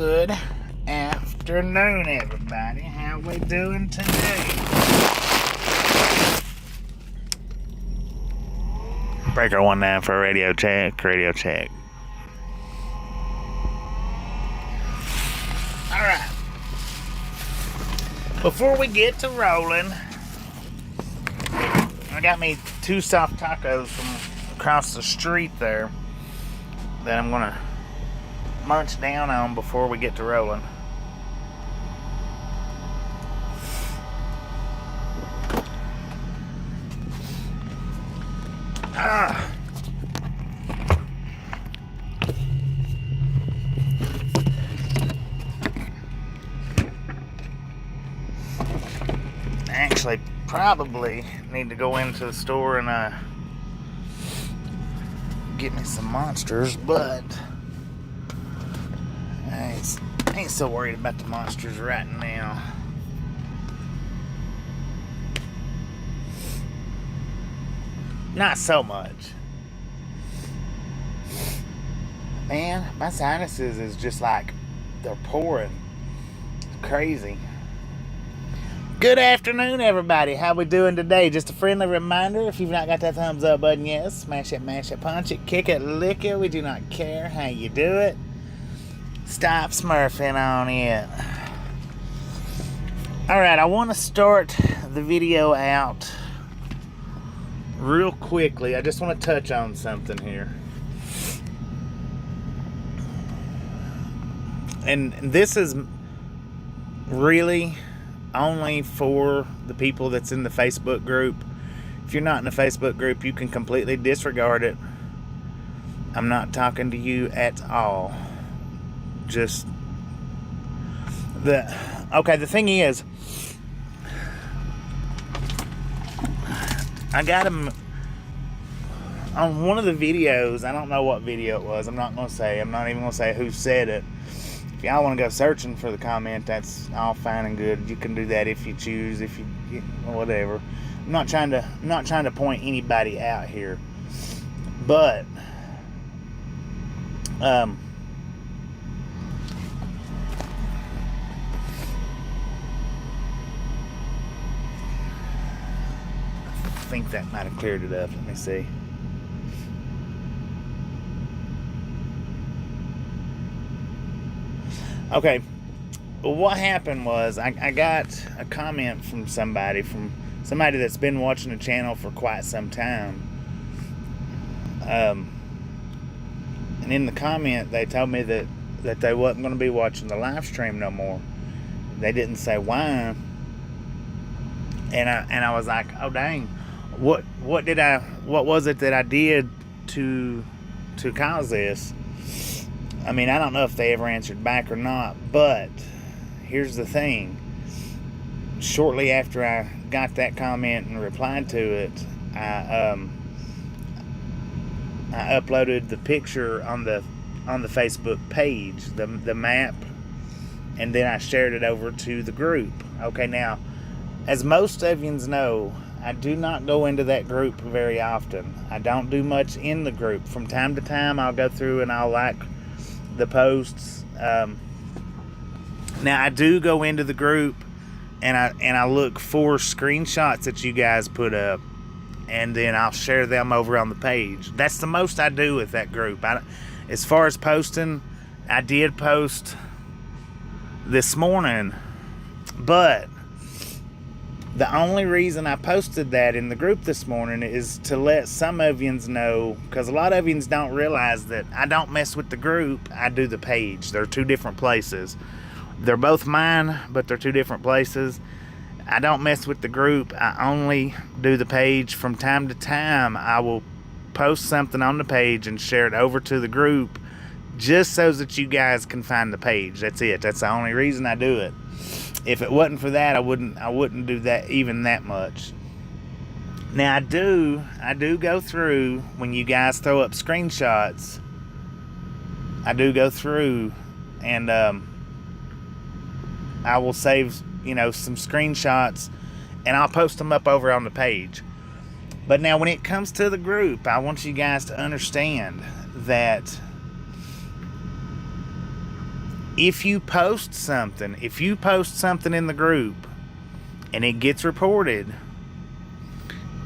Good afternoon, everybody. How we doing today? Breaker 19 for radio check. Radio check. Alright. Before we get to rolling, I got me 2 soft tacos from across the street there that I'm gonna munch down on before we get to rolling. I actually probably need to go into the store and get me some monsters, but I ain't so worried about the monsters right now. Not so much. Man, my sinuses is just like they're pouring. It's crazy. Good afternoon, everybody. How we doing today? Just a friendly reminder, if you've not got that thumbs up button yet, smash it, mash it, punch it, kick it, lick it. We do not care how you do it. Stop smurfing on it. Alright, I want to start the video out real quickly. I just want to touch on something here. And this is really only for the people that's in the Facebook group. If you're not in the Facebook group, you can completely disregard it. I'm not talking to you at all. Just the thing is, I got him on one of the videos. I don't know what video it was. I'm not even gonna say who said it. If y'all want to go searching for the comment, that's all fine and good. You can do that if you choose, if you whatever. I'm not trying to point anybody out here, but I think that might have cleared it up. Let me see. Okay, well, what happened was I got a comment from somebody that's been watching the channel for quite some time. And in the comment, they told me that they wasn't going to be watching the live stream no more. They didn't say why. And I was like, oh dang, what was it that I did to cause this? I mean, I don't know if they ever answered back or not, but here's the thing. Shortly after I got that comment and replied to it, I uploaded the picture on the Facebook page, the map, and then I shared it over to the group. Okay, now, as most of you know, I do not go into that group very often. I don't do much in the group. From time to time, I'll go through and I'll like the posts. Now I do go into the group and I look for screenshots that you guys put up, and then I'll share them over on the page. That's the most I do with that group. As far as posting, I did post this morning, but the only reason I posted that in the group this morning is to let some of yous know, because a lot of yous don't realize that I don't mess with the group, I do the page. They're 2 different places. They're both mine, but they're 2 different places. I don't mess with the group, I only do the page. From time to time, I will post something on the page and share it over to the group, just so that you guys can find the page. That's it. That's the only reason I do it. If it wasn't for that, I wouldn't do that even that much. Now I do go through when you guys throw up screenshots. I do go through and I will save some screenshots and I'll post them up over on the page. But now when it comes to the group, I want you guys to understand that if you post something in the group and it gets reported,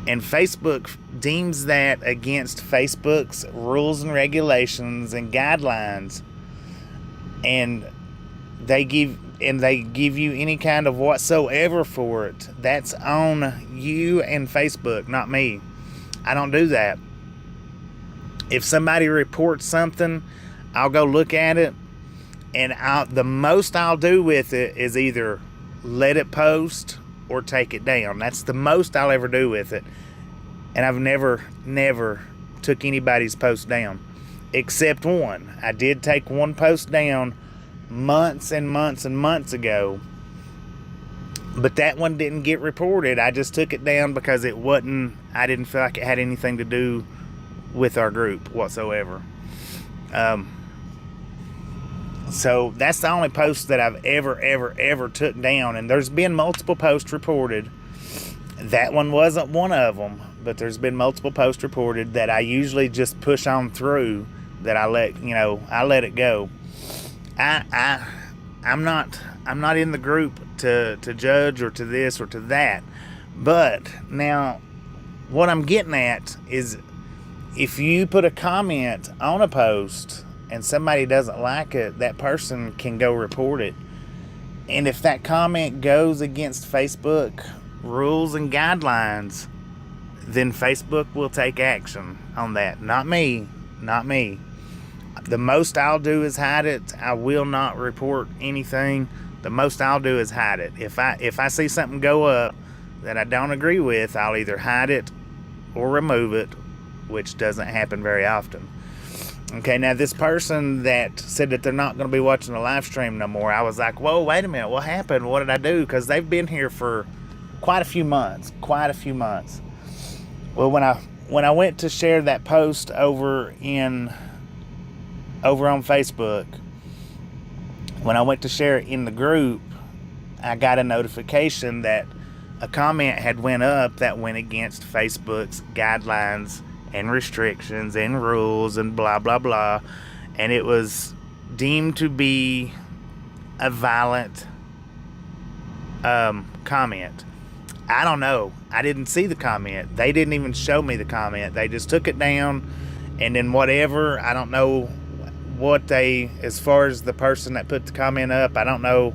and Facebook deems that against Facebook's rules and regulations and guidelines, and they give you any kind of whatsoever for it, that's on you and Facebook, not me. I don't do that. If somebody reports something, I'll go look at it, and the most I'll do with it is either let it post or take it down. That's the most I'll ever do with it. And I've never took anybody's post down, except one. I did take one post down months and months and months ago, but that one didn't get reported. I just took it down because I didn't feel like it had anything to do with our group whatsoever. So that's the only post that I've ever took down, and there's been multiple posts reported. That one wasn't one of them, but there's been multiple posts reported that I usually just push on through, that I let it go. I'm not in the group to judge or to this or to that. But now what I'm getting at is, if you put a comment on a post and somebody doesn't like it, that person can go report it. And if that comment goes against Facebook rules and guidelines, then Facebook will take action on that. Not me. The most I'll do is hide it. I will not report anything. The most I'll do is hide it. If I see something go up that I don't agree with, I'll either hide it or remove it, which doesn't happen very often. Okay, now this person that said that they're not going to be watching the live stream no more, I was like, whoa, wait a minute, what happened? What did I do? Because they've been here for quite a few months. Well, when I went to share that post over on Facebook, when I went to share it in the group, I got a notification that a comment had went up that went against Facebook's guidelines and restrictions and rules and blah blah blah, and it was deemed to be a violent comment. I don't know. I didn't see the comment. They didn't even show me the comment. They just took it down, and then whatever. I don't know what as far as the person that put the comment up, I don't know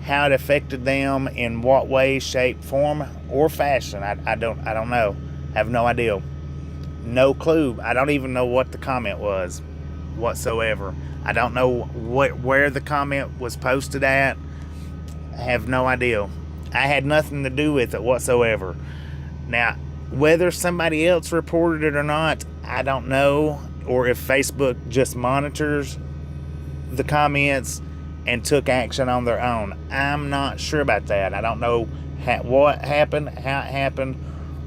how it affected them, in what way, shape, form, or fashion. I don't know. I have no idea. No clue. I don't even know what the comment was whatsoever. I don't know where the comment was posted at. I have no idea. I had nothing to do with it whatsoever. Now, whether somebody else reported it or not, I don't know. Or if Facebook just monitors the comments and took action on their own. I'm not sure about that. I don't know what happened, how it happened,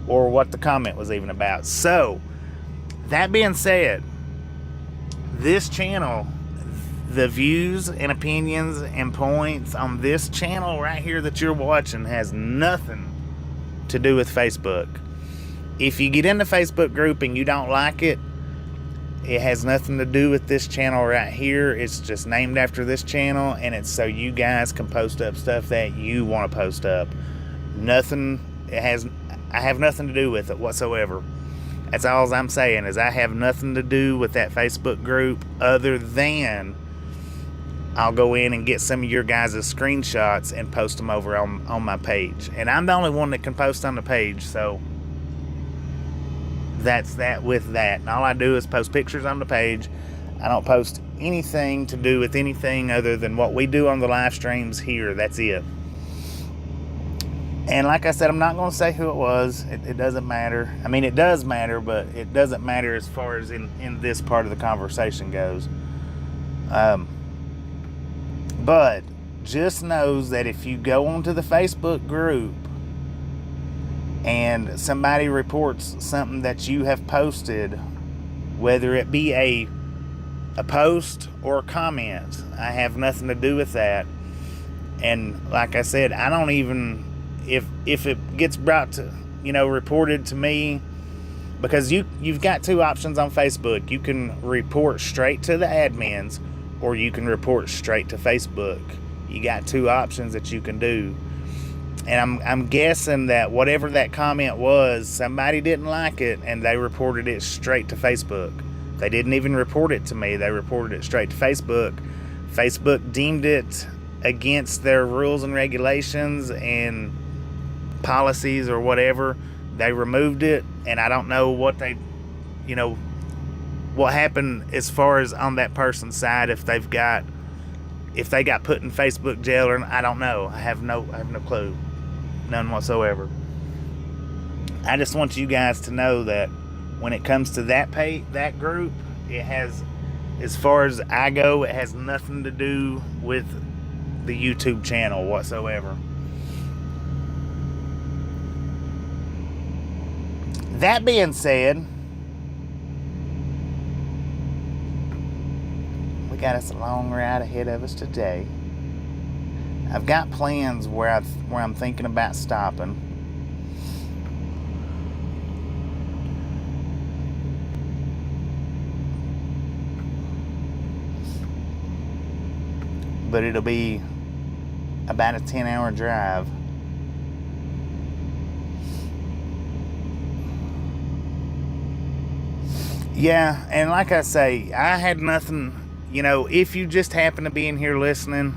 or what the comment was even about. So, that being said, this channel, the views and opinions and points on this channel right here that you're watching has nothing to do with Facebook. If you get in the Facebook group and you don't like it, it has nothing to do with this channel right here. It's just named after this channel, and it's so you guys can post up stuff that you want to post up. I have nothing to do with it whatsoever. That's all I'm saying, is I have nothing to do with that Facebook group, other than I'll go in and get some of your guys' screenshots and post them over on my page. And I'm the only one that can post on the page, so that's that with that. And all I do is post pictures on the page. I don't post anything to do with anything other than what we do on the live streams here. That's it. And like I said, I'm not going to say who it was. It doesn't matter. I mean, it does matter, but it doesn't matter as far as in this part of the conversation goes. But just knows that if you go onto the Facebook group and somebody reports something that you have posted, whether it be a post or a comment, I have nothing to do with that. And like I said, I don't even, if it gets brought to, reported to me, because you've got two options on Facebook. You can report straight to the admins, or you can report straight to Facebook. You got 2 options that you can do. And I'm guessing that whatever that comment was, somebody didn't like it and they reported it straight to Facebook. They didn't even report it to me. They reported it straight to Facebook. Facebook deemed it against their rules and regulations and policies or whatever. They removed it, and I don't know what they, what happened as far as on that person's side, if they got put in Facebook jail, or I don't know. I have no clue. None whatsoever. I just want you guys to know that when it comes to that group, it has, as far as I go, it has nothing to do with the YouTube channel whatsoever. That being said, we got us a long ride ahead of us today. I've got plans where I'm thinking about stopping. But it'll be about a 10-hour drive. Yeah, and like I say, I had nothing, if you just happen to be in here listening,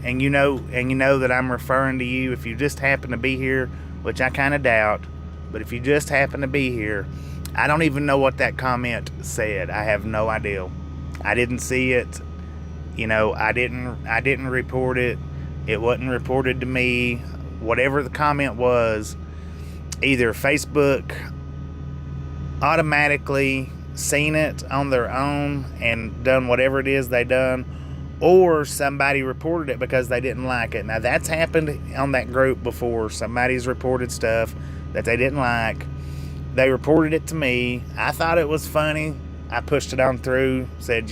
and you know that I'm referring to you, if you just happen to be here, which I kind of doubt, but if you just happen to be here, I don't even know what that comment said. I have no idea. I didn't see it. I didn't report it. It wasn't reported to me. Whatever the comment was, either Facebook automatically seen it on their own and done whatever it is they done, or somebody reported it because they didn't like it. Now, that's happened on that group before. Somebody's reported stuff that they didn't like. They reported it to me. I thought it was funny. I pushed it on through, said,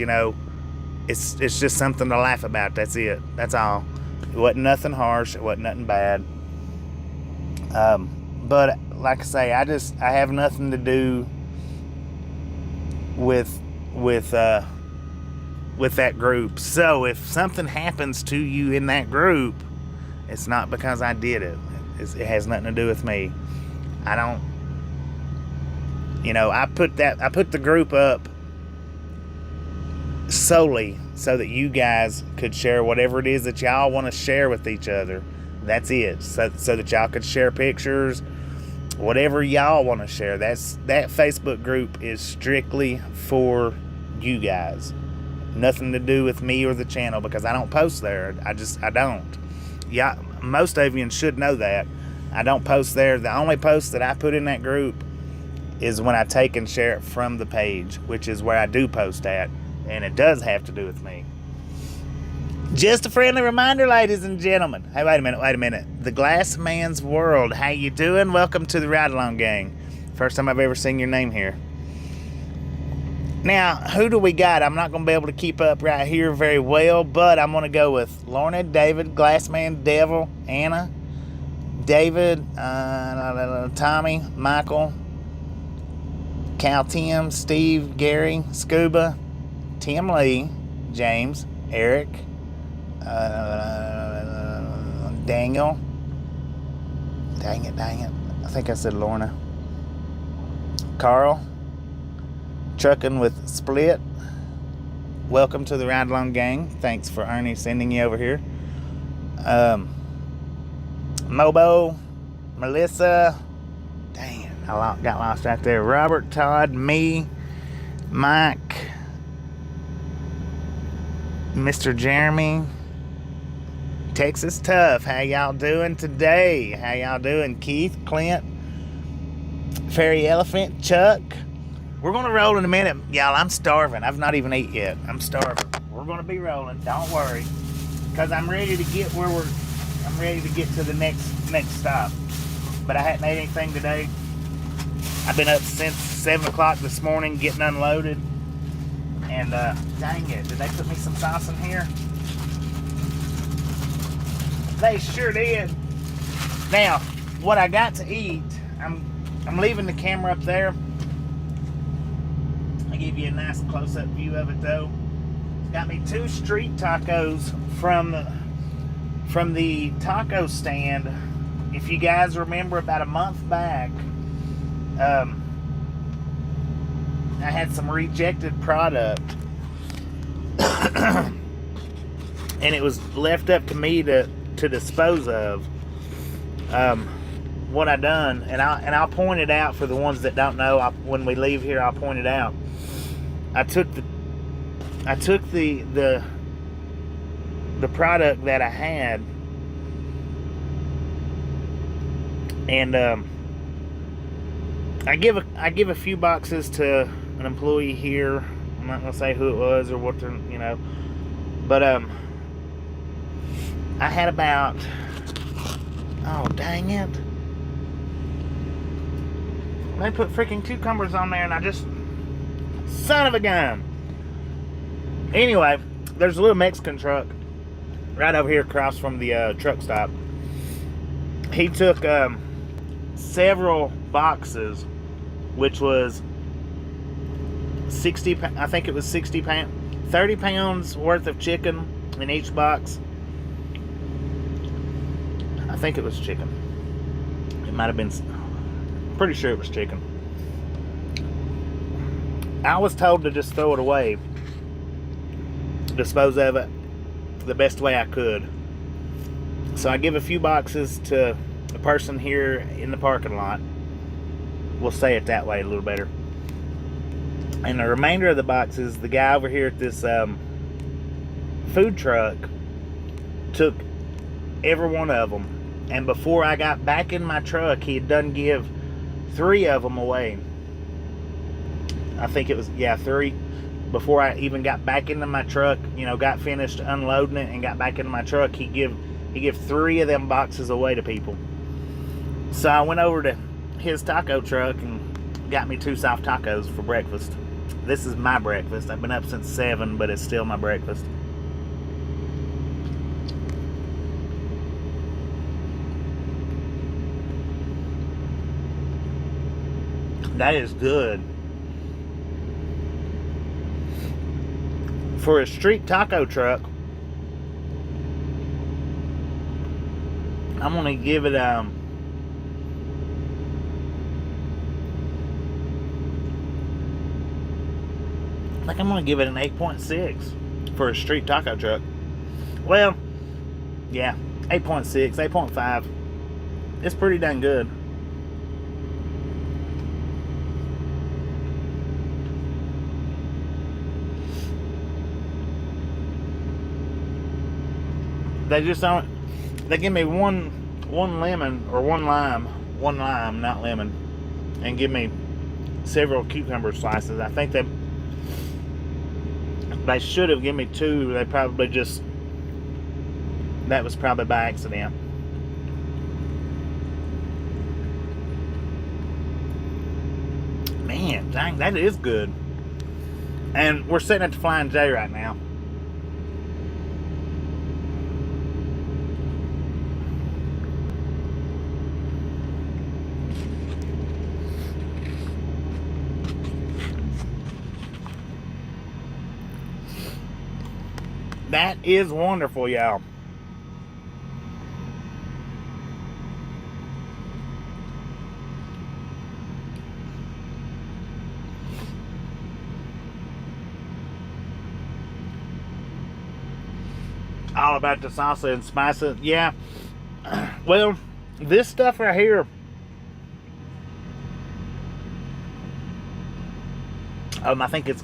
it's just something to laugh about. That's it. That's all. It wasn't nothing harsh. It wasn't nothing bad. But like I say, I have nothing to do with that group. So if something happens to you in that group, it's not because I did it. It has nothing to do with me. I don't, I put the group up solely so that you guys could share whatever it is that y'all want to share with each other. That's it. So that y'all could share pictures, whatever y'all want to share. That Facebook group is strictly for you guys. Nothing to do with me or the channel, because I don't post there. I don't. Yeah, most of you should know that. I don't post there. The only post that I put in that group is when I take and share it from the page, which is where I do post at, and it does have to do with me. Just a friendly reminder, ladies and gentlemen. Hey, wait a minute. The Glass Man's World. How you doing? Welcome to the Ride Along Gang. First time I've ever seen your name here. Now, who do we got? I'm not going to be able to keep up right here very well, but I'm going to go with Lorna, David, Glassman, Devil, Anna, David, Tommy, Michael, Cal, Tim, Steve, Gary, Scuba, Tim Lee, James, Eric, Daniel. Dang it. I think I said Lorna. Carl. Trucking with Split. Welcome to the Ride Along Gang. Thanks for Ernie sending you over here. Mobo, Melissa. Dang it, I got lost right there. Robert, Todd, me, Mike, Mr. Jeremy, Texas Tough. How y'all doing today? How y'all doing? Keith, Clint, Fairy Elephant, Chuck. We're going to roll in a minute. Y'all, I'm starving. I've not even ate yet. I'm starving. We're going to be rolling. Don't worry. Because I'm ready to get I'm ready to get to the next stop. But I hadn't ate anything today. I've been up since 7 o'clock this morning getting unloaded. And, dang it. Did they put me some sauce in here? They sure did. Now, what I got to eat, I'm leaving the camera up there. I'll give you a nice close-up view of it, though. Got me 2 street tacos from the taco stand. If you guys remember, about a month back, I had some rejected product, and it was left up to me to dispose of. What I done, and I'll point it out for the ones that don't know. When we leave here, I'll point it out. I took the product that I had, and I give a few boxes to an employee here. I'm not gonna say who it was or what they're, but I had about, oh dang it, they put freaking cucumbers on there, and I just, son of a gun. Anyway, there's a little Mexican truck right over here across from the truck stop. He took several boxes, which was 60, I think it was 60 pounds, 30 pounds worth of chicken in each box. I think it was chicken. It might have been, pretty sure it was chicken. I was told to just throw it away, dispose of it the best way I could. So I give a few boxes to a person here in the parking lot. We'll say it that way a little better. And the remainder of the boxes, the guy over here at this food truck took every one of them. And before I got back in my truck, he had done give 3 of them away. I think it was, yeah, 3. Before I even got back into my truck, got finished unloading it and got back into my truck, he give 3 of them boxes away to people. So I went over to his taco truck and got me 2 soft tacos for breakfast. This is my breakfast. I've been up since 7, but it's still my breakfast. That is good. For a street taco truck, I'm gonna give it I think I'm gonna give it an 8.6 for a street taco truck. Well, yeah, 8.6, 8.5. It's pretty dang good. They just don't. They give me one lemon or one lime, not lemon, and give me several cucumber slices. I think they should have given me 2. They probably just, that was probably by accident. Man, dang, that is good. And we're sitting at the Flying J right now. That is wonderful, y'all. All about the salsa and spices. Yeah. Well, this stuff right here, I think it's,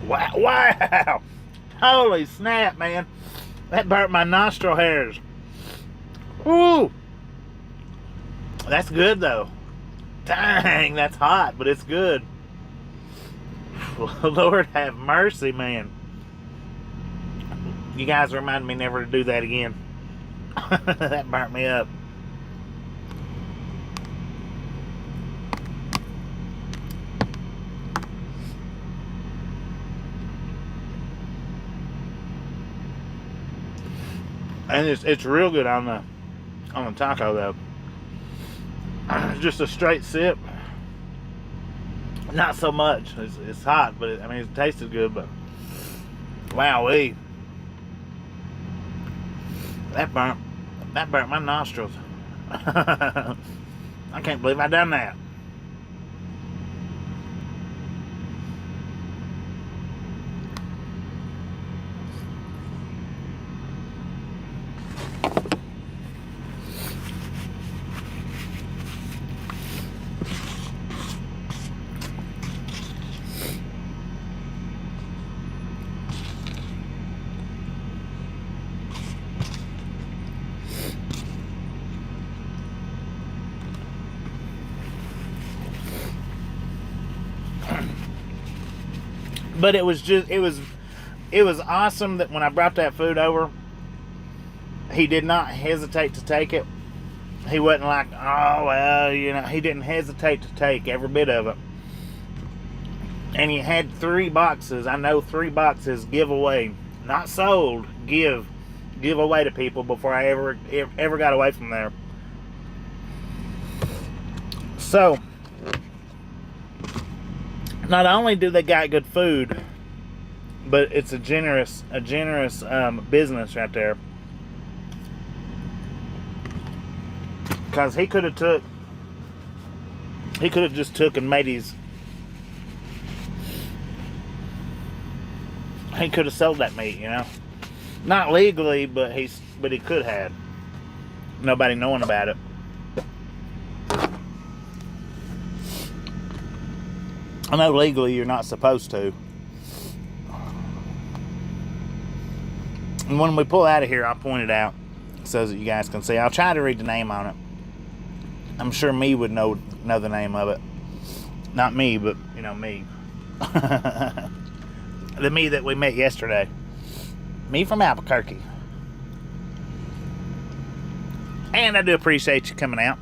wow, holy snap, man, that burnt my nostril hairs. Ooh, that's good though. Dang, that's hot, but it's good. Lord have mercy, man. You guys remind me never to do that again. That burnt me up. And it's real good on the taco though. Just a straight sip. Not so much. It's hot, but I mean, it tasted good. But wowee, that burnt my nostrils. I can't believe I done that. But it was awesome that when I brought that food over, he did not hesitate to take it. He wasn't like, oh, well, you know, he didn't hesitate to take every bit of it. And he had 3 boxes. I know 3 boxes giveaway, not sold, give away to people before I ever got away from there. So, not only do they got good food, but it's a generous business right there. Because he could have just took and made his. He could have sold that meat, you know, not legally, but he could have. Nobody knowing about it. I know legally you're not supposed to. And when we pull out of here, I'll point it out so that you guys can see. I'll try to read the name on it. I'm sure me would know the name of it. Not me, but, you know, me. The me that we met yesterday. Me from Albuquerque. And I do appreciate you coming out.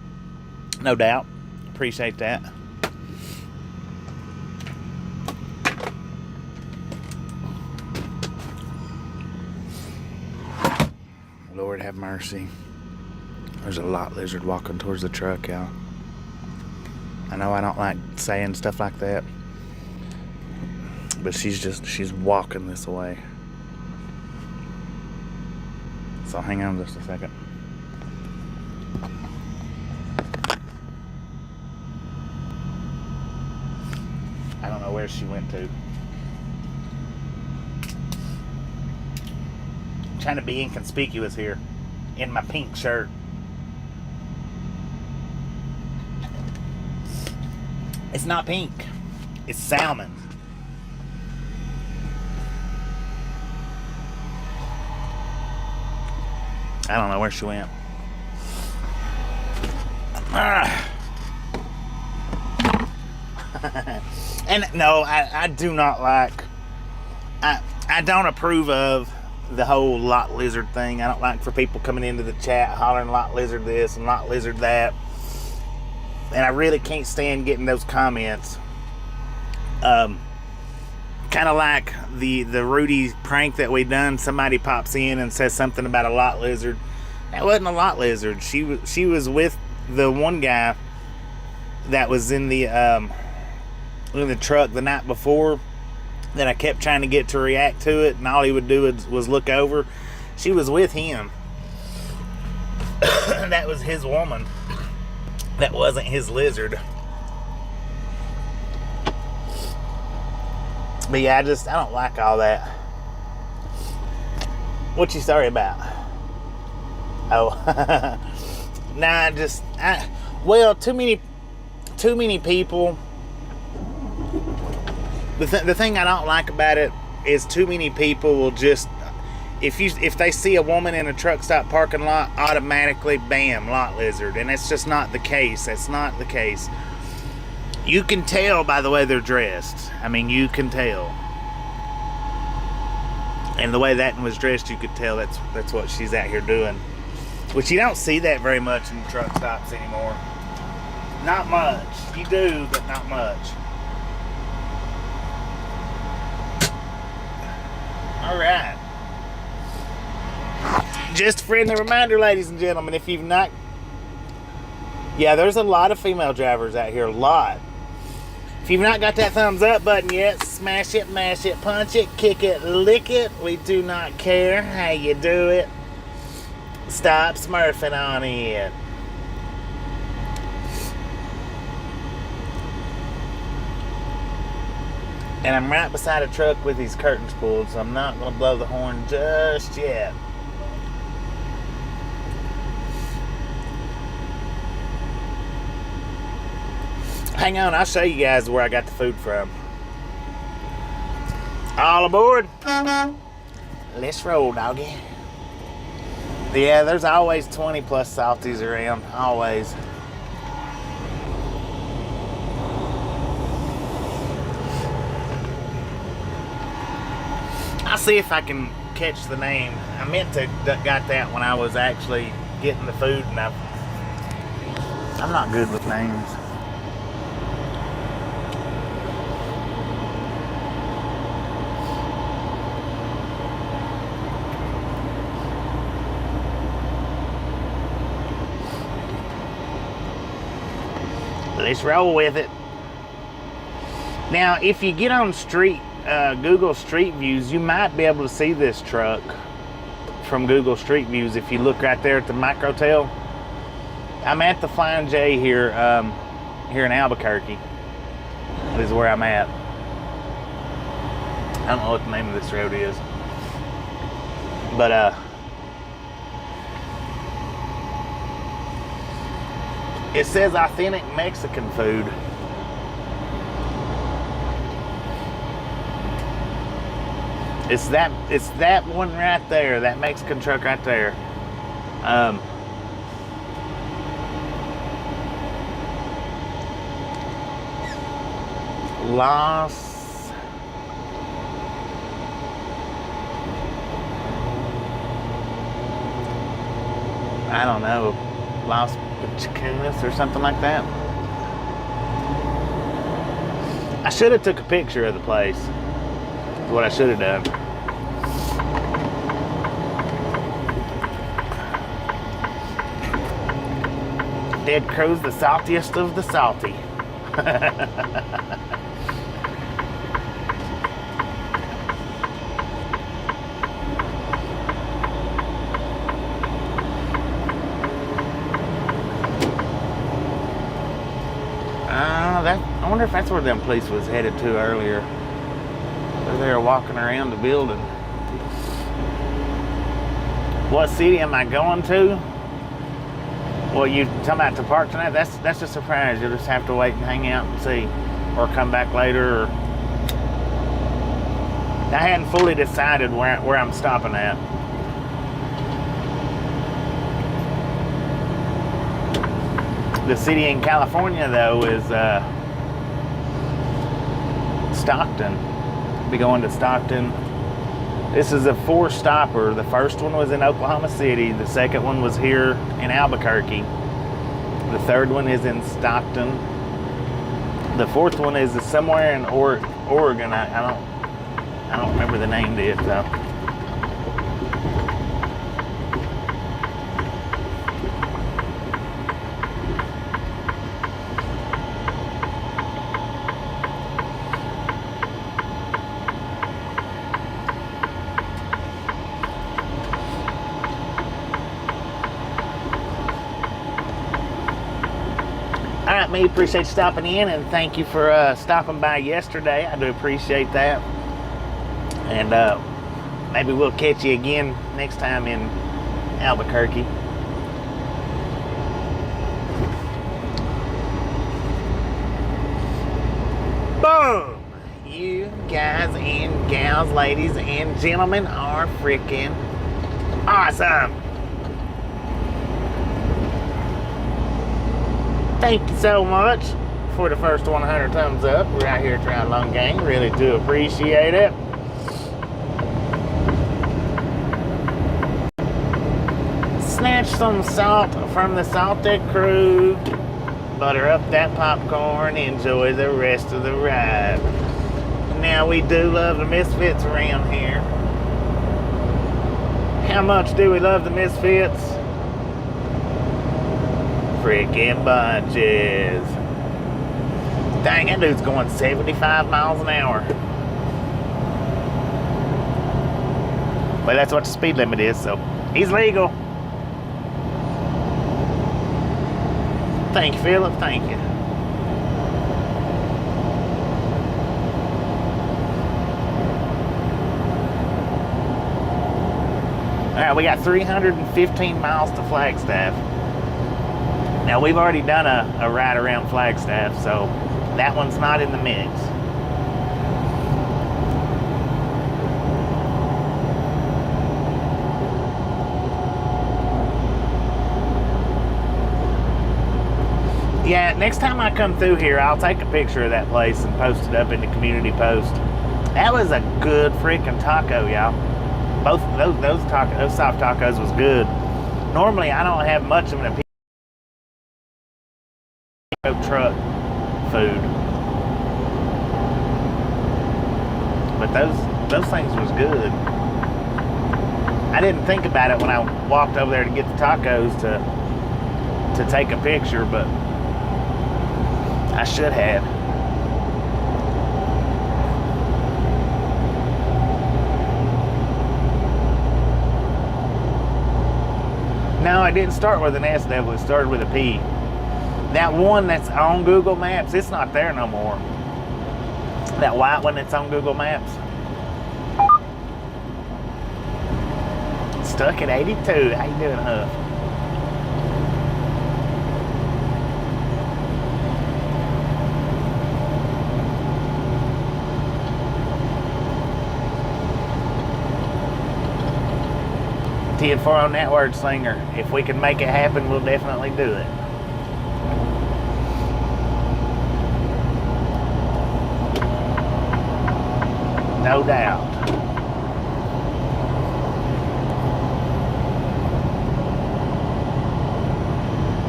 No doubt. Appreciate that. Lord have mercy. There's a lot lizard walking towards the truck, y'all. I know I don't like saying stuff like that, but she's walking this way. So hang on just a second. I don't know where she went to. I'm trying to be inconspicuous here in my pink shirt. It's not pink. It's salmon. I don't know where she went. And no, I do not like. I don't approve of the whole lot lizard thing. I don't like for people coming into the chat hollering lot lizard this and lot lizard that. And I really can't stand getting those comments. Kind of like the Rudy prank that we done. Somebody pops in and says something about a lot lizard. That wasn't a lot lizard. She was with the one guy that was in the truck the night before, that I kept trying to get to react to it, and all he would do was look over. She was with him. That was his woman. That wasn't his lizard. But yeah, I don't like all that. What you sorry about? Oh. Nah, well, too many people. The thing I don't like about it is too many people will just, if they see a woman in a truck stop parking lot, automatically bam, lot lizard. And it's just not the case. That's not the case. You can tell by the way they're dressed. I mean, you can tell. And the way that one was dressed, you could tell that's what she's out here doing. Which you don't see that very much in truck stops anymore. Not much. You do, but not much. Alright. Just a friendly reminder, ladies and gentlemen, if you've not... Yeah, there's a lot of female drivers out here, a lot. If you've not got that thumbs up button yet, smash it, mash it, punch it, kick it, lick it. We do not care how you do it. Stop smurfing on it. And I'm right beside a truck with these curtains pulled, so I'm not going to blow the horn just yet. Hang on, I'll show you guys where I got the food from. All aboard. Let's roll, doggy. Yeah, there's always 20 plus salties around, always. I'll see if I can catch the name. I meant to got that when I was actually getting the food, and I'm not good with names. Let's roll with it. Now, if you get on Google Street Views, you might be able to see this truck from Google Street Views if you look right there at the microtel. I'm at the Flying J here, here in Albuquerque. This is where I'm at. I don't know what the name of this road is, but it says authentic Mexican food. It's that one right there, that Mexican truck right there. I don't know, Los Pachucanas or something like that. I should have took a picture of the place. That's what I should have done. Dead Crow's the saltiest of the salty. I wonder if that's where them police was headed to earlier. They were walking around the building. What city am I going to? Well, you talking about to park tonight? That's a surprise. You'll just have to wait and hang out and see, or come back later. Or I hadn't fully decided where I'm stopping at. The city in California, though, is Stockton. Be going to Stockton. This is a 4-stopper. The first one was in Oklahoma City. The second one was here in Albuquerque. The third one is in Stockton. The fourth one is somewhere in Oregon. I don't remember the name of it though. Alright, me, appreciate you stopping in, and thank you for stopping by yesterday. I do appreciate that. And maybe we'll catch you again next time in Albuquerque. Boom! You guys and gals, ladies and gentlemen are freaking awesome. Thank you so much for the first 100 thumbs up. We're out here trying Long Gang. Really do appreciate it. Snatch some salt from the salted crew. Butter up that popcorn. Enjoy the rest of the ride. Now, we do love the Misfits around here. How much do we love the Misfits? Freaking bunches. Dang, that dude's going 75 miles an hour. But that's what the speed limit is, so he's legal. Thank you, Philip. Thank you. Alright, we got 315 miles to Flagstaff. Now, we've already done a ride around Flagstaff, so that one's not in the mix. Yeah, next time I come through here, I'll take a picture of that place and post it up in the community post. That was a good freaking taco, y'all. Both those soft tacos was good. Normally, I don't have much of an opinion truck food, but those things was good. I didn't think about it when I walked over there to get the tacos to take a picture, but I should have. No, it didn't start with an S, Devil. It started with a P. That one that's on Google Maps, it's not there no more. That white one that's on Google Maps. Stuck at 82. How you doing, Huff? TN4 on that word, Slinger. If we can make it happen, we'll definitely do it. No doubt.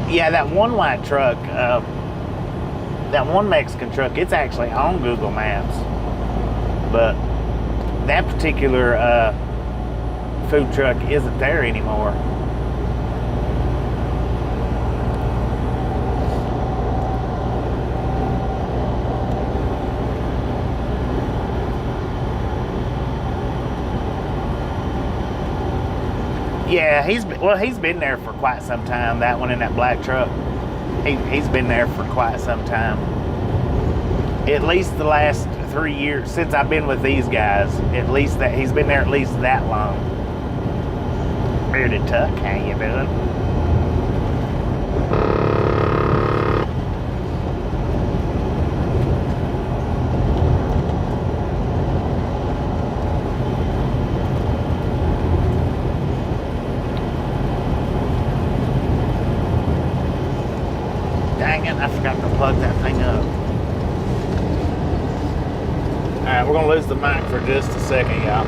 Yeah, that one white truck, that one Mexican truck, it's actually on Google Maps. But that particular food truck isn't there anymore. Yeah, he's been there for quite some time. That one in that black truck, he's been there for quite some time. At least the last 3 years since I've been with these guys. At least that he's been there at least that long. Bearded Tuck, how you doing? Dang it, I forgot to plug that thing up. Alright, we're going to lose the mic for just a second, y'all.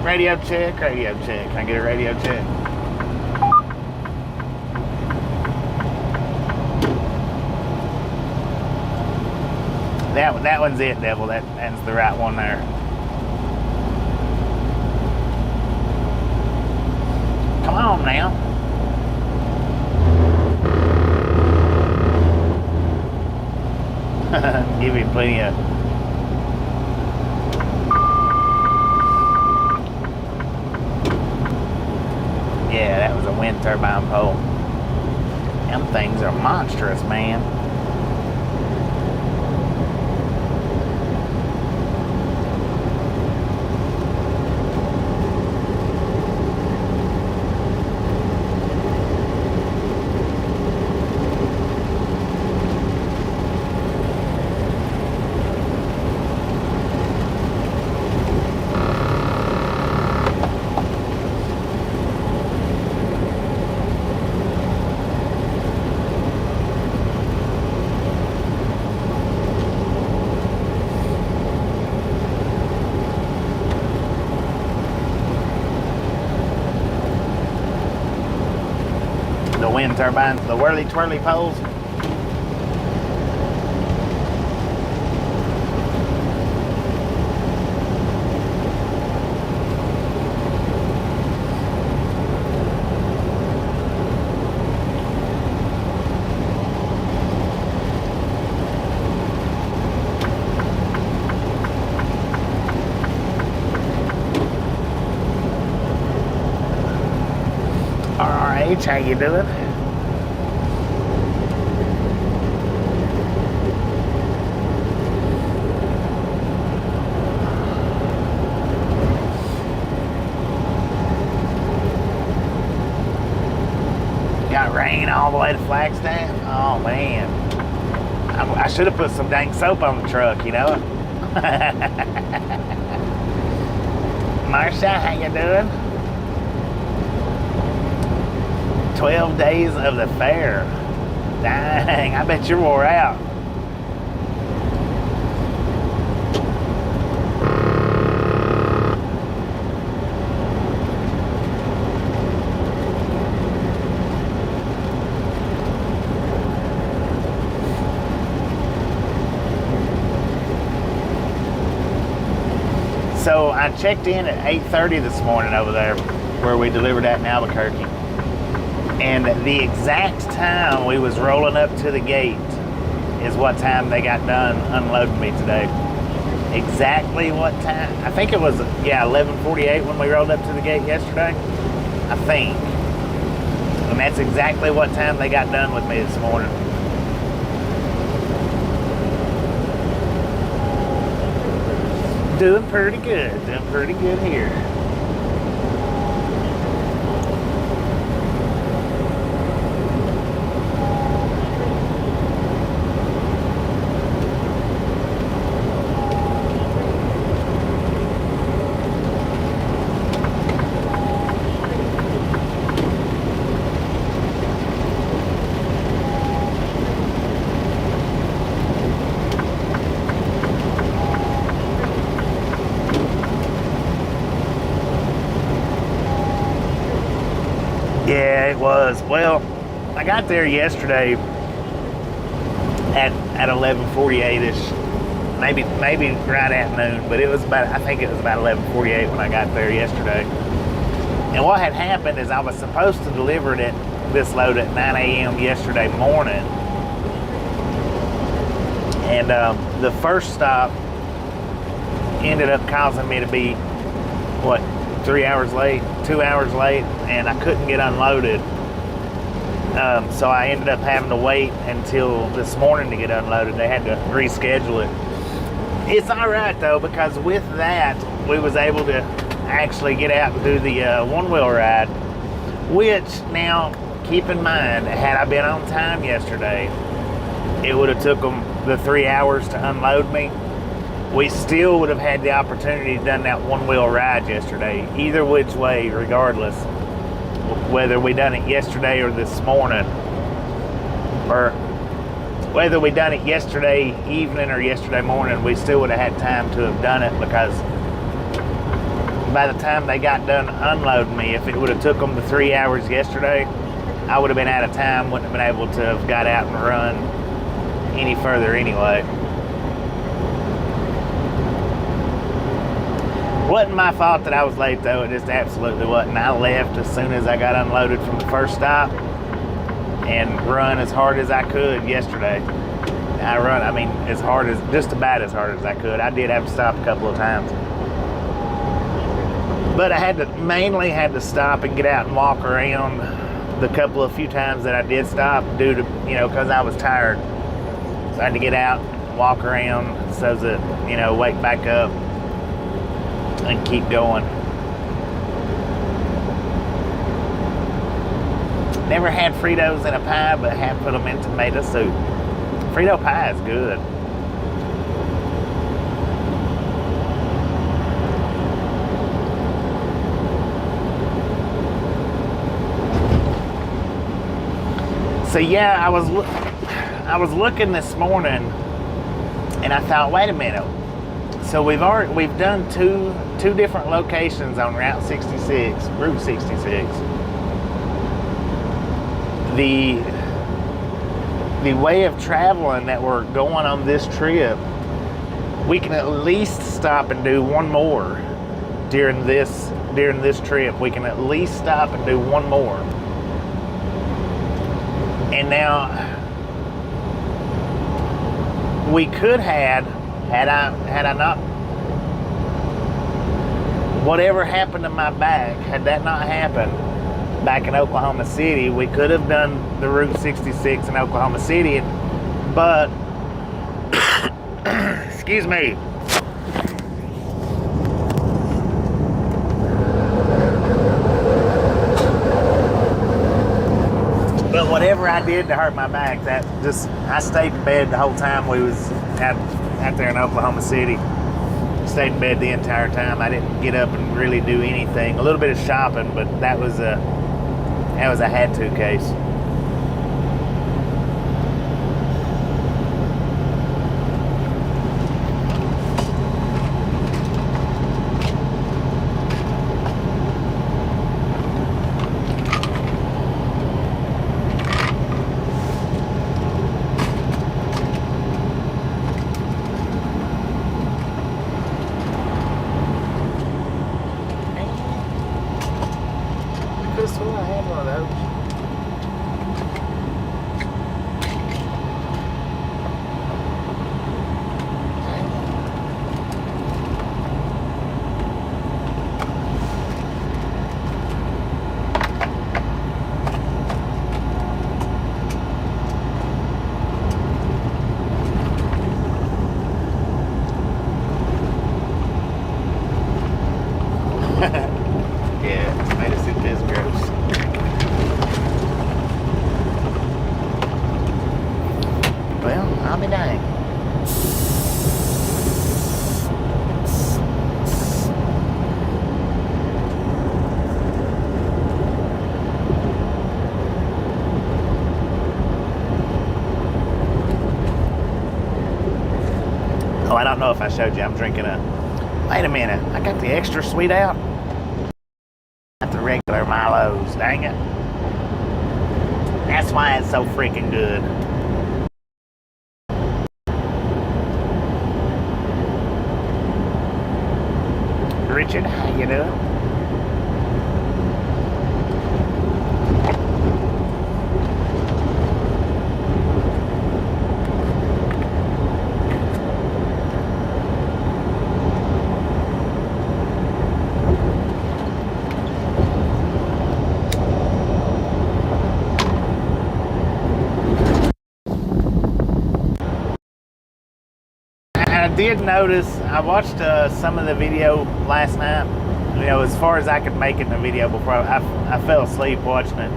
Radio check, radio check. Can I get a radio check? That one's it, Devil. That's the right one there. Come on now. Give him plenty of. Yeah, that was a wind turbine pole. Them things are monstrous, man. wind turbines, the whirly twirly poles. How you doing? Got rain all the way to Flagstaff. Oh man, I should have put some dang soap on the truck, you know. Marsha, how you doing? 12 days of the fair. Dang, I bet you're wore out. So I checked in at 8:30 this morning over there where we delivered at in Albuquerque. And the exact time we was rolling up to the gate is what time they got done unloading me today. Exactly what time? I think it was, 11:48 when we rolled up to the gate yesterday. I think. And that's exactly what time they got done with me this morning. Doing pretty good here. Yeah, it was. Well, I got there yesterday at 11:48ish, maybe right at noon, but it was about, I think it was about 11:48 when I got there yesterday. And what had happened is I was supposed to deliver this load at 9 a.m. yesterday morning, and the first stop ended up causing me to be 2 hours late, and I couldn't get unloaded. So I ended up having to wait until this morning to get unloaded. They had to reschedule it. It's all right though, because with that, we was able to actually get out and do the one-wheel ride, which now, keep in mind, had I been on time yesterday, it would have took them the 3 hours to unload me. We still would have had the opportunity to done that one-wheel ride yesterday, either which way, regardless, whether we done it yesterday or this morning, or whether we done it yesterday evening or yesterday morning, we still would have had time to have done it, because by the time they got done unloading me, if it would have took them the 3 hours yesterday, I would have been out of time, wouldn't have been able to have got out and run any further anyway. Wasn't my fault that I was late though, it just absolutely wasn't. I left as soon as I got unloaded from the first stop and run as hard as I could yesterday. Just about as hard as I could. I did have to stop a couple of times. But I mainly had to stop and get out and walk around the few times that I did stop due to, because I was tired. So I had to get out, walk around so that, wake back up and keep going. Never had Fritos in a pie, but I have put them in tomato soup. Frito pie is good. So yeah, I was looking this morning, and I thought, wait a minute. So we've done two different locations on Route 66. the way of traveling that we're going on this trip, we can at least stop and do one more during this trip. We can at least stop and do one more. And now, we could had I not, whatever happened to my back, had that not happened back in Oklahoma City, we could have done the Route 66 in Oklahoma City, but excuse me. But whatever I did to hurt my back, I stayed in bed the whole time we was out there in Oklahoma City. Stayed in bed the entire time. I didn't get up and really do anything. A little bit of shopping, but that was a had-to case. Yeah, tomato soup is gross. Well, I'll be dang. Oh, I don't know if I showed you. I'm drinking wait a minute. I got the extra sweet out. Not the regular Milos. Dang it. That's why it's so freaking good. Richard, how you doing? I did notice, I watched some of the video last night, you know, as far as I could make it in the video before I fell asleep watching it.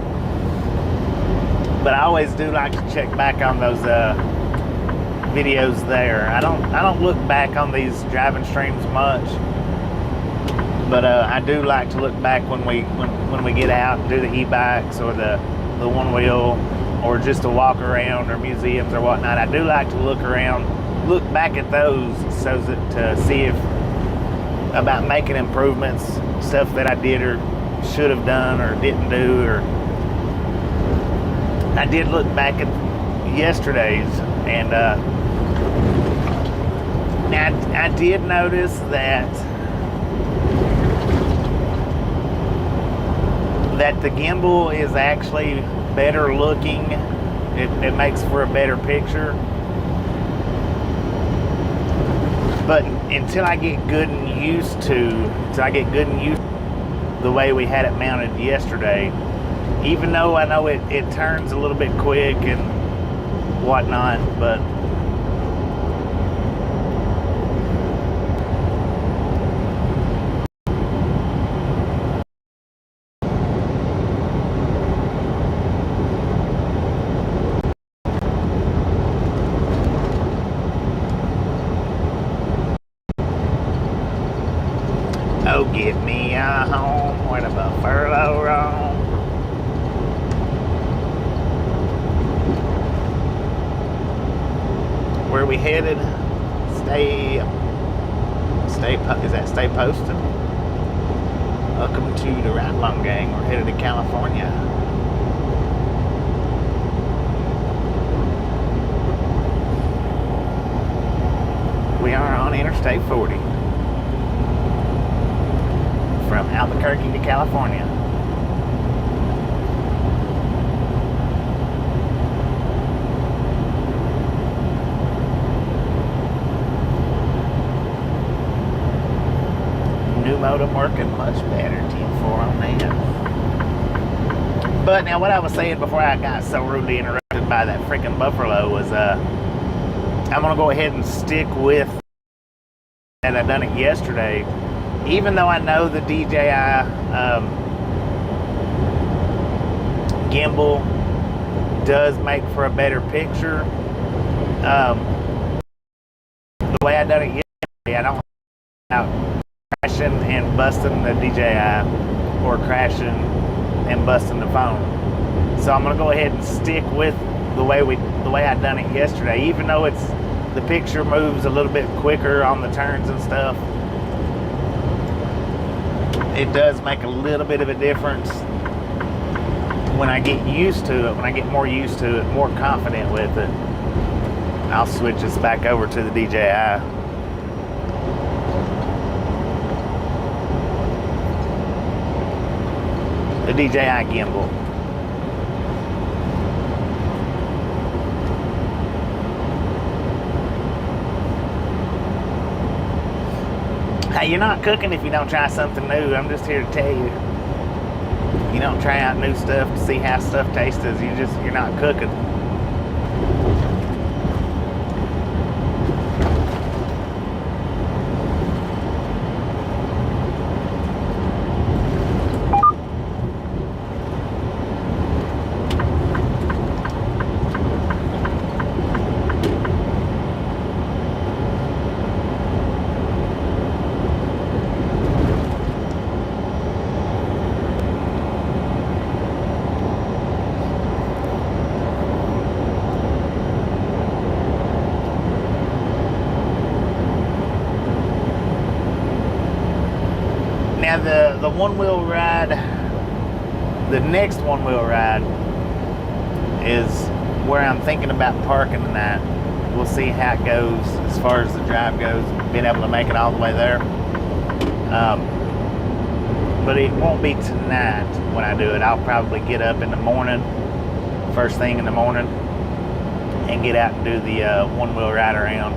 But I always do like to check back on those videos there. I don't look back on these driving streams much, but I do like to look back when we get out and do the e-bikes or the one wheel, or just to walk around, or museums or whatnot. I do like to look back at those so that to see if about making improvements, stuff that I did or should have done or didn't do. Or I did look back at yesterday's, and I did notice that the gimbal is actually better looking. It makes for a better picture. But until I get good and used to the way we had it mounted yesterday, even though I know it turns a little bit quick and whatnot, but oh, get me home with a furlough wrong. Where we headed? Stay posted. Welcome to the Ride Along Gang. We're headed to California. We are on Interstate 40 from Albuquerque to California. New modem working much better. 10-4 on that. But now, what I was saying before I got so rudely interrupted by that freaking buffalo was, I'm gonna go ahead and stick with that. I done it yesterday, even though I know the DJI gimbal does make for a better picture. The way I done it yesterday, I don't out crashing and busting the DJI or crashing and busting the phone. So I'm gonna go ahead and stick with the way I done it yesterday, even though the picture moves a little bit quicker on the turns and stuff. It does make a little bit of a difference when I get used to it, when I get more used to it, more confident with it. I'll switch this back over to the DJI. The DJI gimbal. Hey, you're not cooking if you don't try something new. I'm just here to tell you. You don't try out new stuff to see how stuff tastes. You're not cooking. Now the one-wheel ride, the next one-wheel ride is where I'm thinking about parking tonight. We'll see how it goes as far as the drive goes, being able to make it all the way there. But it won't be tonight when I do it. I'll probably get up in the morning, first thing in the morning, and get out and do the one-wheel ride around.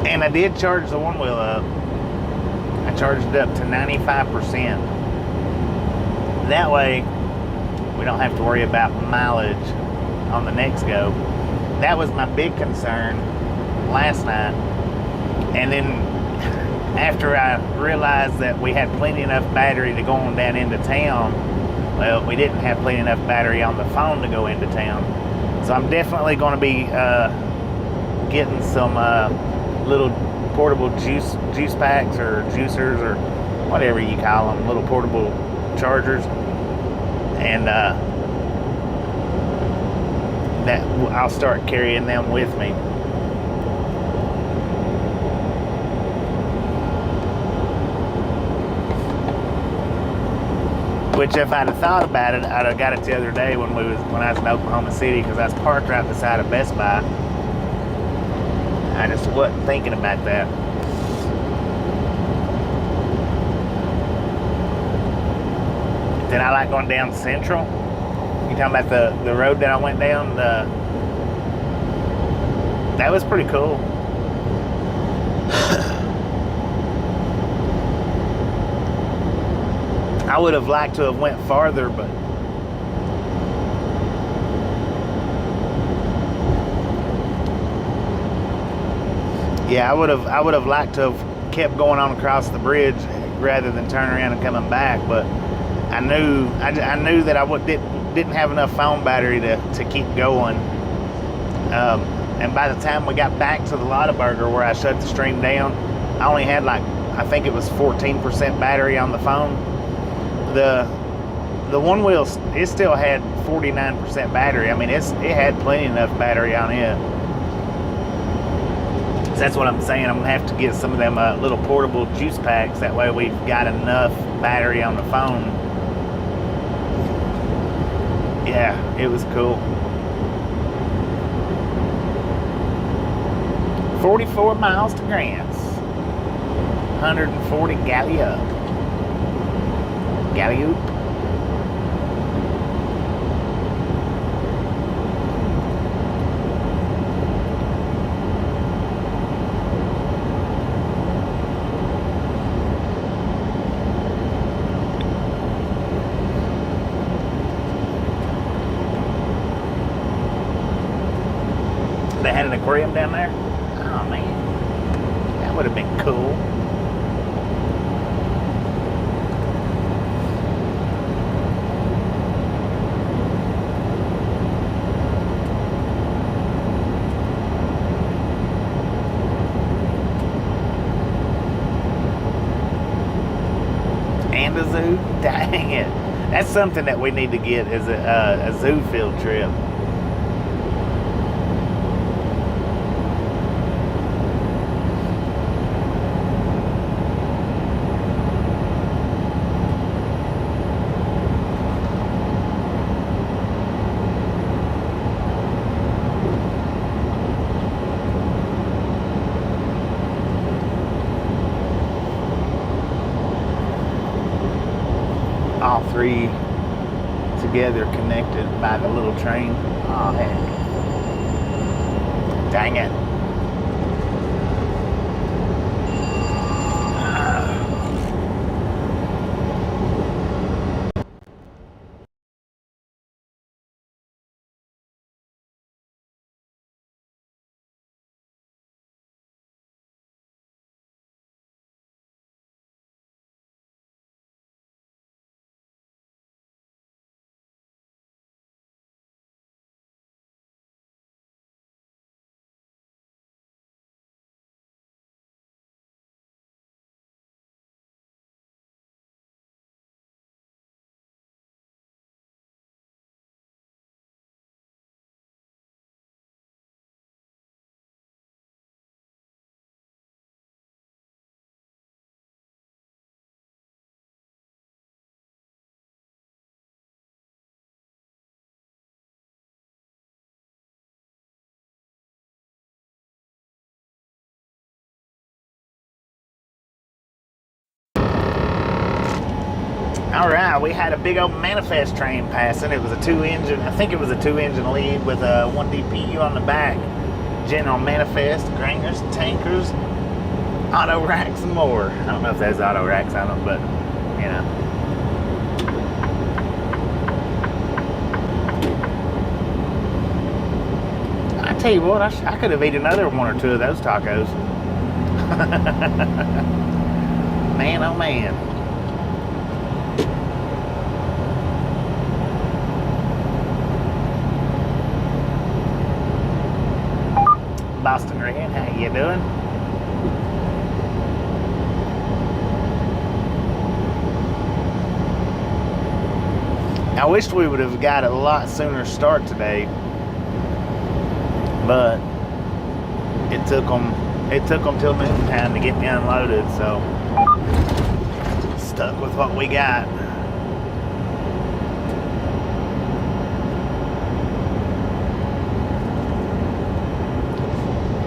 And I did charge the one wheel up. I charged it up to 95%. That way, we don't have to worry about mileage on the next go. That was my big concern last night. And then after I realized that we had plenty enough battery to go on down into town, well, we didn't have plenty enough battery on the phone to go into town. So I'm definitely going to be getting some little portable juice packs or juicers or whatever you call them, little portable chargers, and that I'll start carrying them with me. Which, if I'd have thought about it, I'd have got it the other day when I was in Oklahoma City, because I was parked right beside a Best Buy. I just wasn't thinking about that. If Then I like going down Central. You talking about the road that I went down? That was pretty cool. I would have liked to have went farther, but yeah, I would have liked to have kept going on across the bridge rather than turning around and coming back. But I knew that I didn't have enough phone battery to keep going. And by the time we got back to the Lotaburger where I shut the stream down, I only had like, I think it was 14% battery on the phone. The one wheel, it still had 49% battery. I mean, it had plenty enough battery on it. So that's what I'm saying. I'm gonna have to get some of them little portable juice packs. That way we've got enough battery on the phone. Yeah, it was cool. 44 miles to Grants. 140 Galley-Up. Galley-Oop. They had an aquarium down there? Oh man, that would have been cool. And a zoo? Dang it. That's something that we need to get, is a zoo field trip. All three together connected by the little train. Oh heck. Dang it. All right, we had a big old manifest train passing. It was a 2-engine, I think it was a 2-engine lead with a 1 DPU on the back. General manifest, gringers, tankers, auto racks, and more. I don't know if there's auto racks on them, but you know. I tell you what, I could have eaten another 1 or 2 of those tacos. Man, oh man. Boston Red, how you doing? I wished we would have got a lot sooner start today, but it took them till noontime to get me unloaded, so stuck with what we got.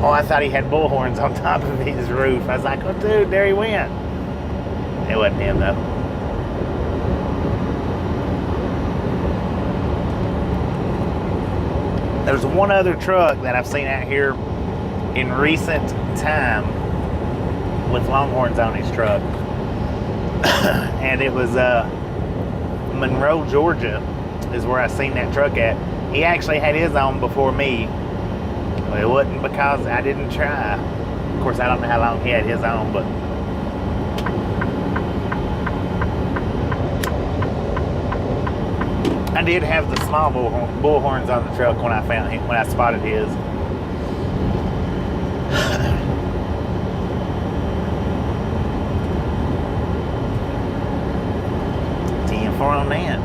Oh, I thought he had bullhorns on top of his roof. I was like, oh, dude, there he went. It wasn't him, though. There's one other truck that I've seen out here in recent time with Longhorns on his truck. And it was Monroe, Georgia is where I seen that truck at. He actually had his on before me. Well, it wasn't because I didn't try. Of course, I don't know how long he had his on, but I did have the small bullhorns on the truck when I found him, when I spotted his. 10-4 on that.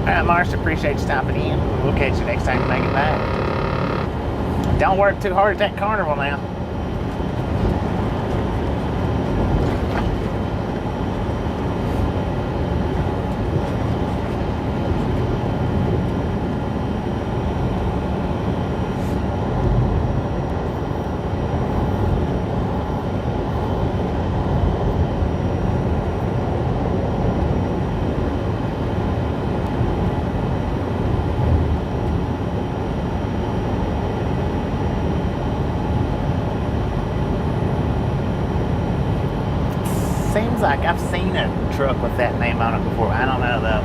Alright, Marsh, appreciate you stopping in. We'll catch you next time you make it back. Don't work too hard at that carnival now. Seems like I've seen a truck with that name on it before. I don't know though.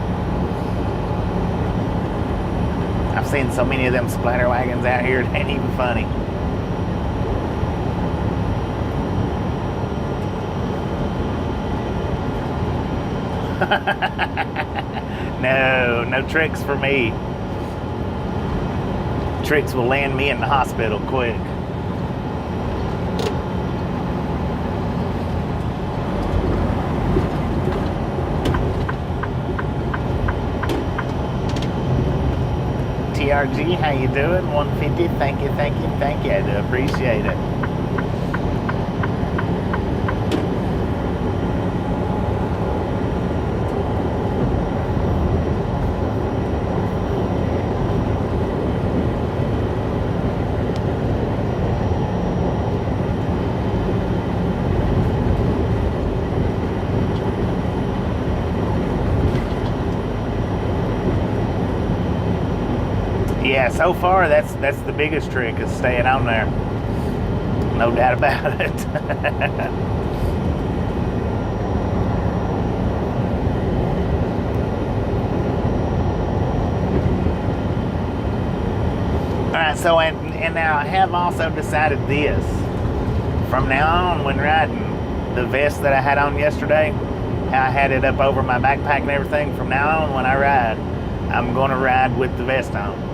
I've seen so many of them splatter wagons out here, it ain't even funny. No tricks for me. Tricks will land me in the hospital quick. TRG, how you doing? 150, thank you. I do appreciate it. Yeah, so far that's the biggest trick is staying on there. No doubt about it. Alright, so and now I have also decided this. From now on when riding, the vest that I had on yesterday, how I had it up over my backpack and everything, from now on when I ride, I'm gonna ride with the vest on.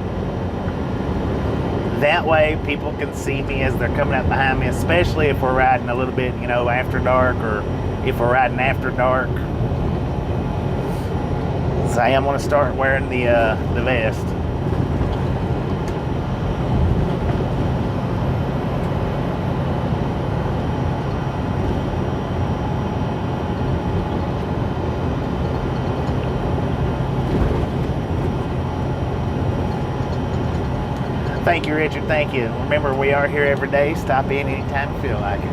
That way people can see me as they're coming up behind me, especially if we're riding a little bit, you know, after dark, or if we're riding after dark. So I am going to start wearing the vest. Thank you, Richard. Thank you. Remember, we are here every day. Stop in anytime you feel like it.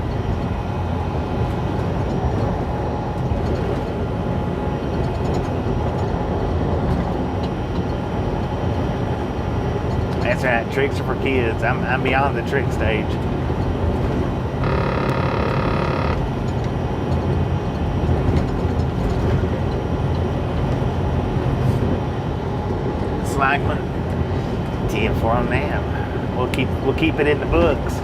That's right. Tricks are for kids. I'm beyond the trick stage. Slagman. 10-4 on that. We'll keep it in the books.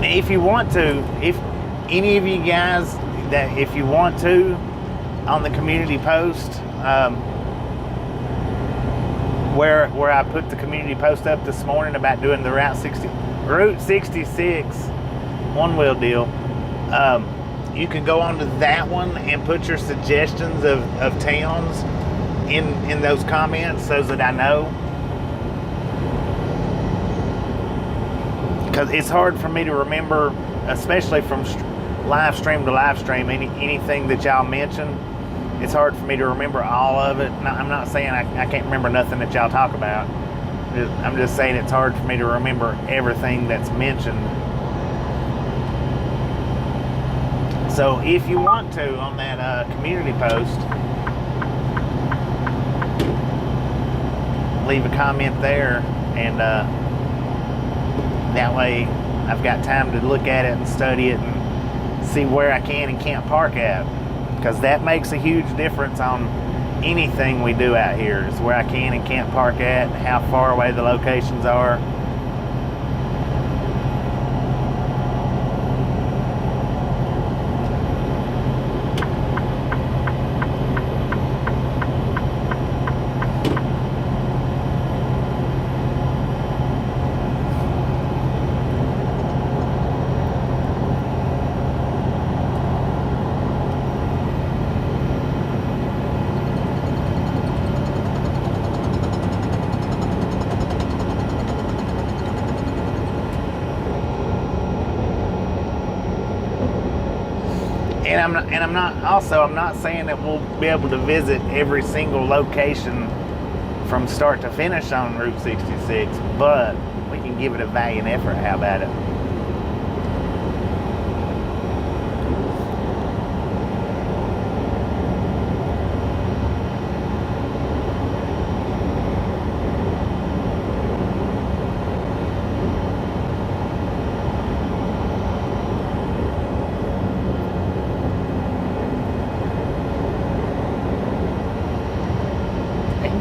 If you want to, if any of you guys that if you want to, on the community post, where I put the community post up this morning about doing the Route 66 one-wheel deal. You can go onto that one and put your suggestions of towns in those comments so that I know. Because it's hard for me to remember, especially from live stream to live stream, anything that y'all mention. It's hard for me to remember all of it. I'm not saying I can't remember nothing that y'all talk about. I'm just saying it's hard for me to remember everything that's mentioned. So if you want to, on that community post, leave a comment there, and that way I've got time to look at it and study it and see where I can and can't park at, because that makes a huge difference on anything we do out here, is where I can and can't park at, and how far away the locations are. I'm not saying that we'll be able to visit every single location from start to finish on Route 66, but we can give it a valiant effort. How about it?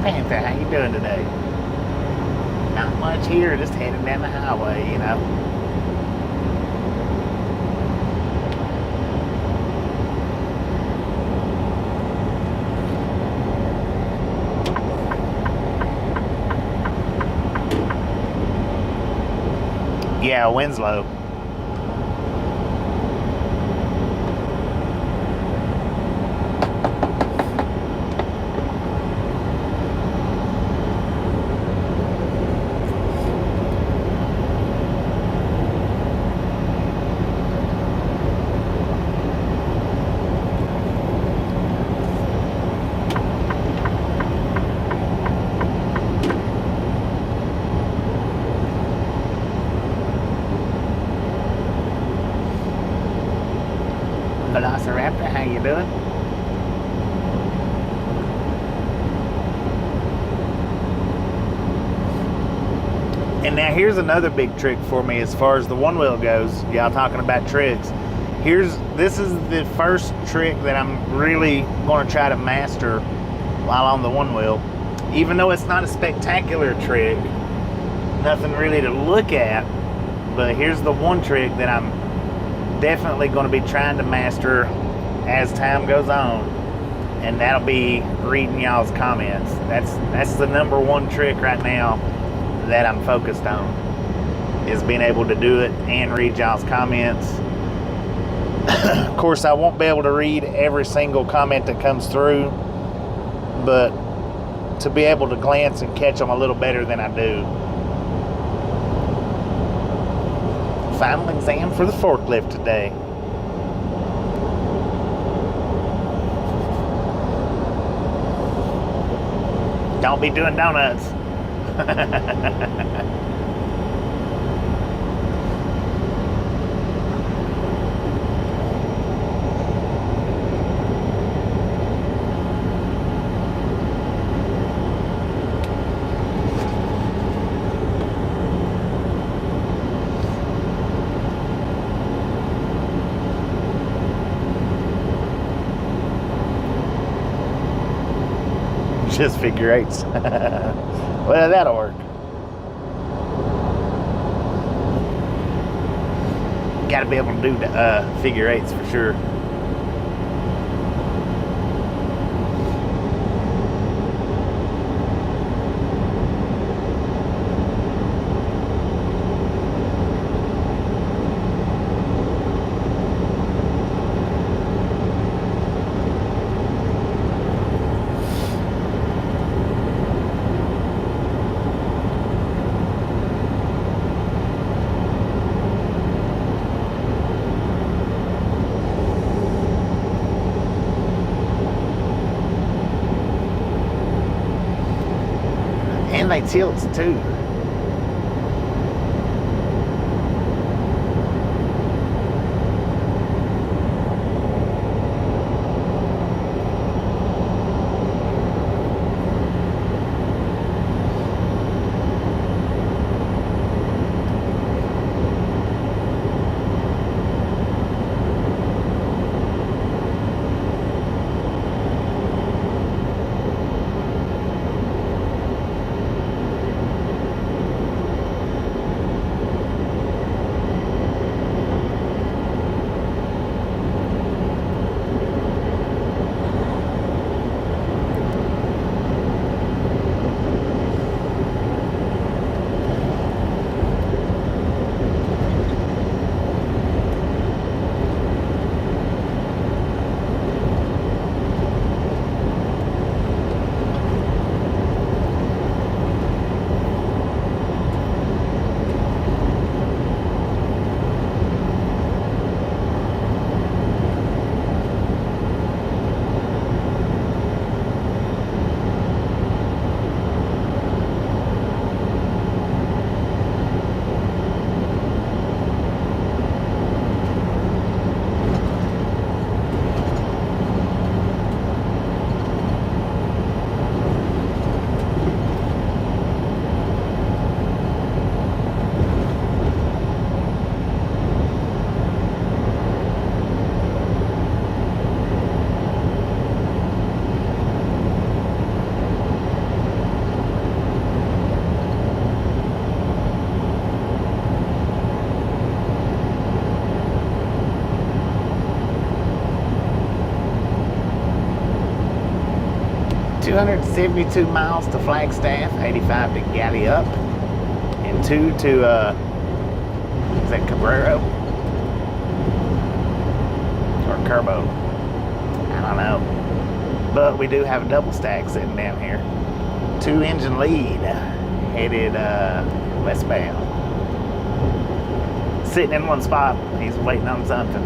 Panther, how you doing today? Not much here, just heading down the highway, you know. Yeah, Winslow. Velociraptor, how you doing? And now here's another big trick for me as far as the one wheel goes. Y'all talking about tricks. This is the first trick that I'm really going to try to master while on the one wheel. Even though it's not a spectacular trick, nothing really to look at, but here's the one trick that I'm definitely going to be trying to master as time goes on, and that'll be reading y'all's comments. That's the number one trick right now that I'm focused on, is being able to do it and read y'all's comments. Of course, I won't be able to read every single comment that comes through, but to be able to glance and catch them a little better than I do. Final exam for the forklift today. Don't be doing donuts. Just figure eights. Well, that'll work. Got to be able to do figure eights for sure. And they tilt too. 272 miles to Flagstaff, 85 to Gallup, and 2 to, is that Cabrero? Or Curbo? I don't know. But we do have a double stack sitting down here. 2-engine lead, headed westbound. Sitting in one spot, he's waiting on something.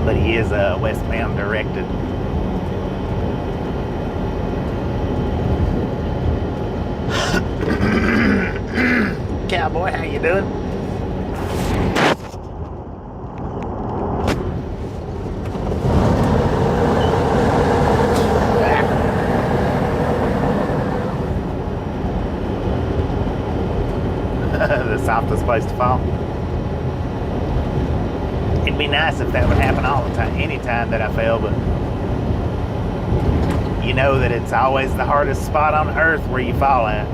But he is westbound directed. Cowboy, how you doing? The softest place to fall. It'd be nice if that would happen all the time, any time that I fell, but you know that it's always the hardest spot on earth where you fall at.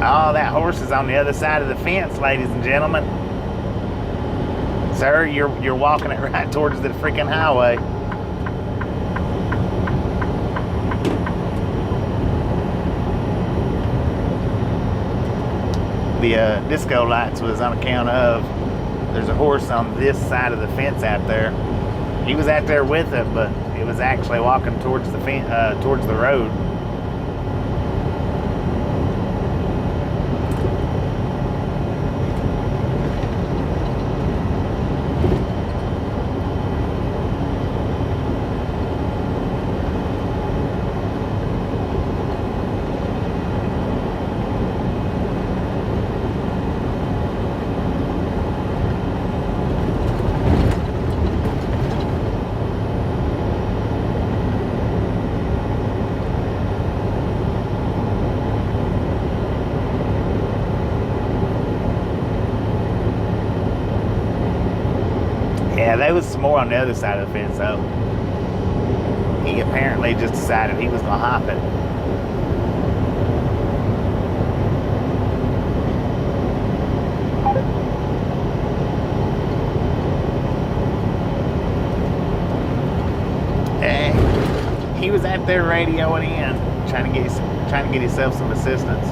Oh, that horse is on the other side of the fence, ladies and gentlemen. Sir, you're walking it right towards the freaking highway. The disco lights was on account of there's a horse on this side of the fence out there. He was out there with it, but it was actually walking towards the towards the road. Yeah, there was some more on the other side of the fence, though. He apparently just decided he was going to hop it. And he was out there radioing in, trying to get himself some assistance.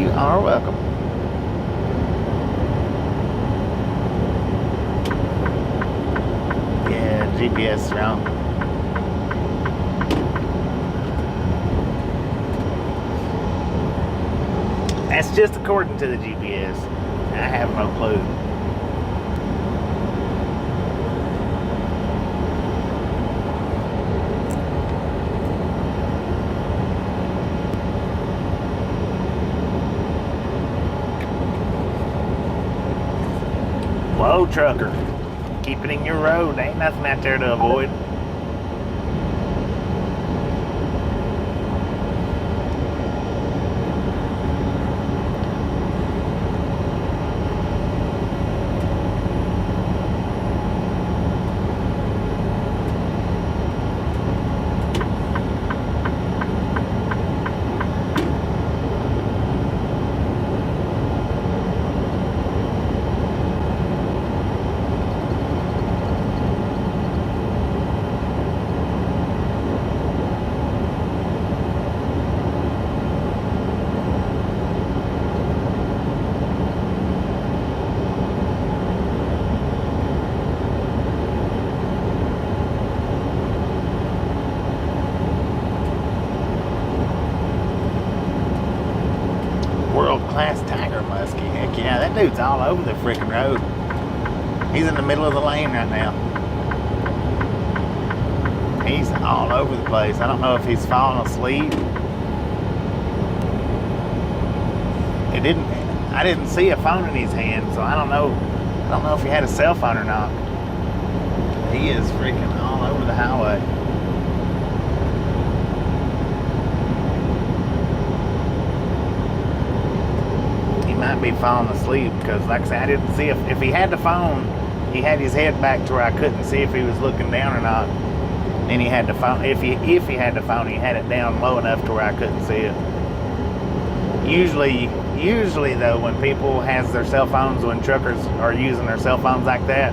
You are welcome. Yeah, GPS is wrong. That's just according to the GPS. I have no clue. Whoa, trucker. Keep it in your road. Ain't nothing out there to avoid. World-class tiger muskie. Heck yeah, that dude's all over the freaking road. He's in the middle of the lane right now. He's all over the place. I don't know if he's falling asleep. I didn't see a phone in his hand, so I don't know if he had a cell phone or not. He is freaking all over the highway. Might be falling asleep because, like I said, I didn't see if he had the phone. He had his head back to where I couldn't see if he was looking down or not. And he had the phone. If he had the phone, he had it down low enough to where I couldn't see it. Usually though, when people has their cell phones, when truckers are using their cell phones like that,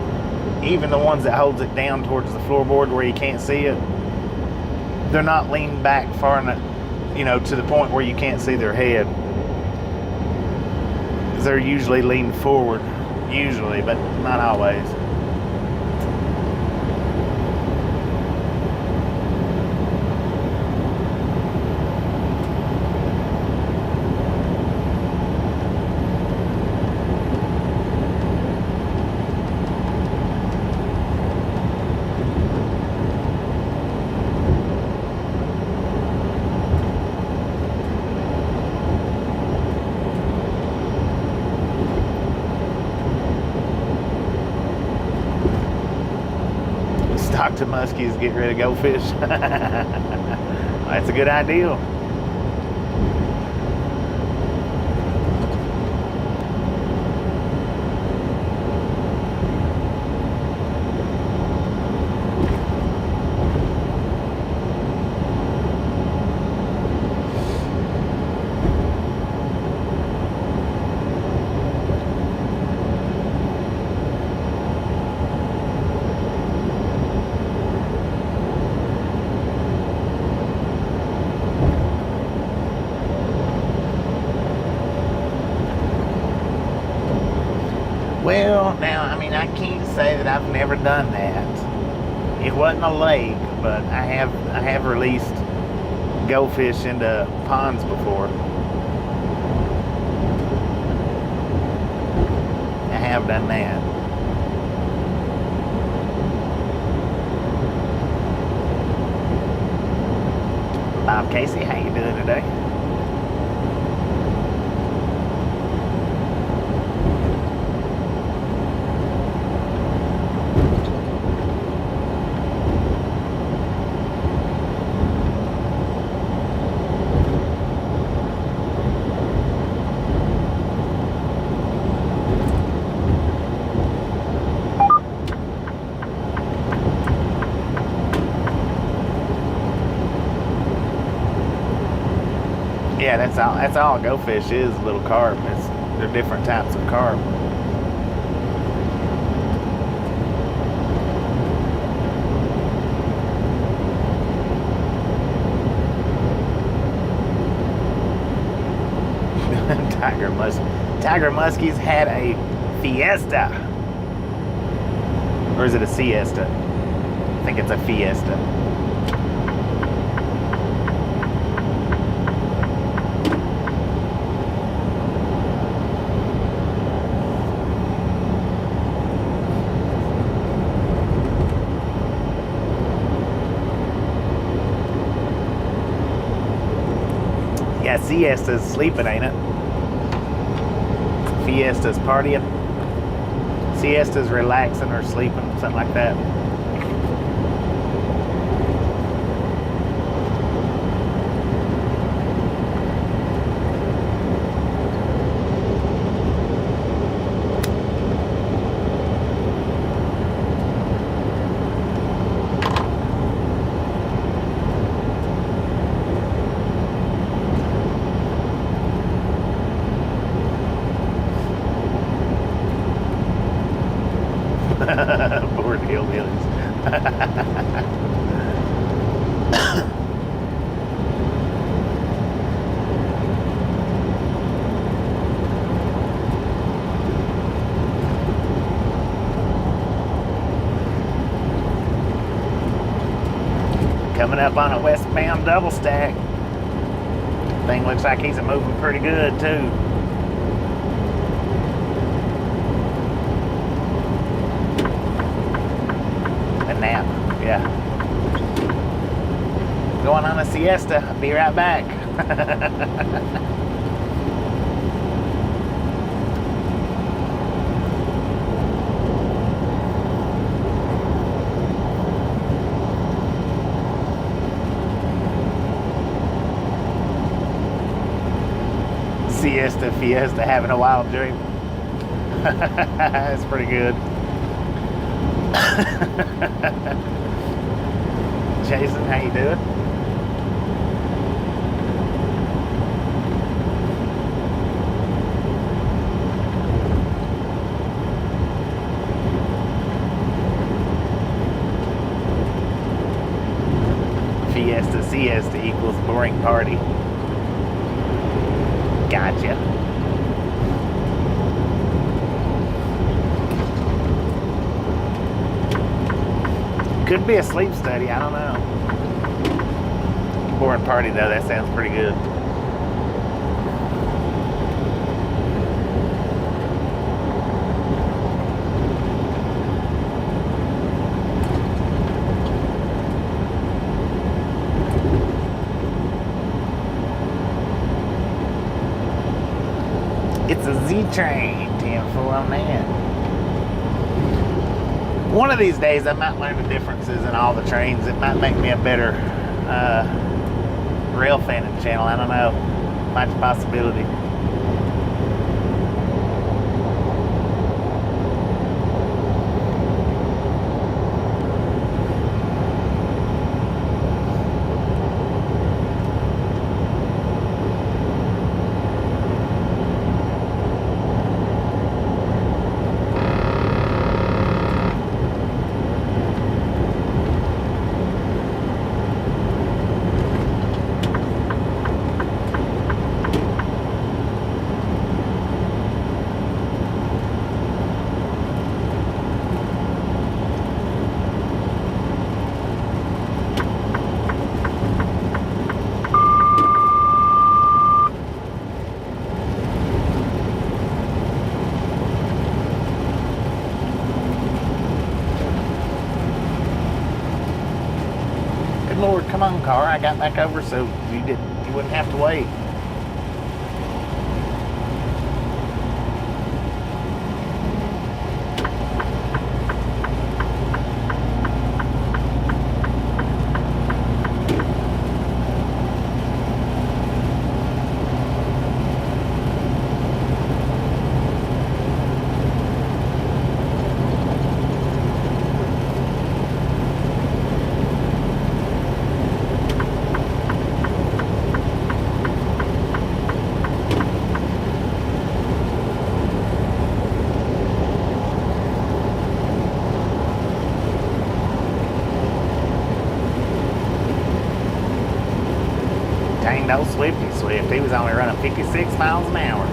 even the ones that holds it down towards the floorboard where you can't see it, they're not leaned back far enough, to the point where you can't see their head. They're usually leaned forward, but not always. Talk to muskies, get rid of goldfish. That's a good idea. Well, now, I can't say that I've never done that. It wasn't a lake, but I have released goldfish into ponds before. I have done that. Bob Casey, how you doing today? Yeah, that's all a goldfish is, little carp. They're different types of carp. Tiger Muskie's had a Fiesta. Or is it a siesta? I think it's a Fiesta. Yeah, siesta's sleeping, ain't it? Fiesta's partying. Siesta's relaxing or sleeping, something like that. Bored hillbillies. Coming up on a westbound double stack. Thing looks like he's moving pretty good too. Nap, yeah. Going on a siesta. I'll be right back. Siesta, Fiesta, having a wild dream. That's pretty good. Jason, how you doing? Fiesta, siesta equals boring party. Gotcha. Could be a sleep study, I don't know. Boring party though, that sounds pretty good. It's a Z train, 10-4 on that. One of these days I might learn the differences in all the trains. It might make me a better rail fanning channel. I don't know. Might be a possibility. Lord, come on, car. I got back over so you wouldn't have to wait. No Swifties. Swift. He was only running 56 miles an hour.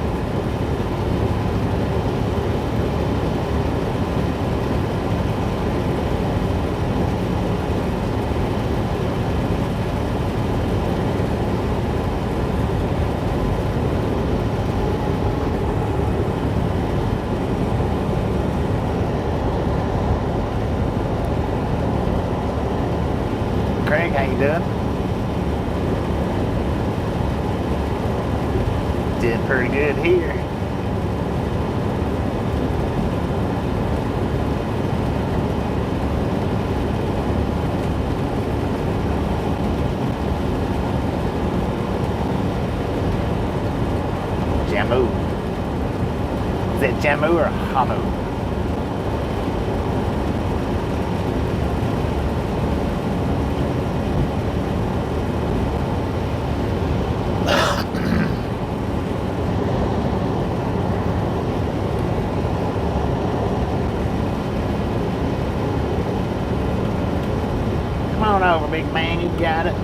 Craig, how you doing? Did pretty good here. Jamu. Is that Jamu or Hamu? Come on over, big man, you got it.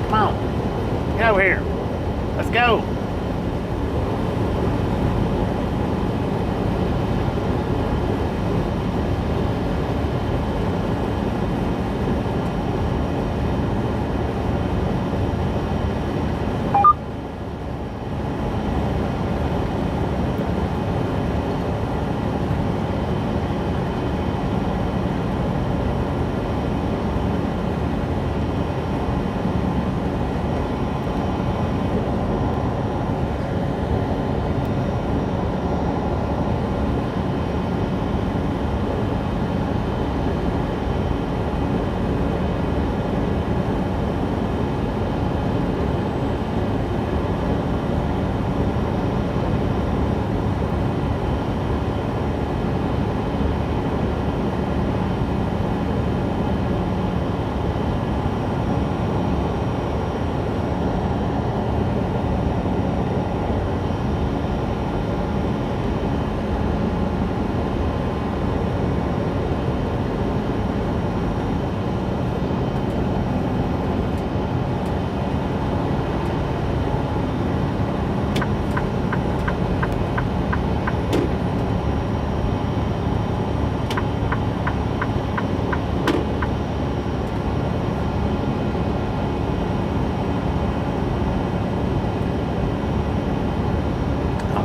Come on, get over here. Let's go.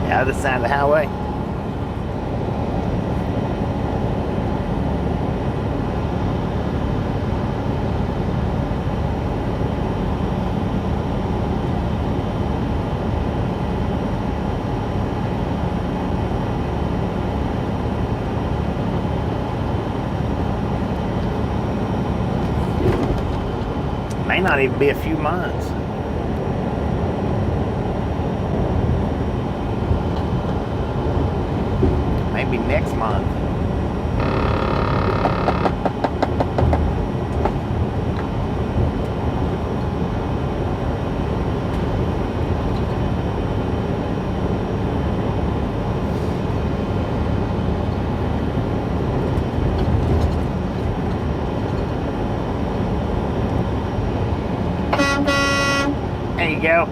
Other side of the highway. May not even be a few months. Maybe next month. There you go.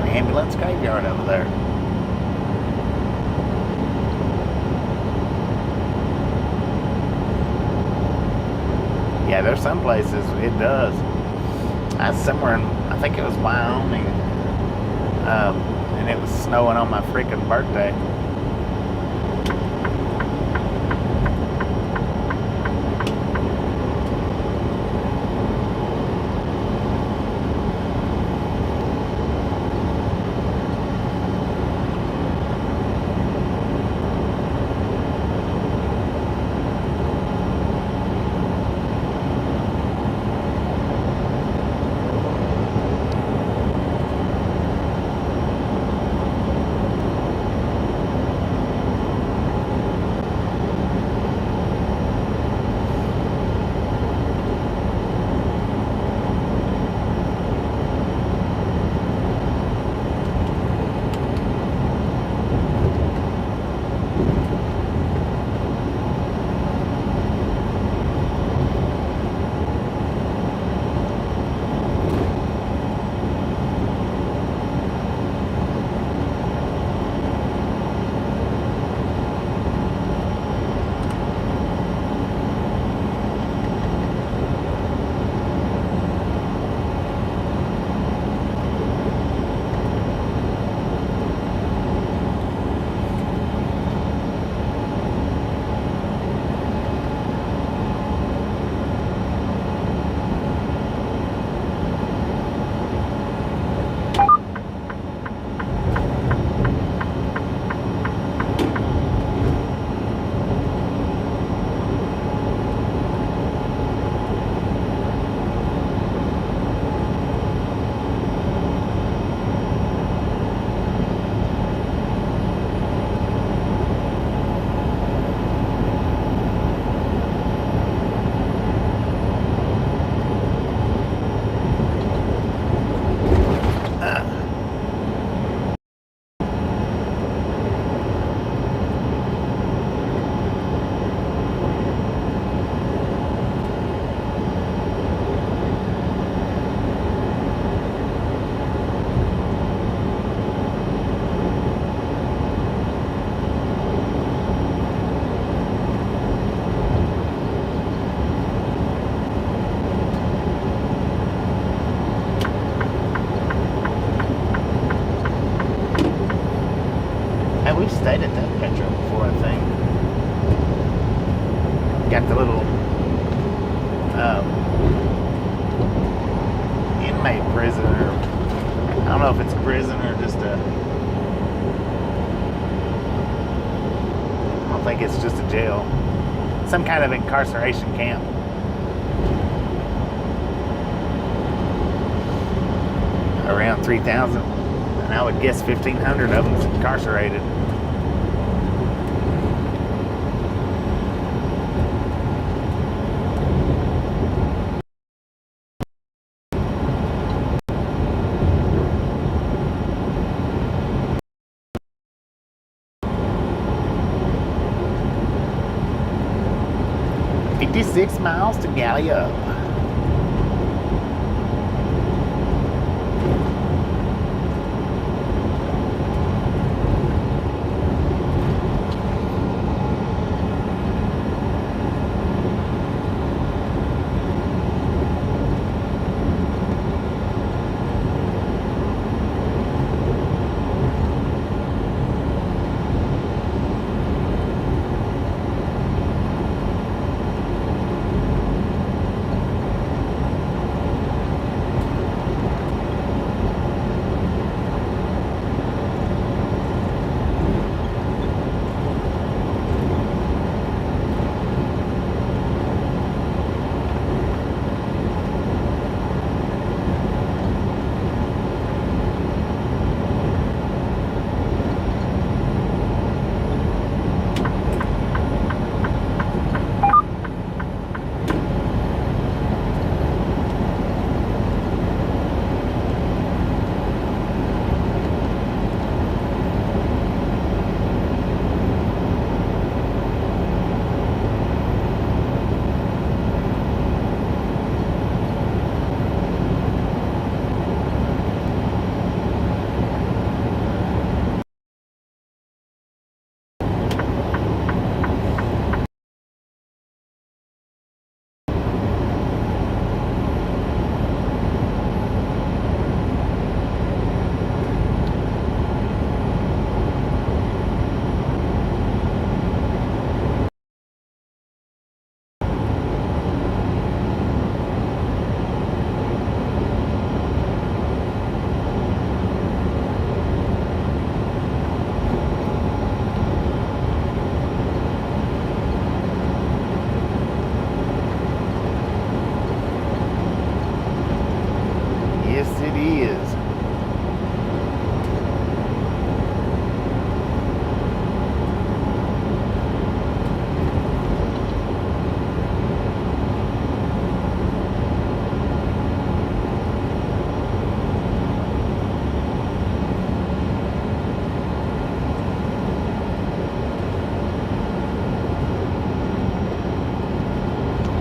Ambulance graveyard over there. Yeah, there's some places it does. I was somewhere in, I think it was Wyoming, and it was snowing on my freaking birthday. We've stayed at that Petro before, I think. Got the little inmate prison, or I don't know if it's a prison or just a, I don't think it's just a jail. Some kind of incarceration camp. Around 3,000. And I would guess 1,500 of them is incarcerated. "56 miles to Galley Up."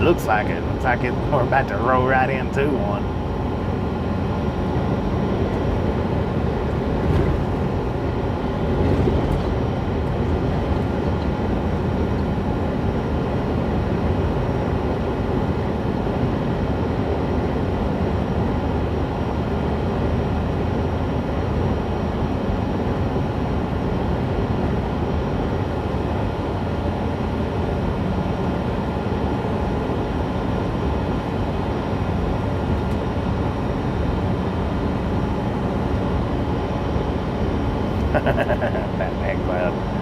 looks like it. Looks like we're about to roll right into one. Batman Club.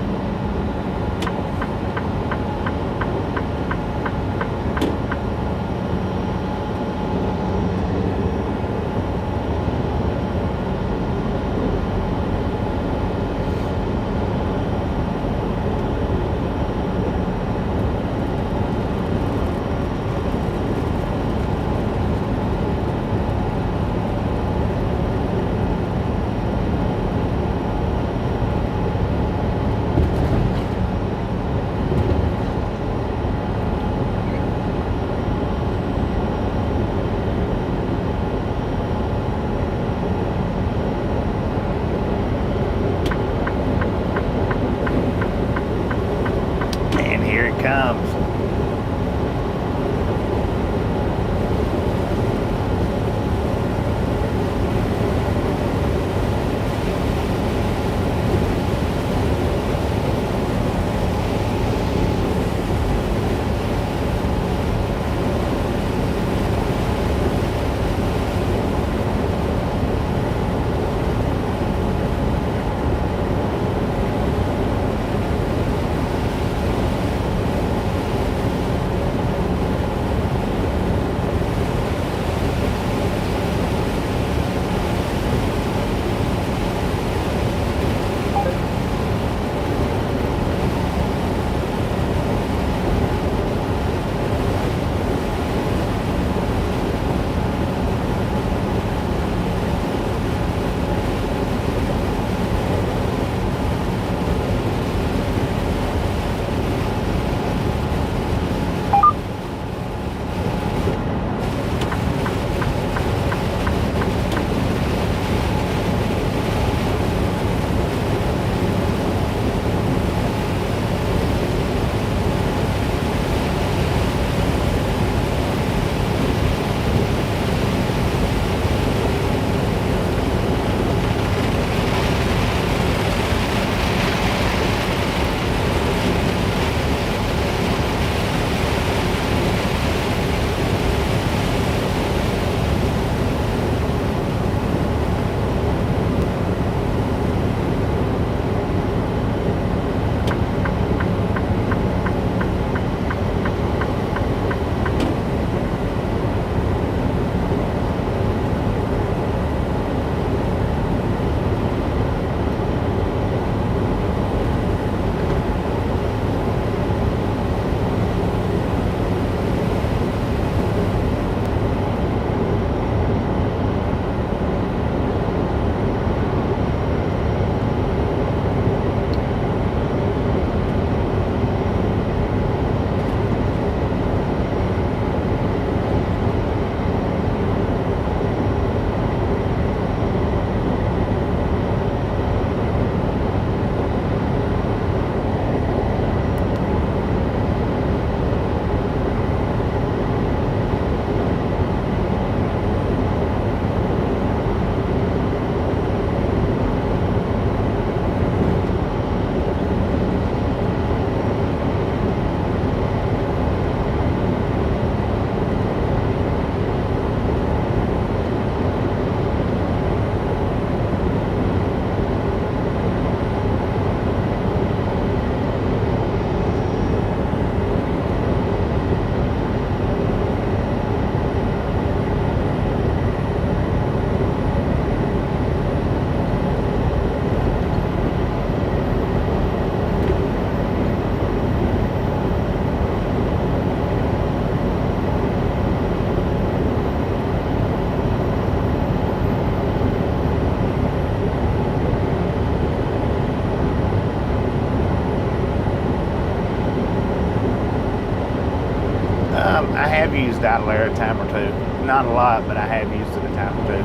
have used idle air a time or two. Not a lot, but I have used it a time or two.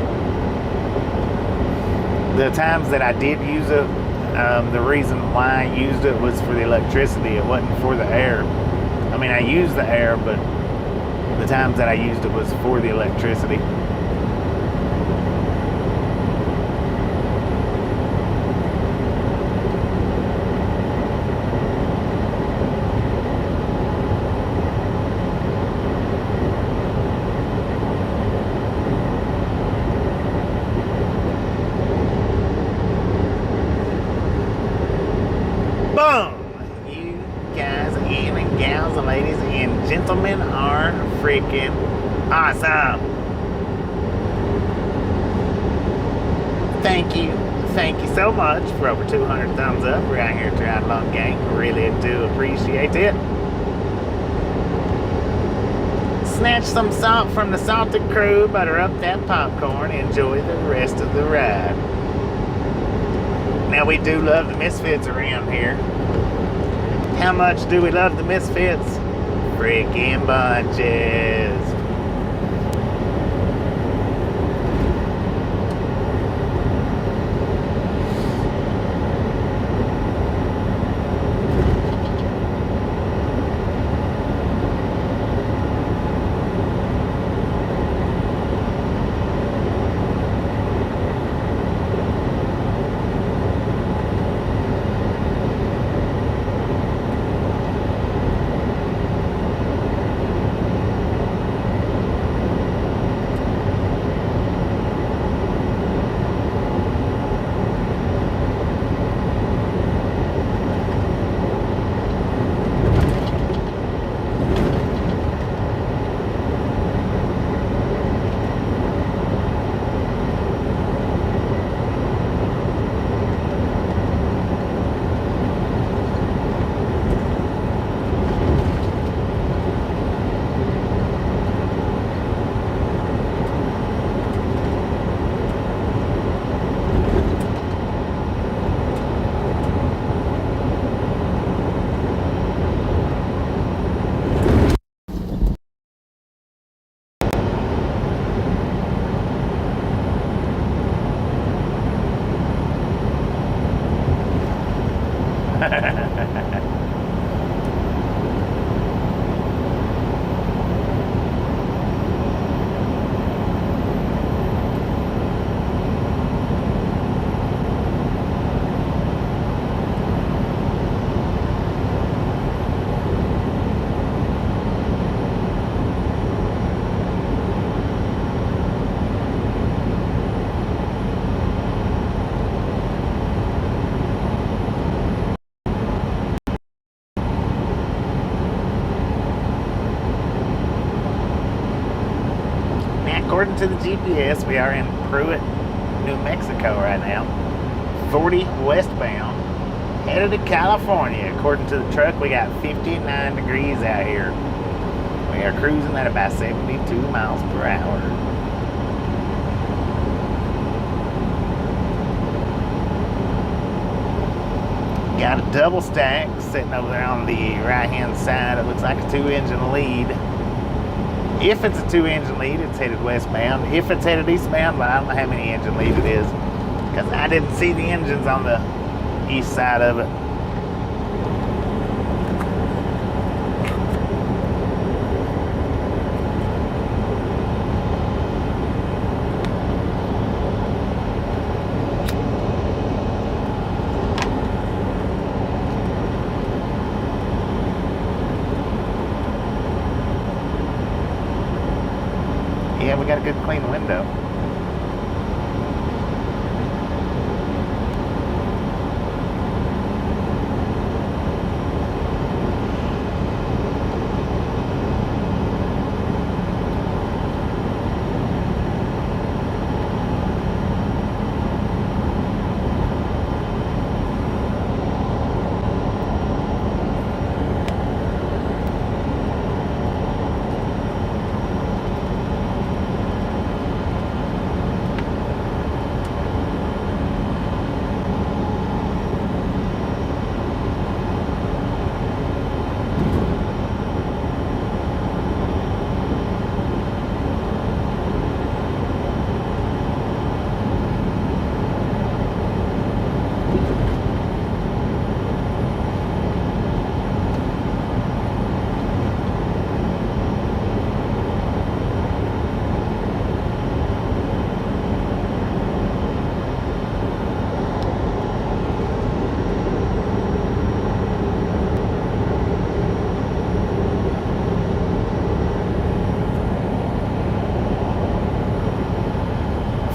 The times that I did use it, the reason why I used it was for the electricity. It wasn't for the air. I mean, I used the air, but the times that I used it was for the electricity. Boom! You guys and gals and ladies and gentlemen are freaking awesome. Thank you so much for over 200 thumbs up right here at Guard Dog Gang. Really do appreciate it. Snatch some salt from the salted crew, butter up that popcorn, enjoy the rest of the ride. Now, we do love the Misfits around here. How much do we love the Misfits? Freaking bunches. According to the GPS, we are in Pruitt, New Mexico right now. 40 westbound, headed to California. According to the truck, we got 59 degrees out here. We are cruising at about 72 miles per hour. Got a double stack sitting over there on the right-hand side. It looks like a 2-engine lead. If it's a 2-engine lead, it's headed westbound. If it's headed eastbound, but I don't know how many engine lead it is, because I didn't see the engines on the east side of it. Yeah, we got a good clean window.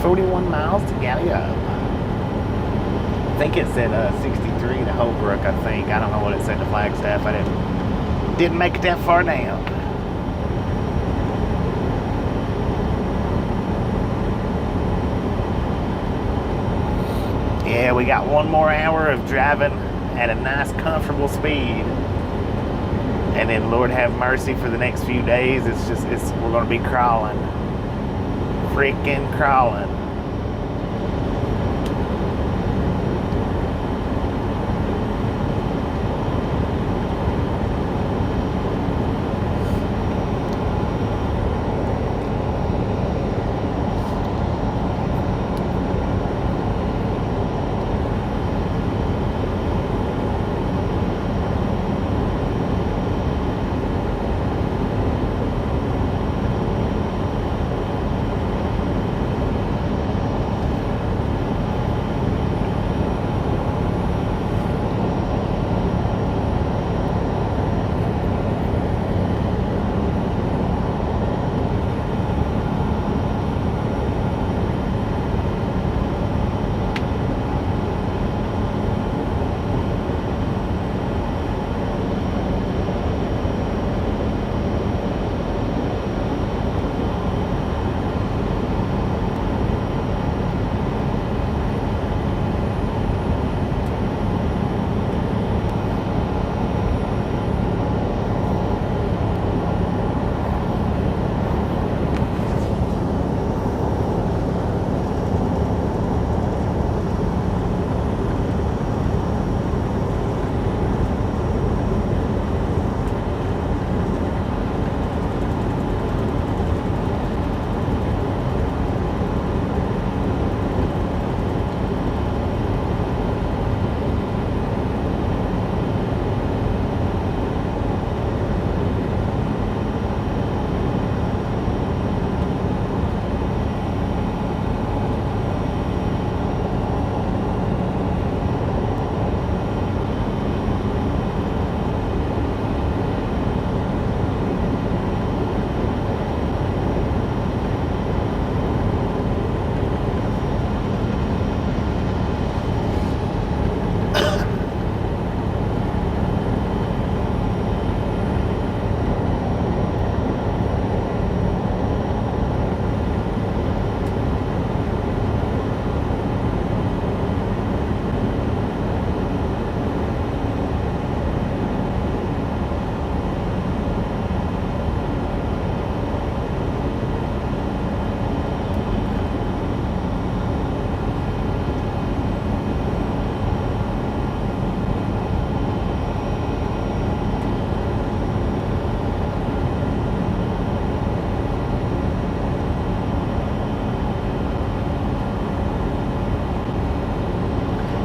41 miles to Gallio. I think it said 63 to Holbrook, I think. I don't know what it said to Flagstaff. I didn't make it that far down. Yeah, we got one more hour of driving at a nice, comfortable speed. And then, Lord have mercy, for the next few days, we're going to be crawling. Freaking crawling.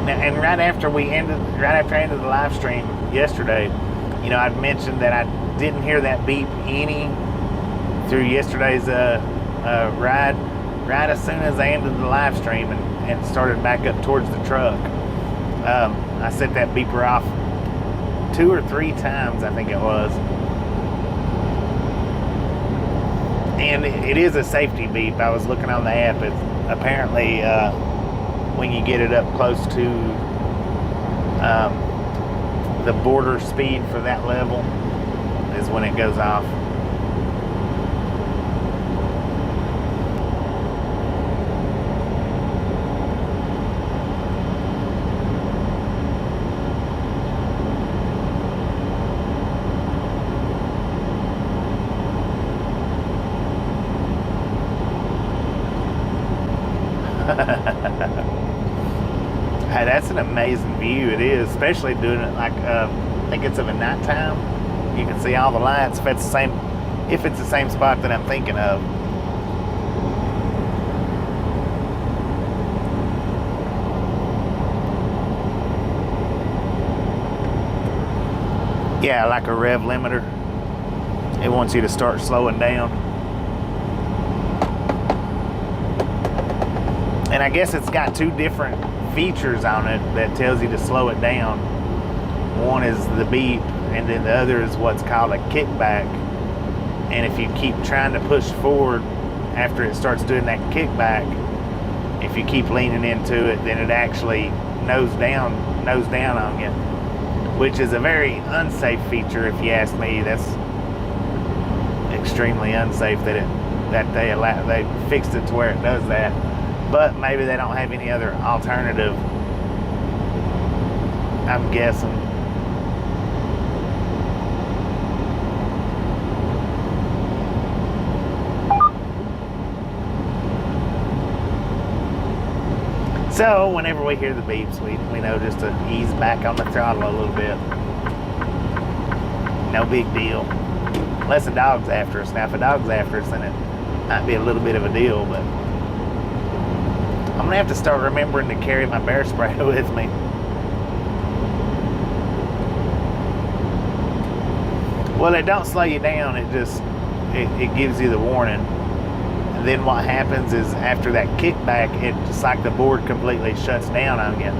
And right after I ended the live stream yesterday, I'd mentioned that I didn't hear that beep any through yesterday's ride. Right as soon as I ended the live stream and started back up towards the truck, I set that beeper off 2 or 3 times, I think it was. And it is a safety beep. I was looking on the app. It's apparently when you get it up close to the border speed for that level is when it goes off. Hey, that's an amazing view. It is, especially doing it like I think it's of a nighttime. You can see all the lights. If it's the same spot that I'm thinking of. Yeah, like a rev limiter. It wants you to start slowing down. And I guess it's got 2 different features on it that tells you to slow it down. One is the beep, and then the other is what's called a kickback. And if you keep trying to push forward after it starts doing that kickback, if you keep leaning into it, then it actually nose down on you, which is a very unsafe feature if you ask me. That's extremely unsafe that they fixed it to where it does that. But maybe they don't have any other alternative, I'm guessing. So whenever we hear the beeps, we know just to ease back on the throttle a little bit. No big deal. Unless a dog's after us. Now if a dog's after us, then it might be a little bit of a deal, but I'm gonna have to start remembering to carry my bear spray with me. Well, it don't slow you down, it gives you the warning. And then what happens is after that kickback, it's like the board completely shuts down on you.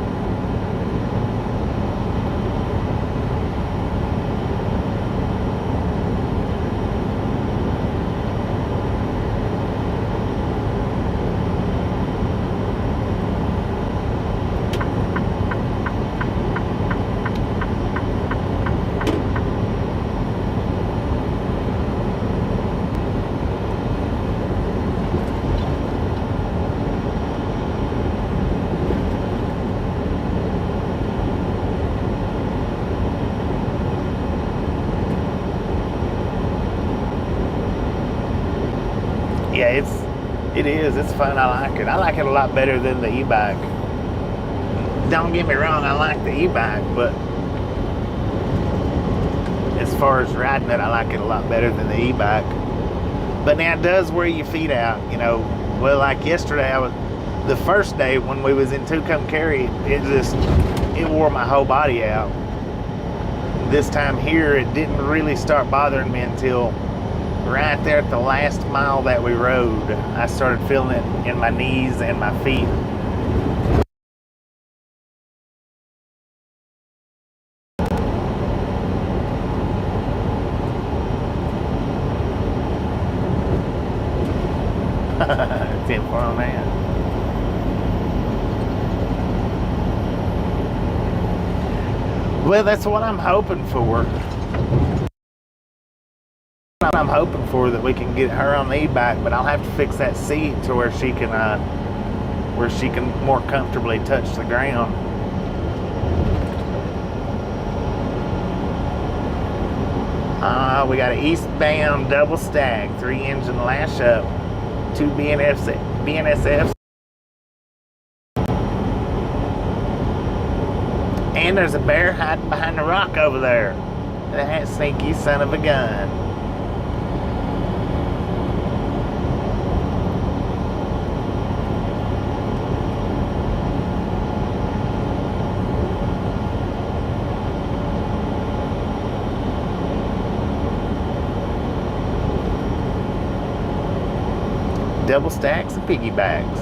Yeah, it's fun. I like it. I like it a lot better than the e-bike. Don't get me wrong, I like the e-bike, but as far as riding it, I like it a lot better than the e-bike. But now it does wear your feet out, you know. Well, like yesterday, the first day when we was in Tucumcari, it wore my whole body out. This time here, it didn't really start bothering me until right there at the last mile that we rode. I started feeling it in my knees and my feet. It's in for on that. Well, that's what I'm hoping for. I'm hoping for that we can get her on the e-bike, but I'll have to fix that seat to where she can more comfortably touch the ground. We got an eastbound double stack, 3-engine lash up, 2 BNSFs. And there's a bear hiding behind the rock over there. That sneaky son of a gun. Double stacks and piggybacks.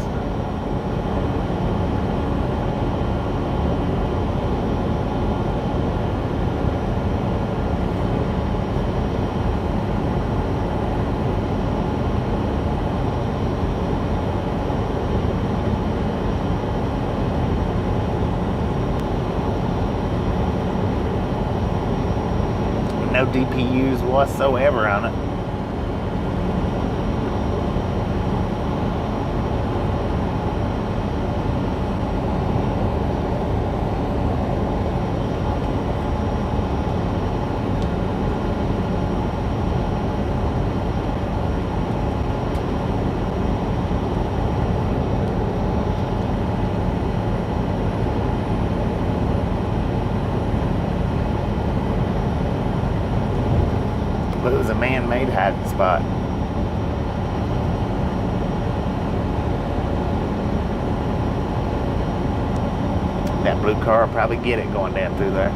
No DPUs whatsoever on it. But it was a man-made hiding spot. That blue car will probably get it going down through there.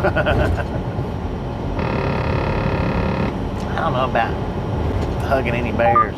I don't know about hugging any bears.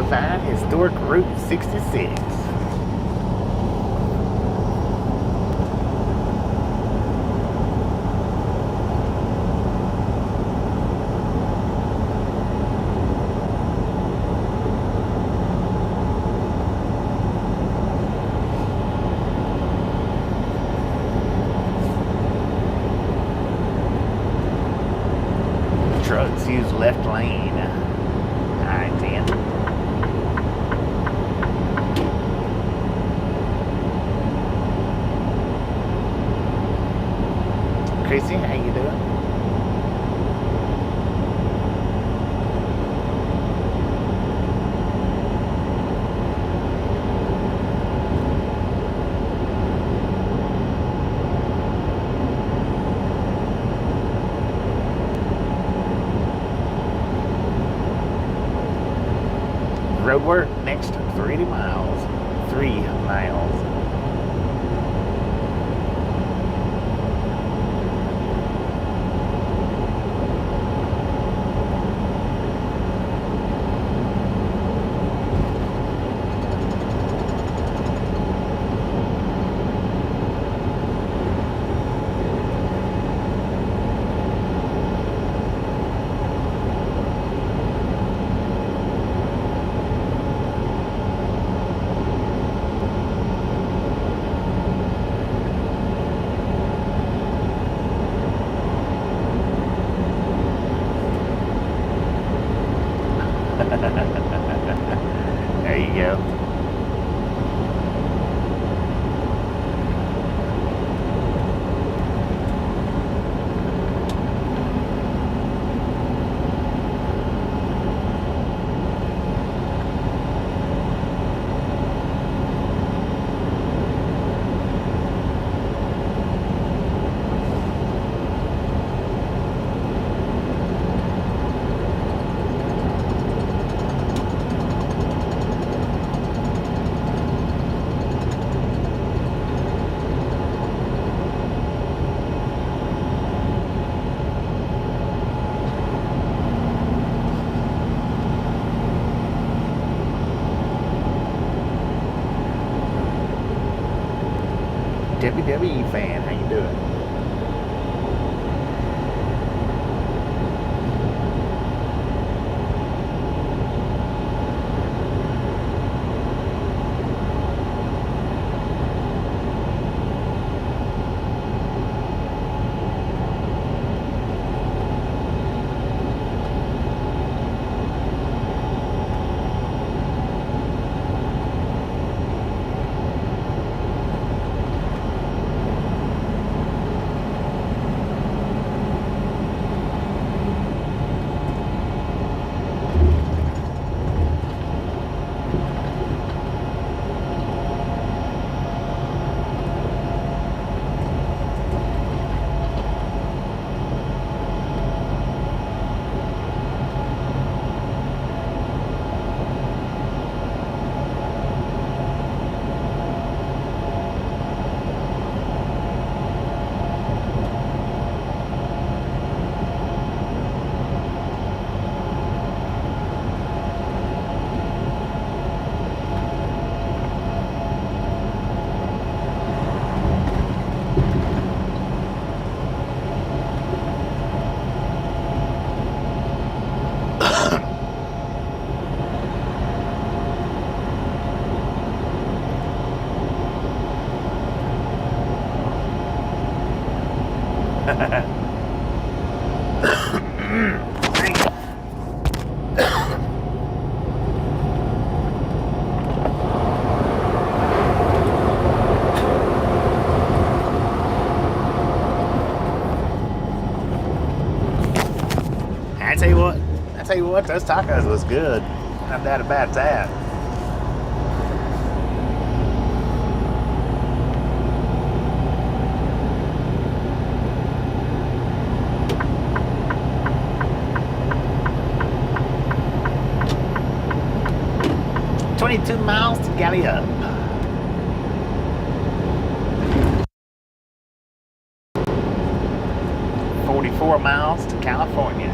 to find historic Route 66. Trucks use left lane. I-10. Chrissy, how you doing? Road work next 3 miles. 3 miles. There you go. WWE fan, how you doing? I tell you what, those tacos was good. No doubt about that. "22 miles to Gallup. 44 miles to California."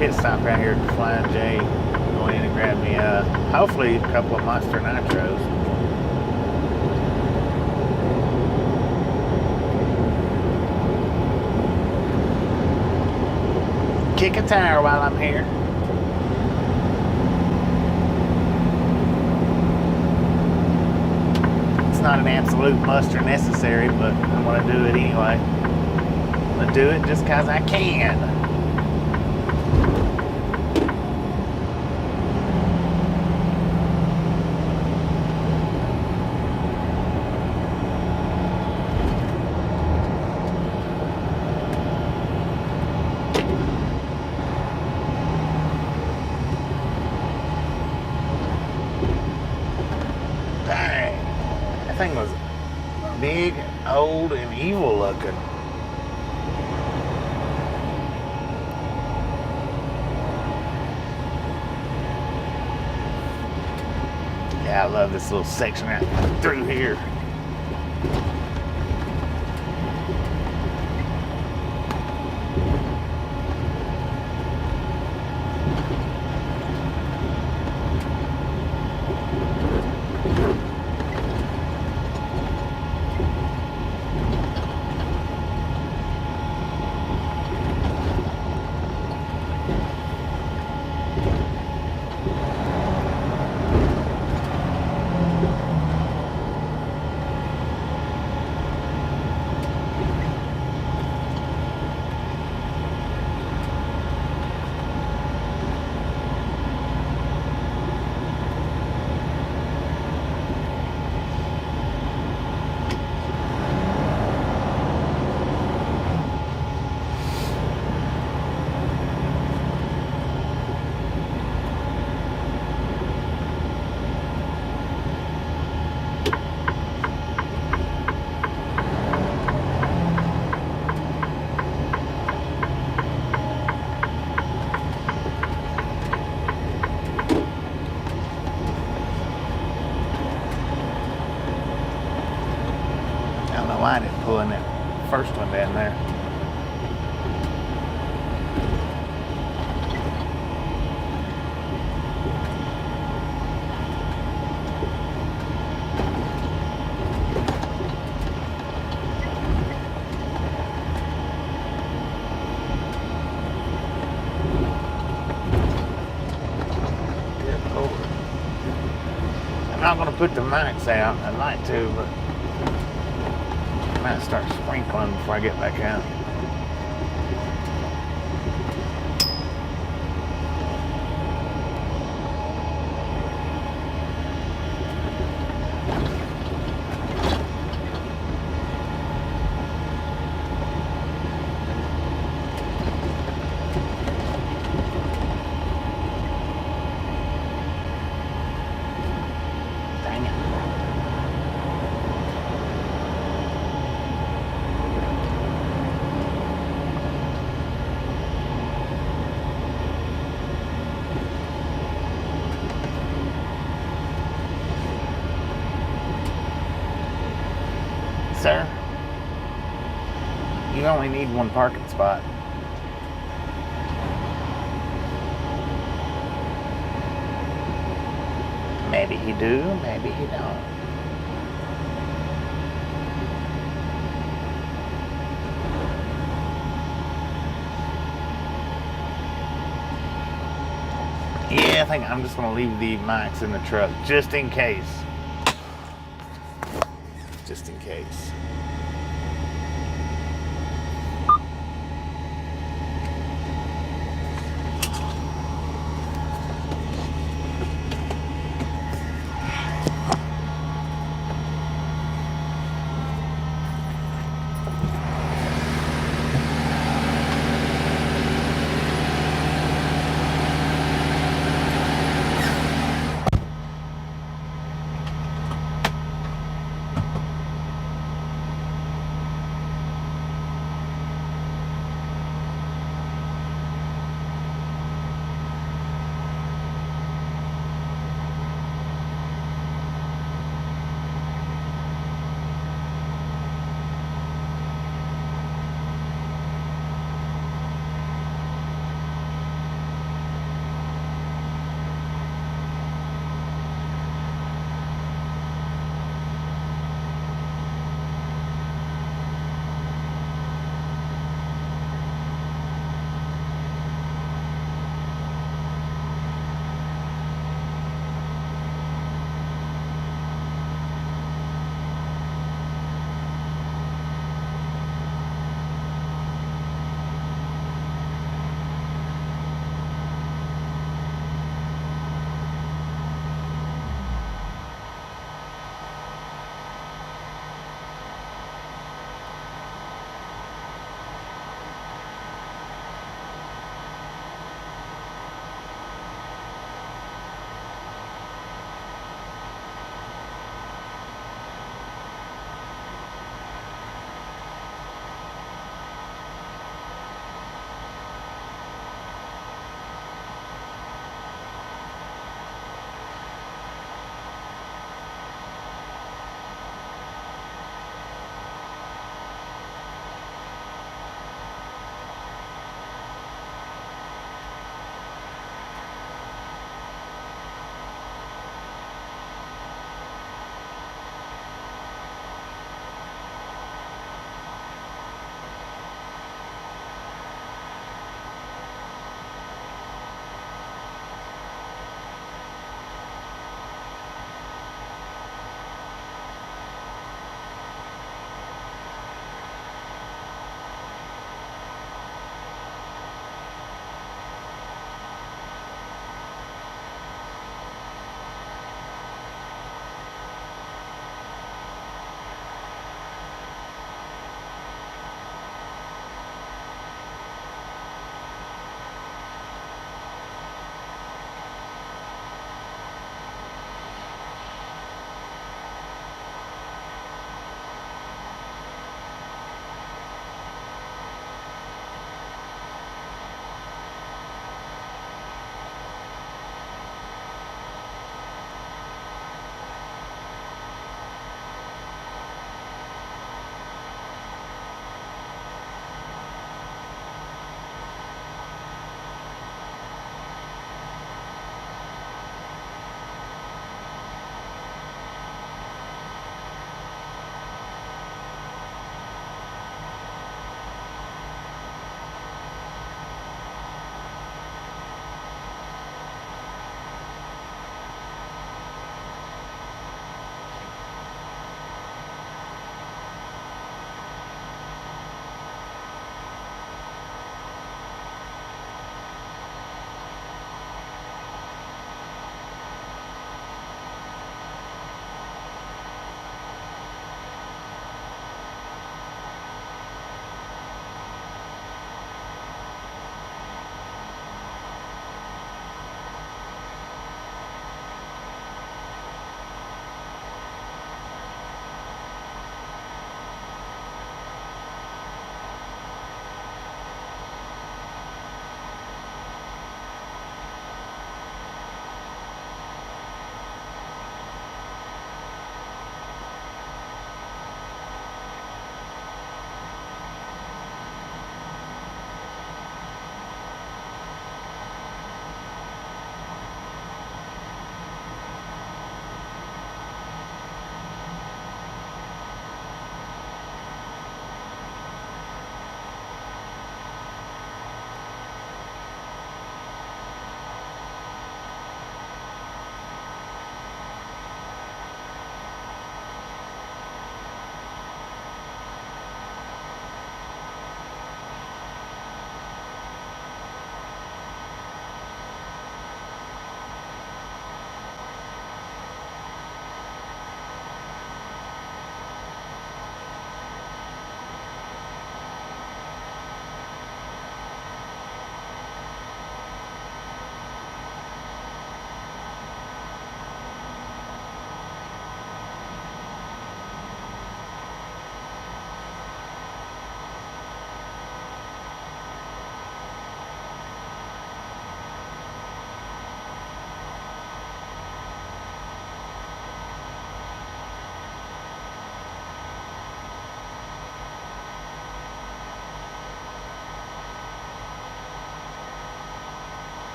pit stop out here at Flying J. Go in and grab me, hopefully, a couple of Monster Nitros. Kick a tire while I'm here. It's not an absolute must or necessary, but I'm going to do it anyway. I'm going to do it just because I can. Thing was big, old, and evil looking. Yeah, I love this little section right through here. Why I didn't pull in that first one down there. I'm not going to put the mics out. I'd like to, but I might start sprinkling before I get back out. Sir, you only need one parking spot. Maybe you do, maybe you don't. Yeah, I think I'm just gonna leave the mics in the truck just in case. Just in case.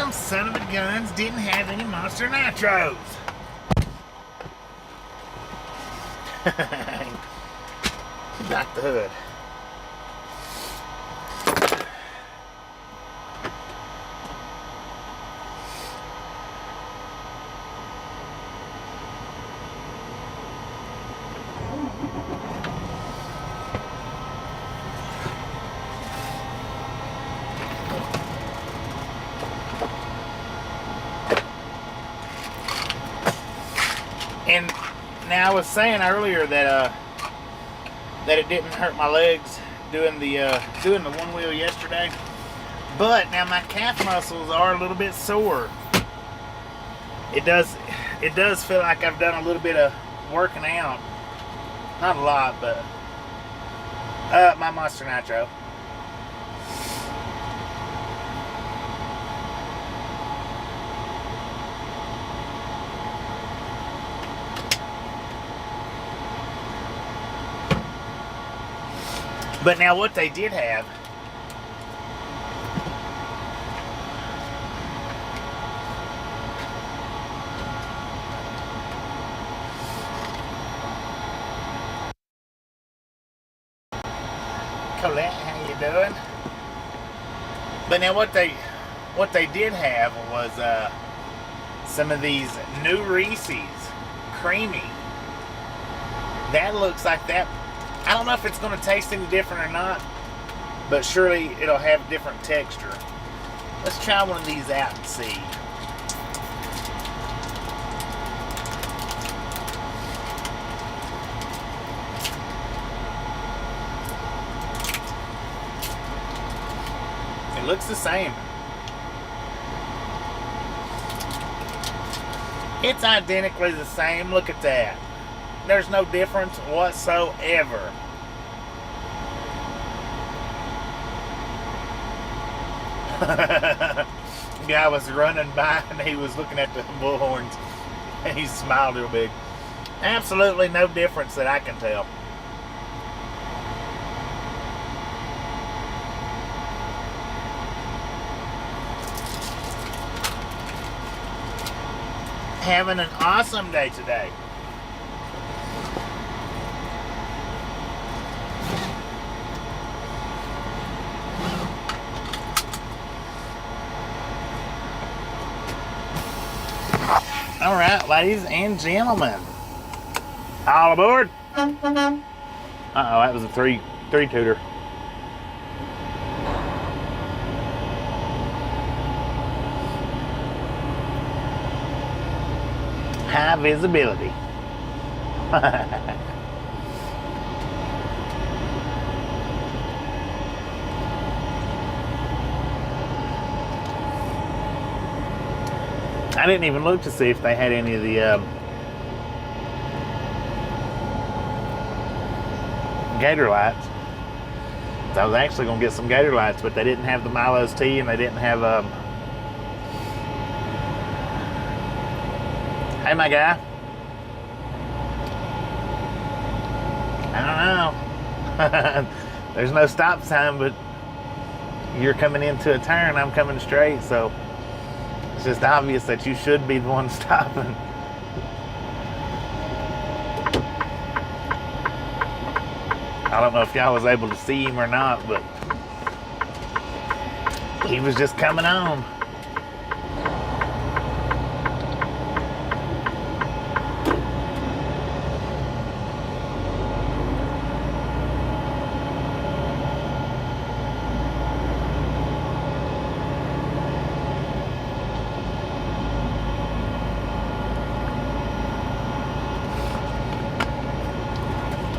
Them son of a guns didn't have any Monster Nitros. Got the hood. And now I was saying earlier that that it didn't hurt my legs doing the one wheel yesterday, but now my calf muscles are a little bit sore. It does feel like I've done a little bit of working out, not a lot, but my Monster Nitro. But now what they did have, Colette, how you doing? But now what they did have was some of these new Reese's creamy. That looks like that. I don't know if it's going to taste any different or not, but surely it'll have a different texture. Let's try one of these out and see. It looks the same. It's identically the same. Look at that. There's no difference whatsoever. Guy was running by and he was looking at the bullhorns and he smiled real big. Absolutely no difference that I can tell. Having an awesome day today. All right, ladies and gentlemen, all aboard. Uh-oh, that was a three-tooter. High visibility. I didn't even look to see if they had any of the gator lights. So I was actually going to get some gator lights, but they didn't have the Milo's tea and they didn't have hey, my guy. I don't know. There's no stop sign, but you're coming into a turn, I'm coming straight, so it's just obvious that you should be the one stopping. I don't know if y'all was able to see him or not, but he was just coming on.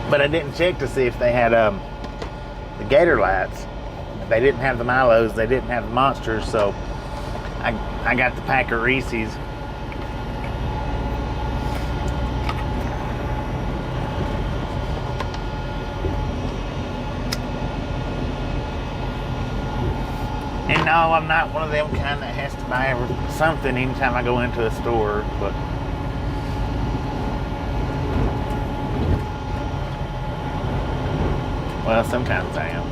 But I didn't check to see if they had the gator lights. They didn't have the Milos, they didn't have the Monsters, so I got the pack of Reese's. And no, I'm not one of them kind that has to buy something anytime I go into a store, but well, sometimes I am.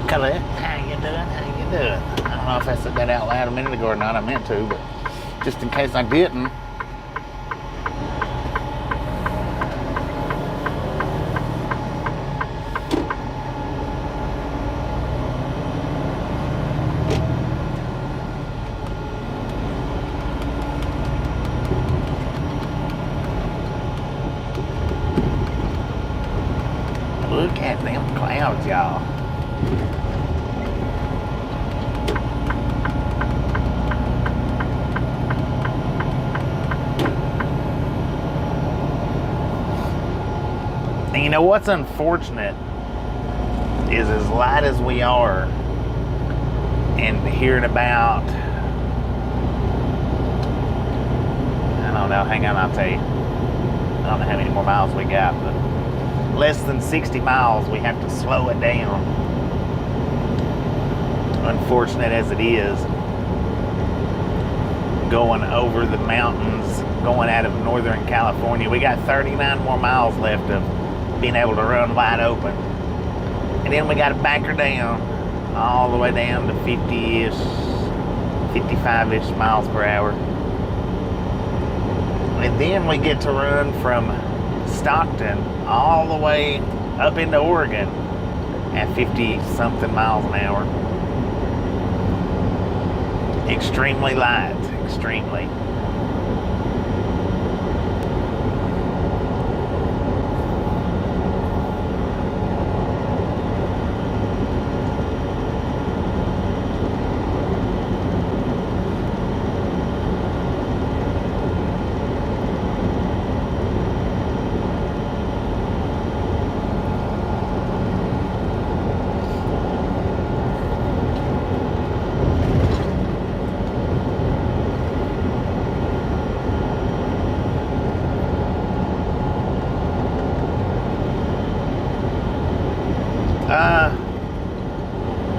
Colette, how you doing? How you doing? I don't know if I said that out loud a minute ago or not. I meant to, but just in case I didn't. Look at them clouds, y'all. And you know what's unfortunate is, as light as we are and hearing about, I don't know, hang on, I'll tell you. I don't know how many more miles we got, but less than 60 miles, we have to slow it down. Unfortunate as it is, going over the mountains, going out of Northern California, we got 39 more miles left of being able to run wide open. And then we got to back her down all the way down to 50-ish, 55-ish miles per hour. And then we get to run from Stockton all the way up into Oregon at 50 something miles an hour. Extremely light, extremely.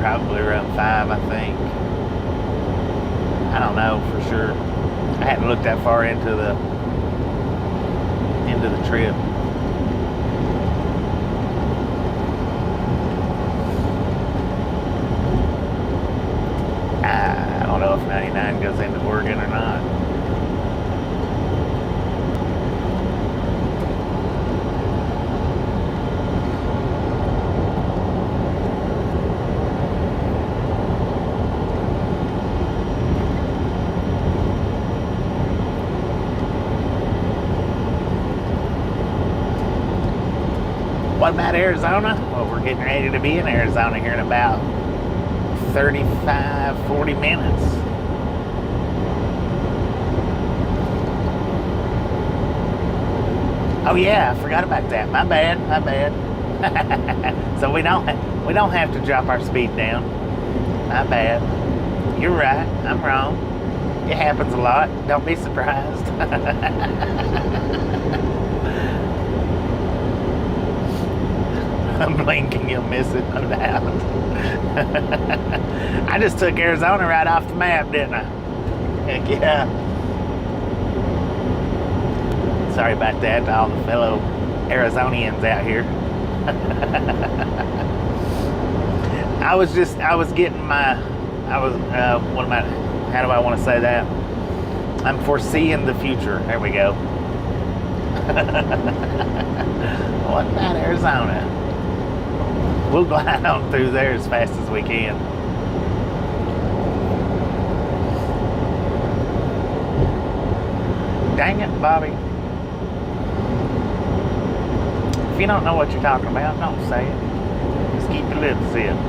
Probably around 5, I think. I don't know for sure. I hadn't looked that far into the trip. I don't know if 99 goes into Oregon or not. What about Arizona? Well, we're getting ready to be in Arizona here in about 35, 40 minutes. Oh yeah, I forgot about that. My bad. So we don't have to drop our speed down. My bad. You're right. I'm wrong. It happens a lot. Don't be surprised. I'm blinking, you'll miss it, no doubt. I just took Arizona right off the map, didn't I? Heck yeah. Sorry about that to all the fellow Arizonians out here. how do I want to say that? I'm foreseeing the future. There we go. What about Arizona? We'll glide on through there as fast as we can. Dang it, Bobby. If you don't know what you're talking about, don't say it. Just keep your lips sealed.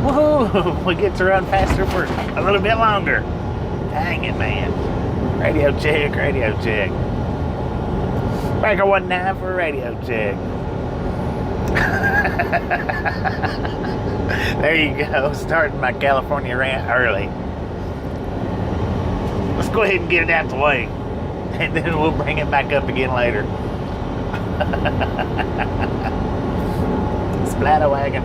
Woohoo! We get to run faster for a little bit longer. Dang it, man. Radio check, radio check. Breaker 19 for radio check. There you go. Starting my California rant early. Let's go ahead and get it out the way. And then we'll bring it back up again later. Splatter wagon.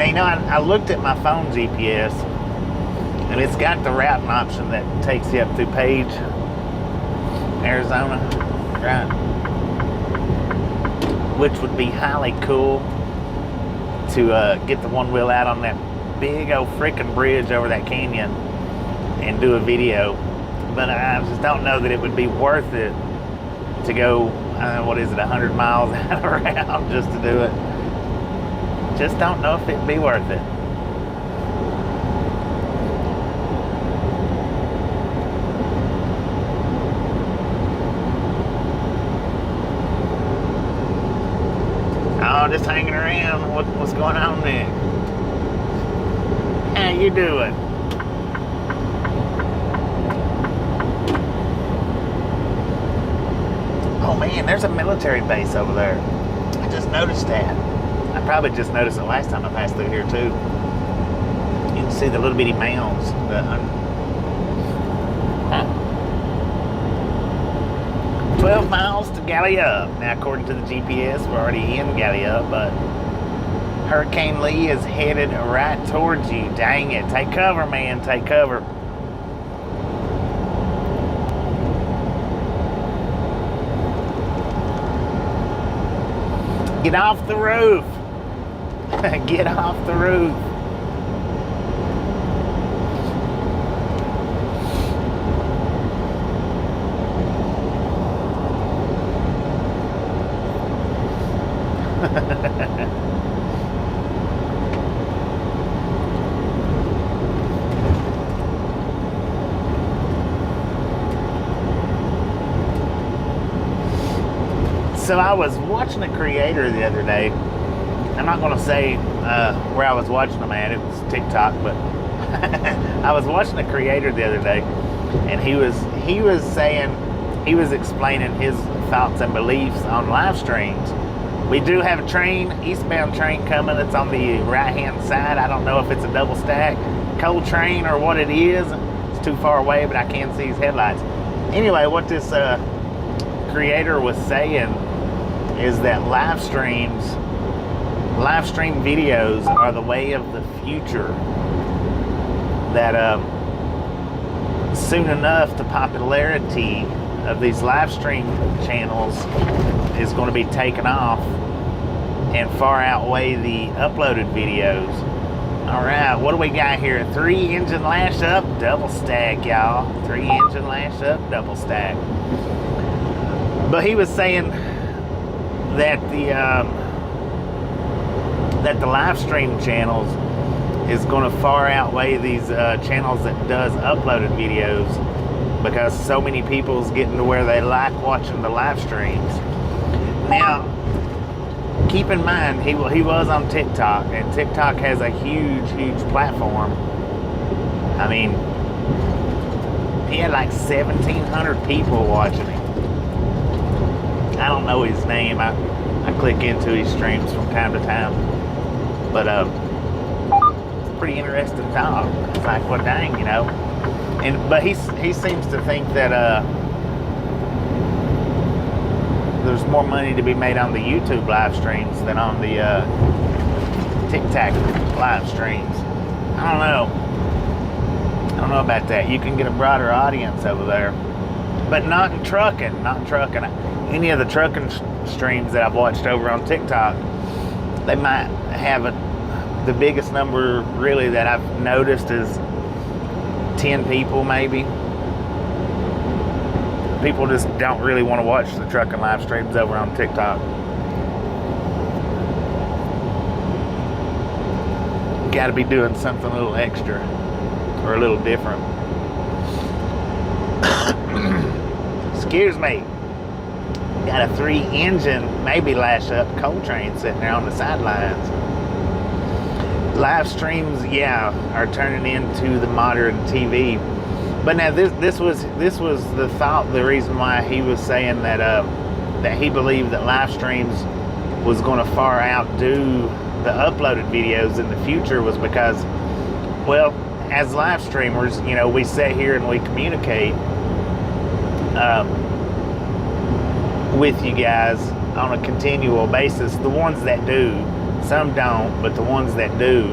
you know, I looked at my phone GPS, and it's got the routing option that takes you up through Page, Arizona, right? Which would be highly cool to get the one wheel out on that big old freaking bridge over that canyon and do a video. But I just don't know that it would be worth it to go, what is it, 100 miles out of route just to do it. Just don't know if it'd be worth it. Oh, just hanging around. What's going on there? How you doing? Oh man, there's a military base over there. I just noticed that. I probably just noticed it last time I passed through here too. You can see the little bitty mounds. 12 miles to Gallup. Now, according to the GPS, we're already in Gallup, but Hurricane Lee is headed right towards you. Dang it. Take cover, man. Take cover. Get off the roof. Get off the roof. So I was watching a creator the other day. I'm not going to say where I was watching them at. It was TikTok, but I was watching a creator the other day, and he was explaining his thoughts and beliefs on live streams. We do have a train, eastbound train coming. It's on the right-hand side. I don't know if it's a double stack coal train or what it is. It's too far away, but I can see his headlights. Anyway, what this creator was saying is that live stream videos are the way of the future. That soon enough, the popularity of these live stream channels is going to be taken off and far outweigh the uploaded videos. All right, what do we got here? 3-engine lash up, double stack, y'all. 3-engine lash up, double stack. But he was saying that the live stream channels is going to far outweigh these channels that does uploaded videos, because so many people's getting to where they like watching the live streams. Now, keep in mind, he was on TikTok, and TikTok has a huge platform. I mean, he had like 1,700 people watching him. I don't know his name. I click into his streams from time to time, but it's pretty interesting talk. It's like, well, dang, you know. But he seems to think that there's more money to be made on the YouTube live streams than on the TikTok live streams. I don't know about that. You can get a broader audience over there, but not in trucking. Not in trucking. Any of the trucking streams that I've watched over on TikTok, they might have the biggest number really that I've noticed is 10 people maybe. People just don't really want to watch the trucking live streams over on TikTok. Got to be doing something a little extra or a little different. Excuse me. Got a 3-engine, maybe lash up coal train sitting there on the sidelines. Live streams, yeah, are turning into the modern TV. But now this was the thought, the reason why he was saying that that he believed that live streams was going to far outdo the uploaded videos in the future was because, well, as live streamers, you know, we sit here and we communicate with you guys on a continual basis. The ones that do, Some don't, but the ones that do,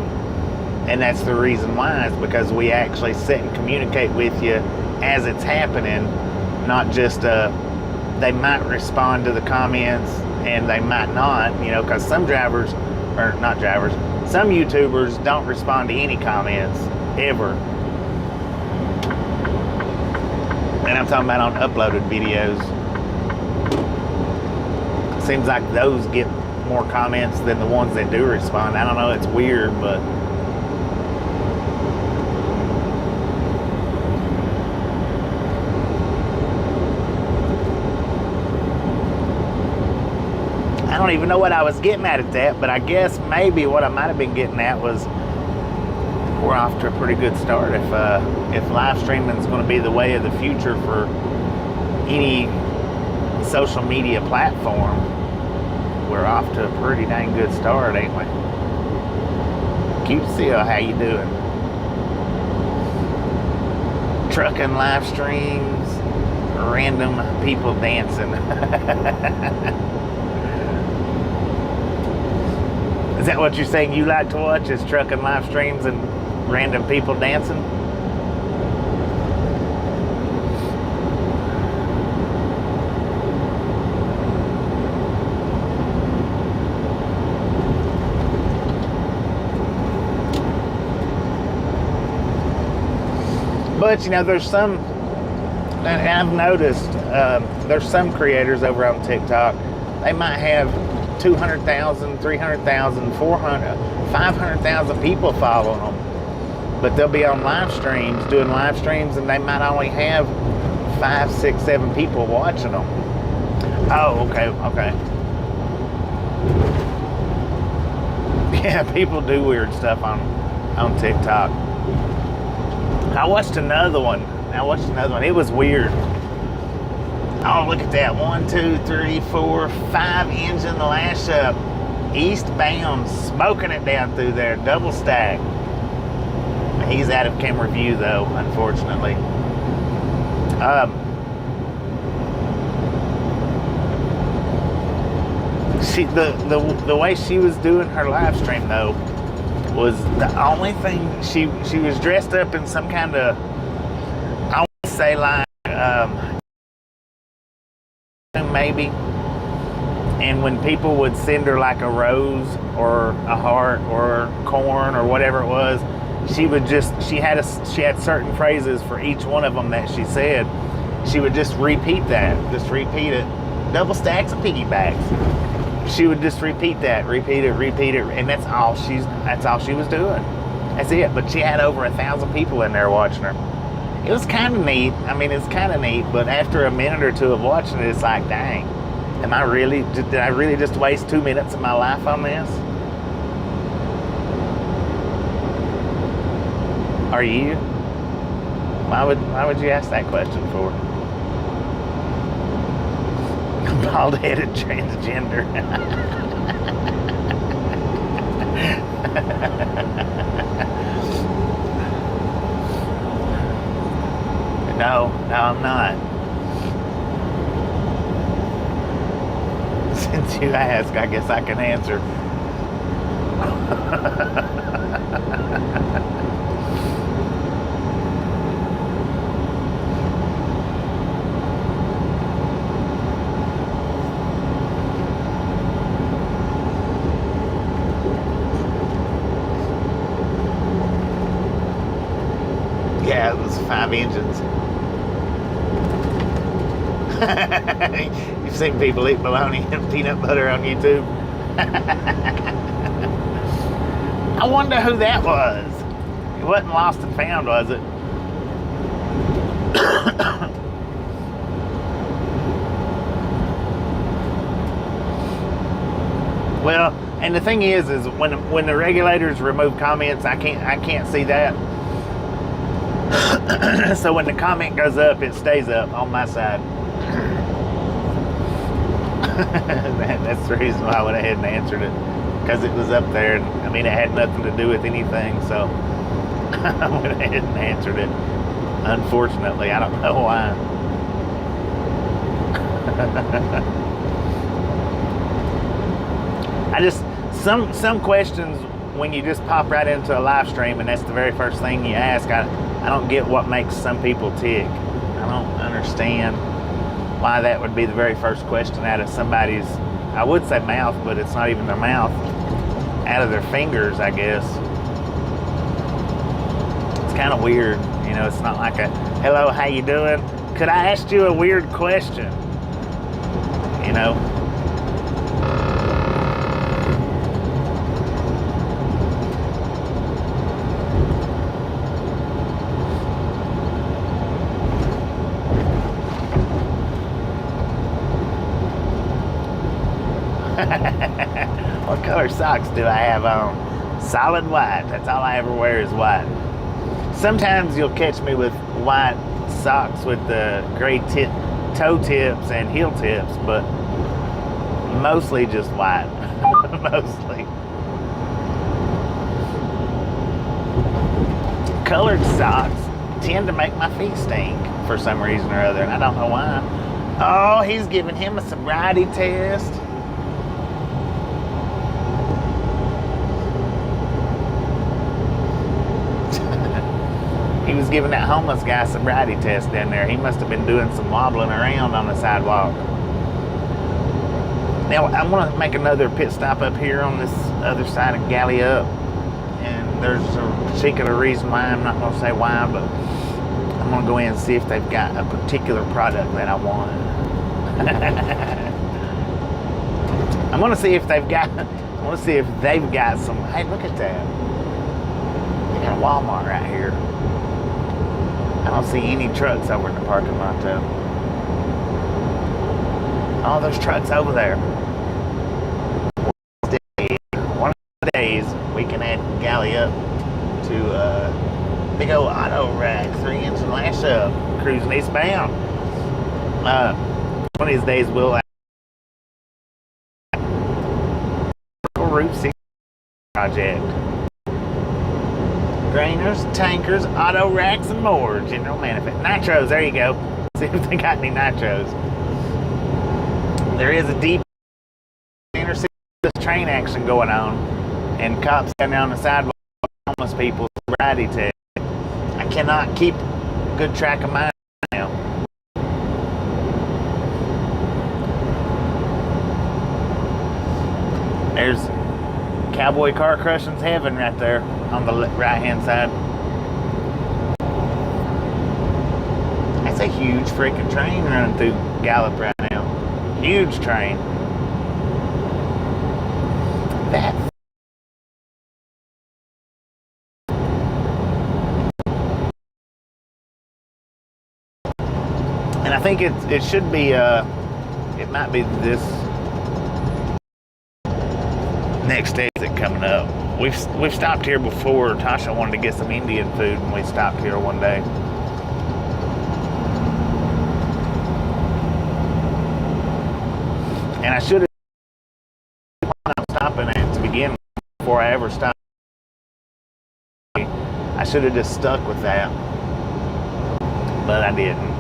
and that's the reason why, is because we actually sit and communicate with you as it's happening, not just they might respond to the comments and they might not, you know, because some drivers, or not drivers, some YouTubers don't respond to any comments ever. And I'm talking about on uploaded videos. Seems like those get more comments than the ones that do respond. I don't know, it's weird, but I don't even know what I was getting at that, but I guess maybe what I might have been getting at was we're off to a pretty good start. If live streaming is going to be the way of the future for any social media platform, we're off to a pretty dang good start, ain't we? Cute Seal, how you doing? Trucking live streams, random people dancing. Is that what you're saying you like to watch, is trucking live streams and random people dancing? But, you know, there's some, and I've noticed, there's some creators over on TikTok, they might have 200,000, 300,000, 400, 500,000 people following them. But they'll be on live streams, doing live streams, and they might only have 5, 6, 7 people watching them. Oh, okay. Yeah, people do weird stuff on TikTok. I watched another one. It was weird. Oh, look at that. 1, 2, 3, 4, 5 engine lash up. Eastbound, smoking it down through there. Double stack. He's out of camera view, though, unfortunately. The way she was doing her live stream, though, was the only thing. She was dressed up in some kind of, I want to say, like, maybe, and when people would send her like a rose or a heart or corn or whatever it was, she had certain phrases for each one of them that she said. She would just repeat it, double stacks of piggybacks. She would just repeat it, and that's all she was doing. That's it. But she had over 1,000 people in there watching her. It was kind of neat. I mean, it's kind of neat, but after a minute or two of watching it, it's like, dang, did I really just waste 2 minutes of my life on this? Are you? Why would you ask that question for? Bald-headed transgender. No, I'm not. Since you ask, I guess I can answer. Yeah, it was 5 engines. You've seen people eat bologna and peanut butter on YouTube. I wonder who that was. It wasn't Lost and Found, was it? Well, and the thing is when the regulators remove comments, I can't see that. So when the comment goes up, it stays up on my side. That's the reason why I went ahead and answered it, because it was up there. And, I mean, it had nothing to do with anything, so I went ahead and answered it. Unfortunately, I don't know why. some questions when you just pop right into a live stream and that's the very first thing you ask, I don't get what makes some people tick. I don't understand why that would be the very first question out of somebody's, I would say mouth, but it's not even their mouth, out of their fingers, I guess. It's kind of weird, you know. It's not like a hello, how you doing, could I ask you a weird question, you know. What color socks do I have on? Solid white. That's all I ever wear is white. Sometimes you'll catch me with white socks with the gray toe tips and heel tips, but mostly just white. Mostly. Colored socks tend to make my feet stink for some reason or other, and I don't know why. Oh, he's giving him a sobriety test. He was giving that homeless guy a sobriety test down there. He must have been doing some wobbling around on the sidewalk. Now, I want to make another pit stop up here on this other side of Galley Up. And there's a particular reason why. I'm not going to say why, but I'm going to go in and see if they've got a particular product that I want. I'm going to see if they've got, some, hey, look at that. They got a Walmart right here. I don't see any trucks over in the parking lot though. Oh, there's trucks over there. One of the days we can add Galley Up to big old auto rack, 3-inch and lash up, cruising eastbound. One of these days we'll have Route 6 project. Grainers, tankers, auto racks, and more. General manifest. Nitros, there you go. See if they got any nitros. There is a deep intersection train action going on, and cops down there on the sidewalk, homeless people, sobriety test. I cannot keep good track of mine now. There's Cowboy Car Crushing's Heaven right there on the right hand side. That's a huge freaking train running through Gallup right now. Huge train. That. And I think it should be it might be this next exit coming up. We've stopped here before. Tasha wanted to get some Indian food, and we stopped here one day. And I should have stopping at to begin with before I ever stopped. I should have just stuck with that, but I didn't.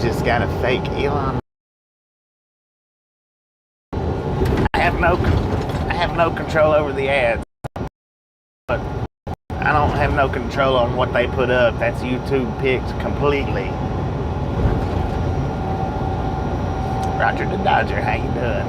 Just got a fake Elon. I have no control over the ads, but I don't have no control on what they put up. That's YouTube picked completely. Roger the Dodger, how you doing?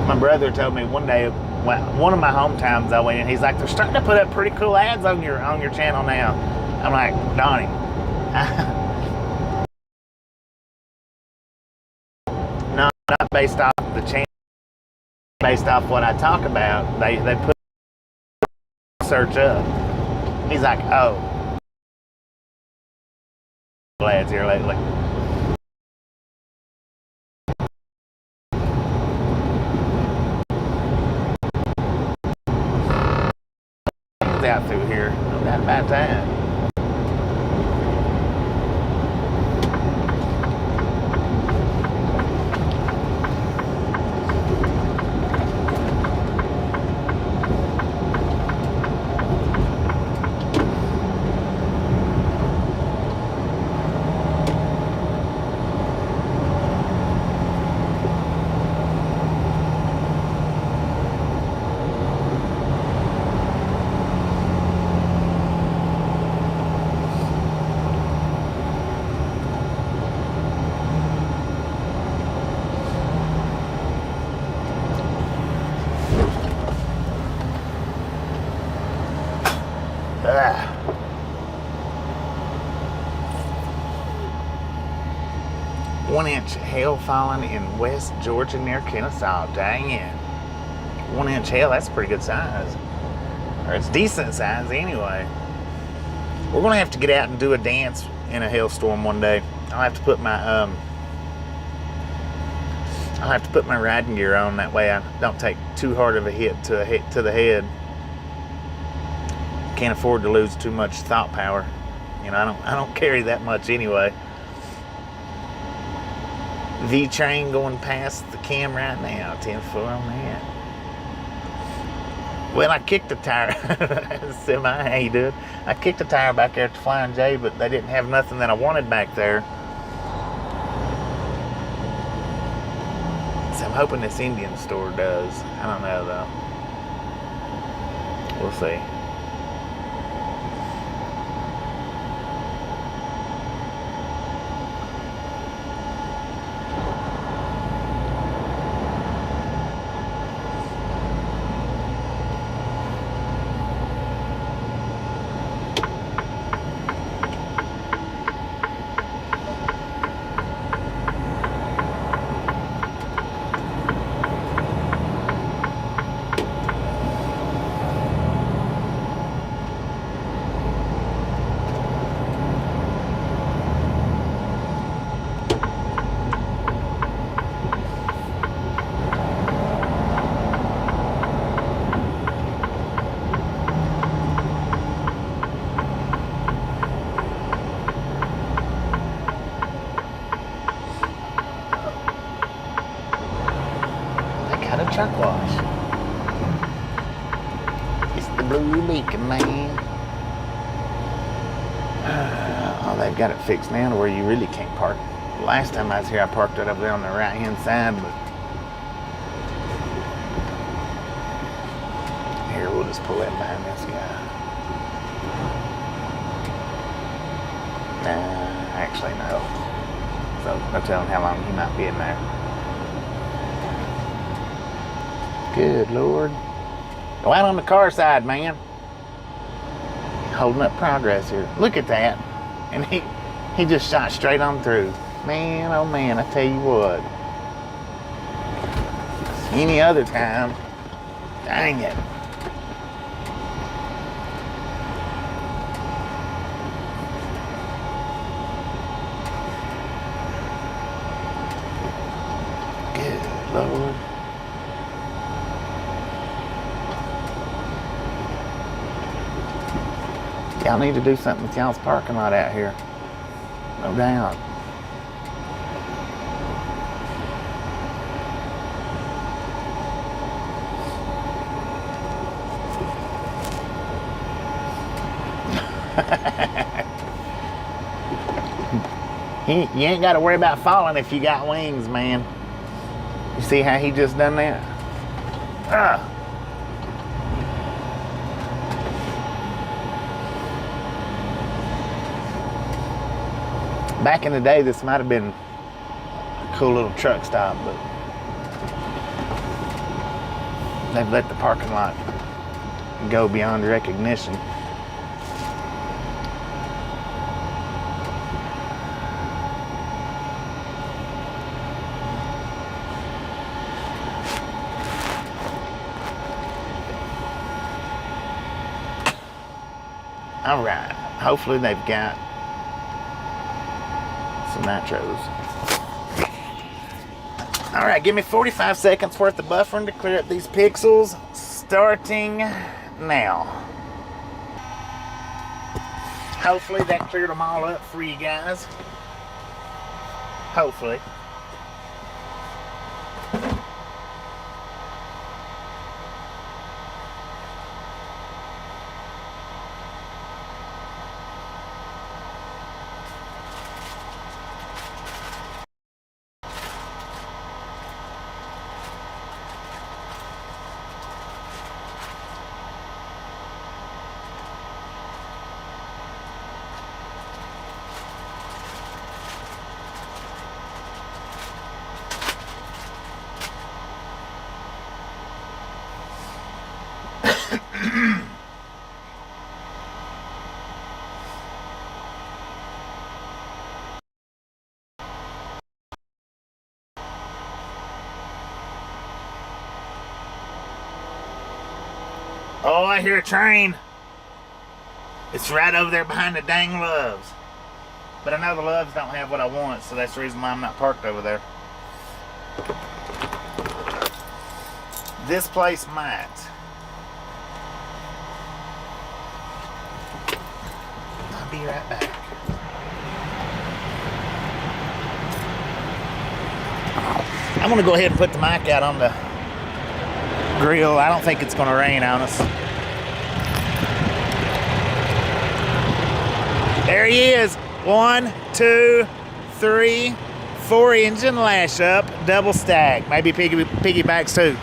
My brother told me one day, one of my hometowns I went in, he's like, they're starting to put up pretty cool ads on your channel now. I'm like, Donnie, no, not based off the channel, based off what I talk about. They put search up. He's like, oh, ads here lately. cars out through here. No doubt about that. One-inch hail falling in West Georgia near Kennesaw. Dang it. 1-inch hail, that's a pretty good size. Or it's decent size anyway. We're gonna have to get out and do a dance in a hailstorm one day. I'll have to put my riding gear on, that way I don't take too hard of a hit to the head. Can't afford to lose too much thought power. You know, I don't carry that much anyway. V-train going past the cam right now. 10-4 on that. Well, I kicked the tire. Semi, how you doing? I kicked the tire back there at the Flying J, but they didn't have nothing that I wanted back there. So I'm hoping this Indian store does. I don't know though. We'll see. Truck wash. It's the Blue Beacon, man. Oh, they've got it fixed now to where you really can't park. Last time I was here, I parked it up there on the right hand side, but here, we'll just pull in behind this guy. Actually, no. So no telling how long he might be in there. Good Lord. Go out on the car side, man. Holding up progress here. Look at that. And he just shot straight on through. Man, oh man, I tell you what. Any other time, dang it. Good Lord. Y'all need to do something with y'all's parking lot out here. No doubt. You ain't got to worry about falling if you got wings, man. You see how he just done that? Back in the day, this might have been a cool little truck stop, but they've let the parking lot go beyond recognition. All right, hopefully they've got some nitros. All right, give me 45 seconds worth of buffering to clear up these pixels, starting now. Hopefully that cleared them all up for you guys. Hopefully. Oh, I hear a train. It's right over there behind the dang loves. But I know the loves don't have what I want, so that's the reason why I'm not parked over there. This place might. I'll be right back. I'm gonna go ahead and put the mic out on the grill. I don't think it's gonna rain on us. There he is. 1, 2, 3, 4 engine lash up, double stack. Maybe piggybacks too.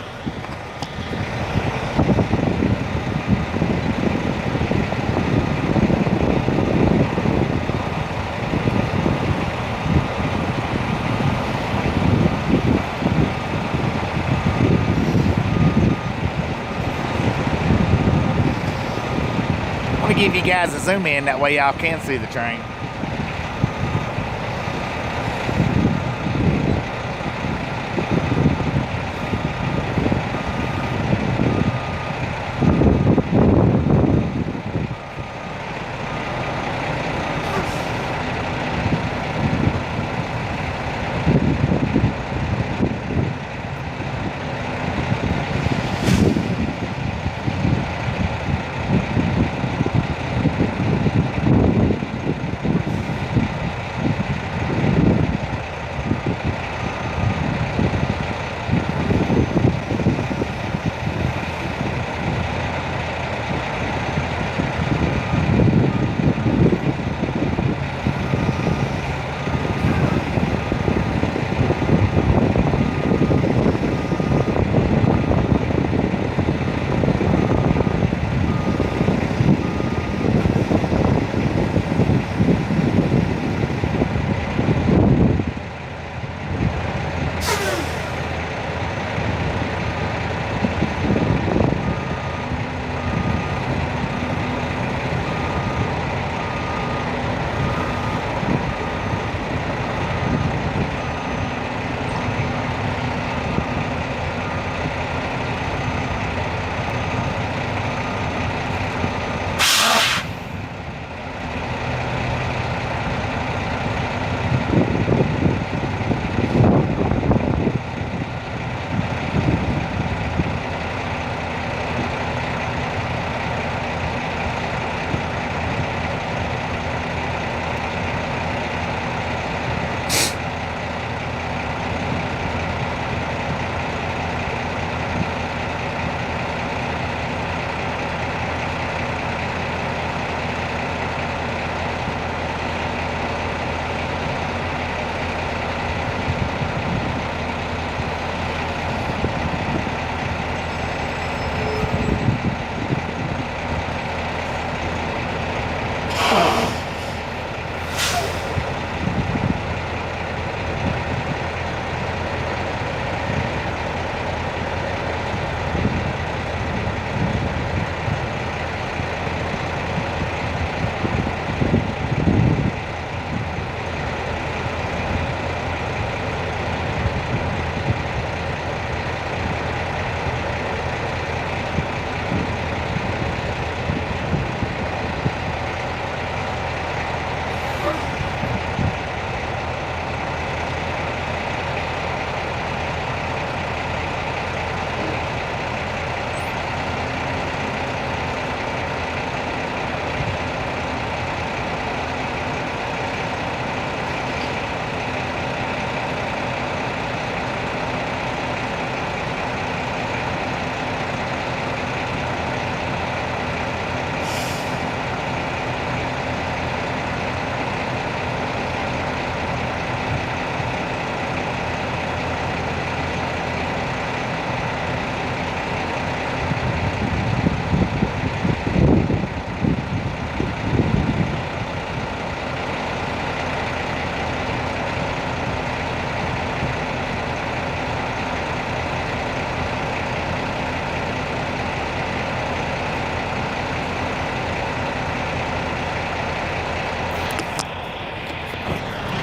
I'm gonna give you guys a zoom in, that way y'all can see the train.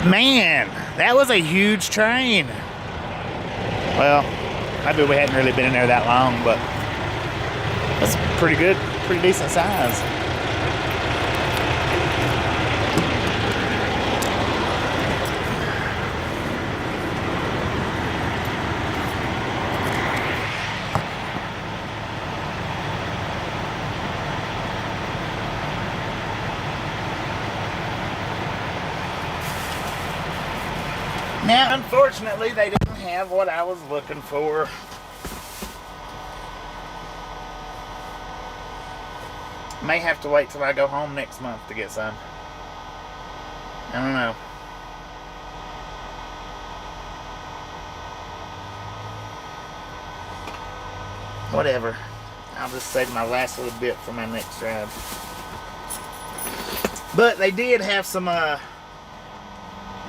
Man, that was a huge train. Well, maybe we hadn't really been in there that long, but that's pretty good, pretty decent size. Now, unfortunately, they didn't have what I was looking for. May have to wait till I go home next month to get some. I don't know. Whatever. I'll just save my last little bit for my next drive. But they did have some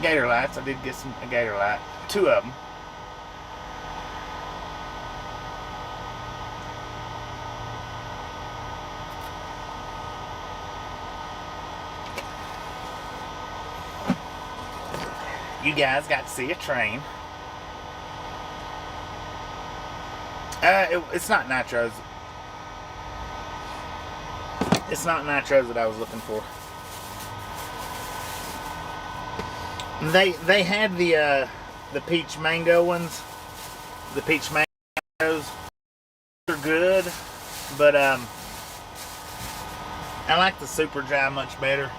gator lights. I did get a gator light. 2 of them. You guys got to see a train. It's not nitros. It's not nitros that I was looking for. They had the peach mango ones. The peach mangoes are good, but I like the super dry much better.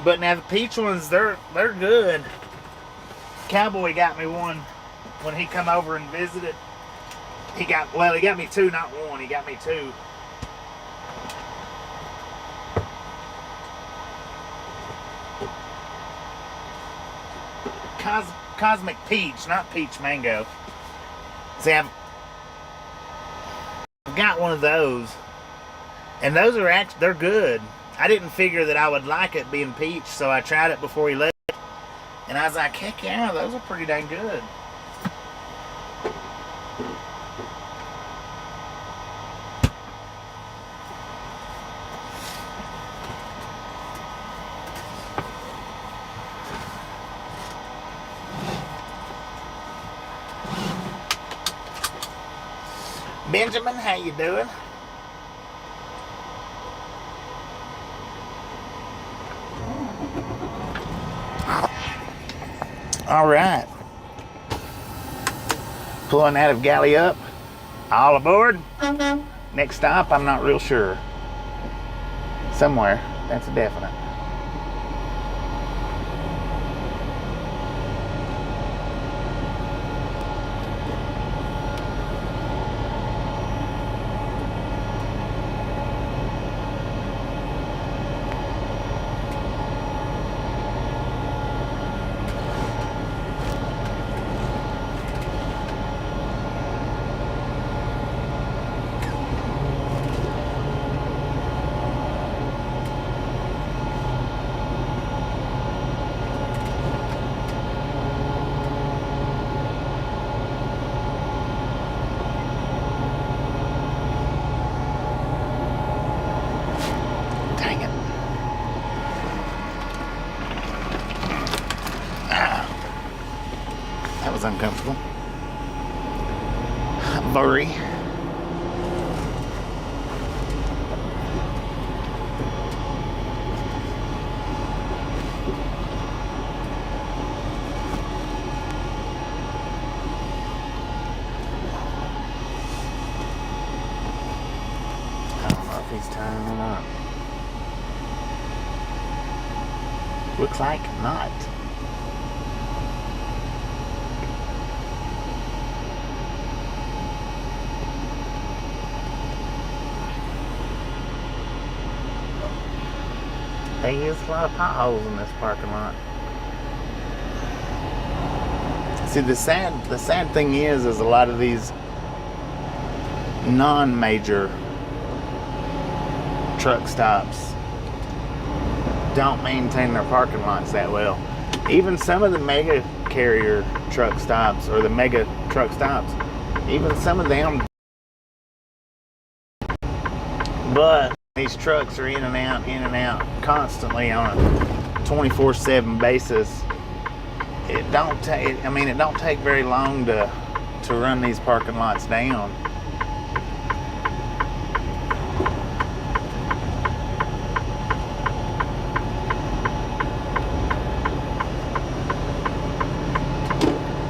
But now the peach ones, they're good. Cowboy got me one when he come over and visited. He got me 2, not 1. He got me 2. Cosmic peach, not peach mango. See, I've got one of those, and those are actually, they're good. I didn't figure that I would like it being peach, so I tried it before he left, and I was like, heck yeah, those are pretty dang good. Benjamin, how you doing? All right. Pulling out of galley up. All aboard. Next stop, I'm not real sure. Somewhere, that's a definite. Uncomfortable. Very. I don't know if he's turning or not. Looks like not. There is a lot of potholes in this parking lot. See, the sad thing is a lot of these non-major truck stops don't maintain their parking lots that well. Even some of the mega carrier truck stops, or the mega truck stops, even some of them But these trucks are in and out constantly on a 24/7 basis. It don't take very long to run these parking lots down.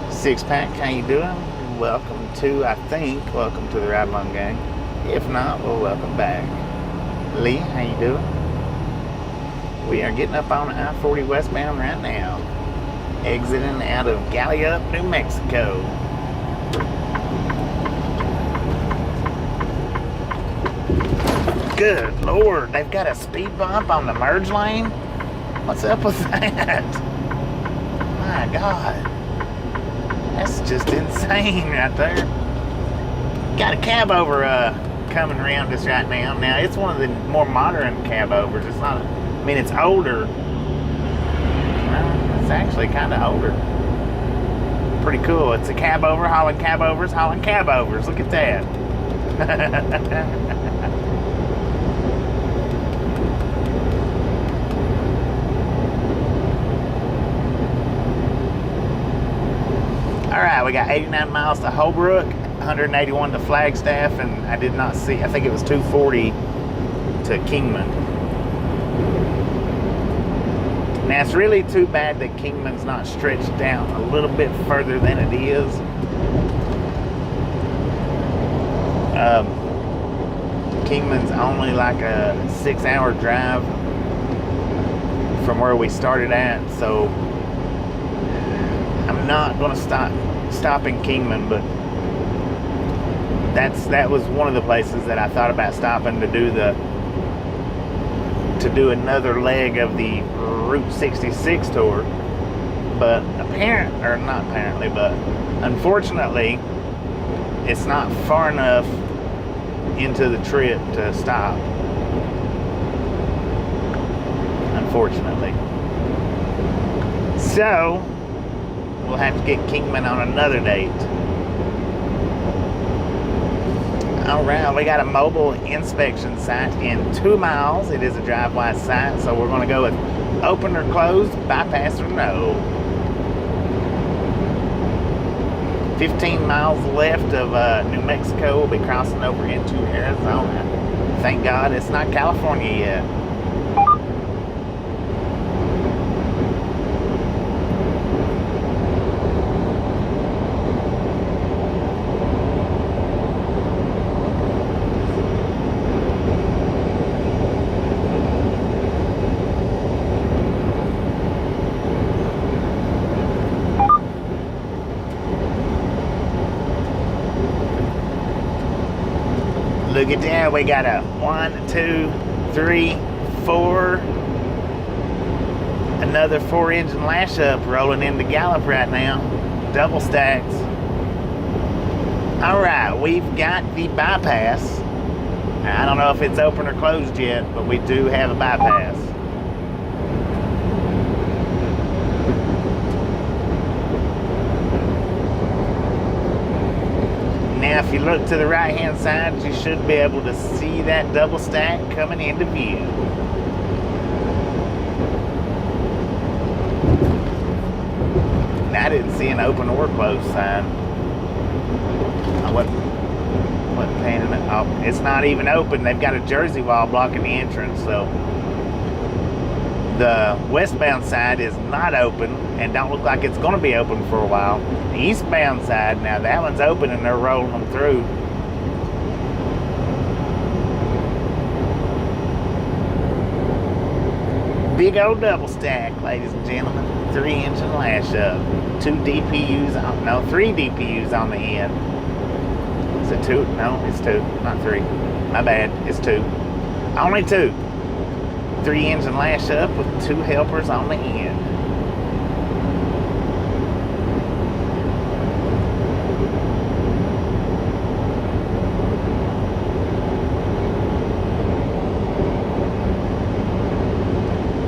Six Pack, how you doing? Welcome to the Ride Along Gang. If not, well, welcome back. Lee, how you doing? We are getting up on I-40 westbound right now, exiting out of Gallup, New Mexico. Good Lord, they've got a speed bump on the merge lane? What's up with that? My God. That's just insane right there. Got a cab over coming around us right now. Now, it's one of the more modern cab overs. It's not, it's older. It's actually kind of older. Pretty cool. It's a cab over, hauling cab overs, hauling cab overs. Look at that. Alright, we got 89 miles to Holbrook, 181 to Flagstaff, and I did not see, I think it was 240 to Kingman. Now, it's really too bad that Kingman's not stretched down a little bit further than it is. Kingman's only like a 6-hour drive from where we started at, so I'm not going to stop in Kingman, but that was one of the places that I thought about stopping to do another leg of the Route 66 tour. But unfortunately, it's not far enough into the trip to stop. Unfortunately. So we'll have to get Kingman on another date. Alright, we got a mobile inspection site in 2 miles. It is a drive-wise site, so we're going to go with open or closed, bypass or no. 15 miles left of New Mexico. We'll be crossing over into Arizona. Thank God it's not California yet. Look at that, we got a 1, 2, 3, 4, another 4-engine lash up rolling into Gallup right now. Double stacks. Alright, we've got the bypass. I don't know if it's open or closed yet, but we do have a bypass. Now, if you look to the right-hand side, you should be able to see that double stack coming into view. Now, I didn't see an open or closed sign. I wasn't paying it. Oh, it's not even open. They've got a Jersey wall blocking the entrance, so the westbound side is not open and don't look like it's going to be open for a while. The eastbound side, now that one's open and they're rolling them through. Big old double stack, ladies and gentlemen. 3-engine lash up. 3 DPUs on the end. Is it 2? No, it's 2, not 3. My bad, it's 2. Only 2. 3-engine lash up with 2 helpers on the end.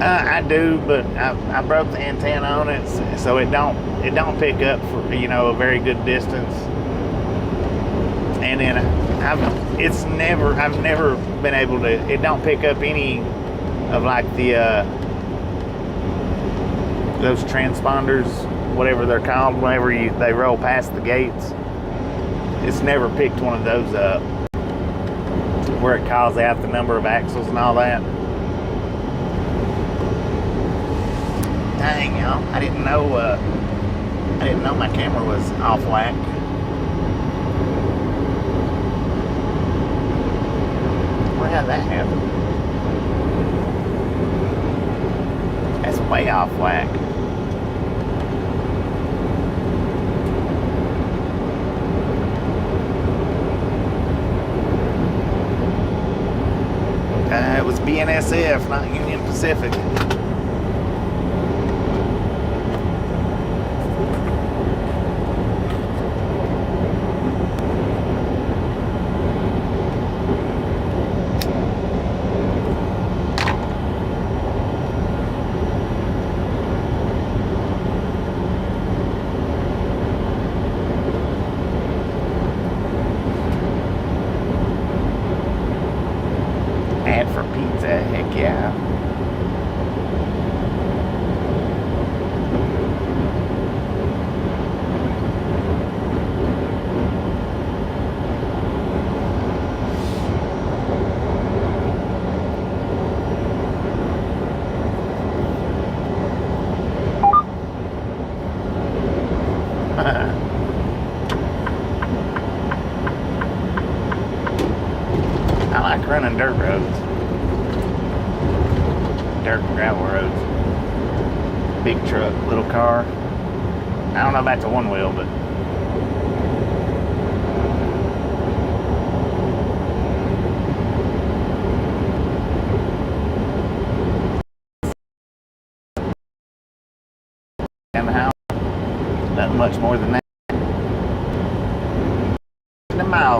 I do, but I broke the antenna on it, so it don't pick up for a very good distance. And then I've never been able to, it don't pick up any of like the, those transponders, whatever they're called, whenever they roll past the gates. It's never picked one of those up where it calls out the number of axles and all that. Dang, y'all, I didn't know my camera was off whack. Where had that happen? That's way off whack. It was BNSF, not Union Pacific. Ad for pizza, heck yeah. I like running dirt roads. Dirt and gravel roads. Big truck, little car. I don't know about the one wheel, but down the house, nothing much more than that. In a mile.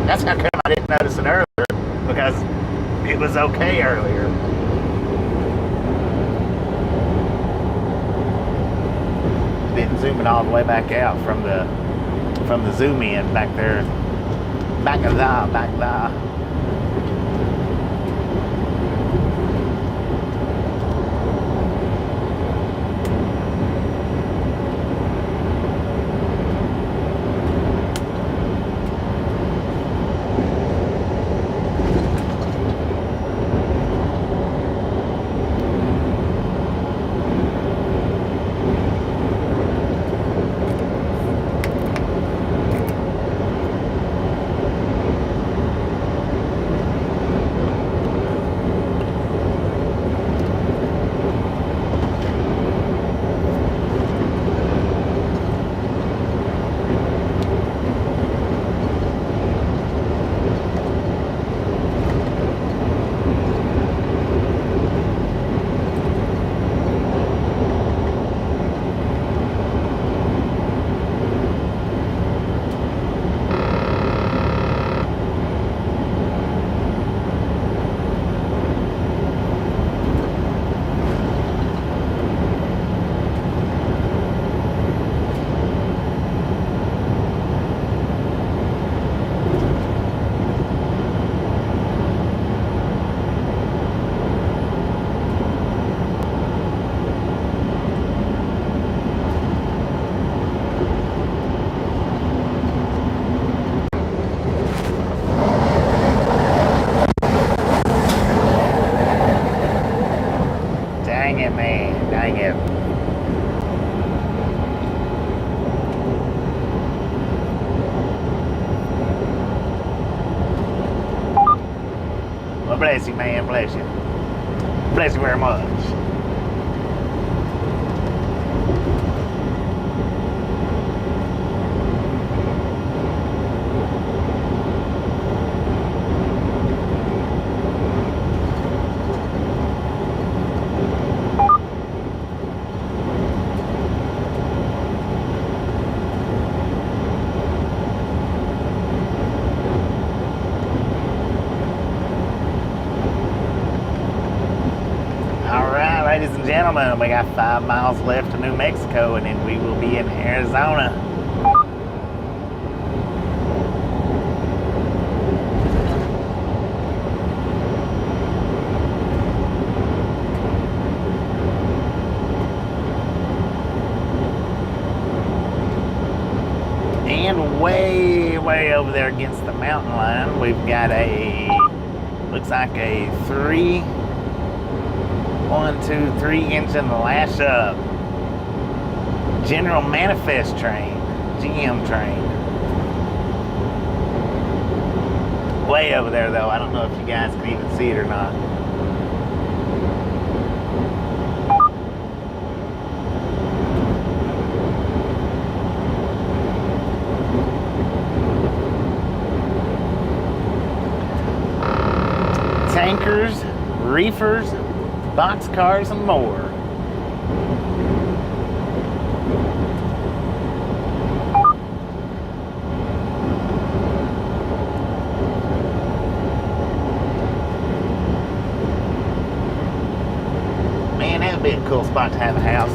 That's how come I didn't notice it earlier, because it was okay earlier. Didn't zoom it all the way back out from the zoom in back there. Back there. Dang it. Well, bless you, man. Bless you. Bless you very much. All right. and gentlemen, we got 5 miles left to New Mexico, and then we will be in Arizona. And way over there against the mountain line, we've got looks like a 3 engine lash up General Manifest train, GM train. Way over there though, I don't know if you guys can even see it or not. Tankers, reefers, boxcars, and more. Man, that would be a cool spot to have a house.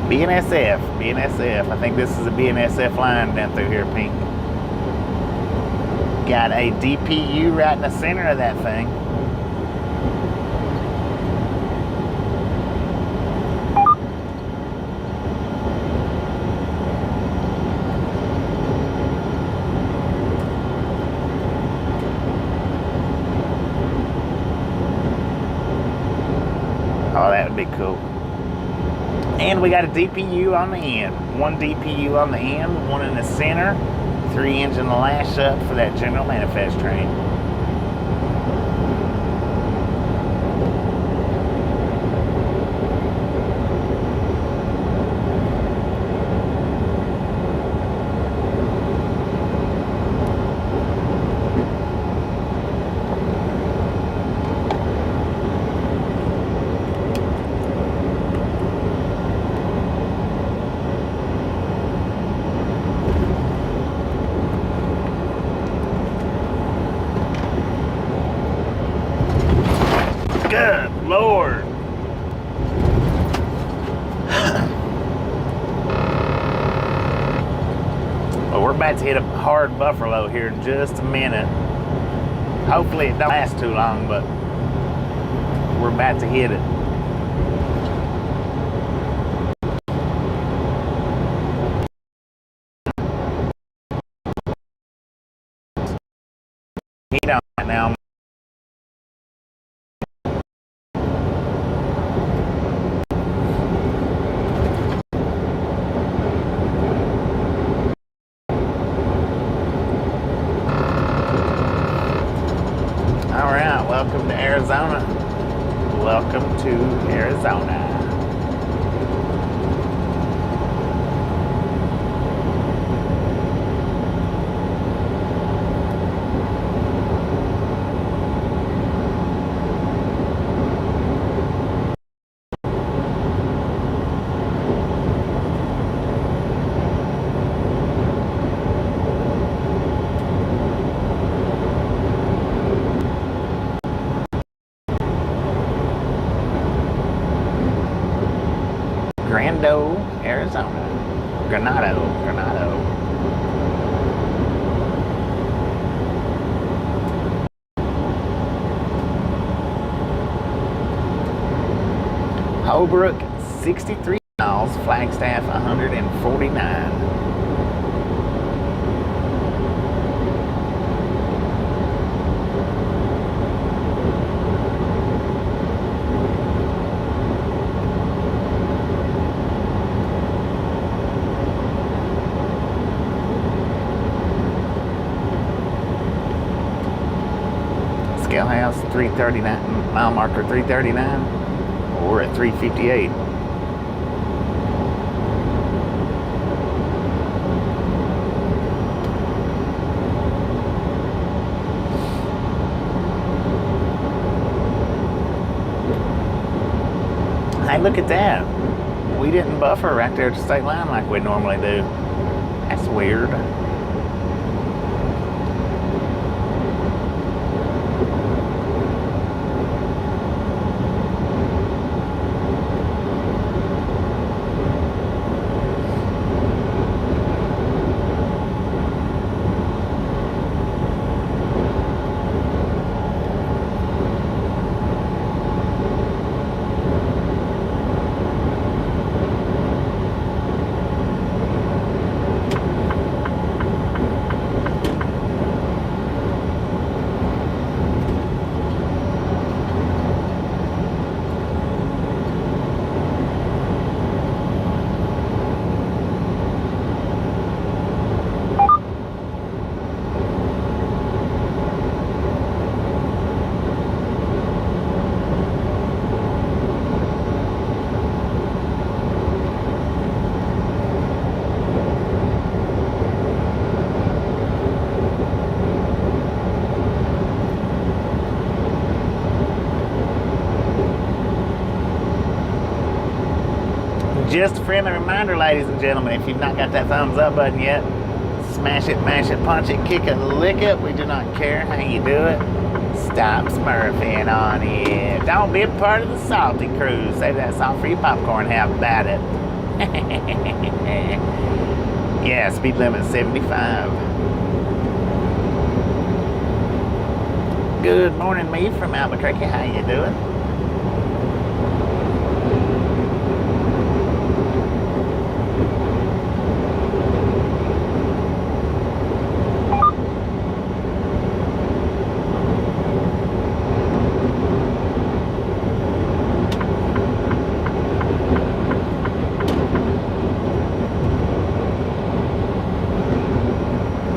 BNSF. I think this is a BNSF line down through here, Pink. Got a DPU right in the center of that thing. Oh, that would be cool. And we got a DPU on the end. One DPU on the end, one in the center, 3 engine lash up for that General Manifest train. Good Lord. Well, we're about to hit a hard buffalo here in just a minute. Hopefully it don't last too long, but we're about to hit it. Heat on right now. Welcome to Arizona. Welcome to Arizona. Grando, Arizona. Granado. Holbrook, 63 miles. Flagstaff, 149. Scale House, 339, mile marker 339, or at 358. Hey, look at that. We didn't buffer right there at the state line like we normally do. That's weird. Just a friendly reminder, ladies and gentlemen, if you've not got that thumbs up button yet, smash it, mash it, punch it, kick it, lick it. We do not care how you do it. Stop smurfing on it. Don't be a part of the salty crew. Save that salt for your popcorn. How about it? Yeah, speed limit 75. Good morning, me from Albuquerque. How you doing?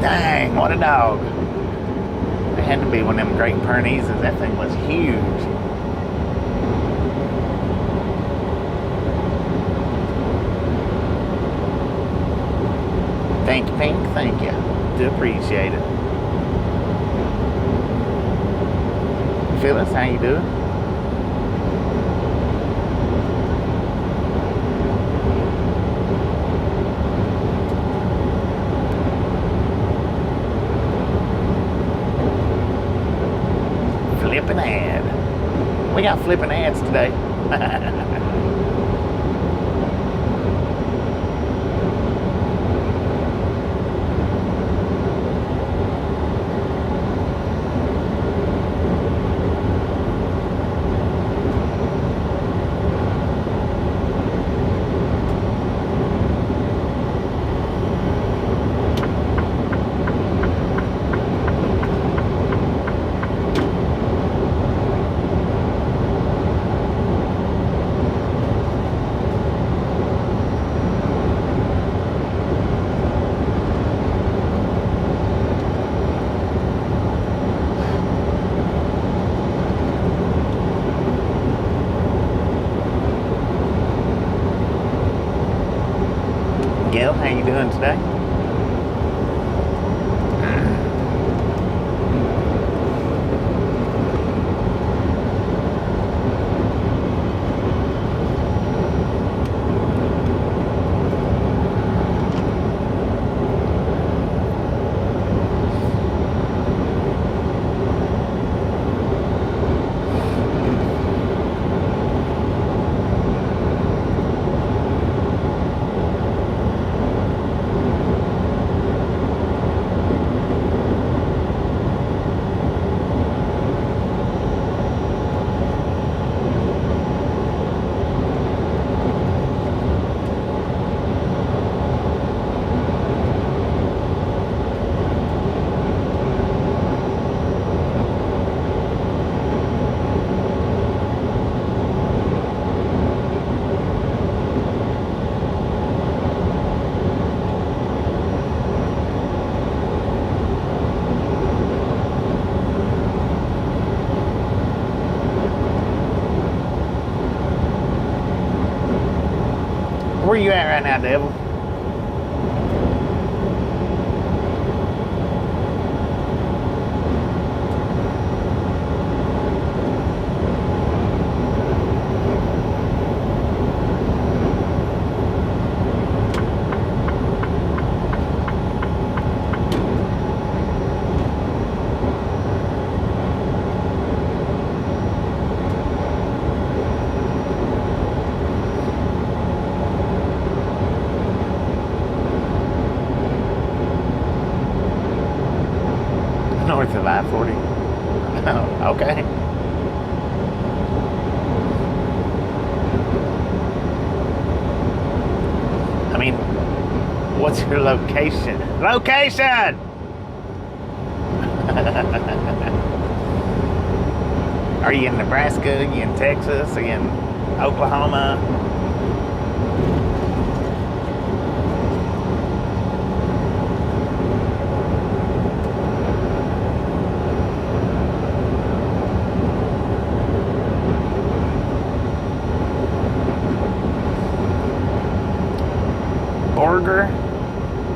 Dang, what a dog. It had to be one of them Great Pyrenees. That thing was huge. Thank you, Pink. Thank you. Do appreciate it. Phyllis, how you doing? Flipping ad. We got flipping ads today. Gail, how you doing today? Where you at right now, Devil? North of I-40. Oh, okay. I mean, what's your location? Location! Are you in Nebraska? Are you in Texas? Are you in Oklahoma?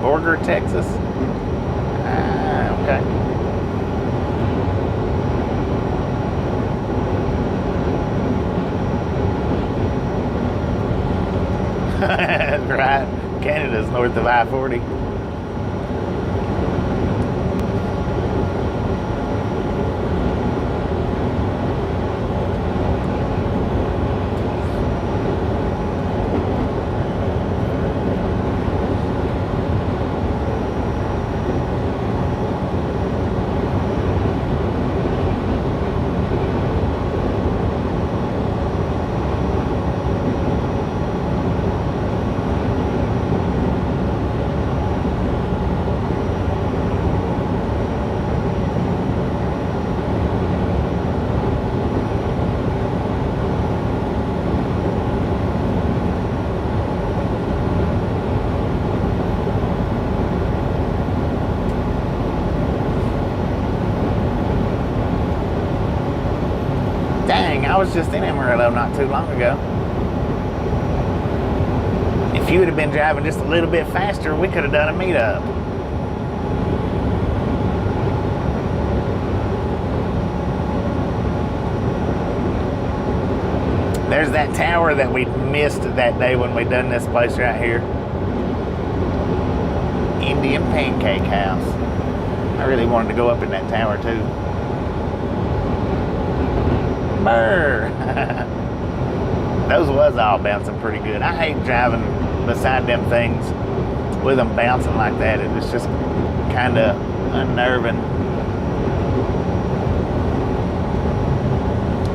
Borger, Texas. Okay. That's right. Canada's north of I-40. Dang, I was just in Amarillo not too long ago. If you would have been driving just a little bit faster, we could have done a meetup. There's that tower that we missed that day when we done this place right here. Indian Pancake House. I really wanted to go up in that tower too. Brr. Those was all bouncing pretty good. I hate driving beside them things with them bouncing like that. It was just kind of unnerving.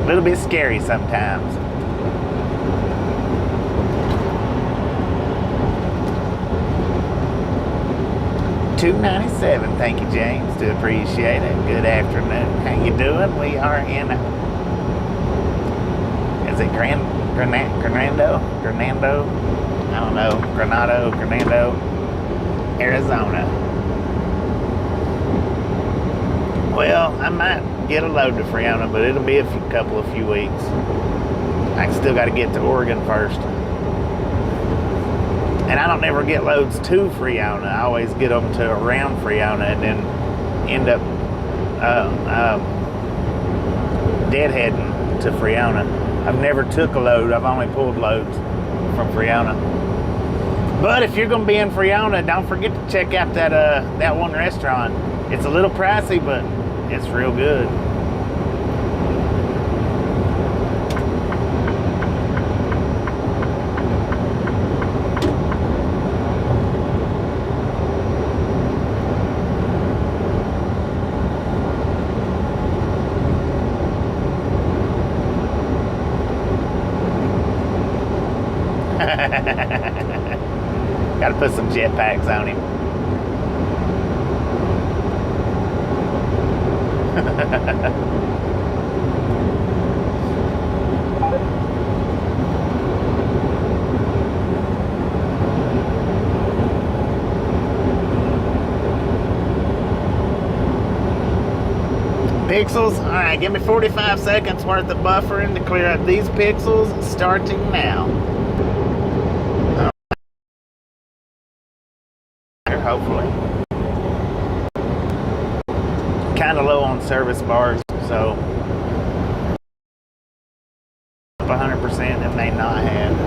A little bit scary sometimes. $2.97. Thank you, James. Do appreciate it. Good afternoon. How you doing? We are in. Is it Granado? I don't know. Granado, Arizona. Well, I might get a load to Friona, but it'll be a few weeks. I still got to get to Oregon first. And I don't never get loads to Friona. I always get them to around Friona and then end up deadheading to Friona. I've never took a load. I've only pulled loads from Friona. But if you're going to be in Friona, don't forget to check out that one restaurant. It's a little pricey, but it's real good. Got to put some jetpacks on him. Pixels, all right, give me 45 seconds worth of buffering to clear up these pixels, starting now. Hopefully. Kind of low on service bars, so 100% it may not have.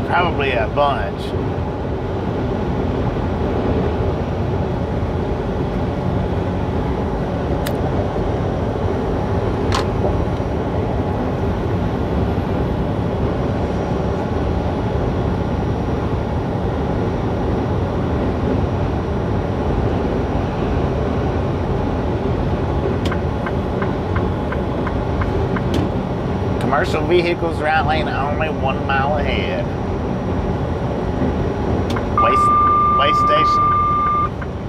Probably a bunch. Commercial vehicles right lane only 1 mile ahead. Way station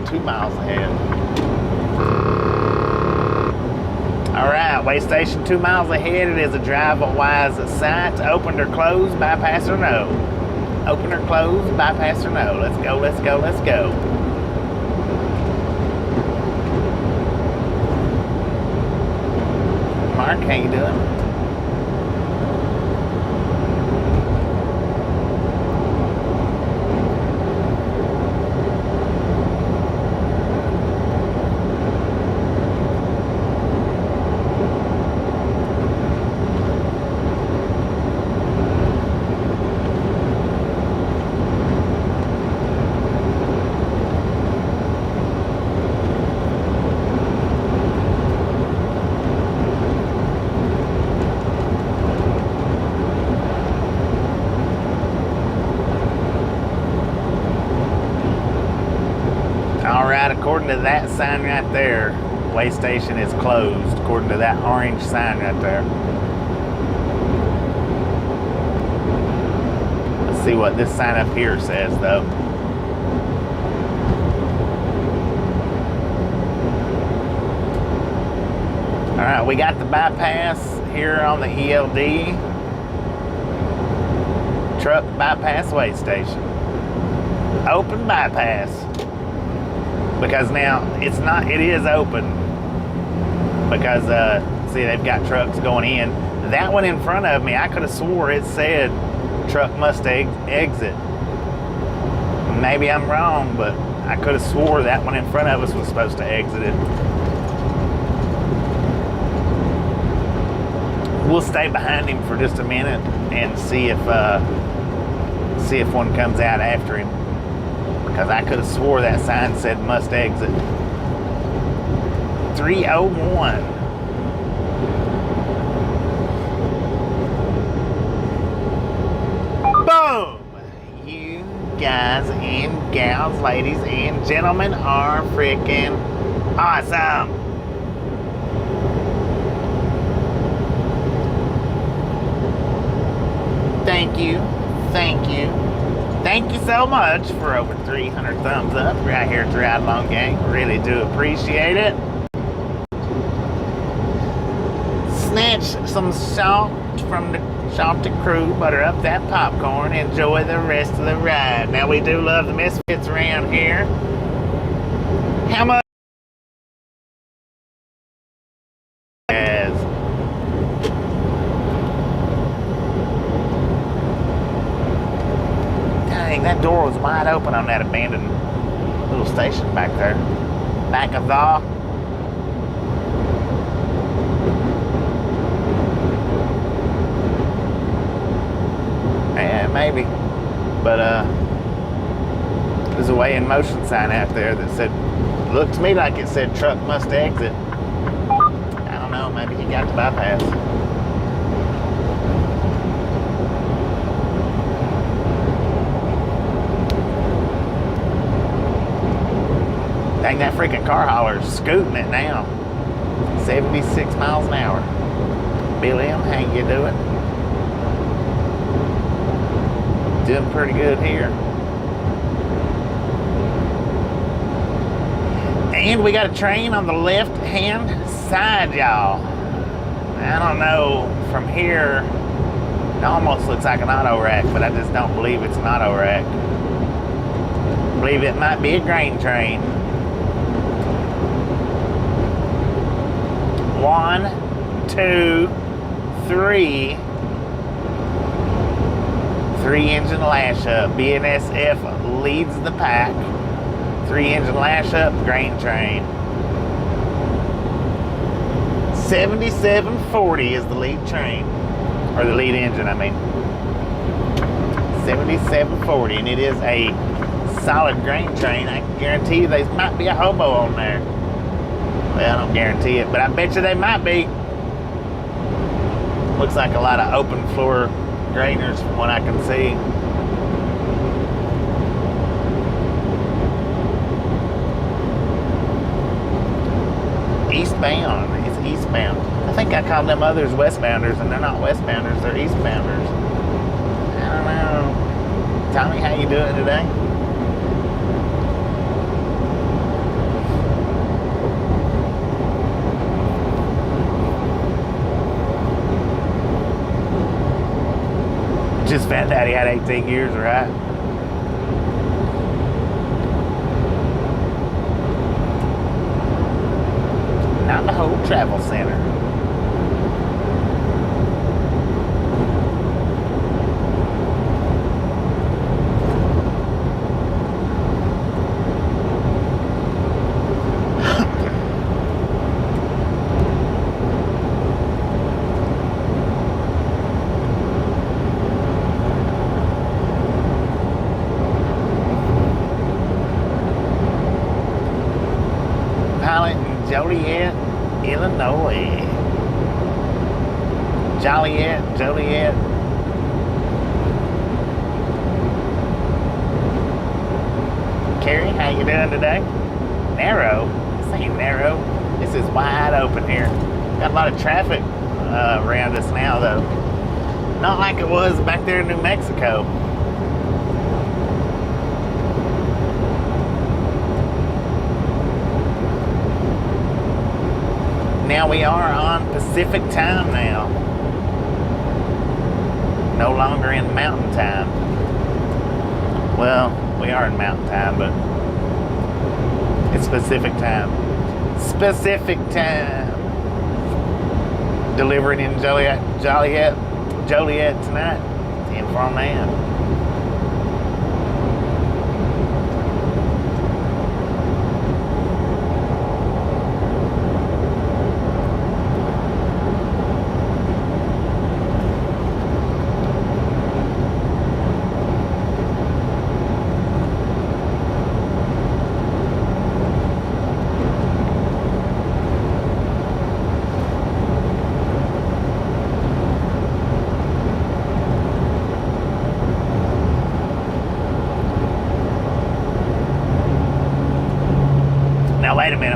2 miles ahead. Alright, way station 2 miles ahead. It is a drive-wise sight. Opened or closed, bypass or no? Open or closed, bypass or no? Let's go, let's go, let's go. Mark, how you doing? According to that sign right there, way station is closed. According to that orange sign right there. Let's see what this sign up here says though. Alright, we got the bypass here on the ELD. Truck bypass way station. Open bypass. Because now it is open. Because see, they've got trucks going in. That one in front of me, I could have swore it said truck must exit. Maybe I'm wrong, but I could have swore that one in front of us was supposed to exit it. We'll stay behind him for just a minute and see if one comes out after him. Because I could have swore that sign said must exit. 301. Boom! You guys and gals, ladies and gentlemen are freaking awesome. Thank you. Thank you. Thank you so much for over 300 thumbs up right here at the Ride Along Gang. Really do appreciate it. Snatch some salt from the salty crew, butter up that popcorn, enjoy the rest of the ride. Now, we do love the Misfits around here. How much? That door was wide open on that abandoned little station back there. Back of the. Yeah, maybe. But there's a way in motion sign out there that said, looked to me like it said truck must exit. I don't know, maybe he got the bypass. Dang, that freaking car hauler's scooting it now. 76 miles an hour. Billy, how you doing? Doing pretty good here. And we got a train on the left-hand side, y'all. I don't know, from here, it almost looks like an auto rack, but I just don't believe it's an auto rack. I believe it might be a grain train. 1, 2, 3. 3-engine lash up. BNSF leads the pack. 3-engine lash up, grain train. 7740 is the lead train. Or the lead engine, I mean. 7740, and it is a solid grain train. I can guarantee you there might be a hobo on there. Well, I don't guarantee it, but I bet you they might be. Looks like a lot of open floor grainers from what I can see. Eastbound. It's eastbound. I think I called them others westbounders, and they're not westbounders, they're eastbounders. I don't know. Tommy, how you doing today? Just found out he had 18 years, right? Not the whole travel center. Joliet, Illinois. Joliet. Carrie, how you doing today? Narrow? This ain't narrow. This is wide open here. Got a lot of traffic around us now, though. Not like it was back there in New Mexico. Now we are on Pacific time now. No longer in mountain time. Well, we are in mountain time, but it's Pacific time. Pacific time. Delivering in Joliet tonight. 10 for a man.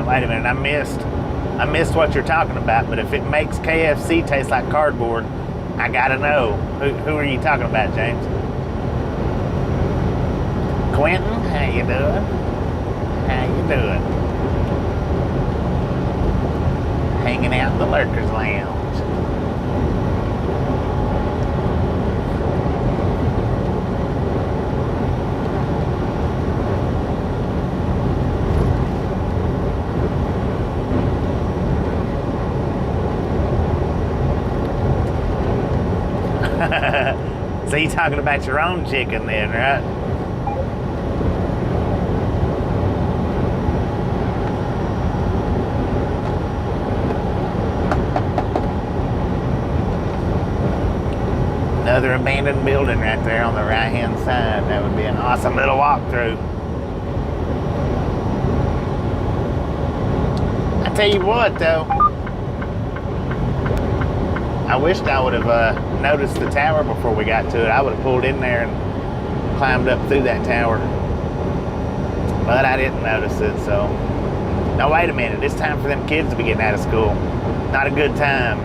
Wait a minute. I missed what you're talking about, but if it makes KFC taste like cardboard, I gotta know. Who are you talking about, James? Quentin, how you doing? Hanging out in the Lurkers Lounge. So you talking about your own chicken then, right? Another abandoned building right there on the right-hand side. That would be an awesome little walkthrough. I tell you what, though. I wished I would have noticed the tower before we got to it. I would have pulled in there and climbed up through that tower. But I didn't notice it, so. Now wait a minute, it's time for them kids to be getting out of school. Not a good time.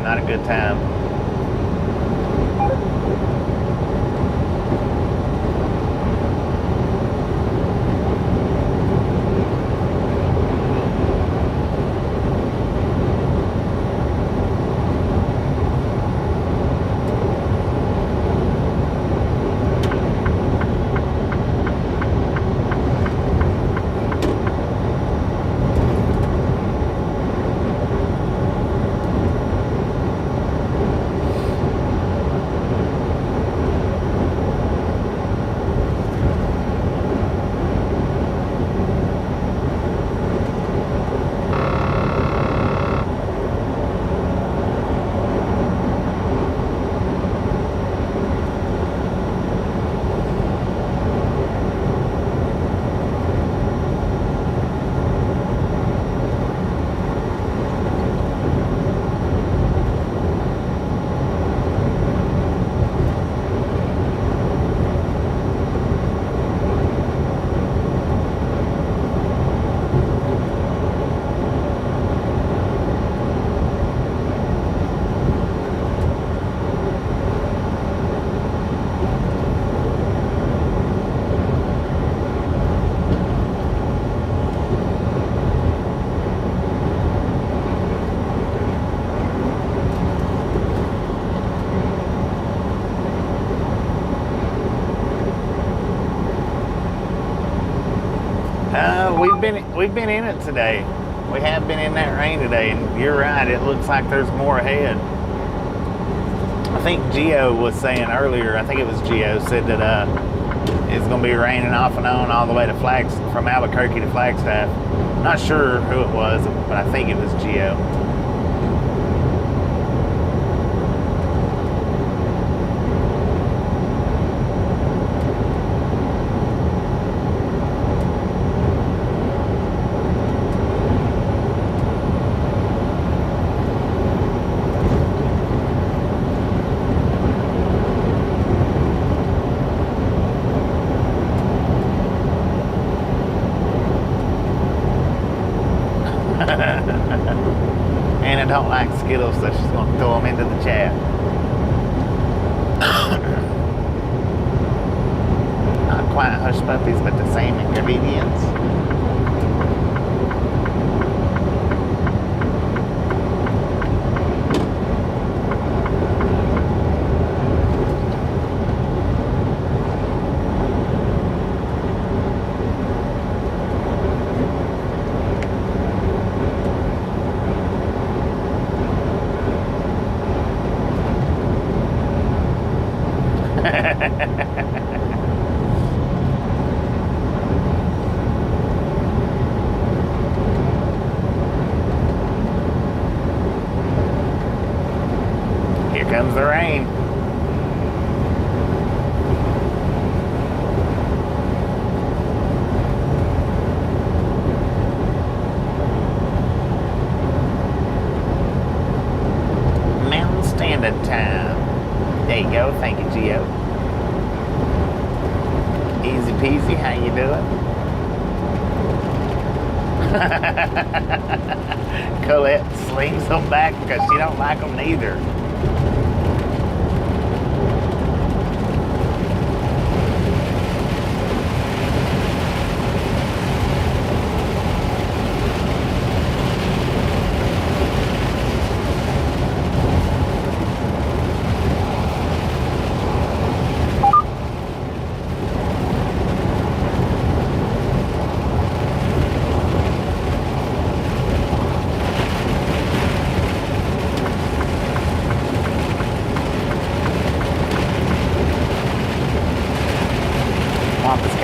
We've been in it today. We have been in that rain today, and you're right. It looks like there's more ahead. I think Gio was saying earlier. I think it was Gio said that it's going to be raining off and on all the way to from Albuquerque to Flagstaff. Not sure who it was, but I think it was Gio. Anna don't like Skittles, so she's going to throw them into the chat. Not quite hush puppies, but the same ingredients. Here comes the rain. Mountain Standard Time. There you go. Thank you, Gio. Easy peasy. How you doing? Colette slings them back because she don't like them neither.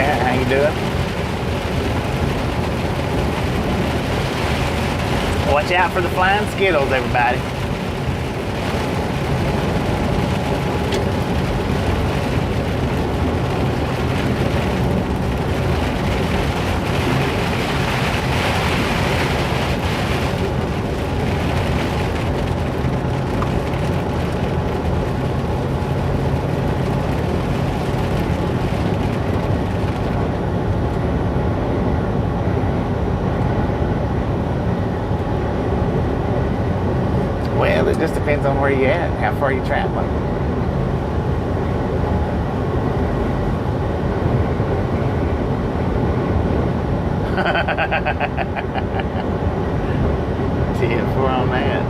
How you doing? Watch out for the flying Skittles, everybody. Well, it just depends on where you're at, how far you're traveling. Tip for on that.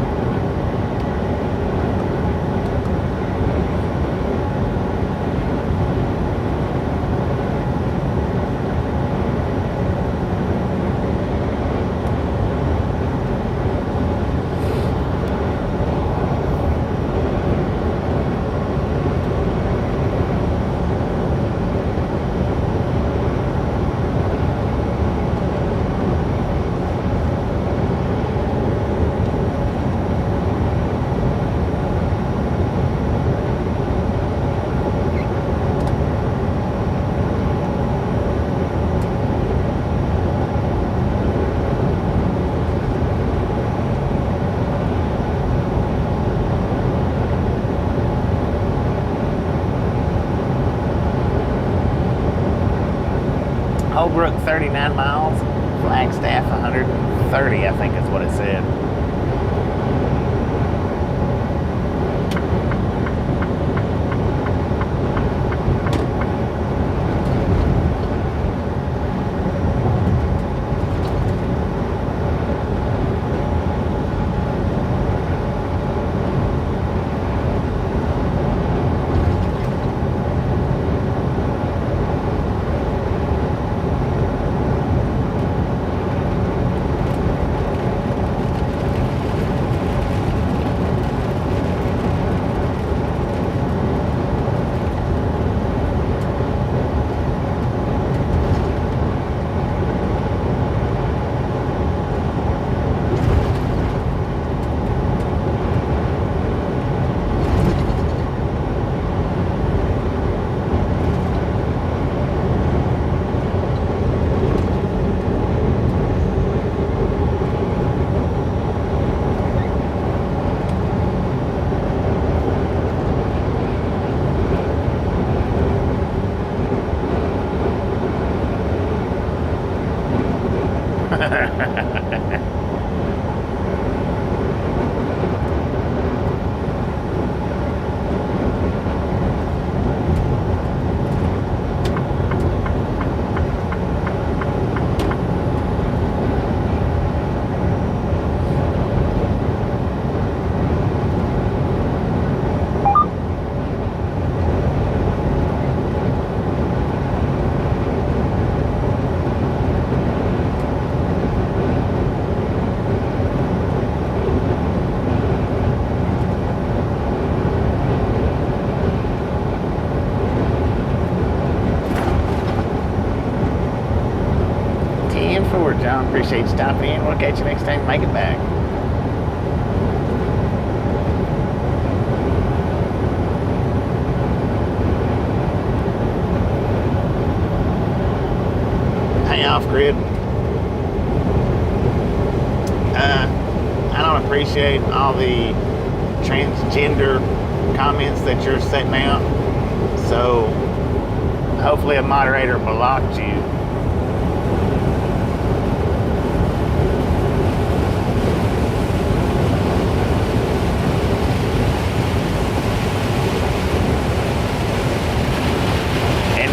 Holbrook 39 miles, Flagstaff 130, I think is what it said. John, appreciate you stopping in. We'll catch you next time. Make it back. Hey, off grid. I don't appreciate all the transgender comments that you're setting out. So hopefully a moderator blocked you.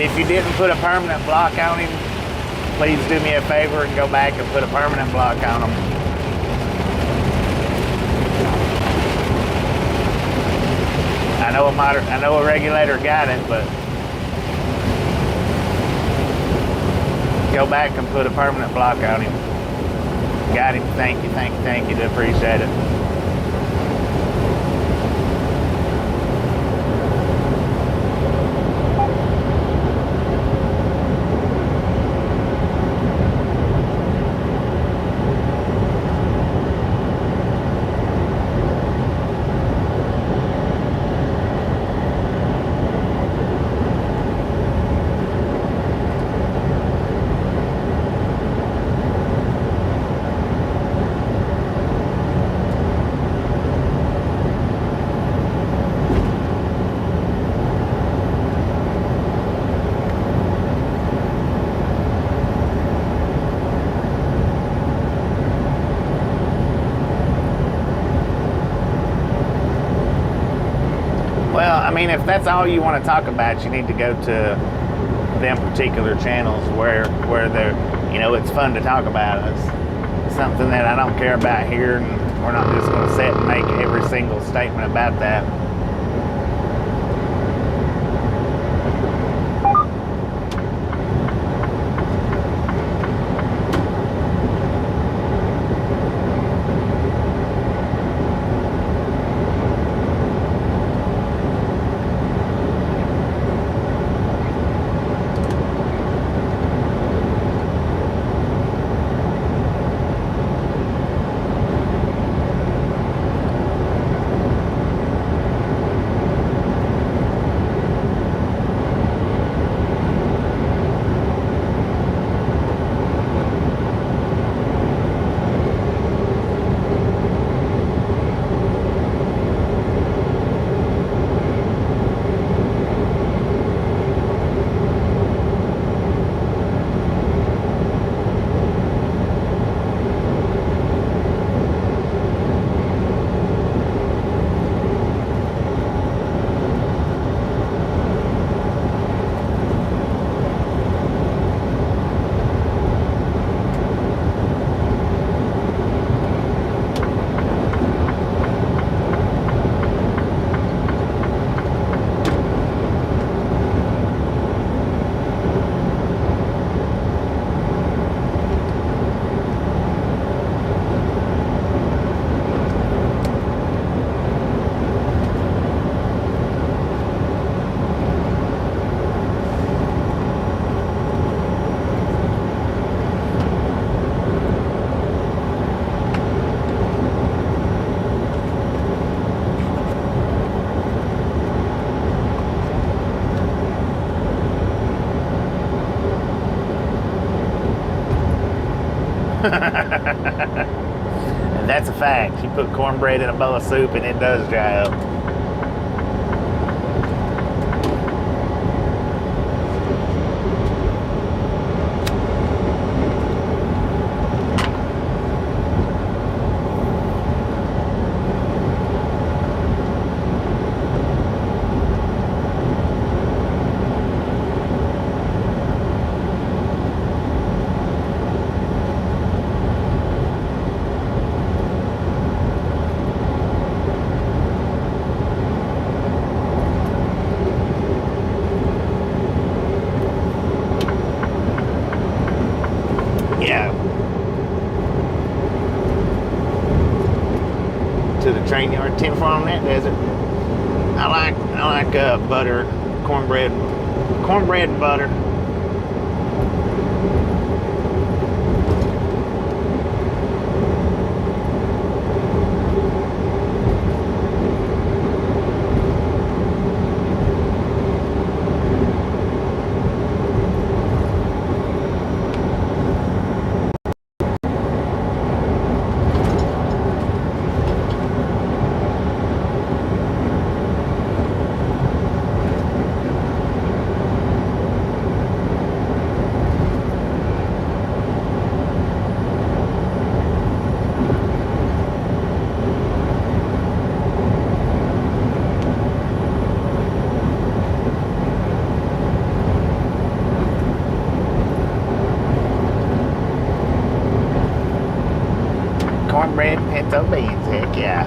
If you didn't put a permanent block on him, please do me a favor and go back and put a permanent block on him. I know a regulator got it, but go back and put a permanent block on him. Got him. Thank you, thank you, thank you. I appreciate it. I mean, if that's all you want to talk about, you need to go to them particular channels where they're, you know, it's fun to talk about. It's something that I don't care about here, and we're not just going to sit and make every single statement about that. And that's a fact. You put cornbread in a bowl of soup and it does dry up. tinfoil on that desert. I like butter, cornbread and butter. Cornbread and pinto beans, heck yeah.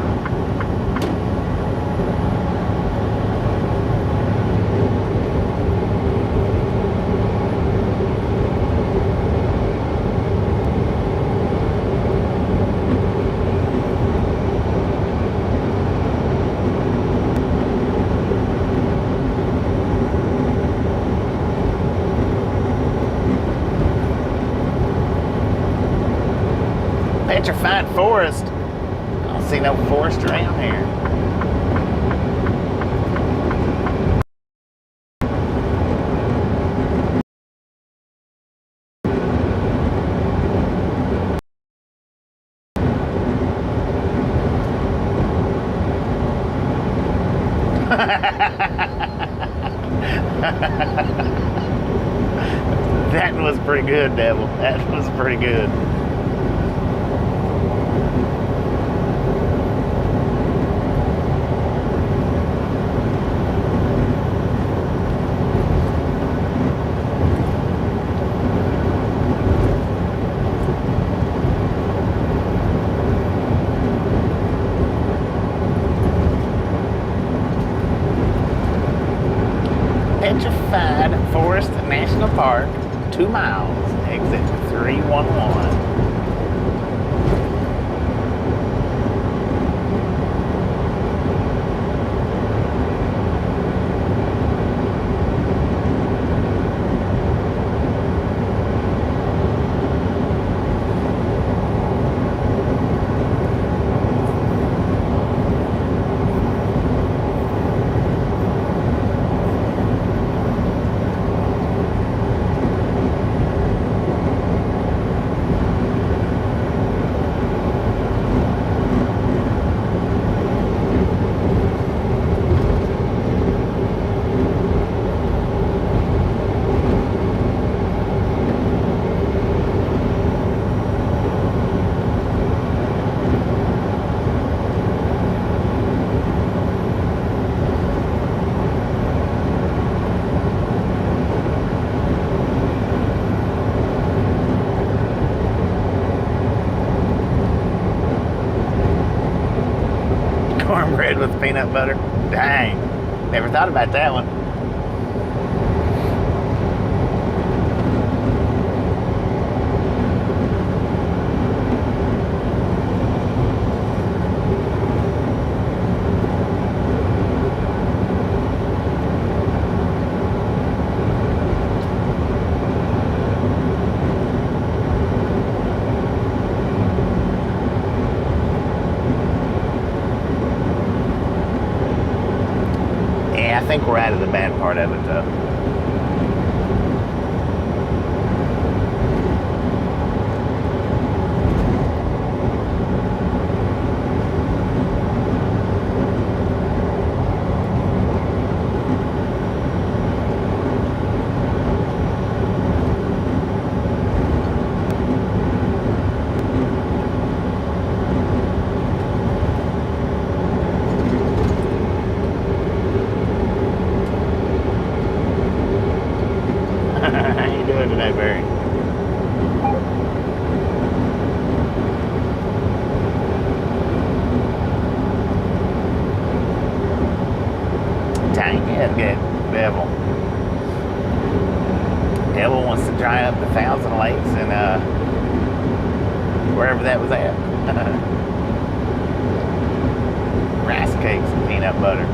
Petrified forest. I don't see no forest around here. That was pretty good, Devil. That was pretty good. Petrified Forest National Park, 2 miles, exit 311. Cornbread with peanut butter. Dang. Never thought about that one. I think we're out of the bad part of it, though. How you doing today, Barry? Dang, yeah, good. Devil. Devil wants to dry up the 1,000 lakes and wherever that was at. rice cakes and peanut butter.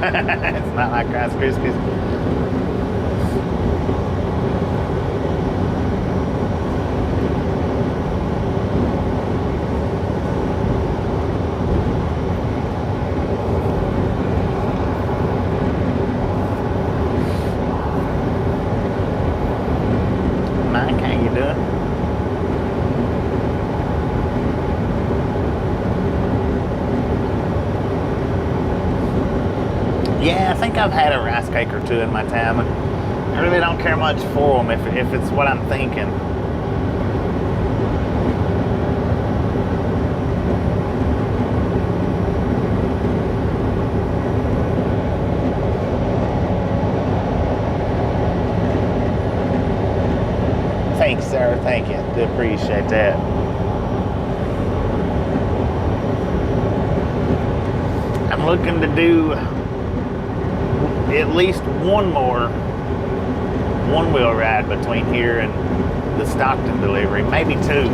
It's not like Rice Krispies. Mike, how you doing? Yeah, I think I've had a rice cake or two in my time. I really don't care much for them if it's what I'm thinking. Thanks, sir. Thank you. Do appreciate that. I'm looking to do at least one more one-wheel ride between here and the Stockton delivery. Maybe two.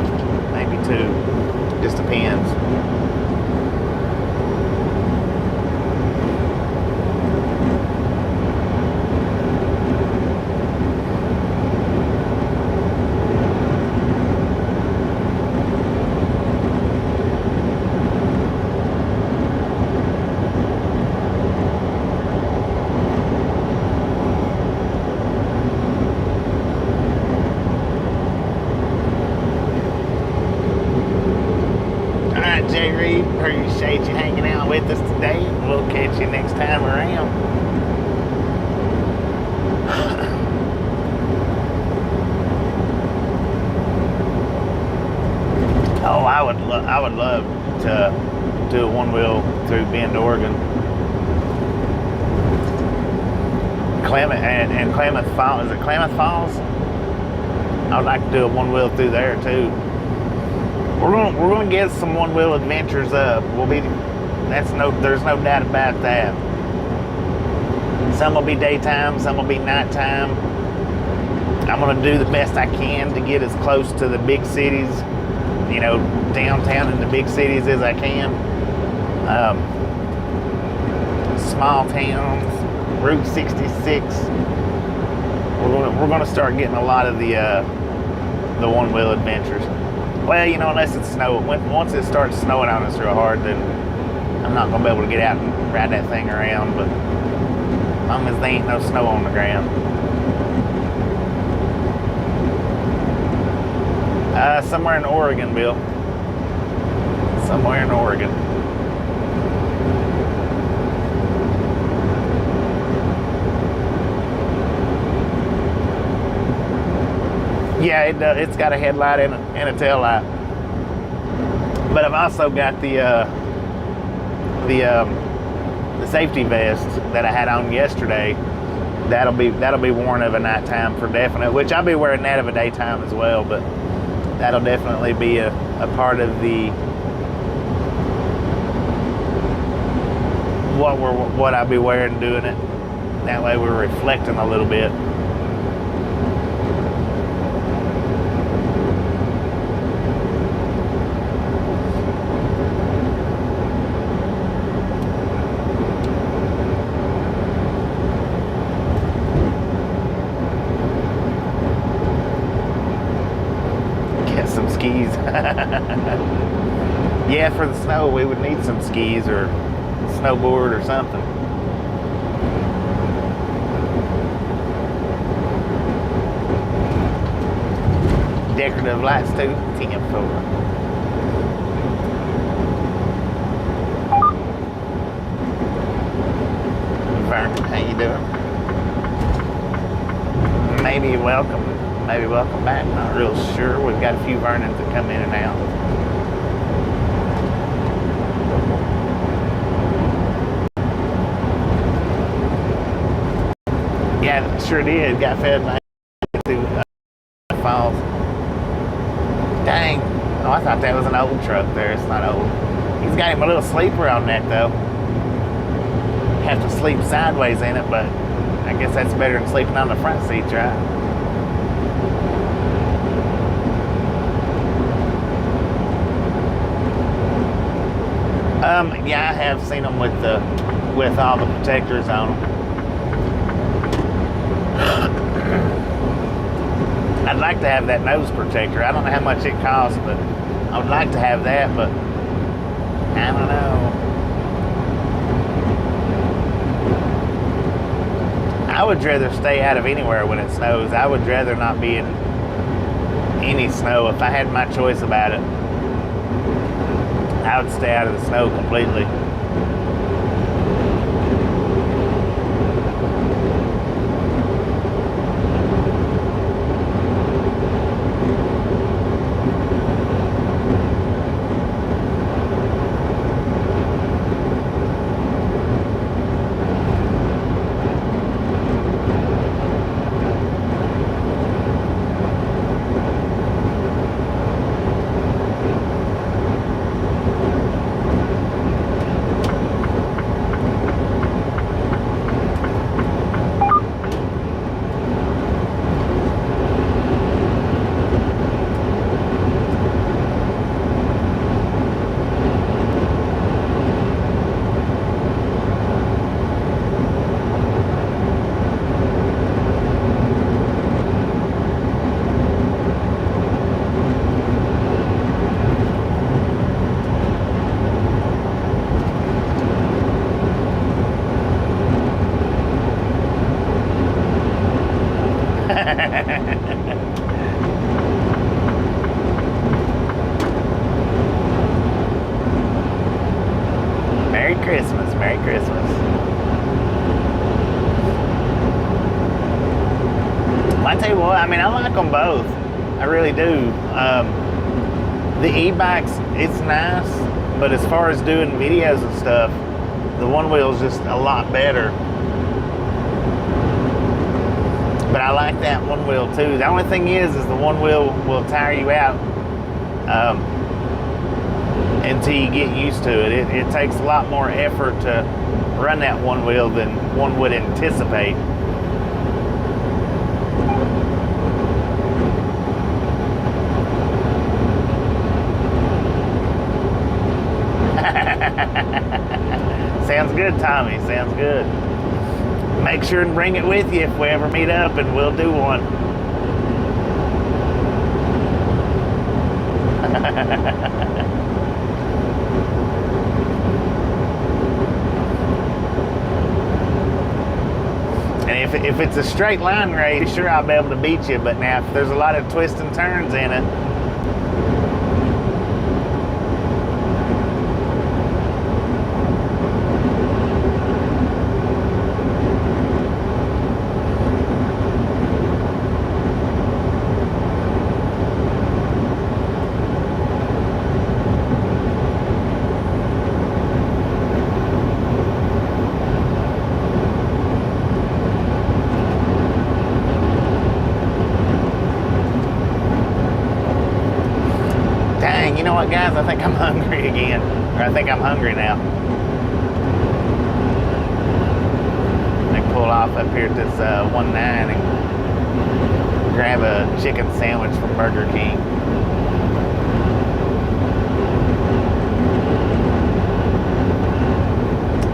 Just depends. Appreciate you hanging out with us today. We'll catch you next time around. Oh, I would love to do a one-wheel through Bend, Oregon. Klamath Falls. Is it Klamath Falls? I'd like to do a one-wheel through there too. We're gonna get some one-wheel adventures up. There's no doubt about that. Some will be daytime, some will be nighttime. I'm gonna do the best I can to get as close to the big cities, downtown and the big cities as I can. Small towns, Route 66. We're gonna start getting a lot of the one-wheel adventures. Well, unless it's snow. Once it starts snowing on us real hard, then I'm not going to be able to get out and ride that thing around. But as long as there ain't no snow on the ground. Somewhere in Oregon, Bill. Somewhere in Oregon. Yeah, it's got a headlight and a tail light. But I've also got the the safety vest that I had on yesterday, that'll be worn of a nighttime for definite, which I'll be wearing that of a daytime as well, but that'll definitely be a part of the what I'll be wearing doing it. That way we're reflecting a little bit. Get some skis. Yeah, for the snow we would need some skis or snowboard or something. Decorative lights too. 10-4. Vernon, how you doing? Maybe welcome back. Not real sure. We've got a few Vernons that come in and out. Yeah, sure did. Got fed back to Falls. Dang. Oh, I thought that was an old truck there. It's not old. He's got him a little sleeper on that, though. Have to sleep sideways in it, but I guess that's better than sleeping on the front seats, right? Yeah, I have seen them with all the protectors on them. I'd like to have that nose protector. I don't know how much it costs, but I would like to have that, but I don't know. I would rather stay out of anywhere when it snows. I would rather not be in any snow. If I had my choice about it, I would stay out of the snow completely. Merry Christmas, Merry Christmas. Well, I tell you what, I mean, I like them both. I really do. The e-bikes, it's nice, but as far as doing videos and stuff, the one wheel is just a lot better. But I like that one wheel too. The only thing is the one wheel will tire you out until you get used to it. It takes a lot more effort to run that one wheel than one would anticipate. Sounds good, Tommy. Sounds good. Make sure and bring it with you if we ever meet up, and we'll do one. And if it's a straight line race, sure I'll be able to beat you. But now if there's a lot of twists and turns in it, know what, guys? I think I'm hungry again. Or I think I'm hungry now. They pull off up here at this 1-9 and grab a chicken sandwich from Burger King.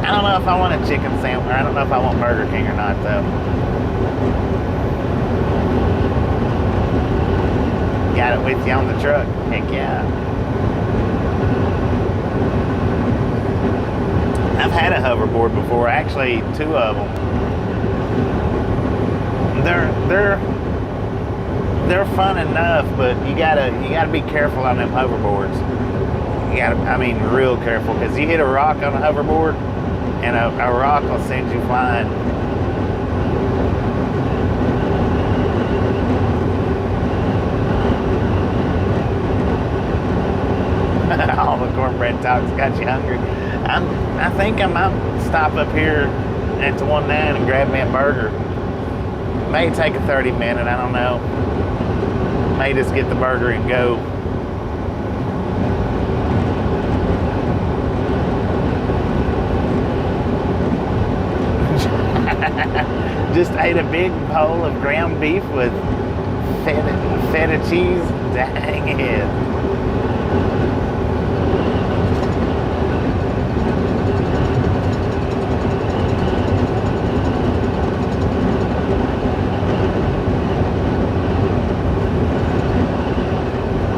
I don't know if I want a chicken sandwich, or I don't know if I want Burger King or not, though. Got it with you on the truck. Heck yeah. I've had a hoverboard before, actually 2 of them. They're fun enough, but you gotta be careful on them hoverboards. You gotta, I mean, real careful, because you hit a rock on a hoverboard, and a rock will send you flying. All the cornbread talk's got you hungry. I think I might stop up here at the 1-9 and grab me a burger. May take a 30-minute, I don't know. May just get the burger and go. Just ate a big bowl of ground beef with feta cheese. Dang it.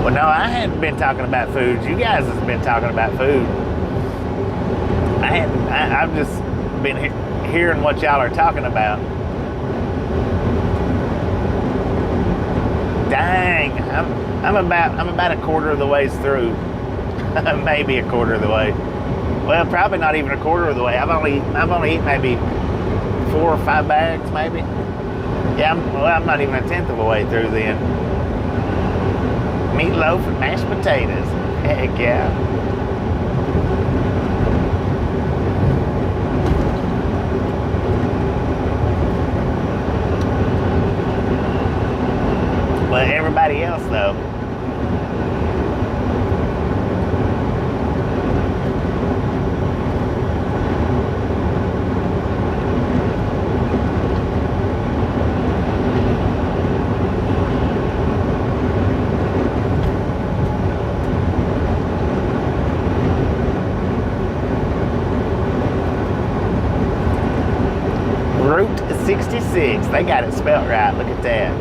Well, no, I hadn't been talking about food. You guys have been talking about food. I've just been hearing what y'all are talking about. Dang, I'm about a quarter of the ways through. Maybe a quarter of the way. Well, probably not even a quarter of the way. I've only eaten maybe 4 or 5 bags, maybe. Yeah, I'm not even a tenth of a way through then. Meatloaf and mashed potatoes. Heck yeah. But everybody else, though. Route 66. They got it spelled right. Look at that.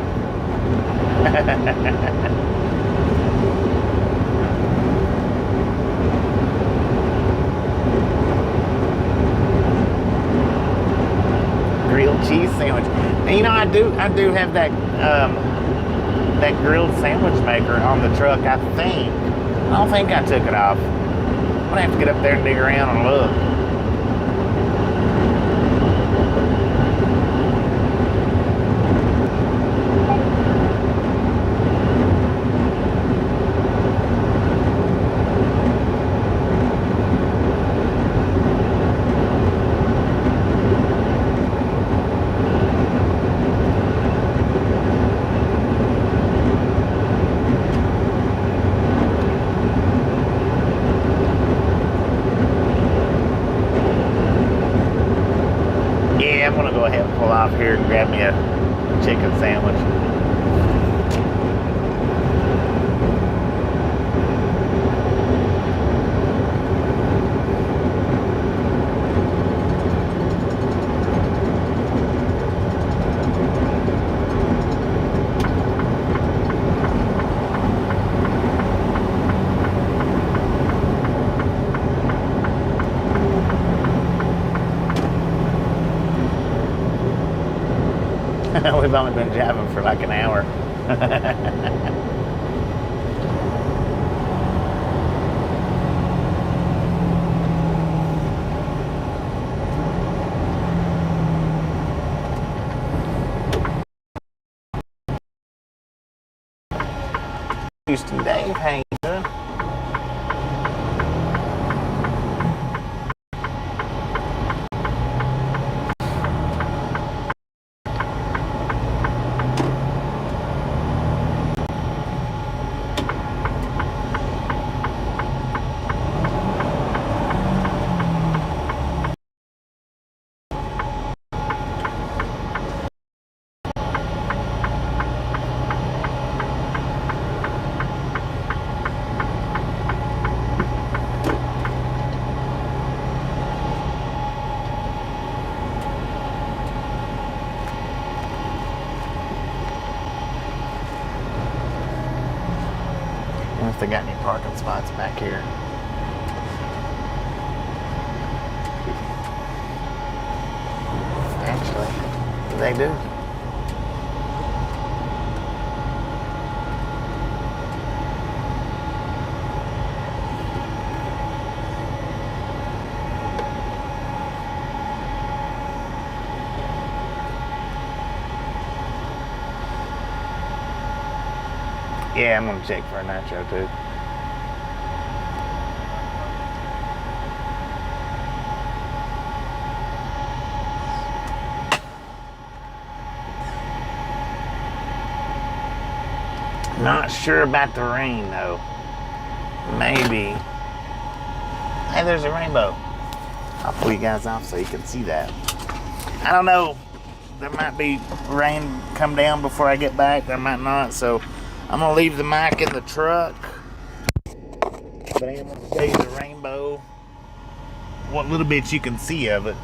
Grilled cheese sandwich. And you know, I do have that that grilled sandwich maker on the truck. I don't think I took it off. I'm gonna have to get up there and dig around and look. I'm gonna go ahead and pull off here and grab me a chicken sandwich. We've only been jabbing for like an hour. Houston Dave, how you doing? wonder if they got any parking spots back here. Actually, they do. Yeah, I'm gonna check for a nacho too. Not sure about the rain though. Maybe. Hey, there's a rainbow. I'll pull you guys off so you can see that. I don't know. There might be rain come down before I get back. There might not. So I'm gonna leave the mic in the truck. But I am gonna show you the rainbow. What little bit you can see of it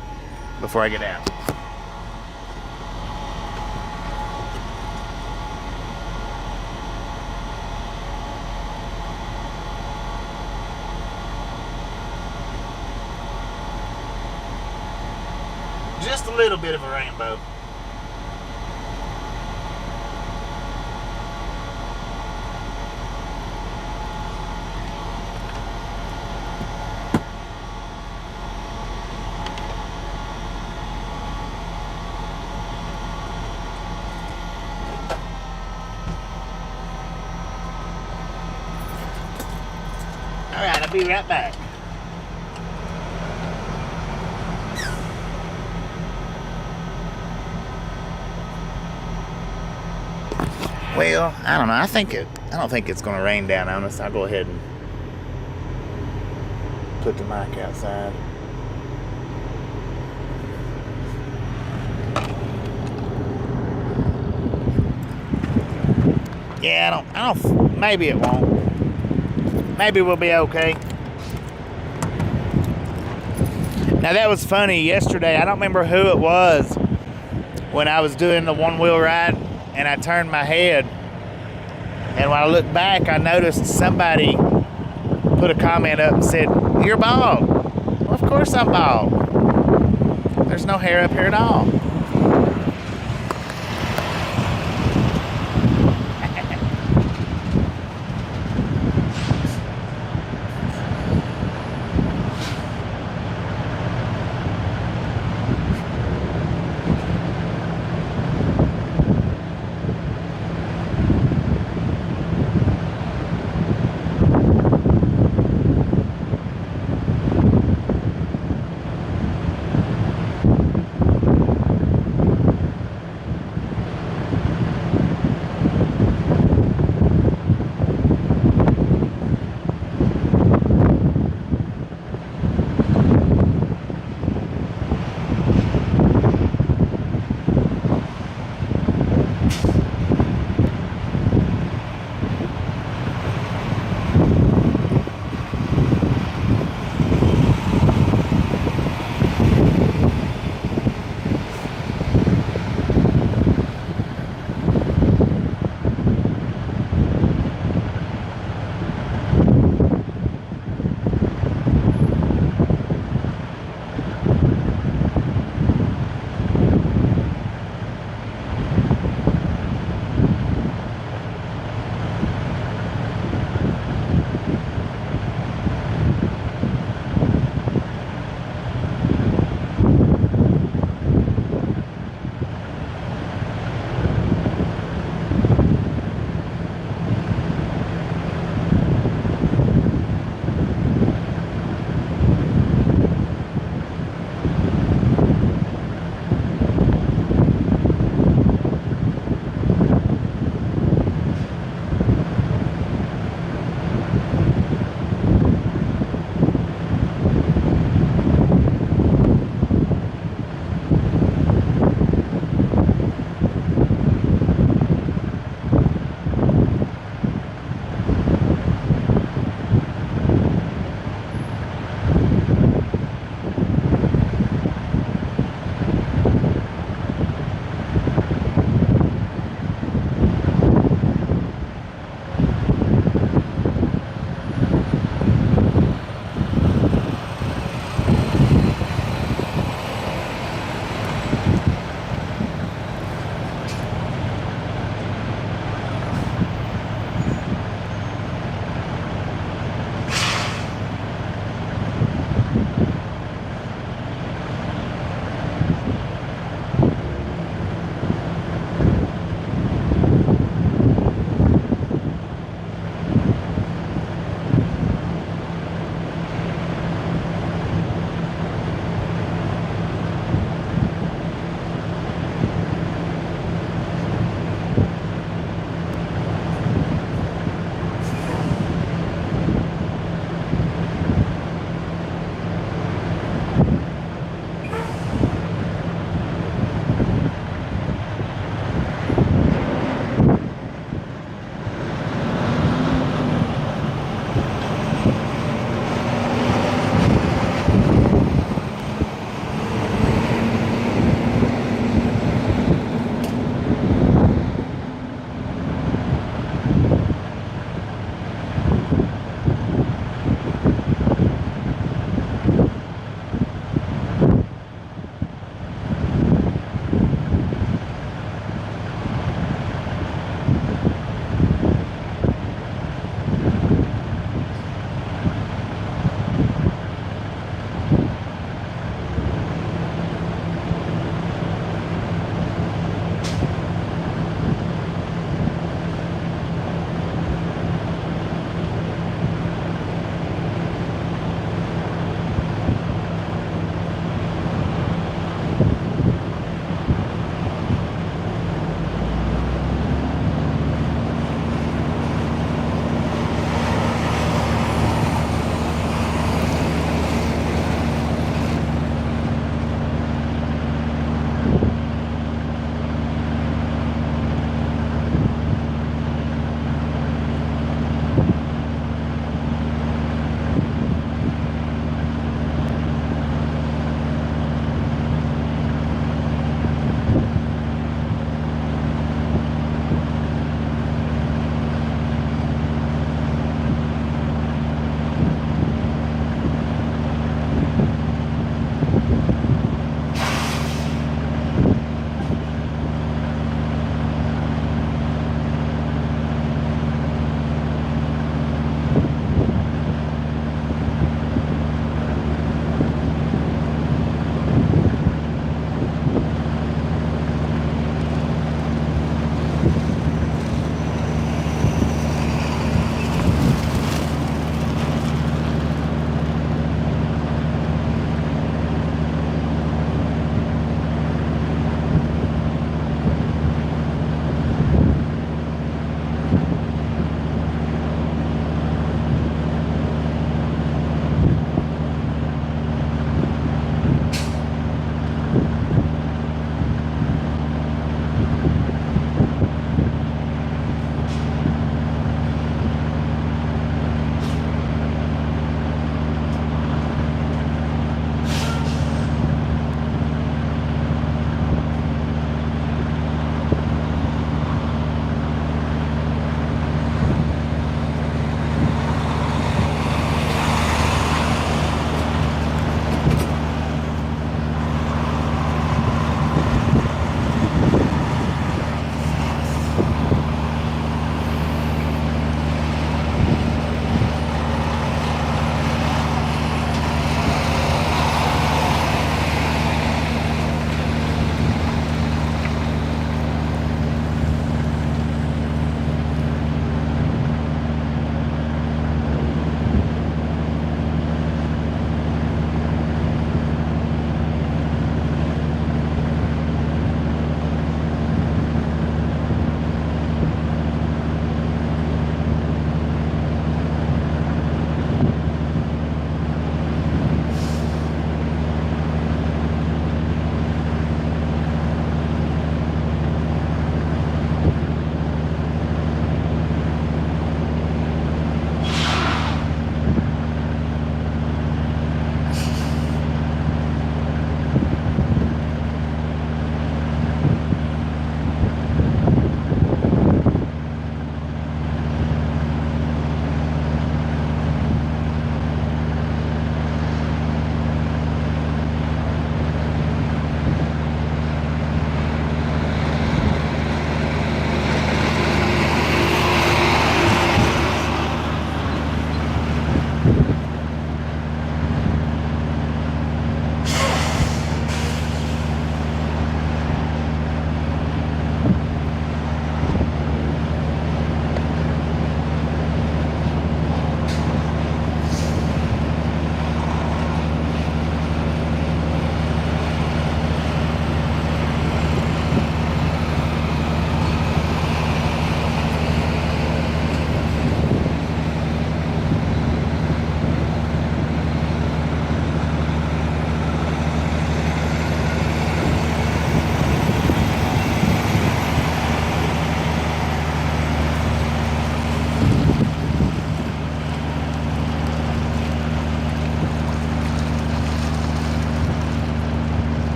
before I get out. Just a little bit of a rainbow. Alright, I'll be right back. Well, I don't know. I don't think it's gonna rain down on us. I'll go ahead and put the mic outside. Yeah, I don't, maybe it won't. Maybe we'll be okay. Now that was funny yesterday. I don't remember who it was when I was doing the one-wheel ride and I turned my head. And when I looked back, I noticed somebody put a comment up and said, "You're bald." Well, of course I'm bald. There's no hair up here at all.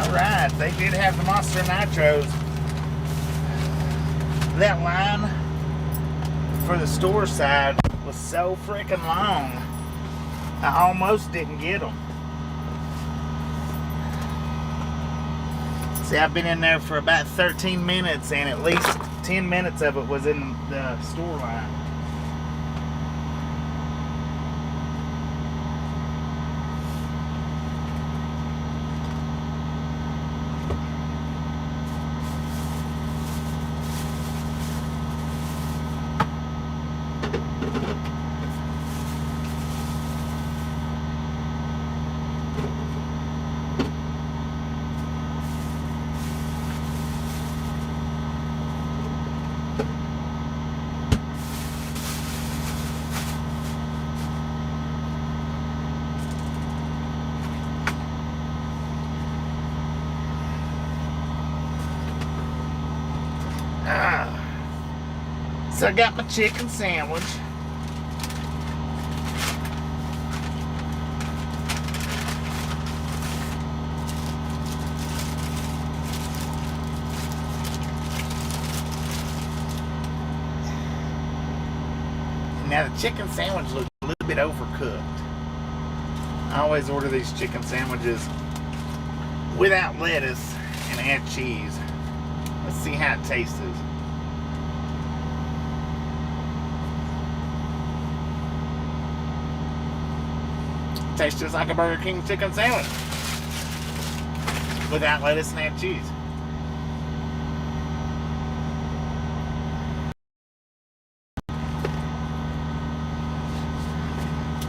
Alright, they did have the Monster Nitros. That line for the store side was so freaking long, I almost didn't get them. See, I've been in there for about 13 minutes, and at least 10 minutes of it was in the store line. So I got my chicken sandwich. Now the chicken sandwich looks a little bit overcooked. I always order these chicken sandwiches without lettuce and add cheese. Let's see how it tastes. Tastes just like a Burger King chicken sandwich without lettuce and add cheese.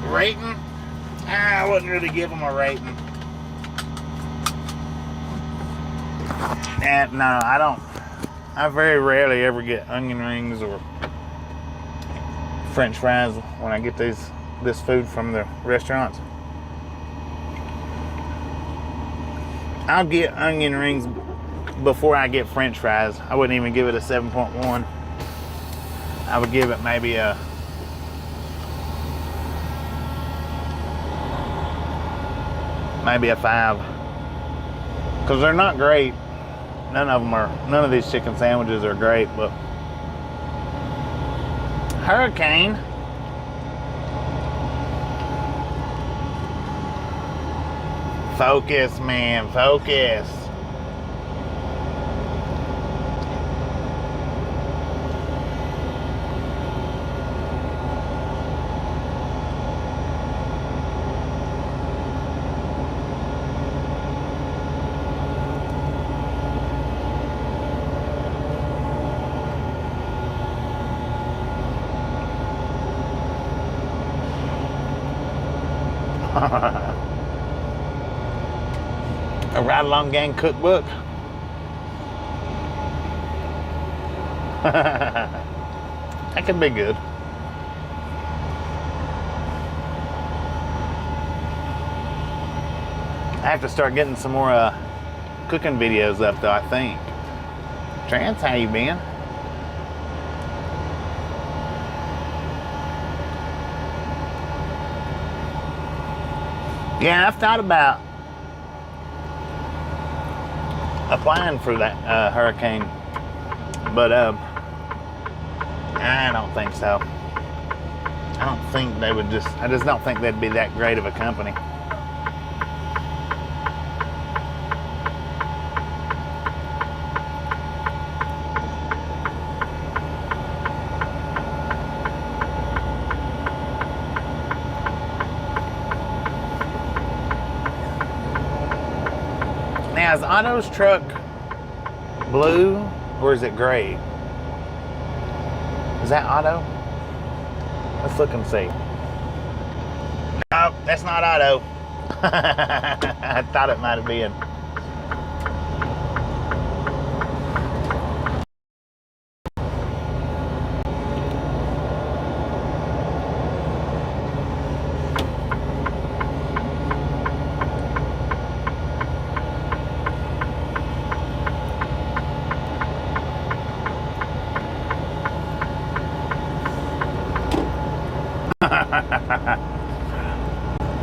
Rating? I wouldn't really give them a rating. And no, I don't. I very rarely ever get onion rings or French fries when I get this food from the restaurants. I'll get onion rings before I get French fries. I wouldn't even give it a 7.1. I would give it maybe a maybe a 5, because they're not great. None of these chicken sandwiches are great, but Hurricane focus, man, focus. A ride along gang cookbook. That could be good. I have to start getting some more cooking videos up though, I think. Trans, how you been? Yeah, I've thought about applying for that hurricane, but I don't think so. I don't think they would I just don't think they'd be that great of a company. Now, is Otto's truck blue or is it gray? Is that Otto? Let's look and see. No, that's not Otto. I thought it might have been.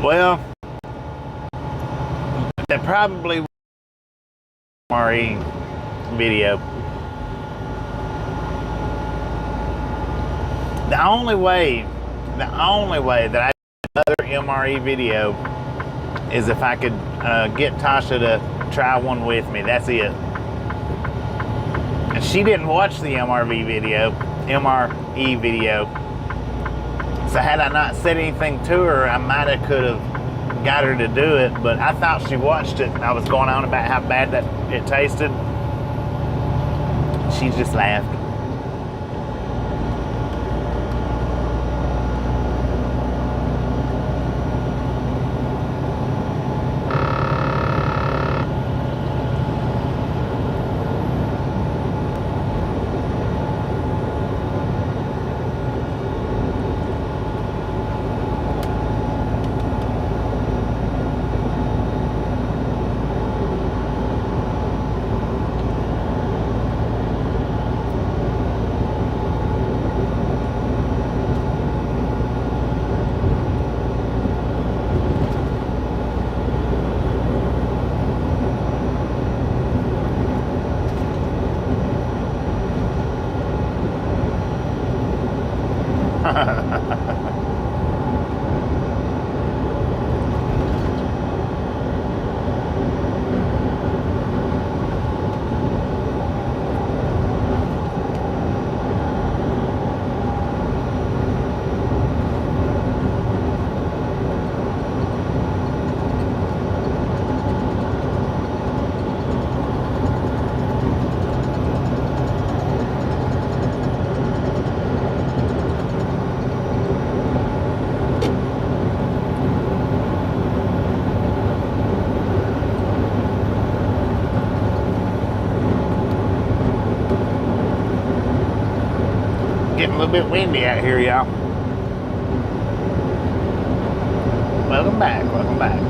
Well, they probably MRE video. The only way that I do another MRE video is if I could get Tasha to try one with me. That's it. And she didn't watch the MRE video. So had I not said anything to her, I might have could have got her to do it. But I thought she watched it, and I was going on about how bad that it tasted. She just laughed. Getting a little bit windy out here, y'all. Welcome back, welcome back.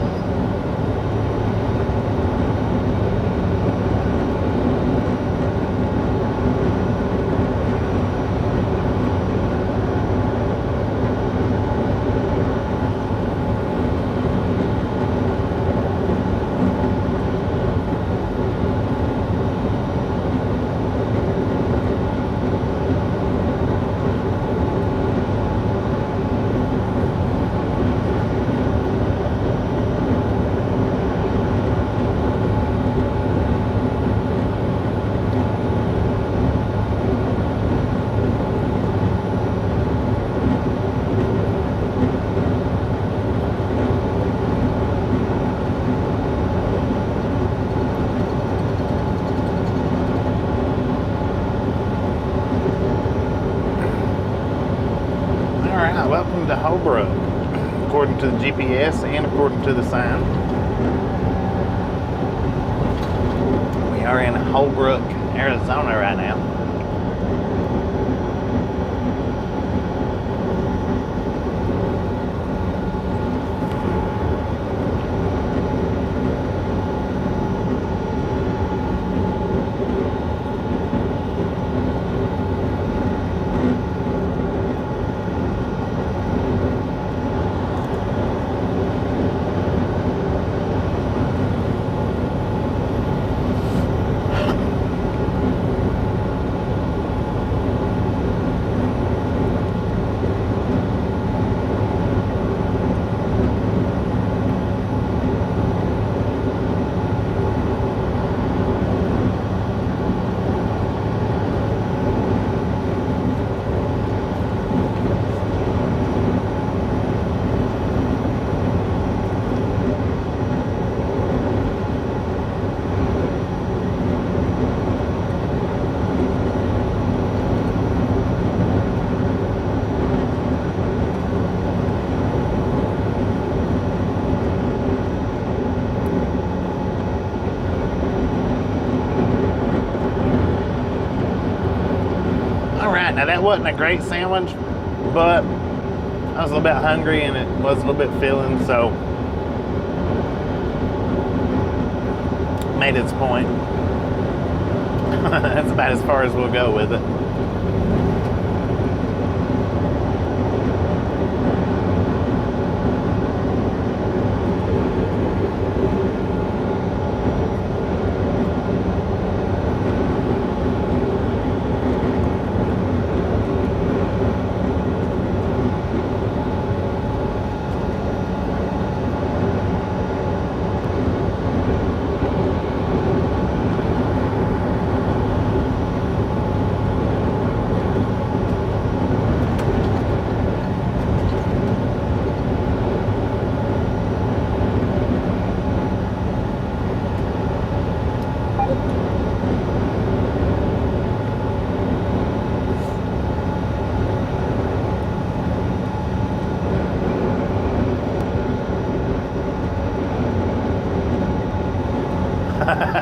Welcome to Holbrook, according to the GPS and according to the sign. We are in Holbrook, Arizona right now. Now that wasn't a great sandwich, but I was a little bit hungry and it was a little bit filling, so made its point. That's about as far as we'll go with it.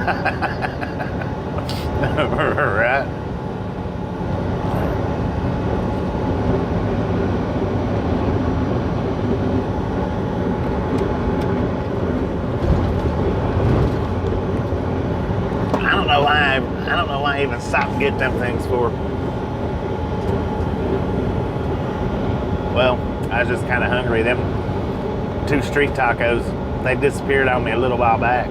Right? I don't know why I even stopped and get them things for. Well, I was just kind of hungry. Them 2 street tacos, they disappeared on me a little while back.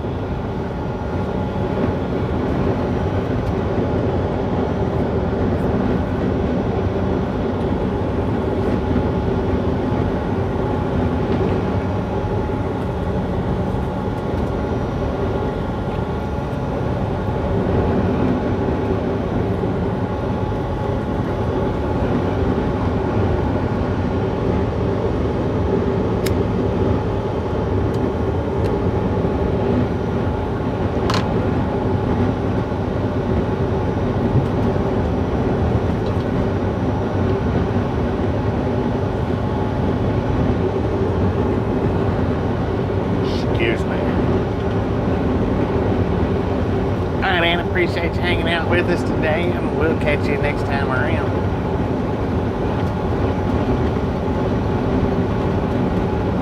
Appreciate you hanging out with us today, and we'll catch you next time around.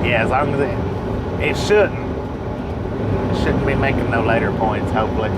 Yeah, as long as it shouldn't be making no later points, hopefully.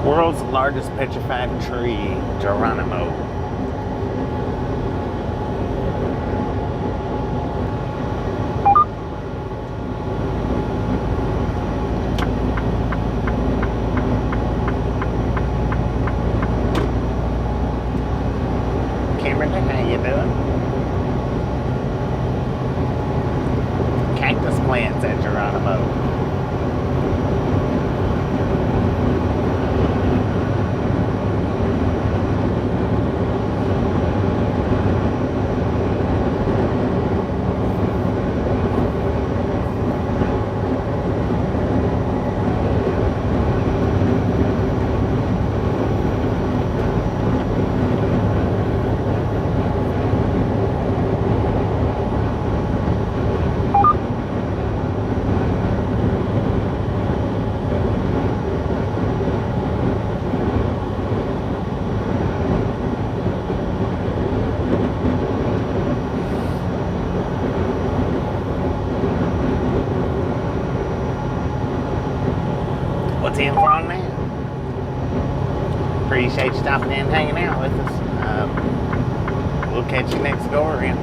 World's largest petrified tree, Geronimo. Kimberly, how you doing? Cactus plants at Geronimo. What's in for on that? Appreciate you stopping in and hanging out with us. We'll catch you next go around.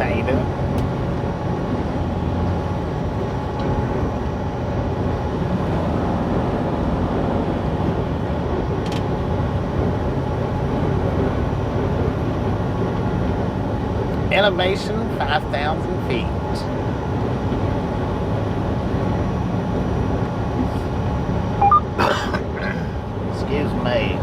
how you doing? Elevation 5,000 feet. Excuse me.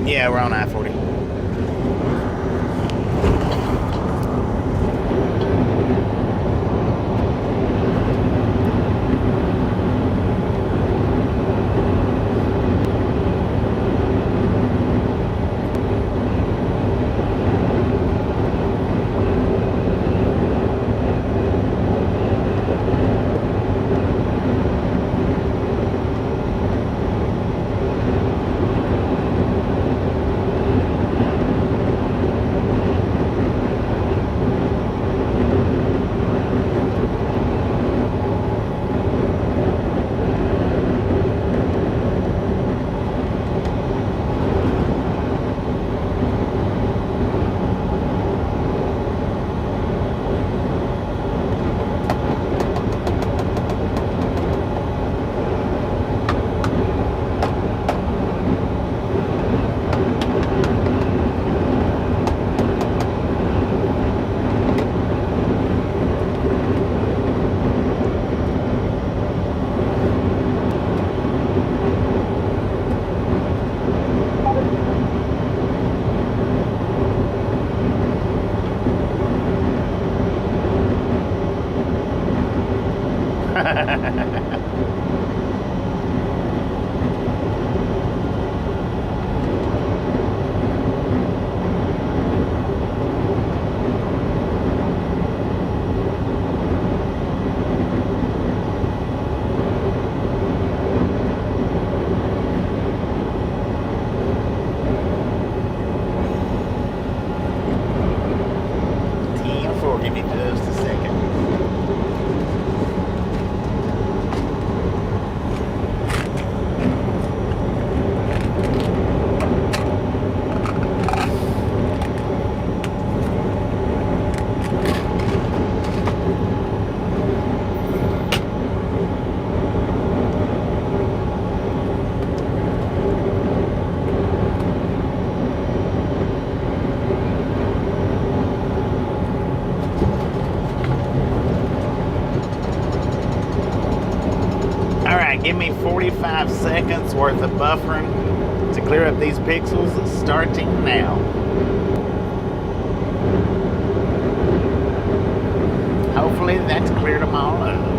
Yeah, we're on I-40. Give me just a second. Give me 45 seconds worth of buffering to clear up these pixels, starting now. Hopefully that's cleared them all up.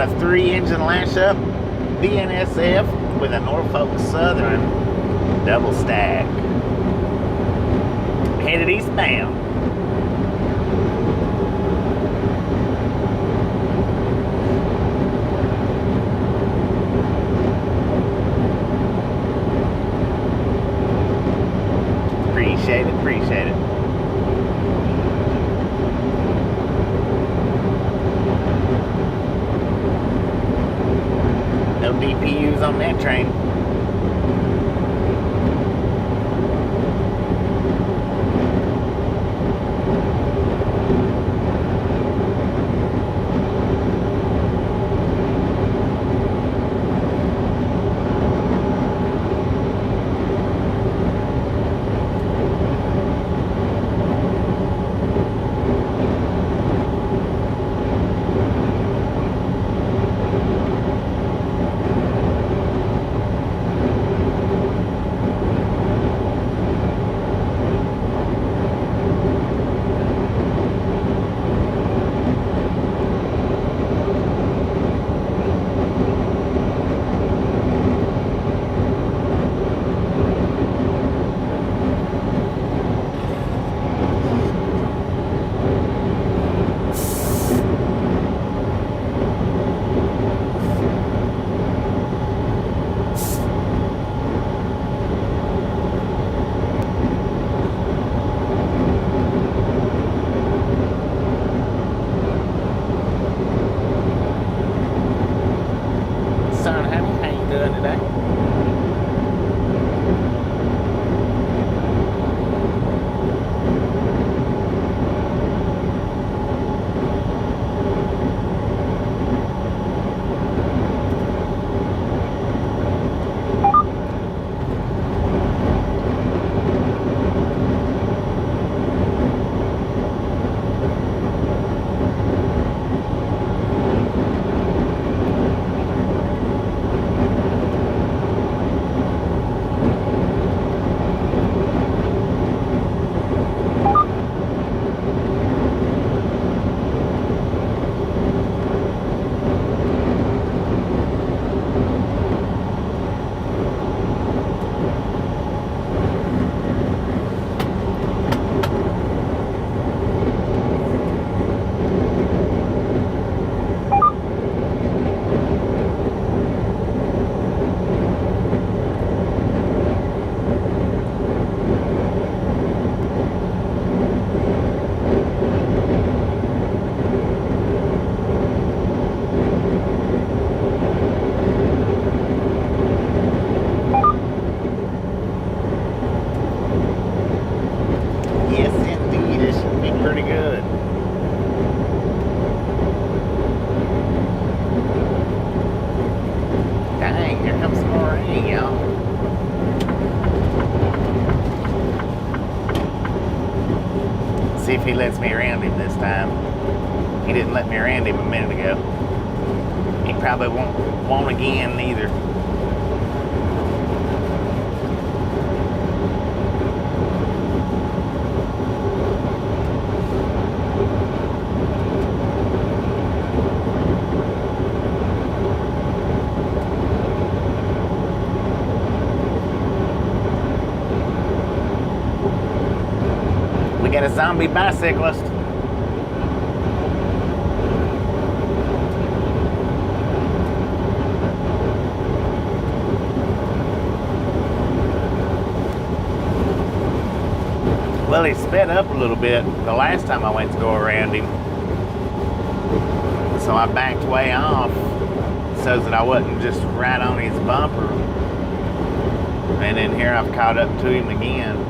a 3-engine lash-up BNSF with a Norfolk Southern double stack. Headed eastbound. Appreciate it. No DPUs on that train. See if he lets me around him this time. He didn't let me around him a minute ago. He probably won't again either. Got a zombie bicyclist. Well, he sped up a little bit the last time I went to go around him. So I backed way off so that I wasn't just right on his bumper. And then here I've caught up to him again.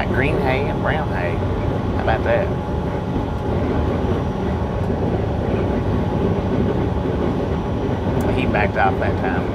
Green hay and brown hay. How about that? He backed off that time.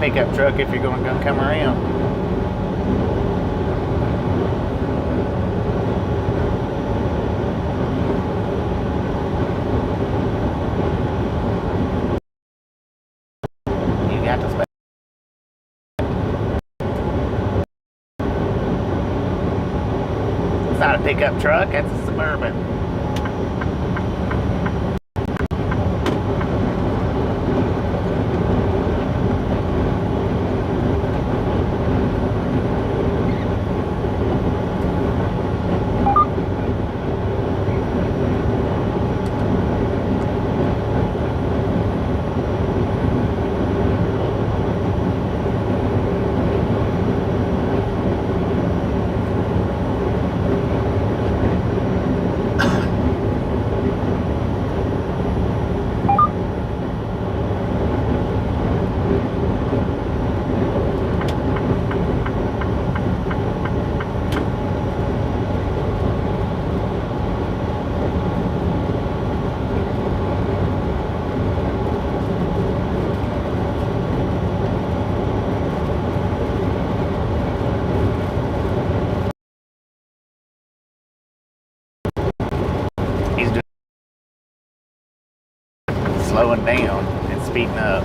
pickup truck if you're going to come around. You got to space. It's not a pickup truck, that's a Suburban. Slowing down and speeding up.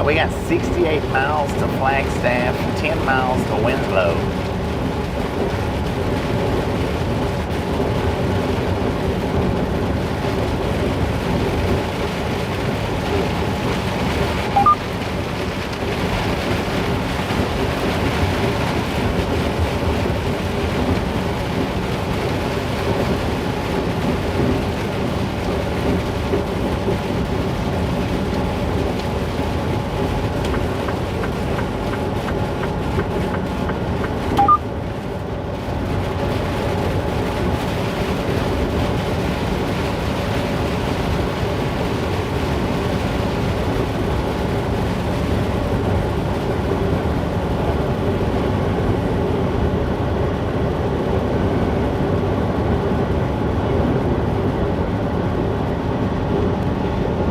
We got 68 miles to Flagstaff, 10 miles to Winslow.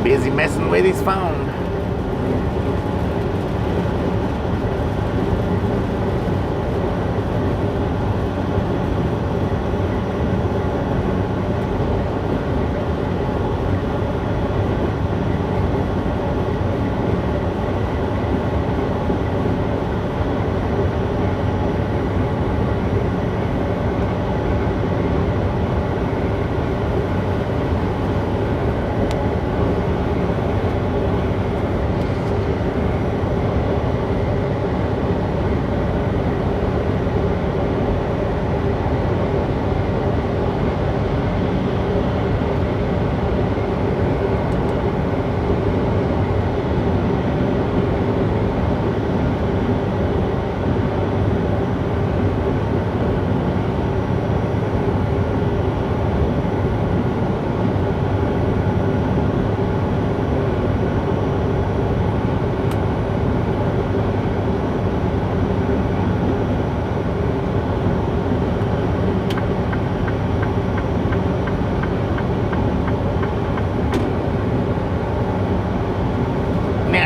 Busy messing with his phone.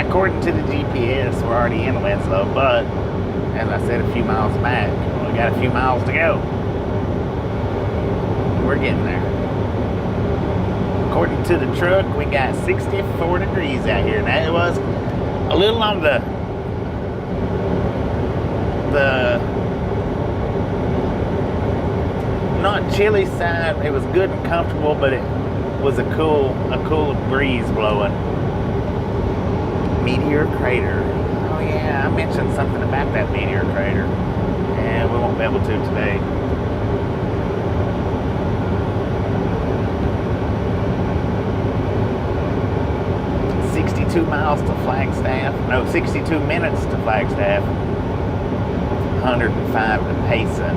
According to the GPS, we're already in Winslow, but as I said, a few miles back. We got a few miles to go. We're getting there. According to the truck, we got 64 degrees out here. Now it was a little on the not chilly side. It was good and comfortable, but it was a cool breeze blowing. Meteor crater. Oh yeah, I mentioned something about that meteor crater, and we won't be able to today. Miles to Flagstaff. No, 62 minutes to Flagstaff. 105 to Payson.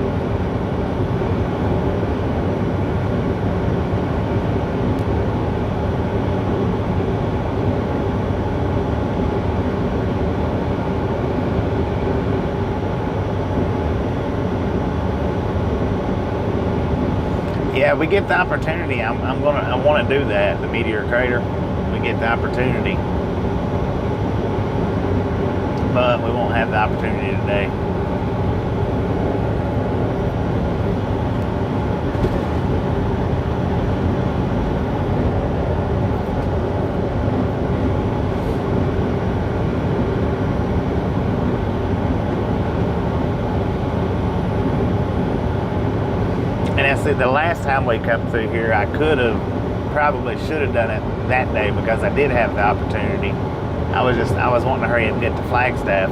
Yeah, we get the opportunity. I want to do that. The meteor crater. We get the opportunity. But we won't have the opportunity today. And I see the last time we come through here, I probably should have done it that day because I did have the opportunity. I was wanting to hurry and get to Flagstaff.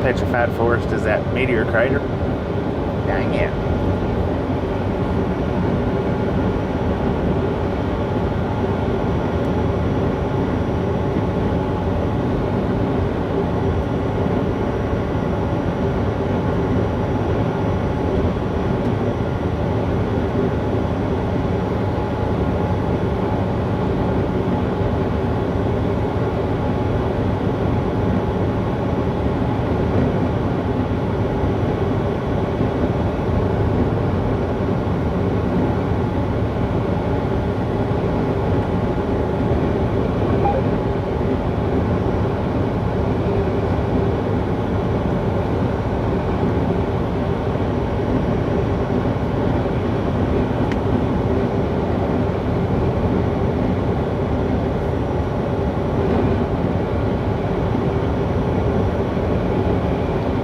Petrified Forest is that meteor crater. Dang it.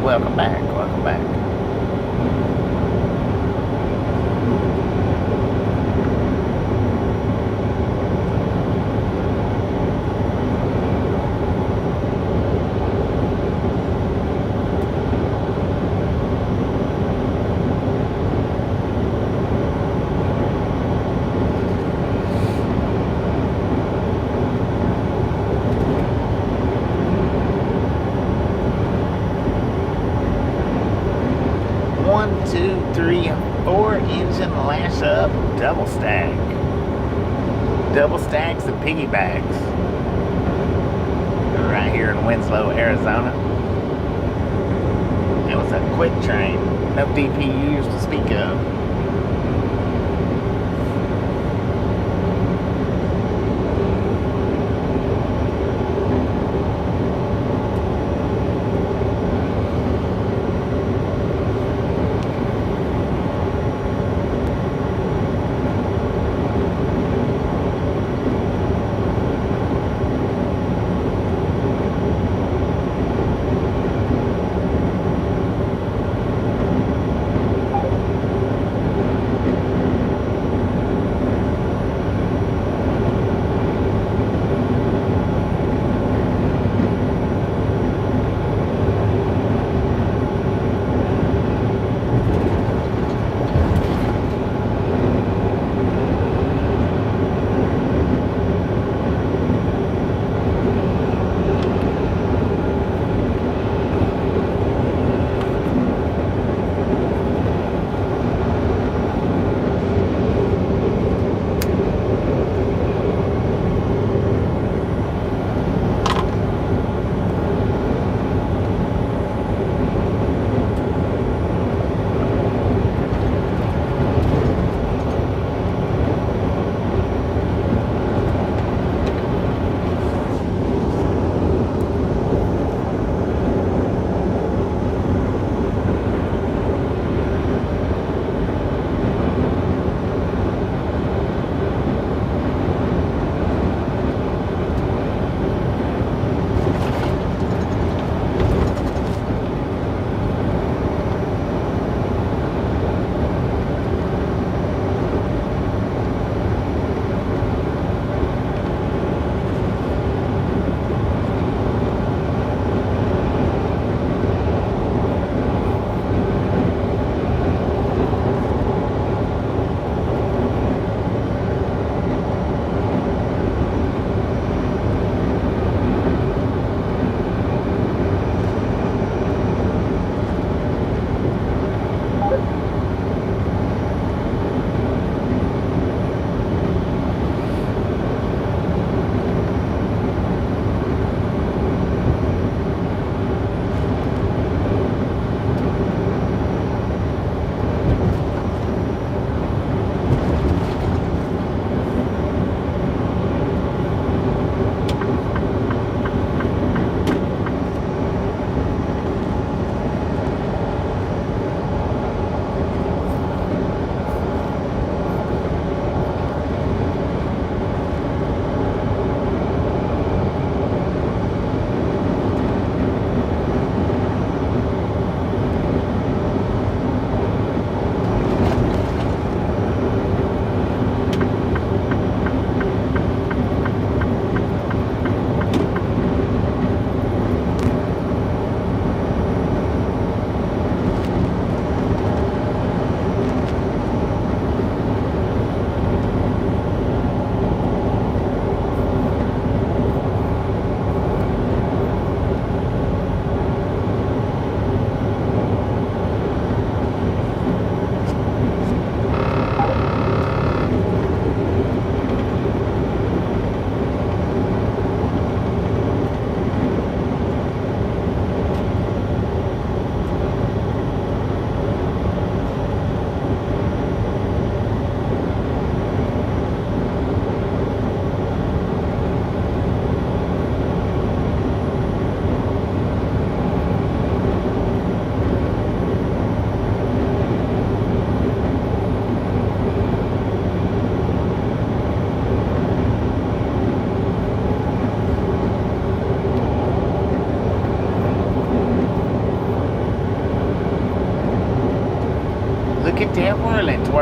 Welcome back, welcome back. Lash up, double stacks and piggybacks right here in Winslow, Arizona. It was a quick train, no DPUs to speak of.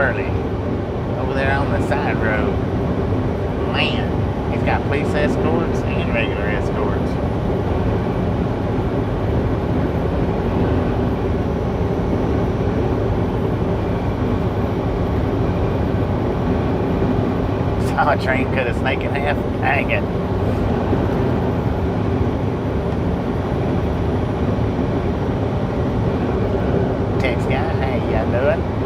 early. Over there on the side road. Man, he's got police escorts and regular escorts. Saw a train cut a snake in half. Dang it. Text guy, how y'all doing?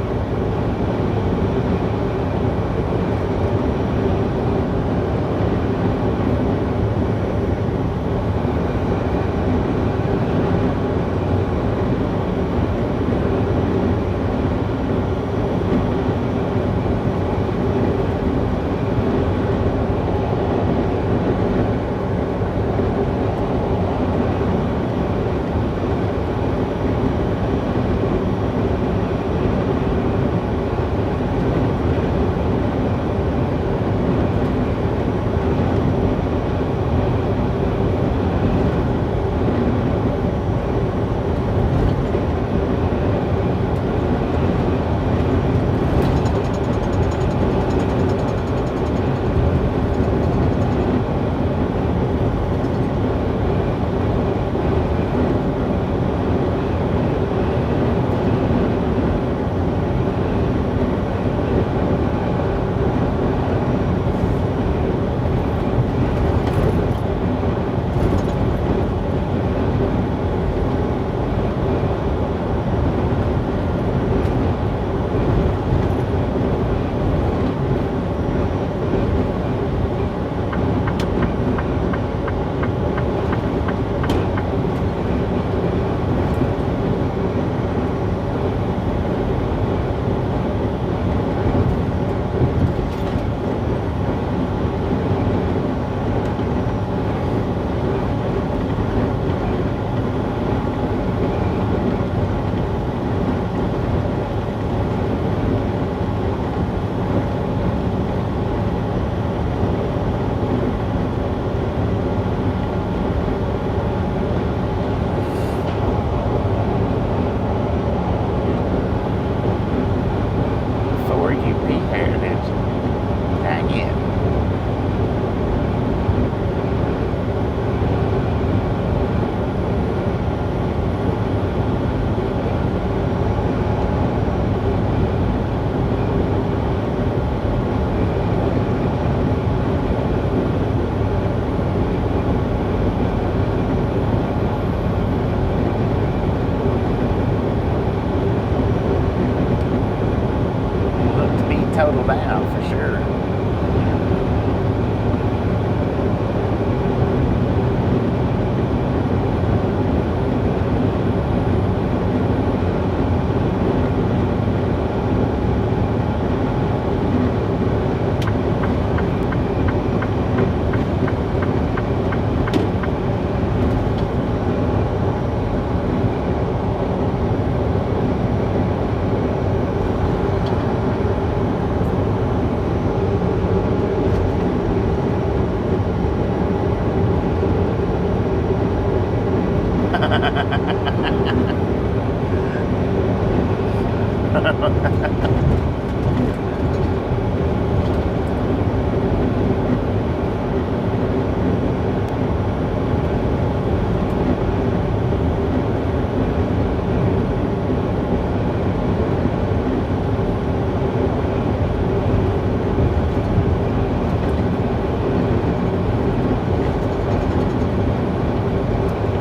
Totaled out for sure.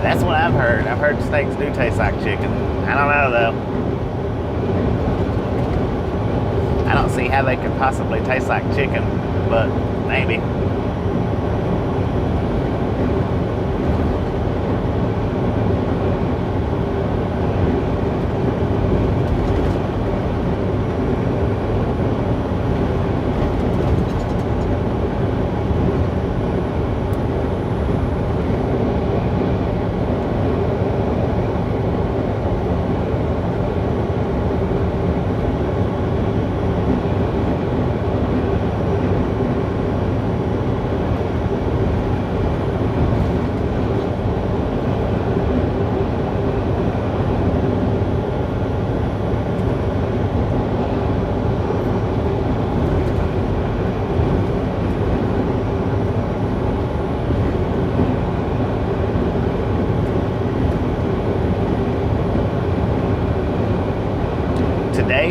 That's what I've heard. I've heard steaks do taste like chicken. I don't know though. I don't see how they could possibly taste like chicken, but maybe.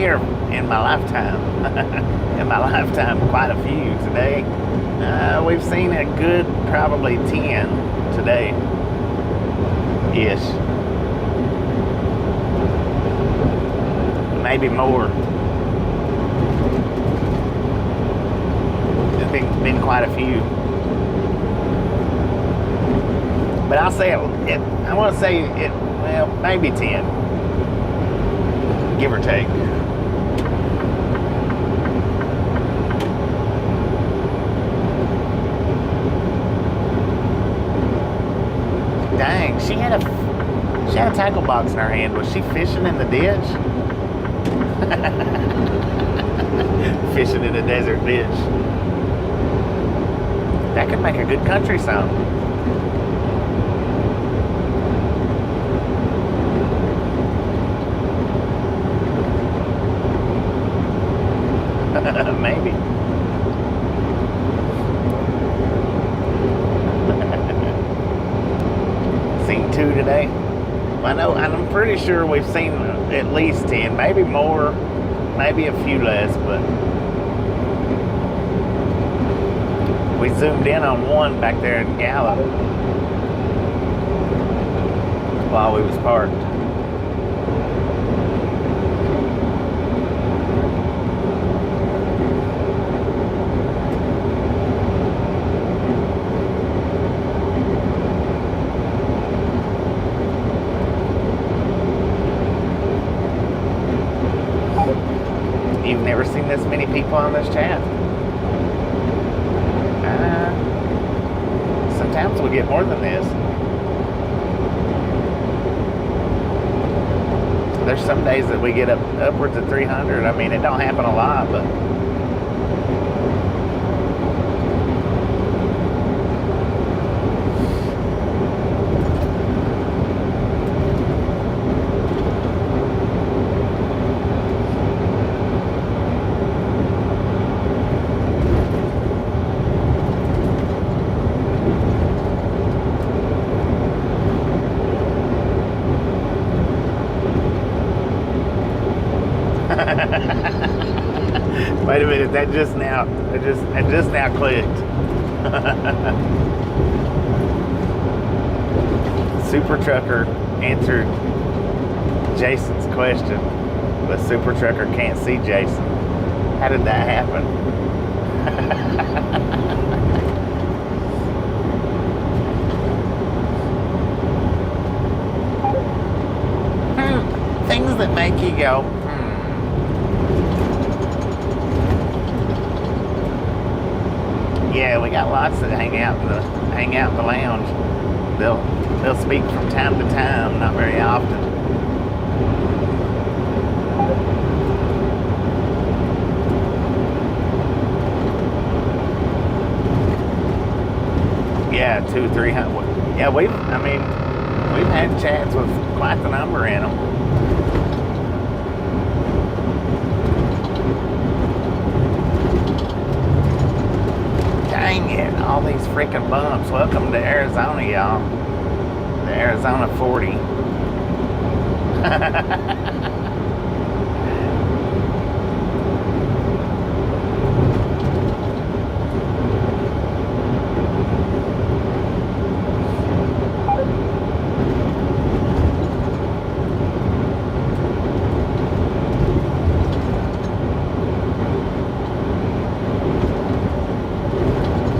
here in my lifetime. In my lifetime, quite a few today. We've seen a good probably 10 today. Ish. Maybe more. There's been quite a few. But I'll say I want to say it, well, maybe 10. Give or take. Dang, she had a tackle box in her hand. Was she fishing in the ditch? Fishing in a desert ditch. That could make a good country song. Maybe. Seen 2 today. I know, and I'm pretty sure we've seen at least 10, maybe more, maybe a few less, but we zoomed in on one back there in Gallup while we was parked. You've never seen this many people on this chat. Sometimes we get more than this. There's some days that we get upwards of 300. I mean, it don't happen a lot, but wait a minute, it just now clicked. Super Trucker answered Jason's question, but Super Trucker can't see Jason. How did that happen? Things that make you go, Yeah, we got lots that hang out in the lounge. They'll speak from time to time, not very often. Yeah, 200-300. Yeah, we've had chats with quite the number in them. Dang it, all these freaking bumps. Welcome to Arizona, y'all. The Arizona 40.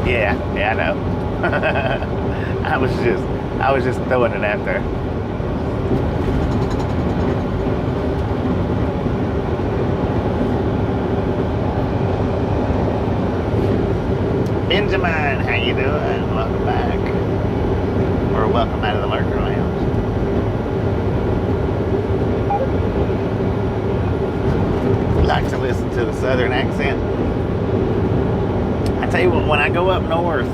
Yeah, I know. I was just throwing it out there. Benjamin, how you doing? Welcome back. Or welcome out of the Lurker Lounge. Like to listen to the southern accent. I tell you what, when I go up north,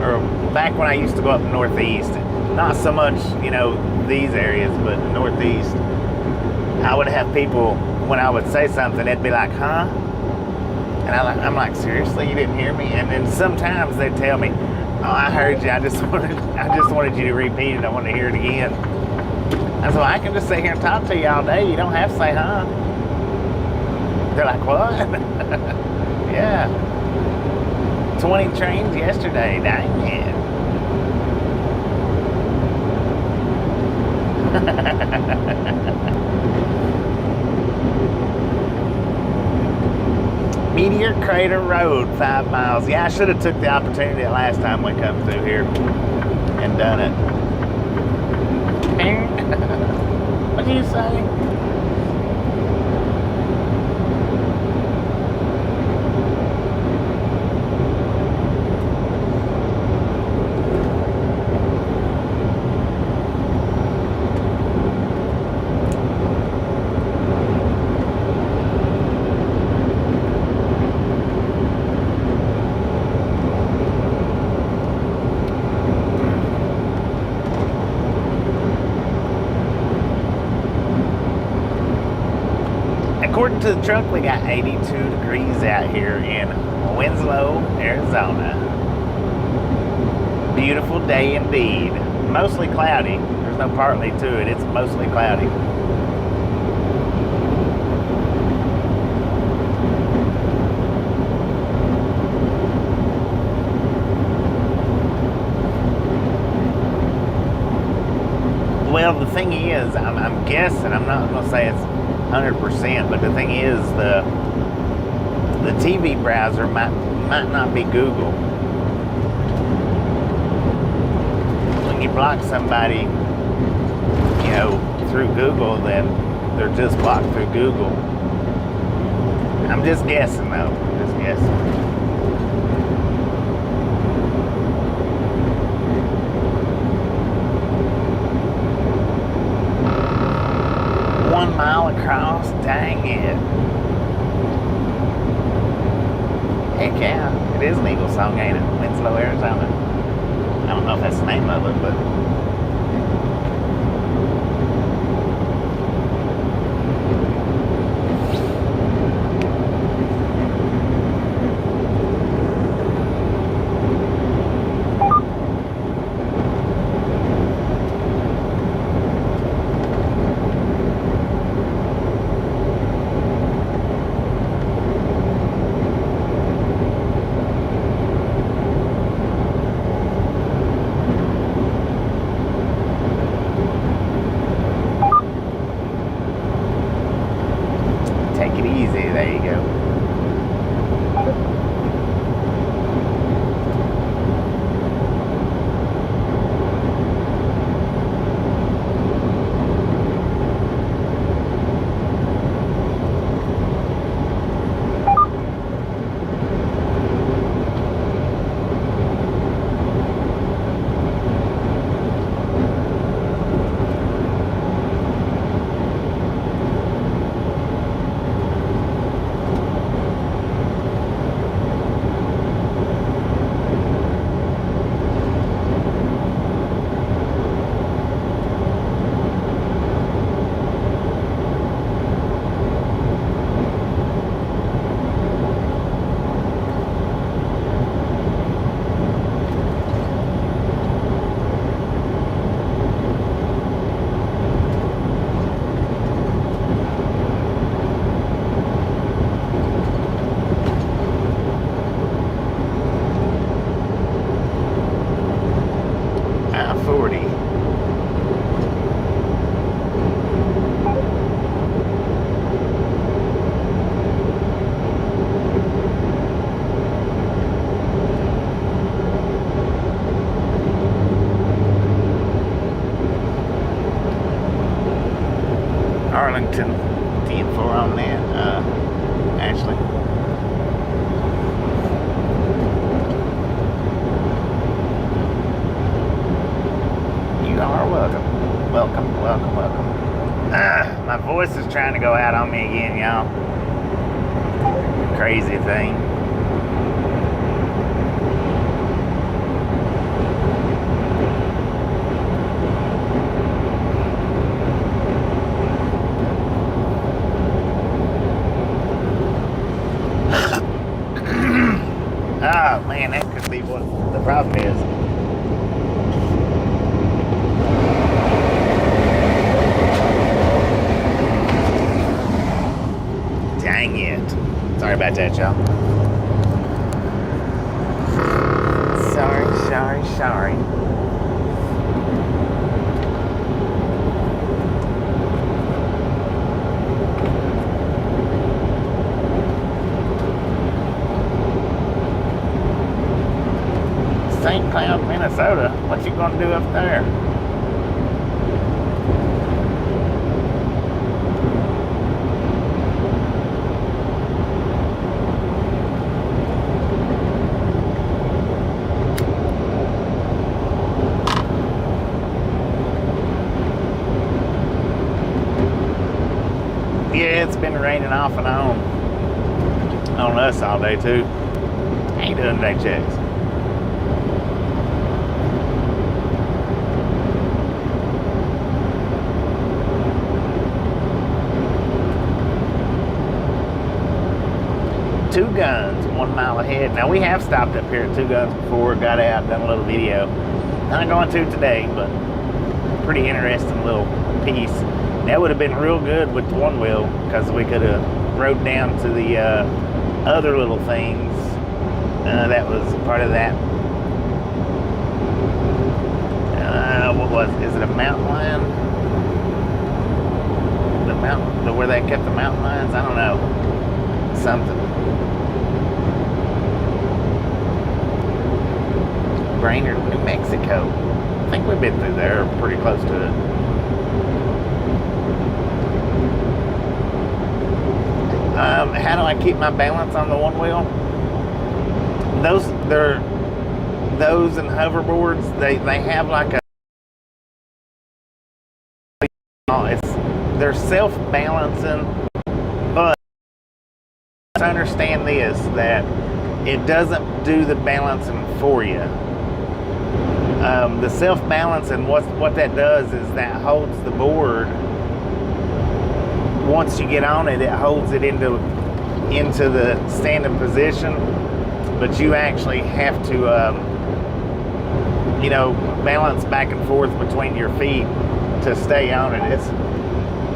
or back when I used to go up northeast, not so much, these areas, but northeast, I would have people, when I would say something, they'd be like, huh? And I'm like, seriously, you didn't hear me? And then sometimes they'd tell me, oh, I heard you, I just wanted you to repeat it, I want to hear it again. And so I can just sit here and talk to you all day, you don't have to say huh. They're like, what? Yeah. 20 trains yesterday. Dang it. Meteor Crater Road, 5 miles. Yeah, I should have took the opportunity the last time we come through here and done it. What did you say? According to the truck, we got 82 degrees out here in Winslow, Arizona. Beautiful day indeed. Mostly cloudy. There's no partly to it. It's mostly cloudy. Well, the thing is, I'm guessing, I'm not going to say it's 100%, but the thing is, the TV browser might not be Google. When you block somebody, you know, through Google, then they're just blocked through Google. I'm just guessing, though. I'm just guessing. Mile across, dang it. Heck yeah, it is an Eagle song, ain't it? Winslow, Arizona. I don't know if that's the name of it, but take it easy. There you go. Arlington, 10-4 on that, Ashley. You are welcome. Welcome. My voice is trying to go out on me again, y'all. Crazy thing. Oh man, that could be what the problem is. Dang it. that, y'all. Sorry. St. Cloud, Minnesota. What you gonna do up there? Yeah, it's been raining off and on us all day too. How you doing today, Checks? Two Guns, 1 mile ahead. Now we have stopped up here at Two Guns before, got out, done a little video. Not going to today, but pretty interesting little piece. That would have been real good with the one wheel because we could have rode down to the other little things that was part of that. Is it a mountain lion? Where they kept the mountain lions? I don't know. Something. Brainerd, New Mexico. I think we've been through there, pretty close to it. How do I keep my balance on the one wheel? Those and hoverboards, they have like a, they're self-balancing, but I understand this, that it doesn't do the balancing for you. The self-balancing, what that does is that holds the board. Once you get on it, it holds it into the standing position, but you actually have to balance back and forth between your feet to stay on it.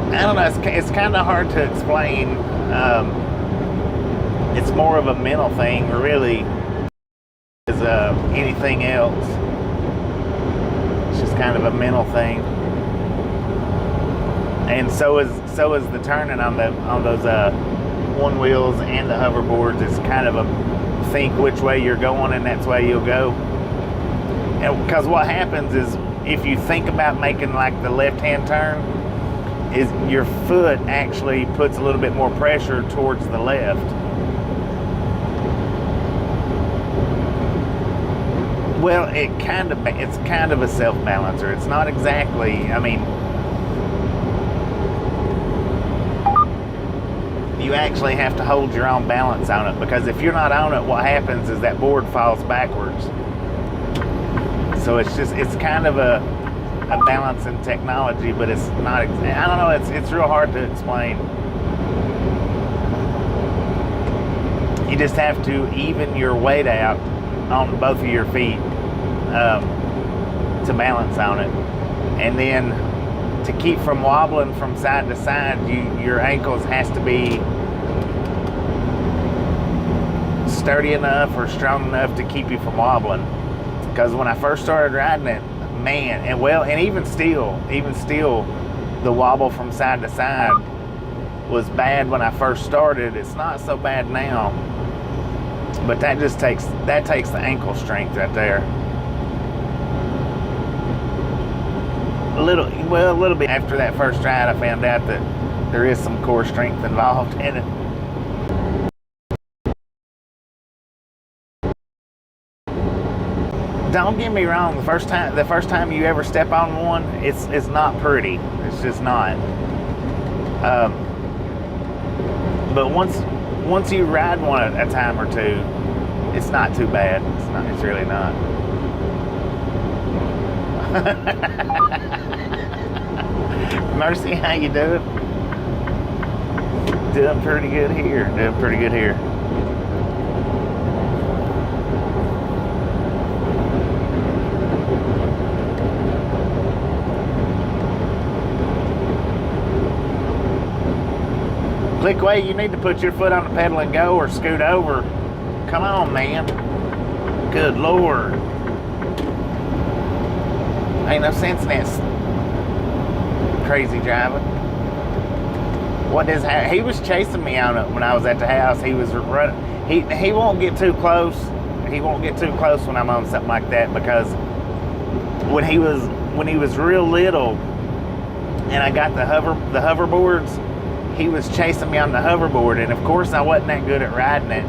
I don't know, it's kind of hard to explain. It's more of a mental thing, really, as anything else. It's just kind of a mental thing. And so is the turning on those one wheels and the hoverboards. It's kind of a think which way you're going, and that's way you'll go. And because what happens is, if you think about making like the left-hand turn, is your foot actually puts a little bit more pressure towards the left. Well, it's kind of a self-balancer. It's not exactly, I mean, you actually have to hold your own balance on it, because if you're not on it, what happens is that board falls backwards. So it's kind of a balancing technology, but it's not, I don't know, it's real hard to explain. You just have to even your weight out on both of your feet to balance on it. And then to keep from wobbling from side to side, your ankles has to be sturdy enough or strong enough to keep you from wobbling. Because when I first started riding it, man, and even still, the wobble from side to side was bad when I first started. It's not so bad now, but that takes the ankle strength right there. A little bit after that first ride, I found out that there is some core strength involved in it. Don't get me wrong, the first time you ever step on one, it's not pretty. It's just not. But once you ride one a time or two, it's not too bad. It's really not. Mercy, how you doing? Doing pretty good here. Clickway, you need to put your foot on the pedal and go or scoot over. Come on, man. Good Lord. Ain't no sense in that crazy driving. What does happen? He was chasing me on it when I was at the house. He was running. He won't get too close. He won't get too close when I'm on something like that, because when he was real little and I got the hoverboards, he was chasing me on the hoverboard, and of course I wasn't that good at riding it.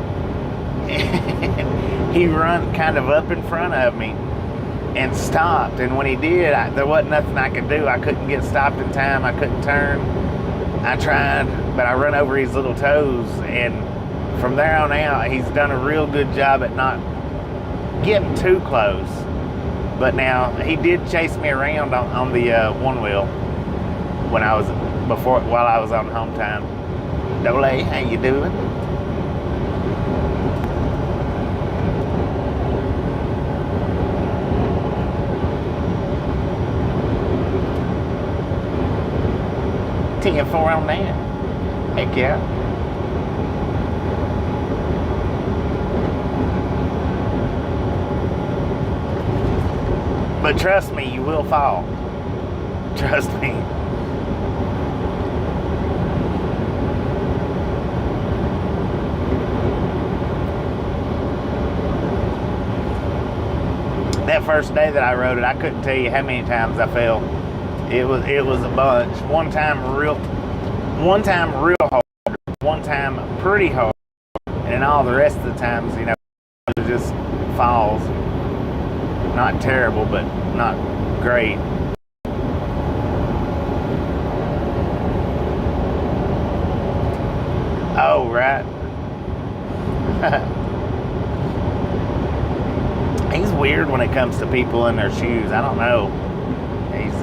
He run kind of up in front of me and stopped, and when he did, there wasn't nothing I could do. I couldn't get stopped in time. I couldn't turn. I tried, but I run over his little toes, and from there on out, he's done a real good job at not getting too close. But now, he did chase me around on the one wheel while I was on home time. Dole, how you doing? TF4 on that. Heck yeah. But trust me, you will fall. Trust me. That first day that I rode it, I couldn't tell you how many times I fell. It was a bunch. One time real hard, one time pretty hard, and then all the rest of the times, it was just falls. Not terrible, but not great. Oh, right. He's weird when it comes to people in their shoes. I don't know.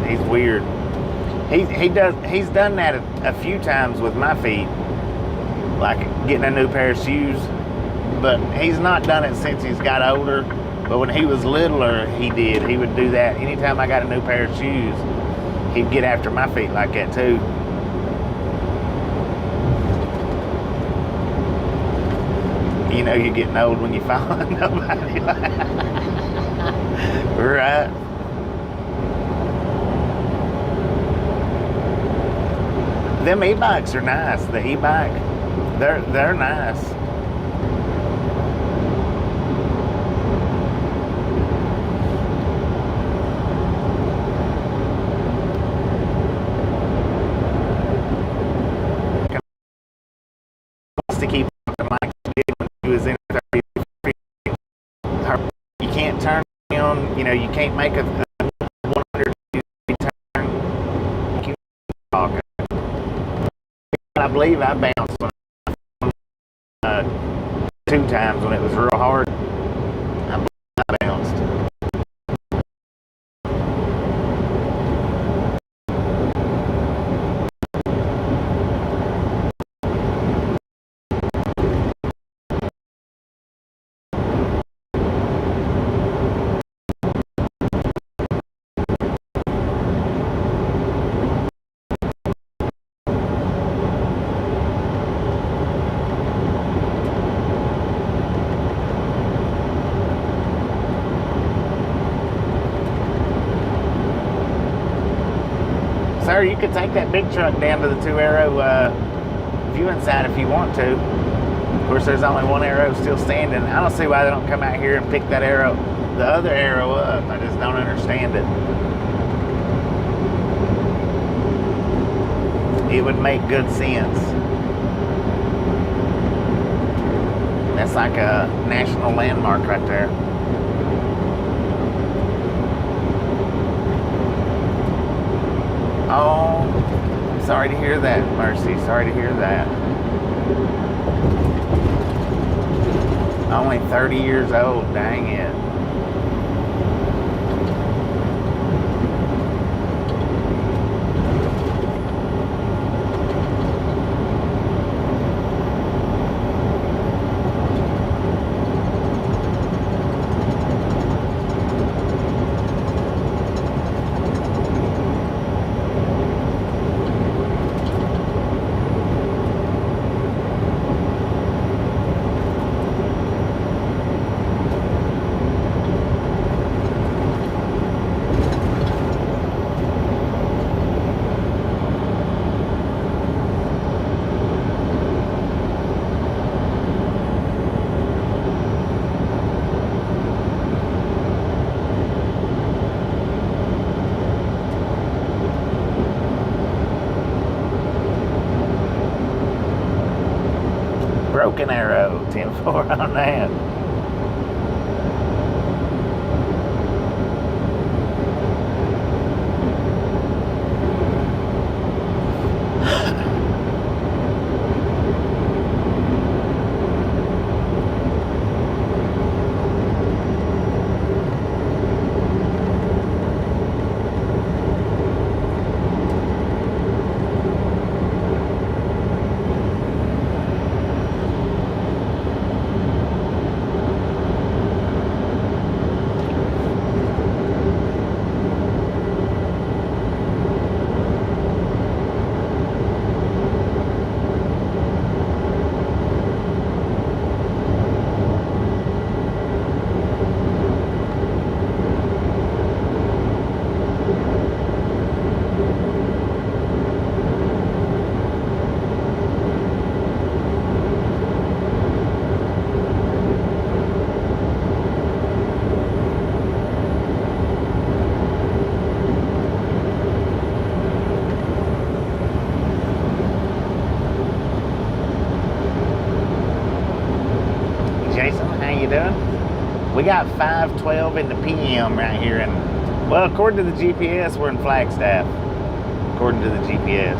He's weird. He's done that a few times with my feet, like getting a new pair of shoes. But he's not done it since he's got older. But when he was littler, he did. He would do that. Anytime I got a new pair of shoes, he'd get after my feet like that too. You know you're getting old when you follow nobody. Right. Them e-bikes are nice. The e-bike, they're nice. To keep the mic when he was in 30. You can't turn on. You can't make a 100 turn. Keep talking. I believe I bounced two times when it was real hard. I believe I bounced. Sir, you could take that big truck down to the 2-arrow viewing side if you want to. Of course, there's only one arrow still standing. I don't see why they don't come out here and pick that arrow, the other arrow up. I just don't understand it. It would make good sense. That's like a national landmark right there. Oh, sorry to hear that, Mercy. Sorry to hear that. Only 30 years old, dang it. Broken Arrow, 10-4 on that. We got 5:12 in the PM right here, and well, according to the GPS, we're in Flagstaff. According to the GPS.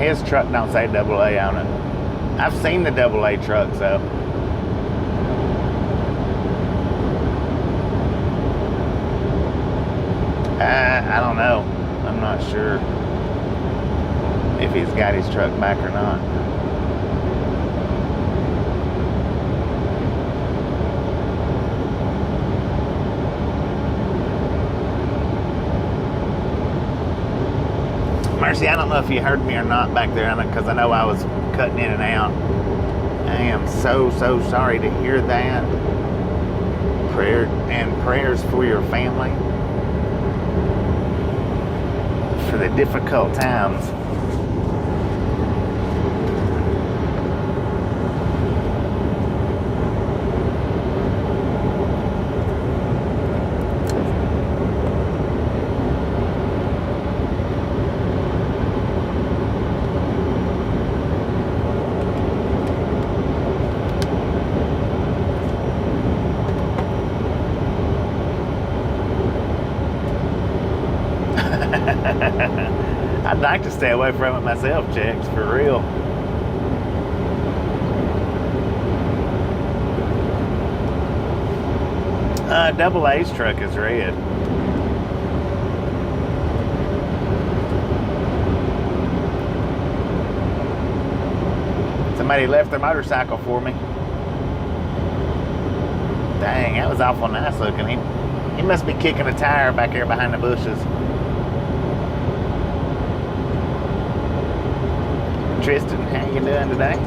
His truck don't say AA on it. I've seen the AA trucks though. I don't know. I'm not sure if he's got his truck back or not. Mercy, I don't know if you heard me or not back there, because I know I was cutting in and out. I am so sorry to hear that. Prayers for your family, for the difficult times. I'd like to stay away from it myself, chicks, for real. AA's truck is red. Somebody left their motorcycle for me. Dang, that was awful nice looking. He must be kicking a tire back here behind the bushes. Tristan, how you doing today?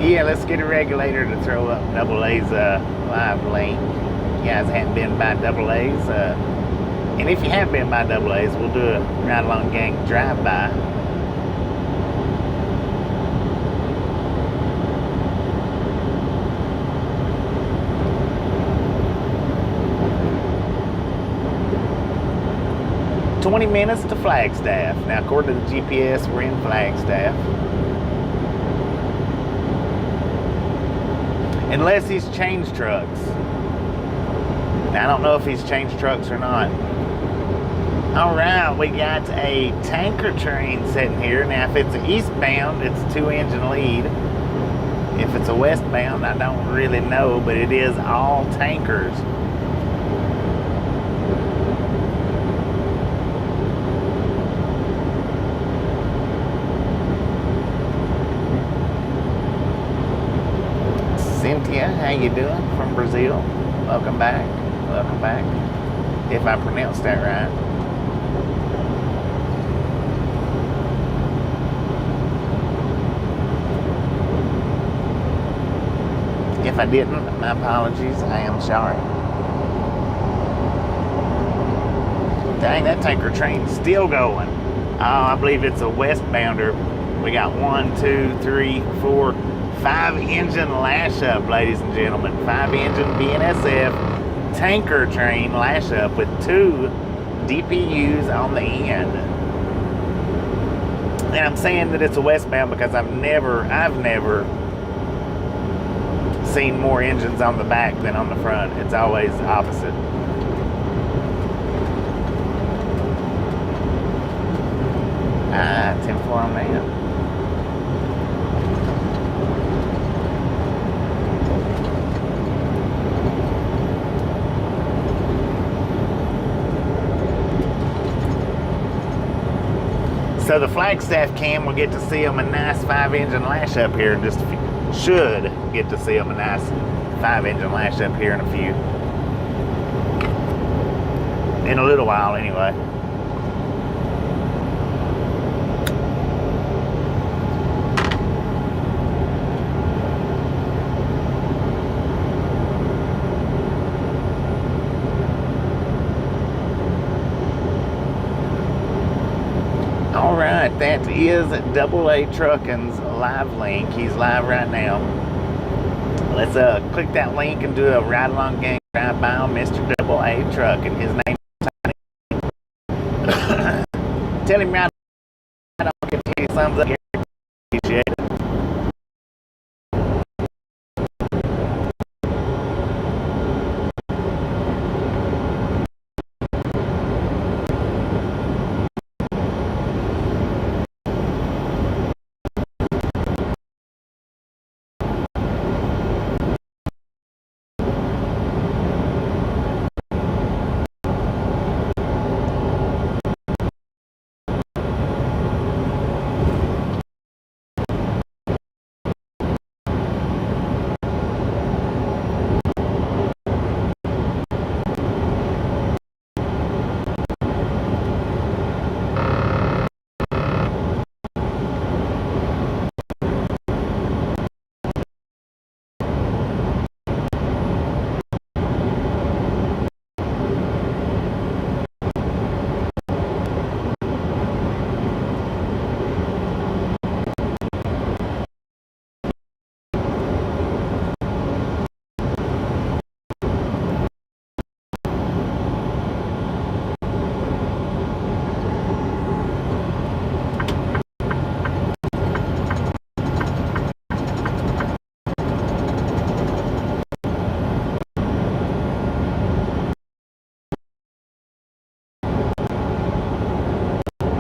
Yeah, let's get a regulator to throw up AA's live link. You guys haven't been by AA's, and if you have been by AA's, we'll do a Ride Along Gang drive-by. "20 minutes to Flagstaff." Now, according to the GPS, we're in Flagstaff. Unless he's changed trucks. Now, I don't know if he's changed trucks or not. All right, we got a tanker train sitting here. Now, if it's eastbound, it's 2-engine lead. If it's a westbound, I don't really know, but it is all tankers. Cynthia, how you doing from Brazil? Welcome back. Welcome back. If I pronounced that right. If I didn't, my apologies. I am sorry. Dang, that tanker train's still going. Oh, I believe it's a westbounder. We got 1, 2, 3, 4, 5 engine lash up, ladies and gentlemen. 5 engine BNSF tanker train lash up with 2 DPUs on the end. And I'm saying that it's a westbound because I've never seen more engines on the back than on the front. It's always opposite. 10-4 on that. So the Flagstaff cam will get to see them a nice 5 engine lash up here in just a few. Should get to see them a nice 5 engine lash up here in a few. In a little while anyway. Alright, that is Double A Trucking's live link. He's live right now. Let's click that link and do a ride along gang drive by on Mr. Double A Trucking. His name is Tell him right now, I'll give you thumbs up here. Appreciate it.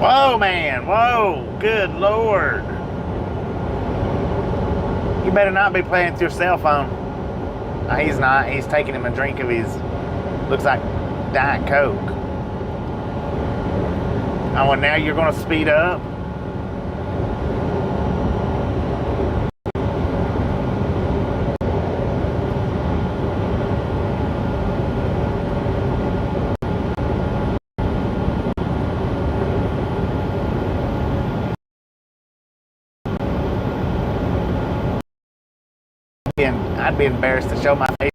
Whoa, man. Whoa. Good Lord. You better not be playing with your cell phone. No, he's not. He's taking him a drink of his, looks like Diet Coke. Oh, and now you're going to speed up? I'd be embarrassed to show my face.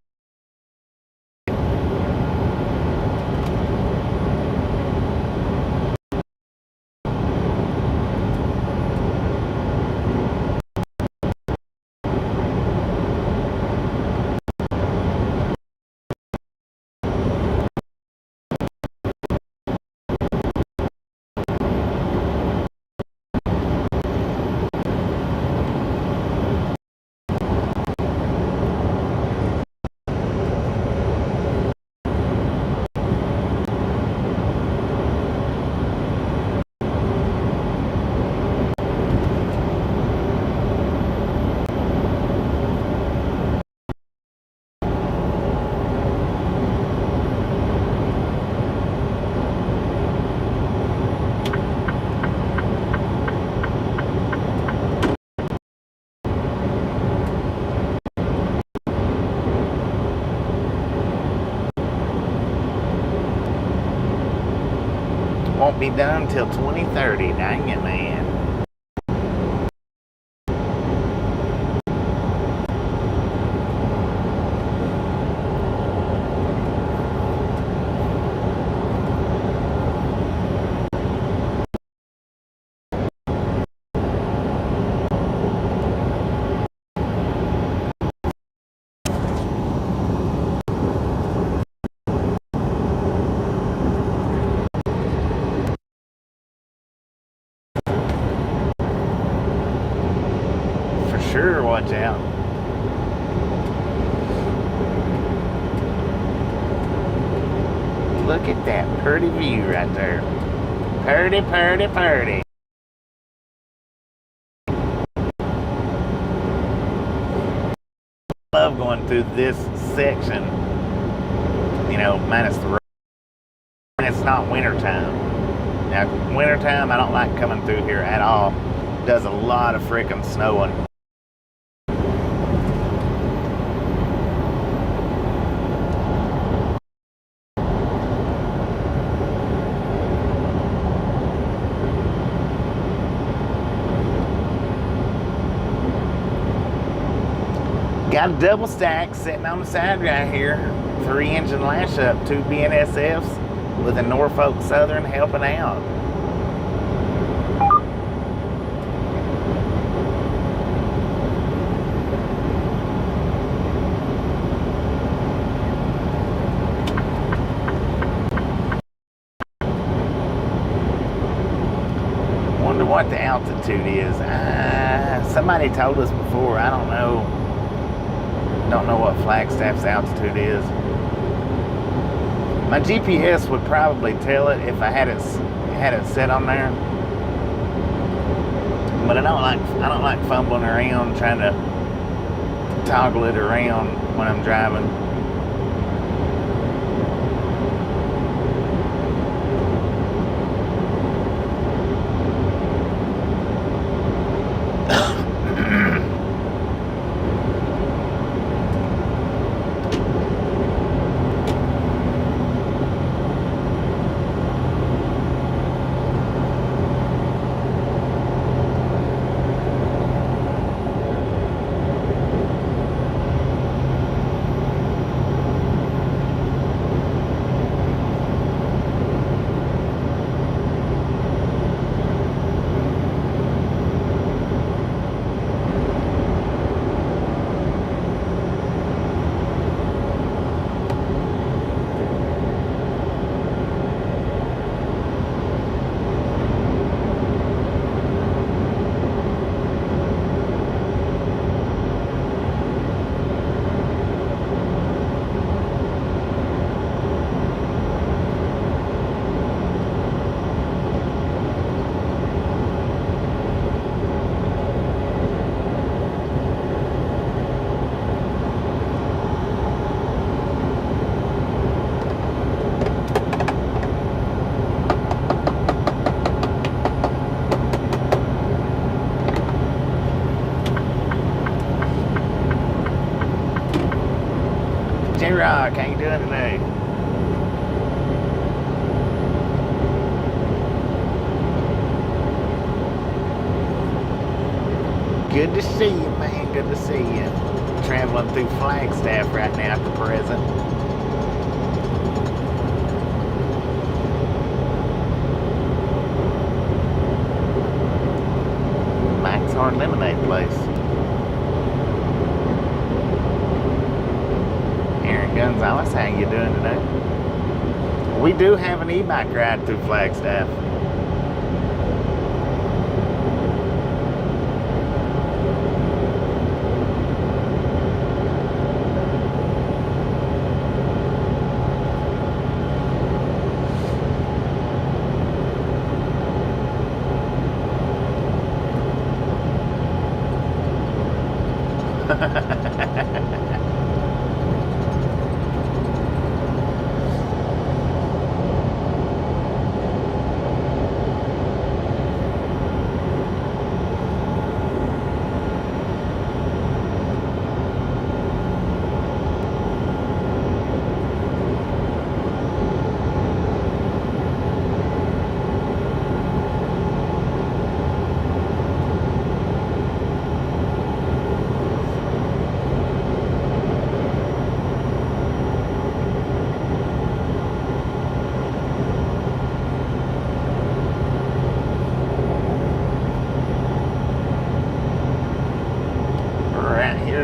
won't be done till 2030. Dang it, man. Sure, watch out. Look at that pretty view right there. Purdy, purdy, purdy. I love going through this section, you know, minus the road. It's not wintertime. Now, wintertime, I don't like coming through here at all. It does a lot of freaking snowing. Got a double stack sitting on the side right here. 3-engine lash up, 2 BNSFs with a Norfolk Southern helping out. Wonder what the altitude is. Somebody told us before, I don't know. Don't know what Flagstaff's altitude is. My GPS would probably tell it if I had it set on there. But I don't like fumbling around trying to toggle it around when I'm driving. J-Rock, how you doing today? Good to see you, man. Good to see you. Traveling through Flagstaff right now at the present. Mike's Hard Lemonade place. Gonzalez, how you doing today? We do have an e-bike ride through Flagstaff.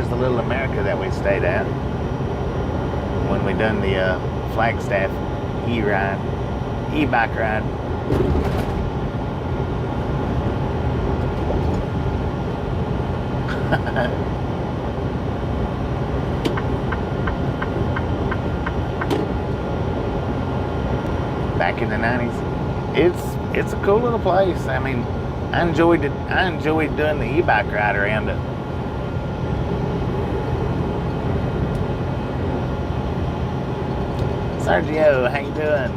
there's the Little America that we stayed at when we done the Flagstaff e-bike ride. Back in the 90s. It's a cool little place. I mean, I enjoyed doing the e-bike ride around it. Sergio, how you doing?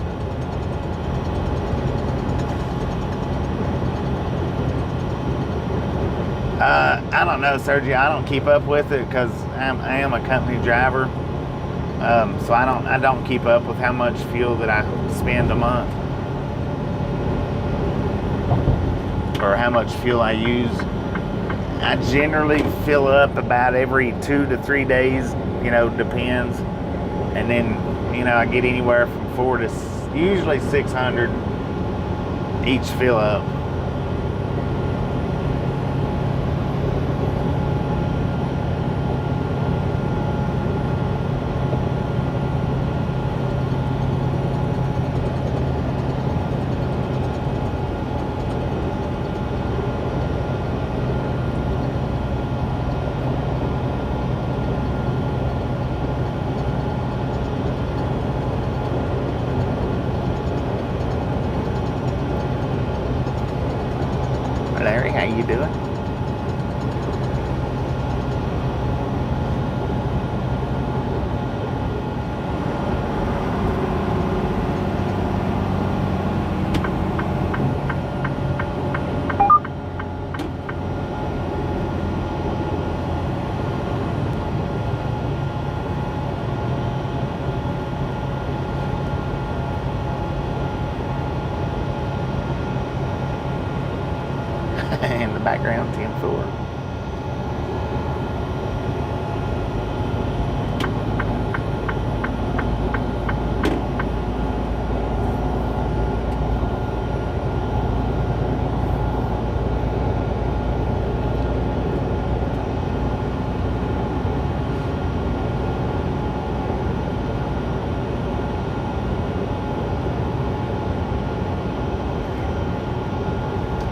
I don't know, Sergio. I don't keep up with it because I am a company driver. So I don't keep up with how much fuel that I spend a month or how much fuel I use. I generally fill up about every 2 to 3 days, depends. And then, I get anywhere from 4 to usually 600 each fill up. Larry, how you doing? In the background, 10-4.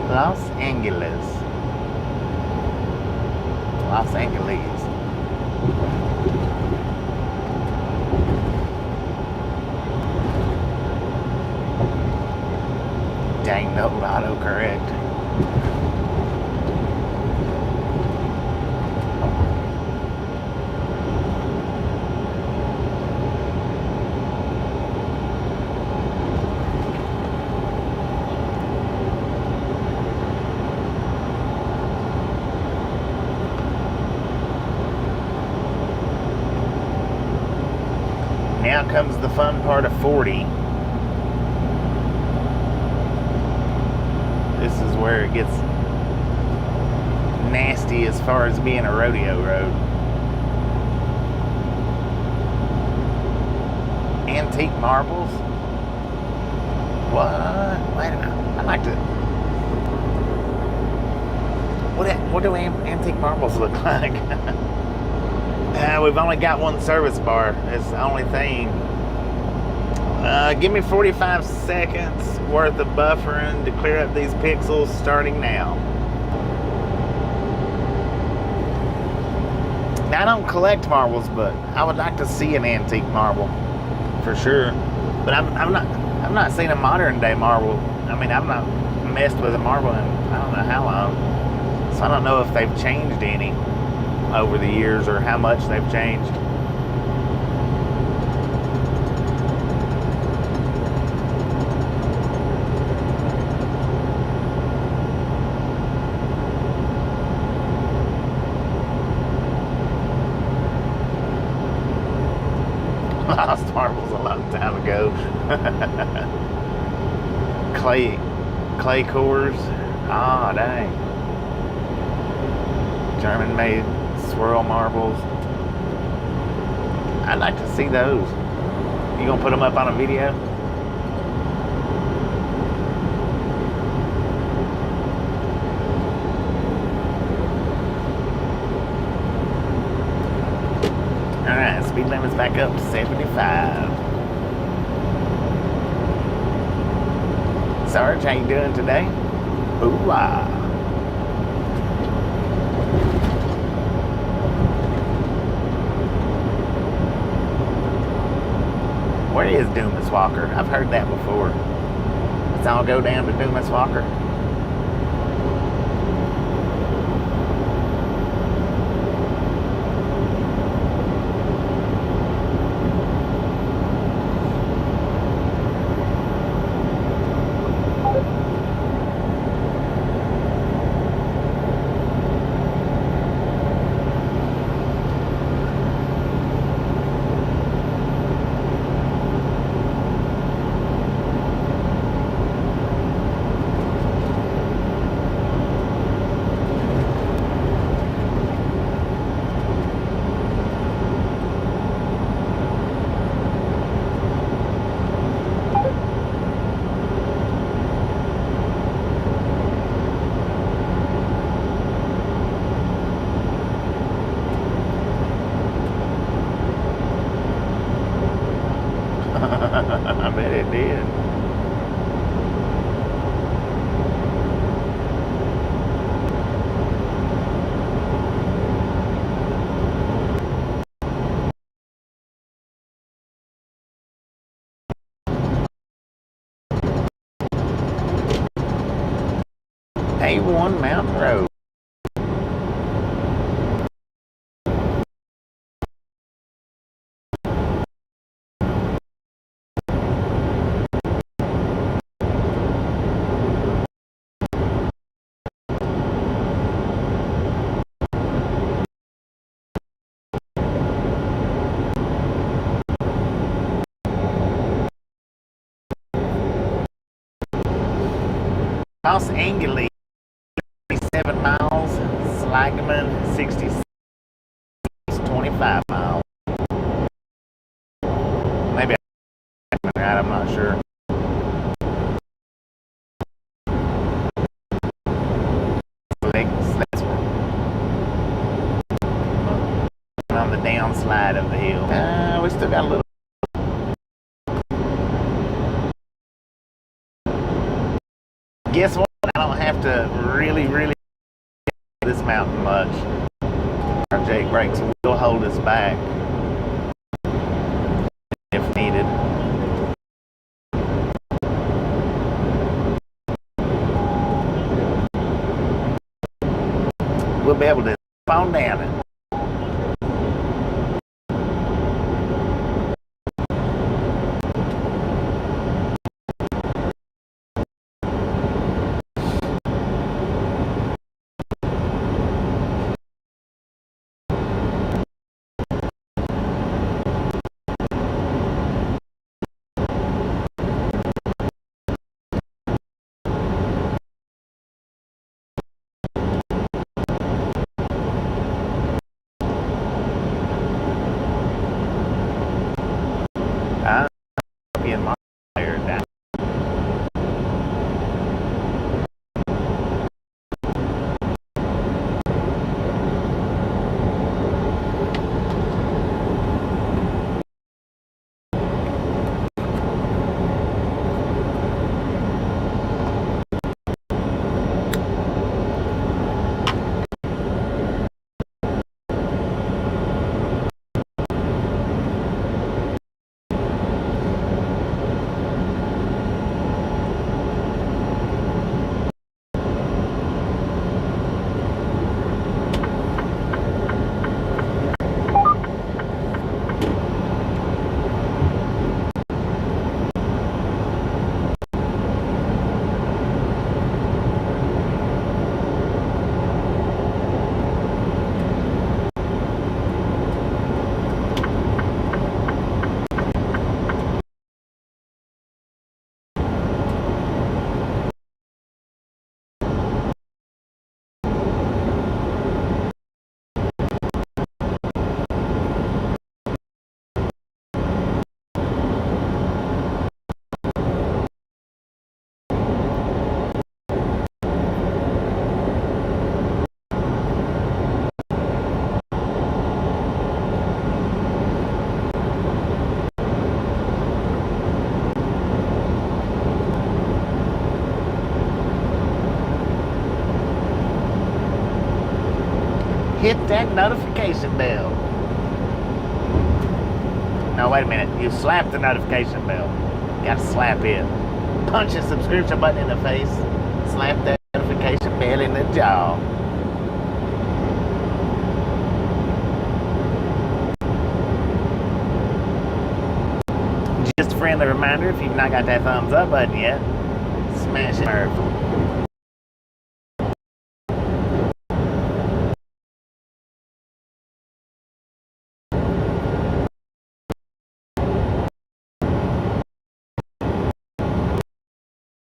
Los Angeles. Dang, no autocorrect. Now comes the fun part of 40. This is where it gets nasty as far as being a rodeo road. Antique marbles? What? Wait a minute. I'd like to... What do antique marbles look like? We've only got one service bar. It's the only thing. Give me 45 seconds worth of buffering to clear up these pixels starting now. Now, I don't collect marbles, but I would like to see an antique marble for sure. But I'm not seeing a modern day marble. I mean, I've not messed with a marble in I don't know how long. So I don't know if they've changed any over the years or how much they've changed. Lost marbles a long time ago. clay cores. Ah, dang. German made swirl marbles. I'd like to see those. You gonna put them up on a video? Speed limit's back up to 75. Sarge, how you doing today? Ooh-ah. Where is Dumas Walker? I've heard that before. Let's all go down to Dumas Walker. I bet it did. A1 Mountain Road. Los Angeles, 37 miles. Slagman, 66, 25 miles. Maybe I'm not sure. That's on the downslide of the hill. We still got a little. Guess what? I don't have to really this mountain much. Our Jake brakes will hold us back if needed. We'll be able to phone down it. that notification bell. No, wait a minute. You slap the notification bell. You gotta slap it. Punch the subscription button in the face. Slap that notification bell in the jaw. Just a friendly reminder, if you've not got that thumbs up button yet, smash it.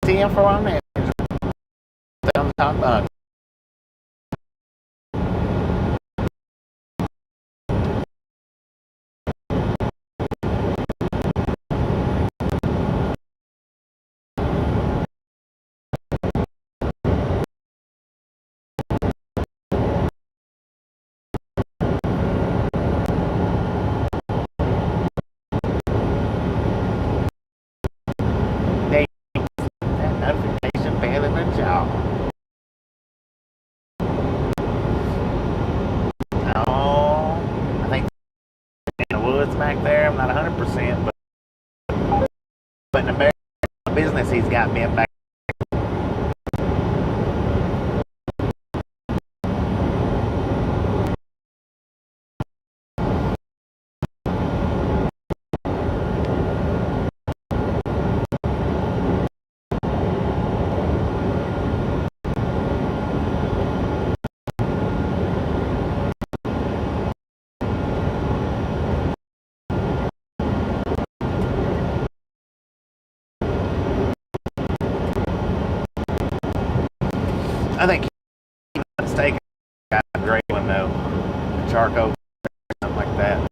TM for our manager. Thumbs up button. Notification bell in the jaw. Oh, I think in the woods back there. I'm not 100%, but in the business he's got me back. I think steak got a great one though. Charcoal, something like that.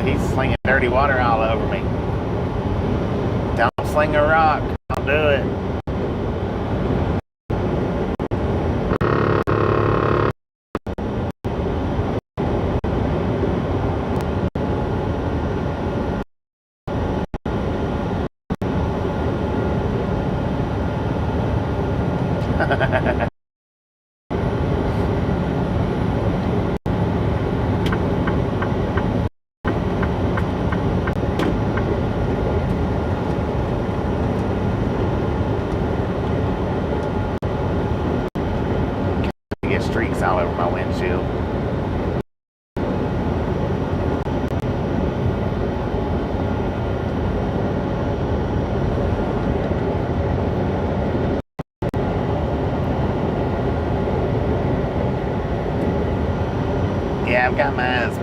He's slinging dirty water all over me. Don't sling a rock. Don't do it. Get streaks all over my windshield. Yeah, I've got my eyes.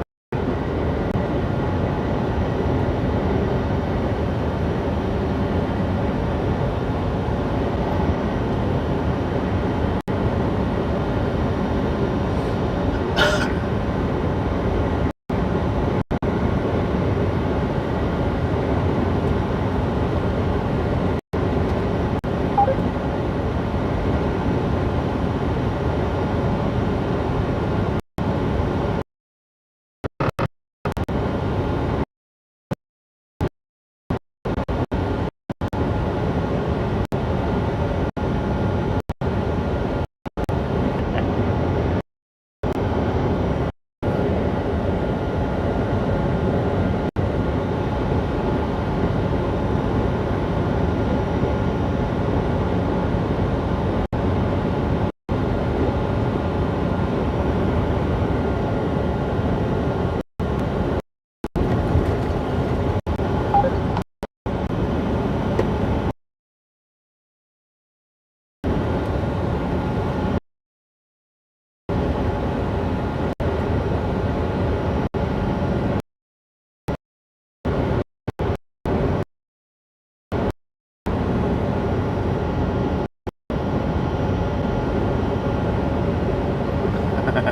I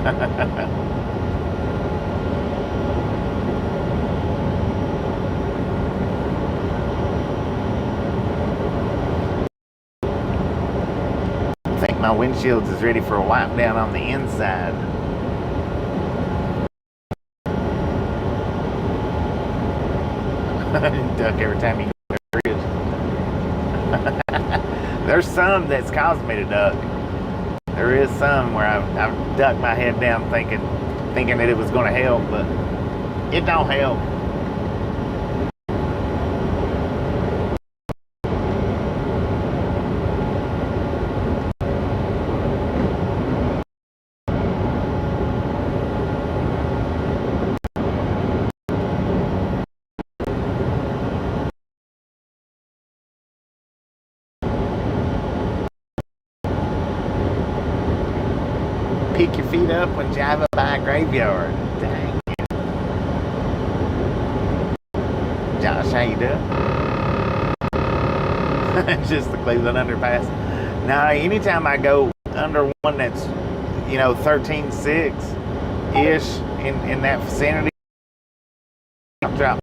think my windshields is ready for a wipe down on the inside. Duck every time you go to the bridge. There's some that's caused me to duck. There is some where I've ducked my head down thinking that it was going to help, but it don't help. Pick your feet up when driving by a graveyard. Dang it. Josh, how you doing? Just the Cleveland underpass. Now, anytime I go under one that's, 13.6-ish in that vicinity, I'll drop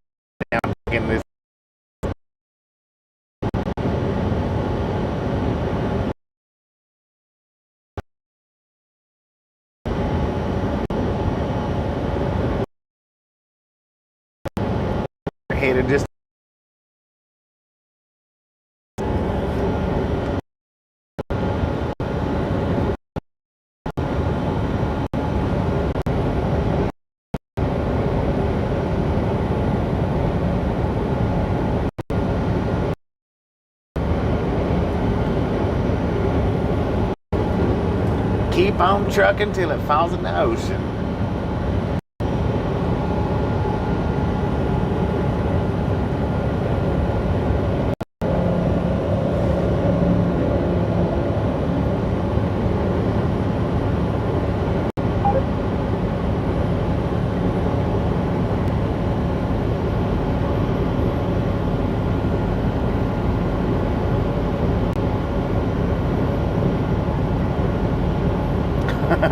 down in this. Headed just keep on trucking till it falls in the ocean.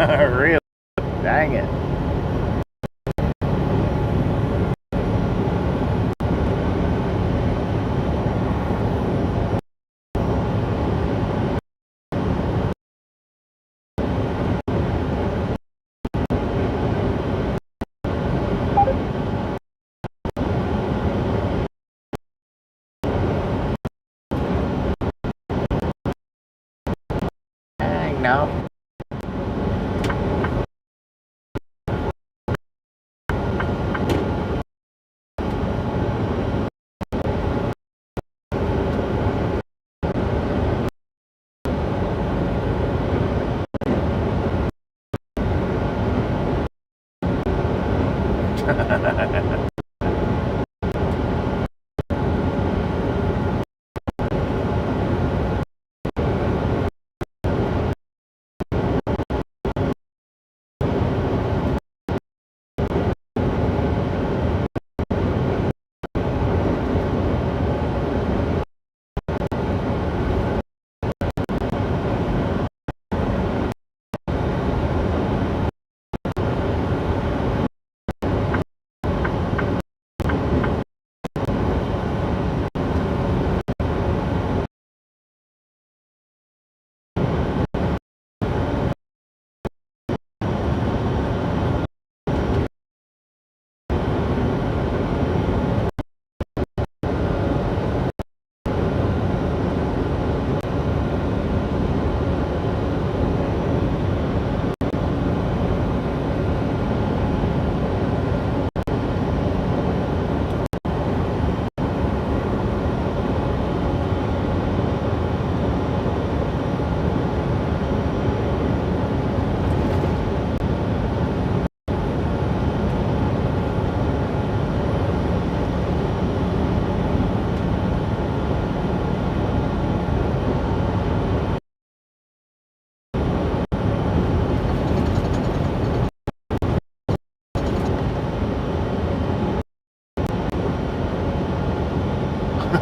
Really? Dang it. Dang, no.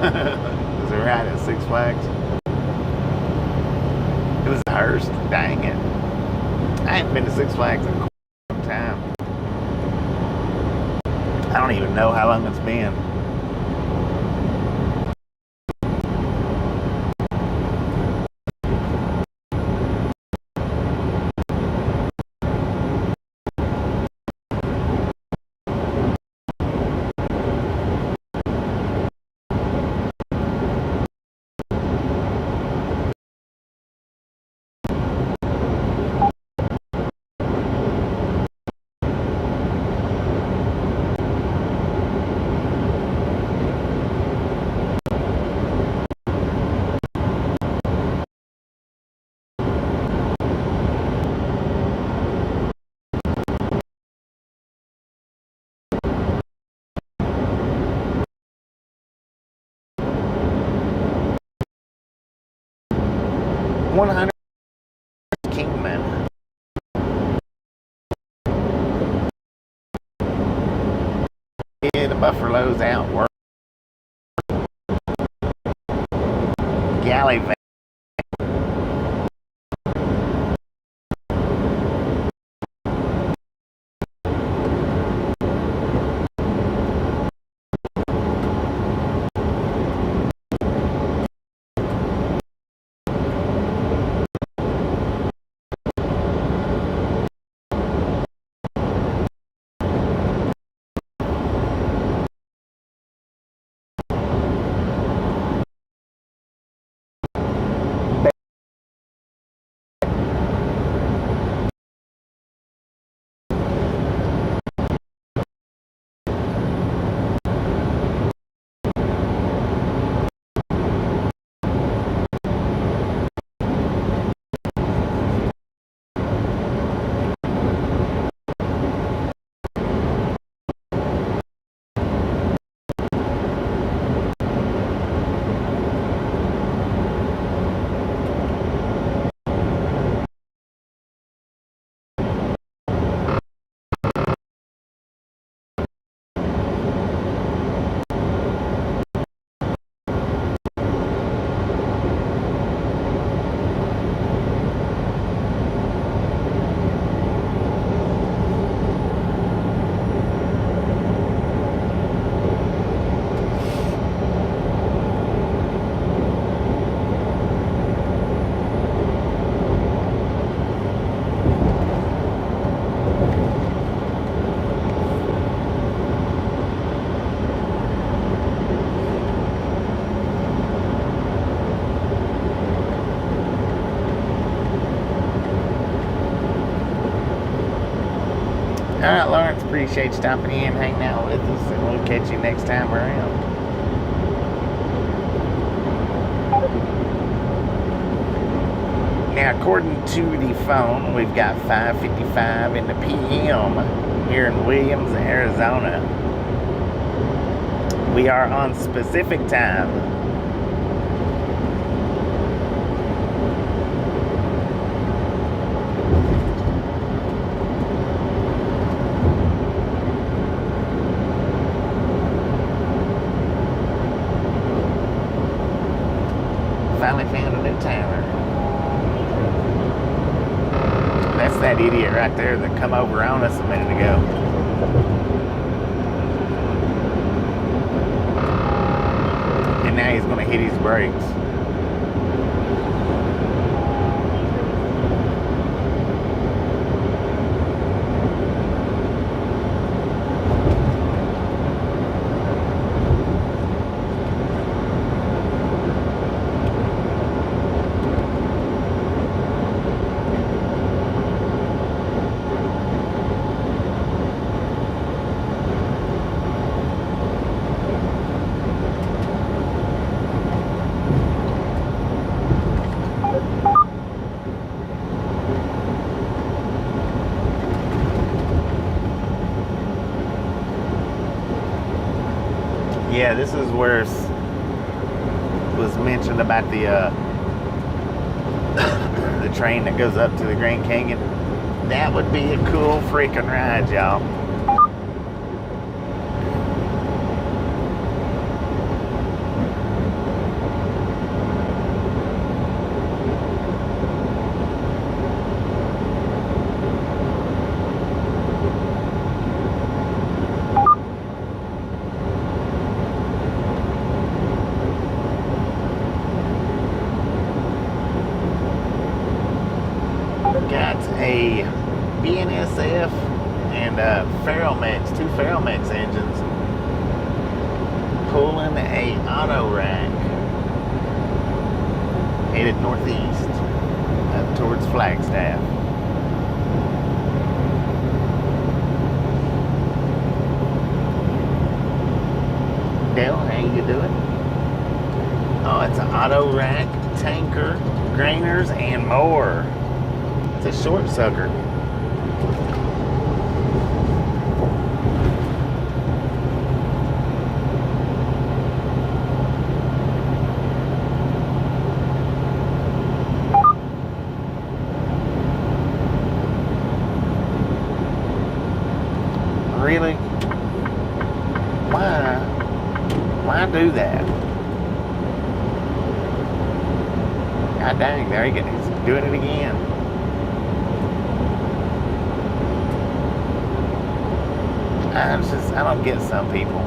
Was it right at Six Flags? It was Hearst. Dang it. I haven't been to Six Flags in a long time. I don't even know how long it's been. $100 Kingman. Yeah, the Buffalo's out work. Galley van. Alright, Lawrence, appreciate you stopping in, hanging out with us, and we'll catch you next time around. Now, according to the phone, we've got 5:55 in the PM here in Williams, Arizona. We are on specific time. Finally found a new timer. That's that idiot right there that come over on us a minute ago. And now he's going to hit his brakes. Yeah, this is where it was mentioned about the the train that goes up to the Grand Canyon. That would be a cool freaking ride, y'all. BNSF and Ferromex, two Ferromex engines, pulling a auto rack headed northeast up towards Flagstaff. Dale, how you doing? Oh, it's an auto rack, tanker, grainers, and more. It's a short sucker. Really? Why do that? God dang, there he goes. He's doing it again. I don't get some people.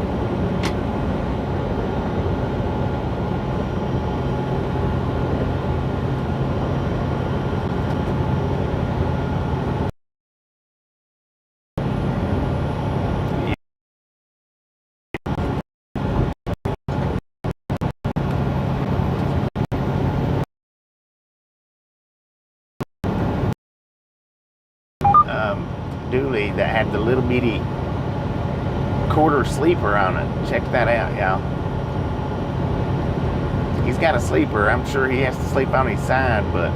Dually that had the little bitty quarter sleeper on it. Check that out, y'all. He's got a sleeper. I'm sure he has to sleep on his side, but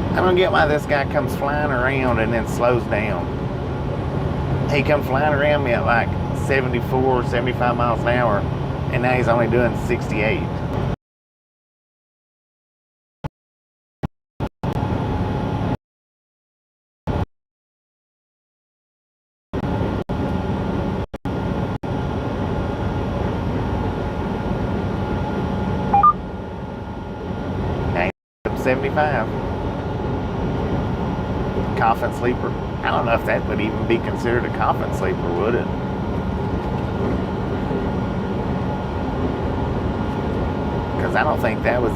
I don't get why this guy comes flying around and then slows down. He come flying around me at like 74, 75 miles an hour, and now he's only doing 68. Now he's up 75. Coffin sleeper. I don't know if that would even be considered a coffin sleeper, would it? Because I don't think that was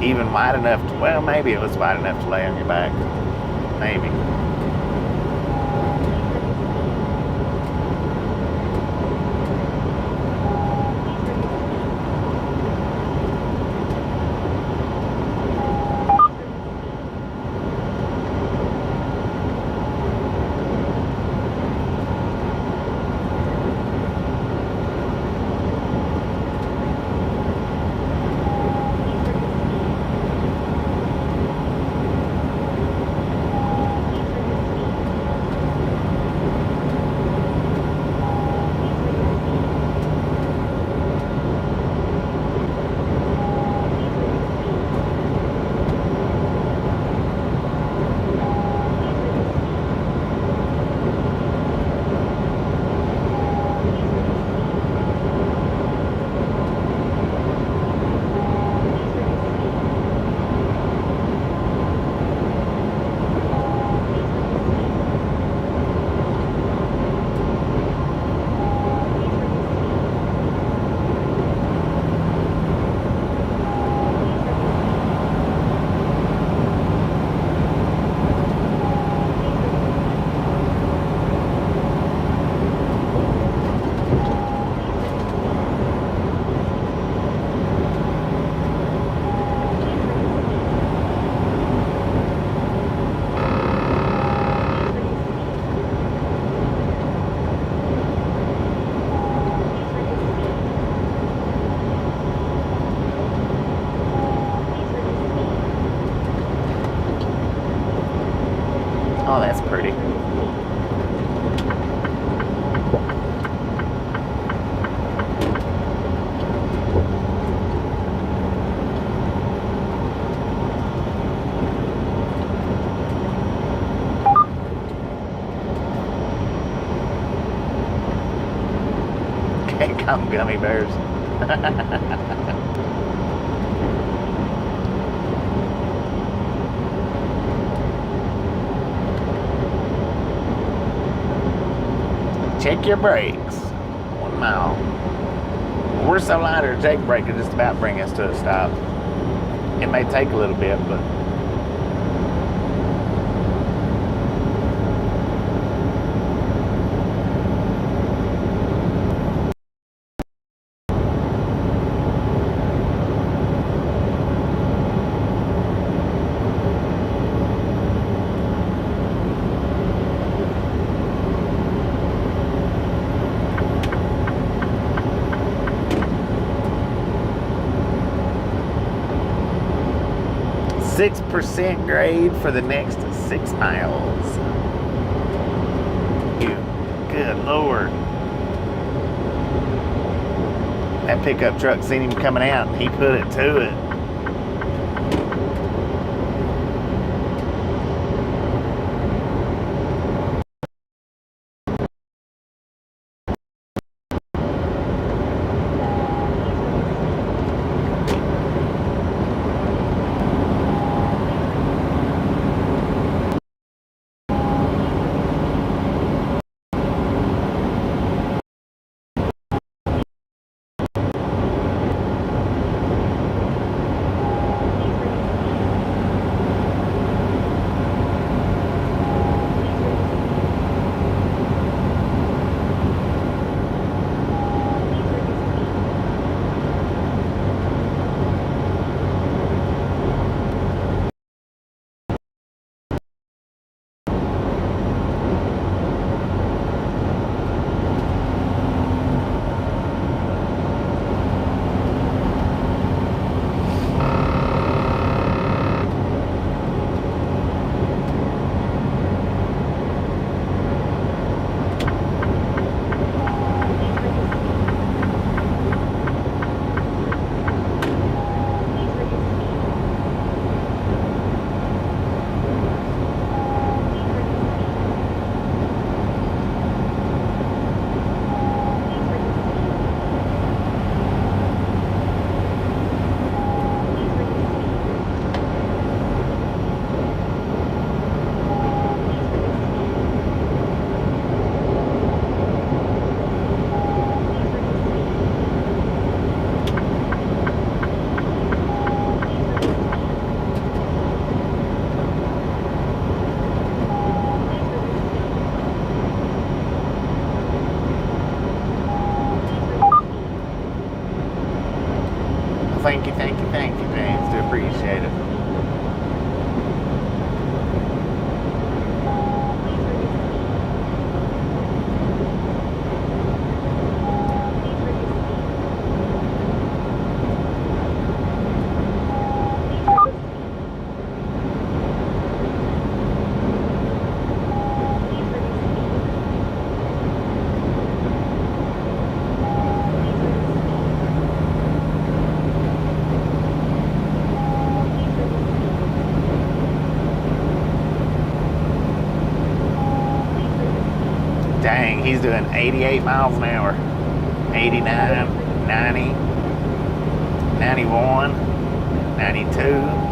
even wide enough to, well, maybe it was wide enough to lay on your back. Maybe. Oh, that's pretty. Can't come gummy bears. Check your brakes. 1 mile. We're so lighter, a jake brake will just about bring us to a stop. It may take a little bit, but 6% grade for the next 6 miles. Good Lord. That pickup truck seen him coming out and he put it to it. Thank you, James. Do appreciate it. Dang, he's doing 88 miles an hour. 89, 90, 91, 92.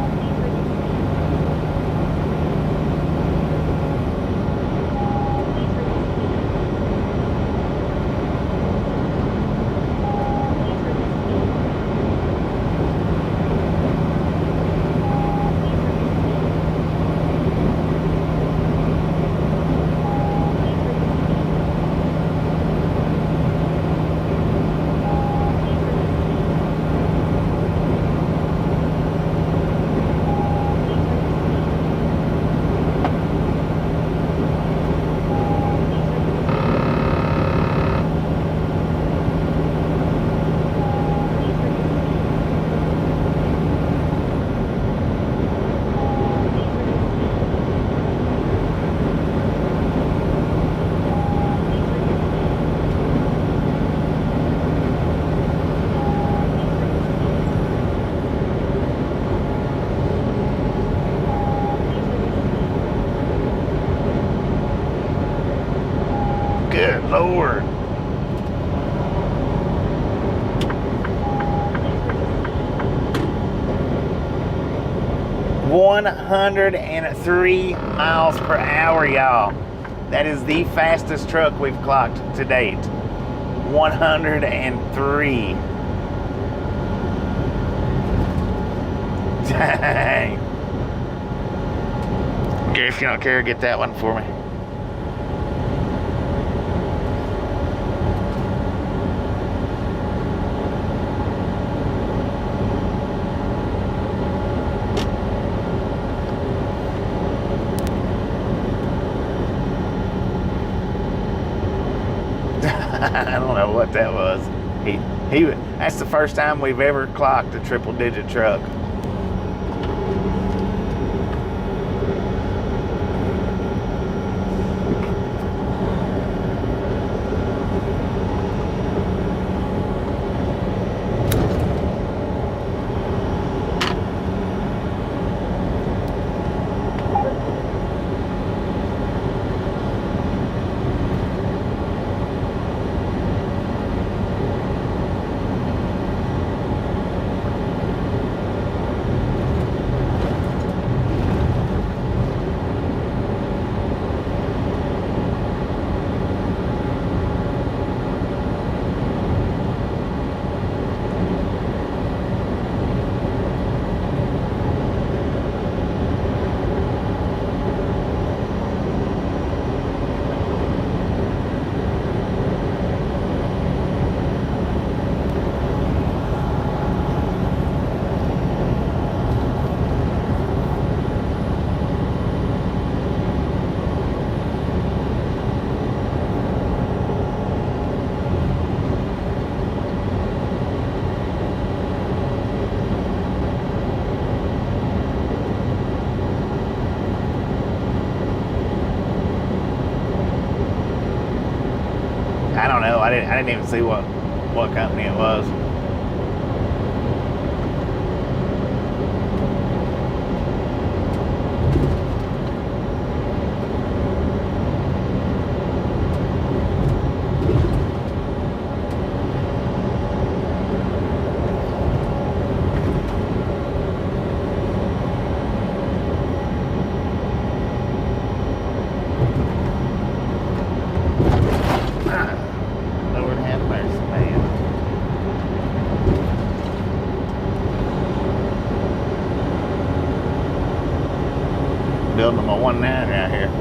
Good Lord. (103 miles per hour, y'all. That is the fastest truck we've clocked to date. 103. Dang. Okay, if you don't care, get that one for me. I don't know what that was. That's the first time we've ever clocked a triple-digit truck. I don't know. I didn't even see what company it was. Lord have mercy, man. Building them a 1.9 right here.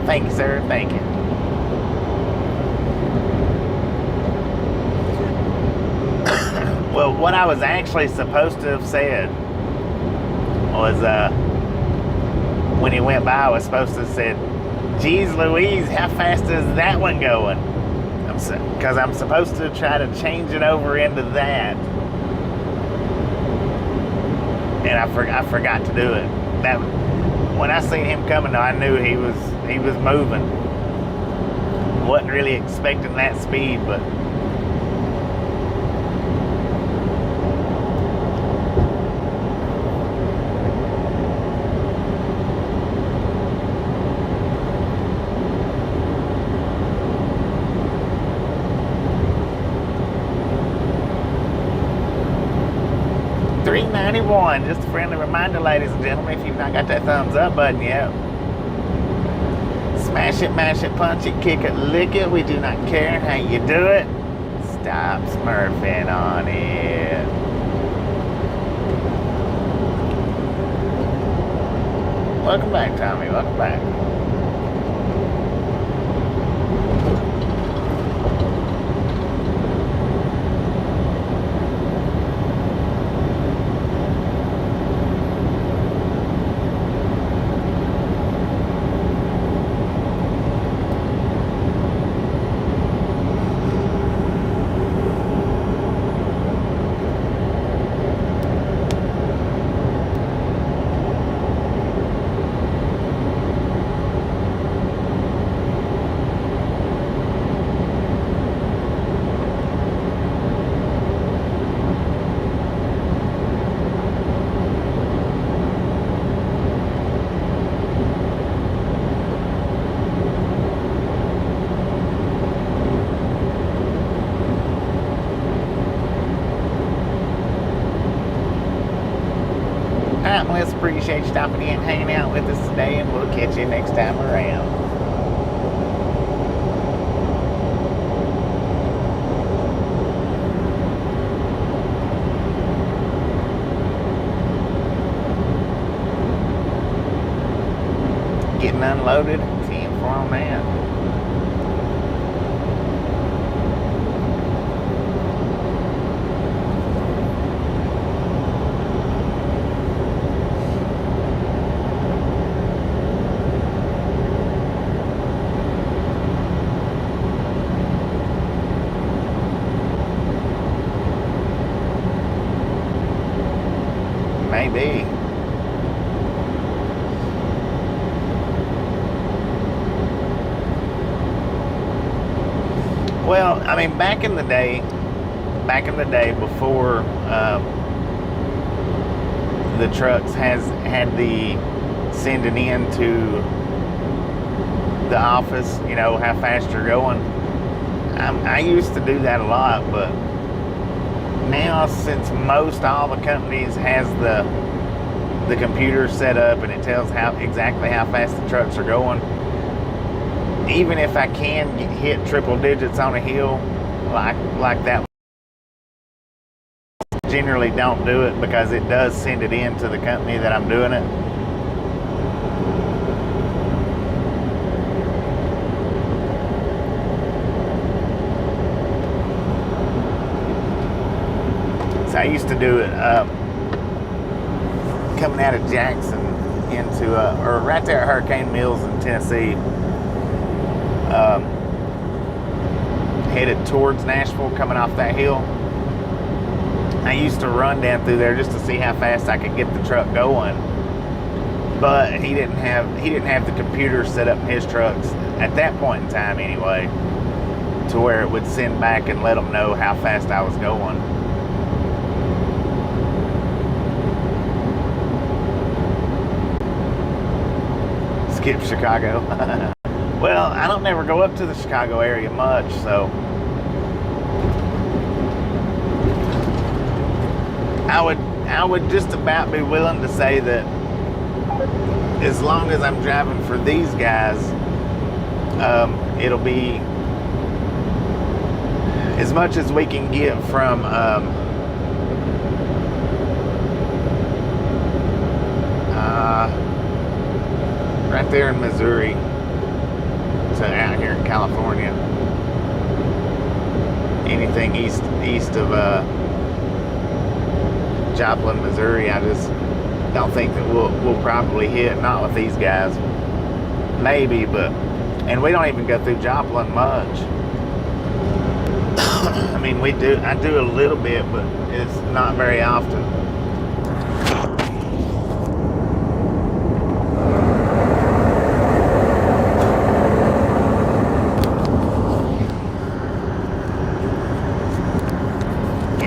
Thank you, sir. Thank you. Well, what I was actually supposed to have said was when he went by, I was supposed to have said, "Geez Louise, how fast is that one going?" Because I'm supposed to try to change it over into that. And I forgot to do it. That when I seen him coming, I knew he was moving. Wasn't really expecting that speed, but one. Just a friendly reminder, ladies and gentlemen, if you've not got that thumbs up button yet, smash it, mash it, punch it, kick it, lick it. We do not care how you do it. Stop smurfing on it. Welcome back, Tommy. Welcome back. Let's appreciate you stopping in and hanging out with us today, and we'll catch you next time around. Getting unloaded, 10-4 on that. Maybe. Well, I mean, back in the day before the trucks had the sending in to the office, you know, how fast you're going. I used to do that a lot, but now, since most all the companies has the computer set up and it tells exactly how fast the trucks are going, even if I can hit triple digits on a hill like that, generally don't do it because it does send it in to the company that I'm doing it. I used to do it coming out of Jackson into, or right there at Hurricane Mills in Tennessee, headed towards Nashville, coming off that hill. I used to run down through there just to see how fast I could get the truck going. But he didn't have the computer set up in his trucks at that point in time anyway, to where it would send back and let them know how fast I was going. Skip Chicago. Well, I don't never go up to the Chicago area much, so I would just about be willing to say that as long as I'm driving for these guys, it'll be as much as we can get from right there in Missouri to out here in California. Anything east of Joplin, Missouri, I just don't think that we'll probably hit. Not with these guys, maybe, but and we don't even go through Joplin much. I mean, I do a little bit, but it's not very often.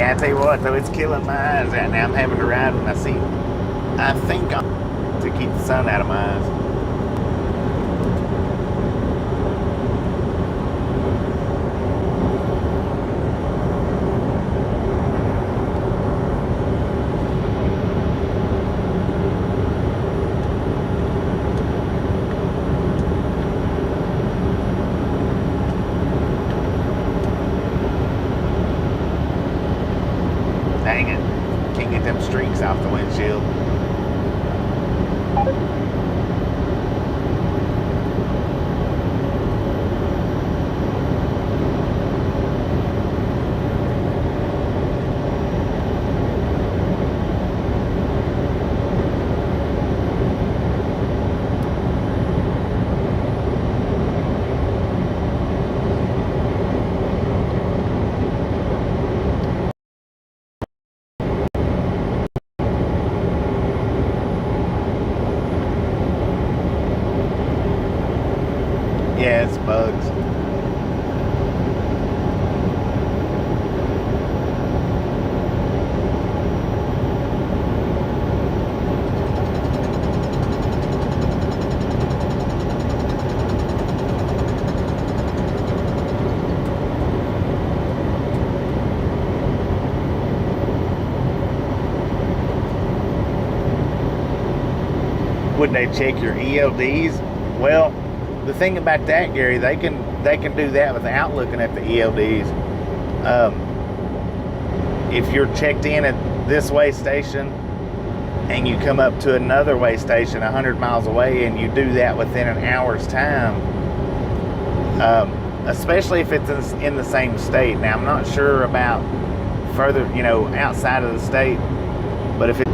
I tell you what, though, it's killing my eyes right now. I'm having to ride when I think I'm to keep the sun out of my eyes. windshield. Yeah, it's bugs. Would they check your ELDs? Well, the thing about that, Gary, they can do that without looking at the ELDs. If you're checked in at this way station and you come up to another way station 100 miles away and you do that within an hour's time, especially if it's in the same state. Now, I'm not sure about further, outside of the state, but if it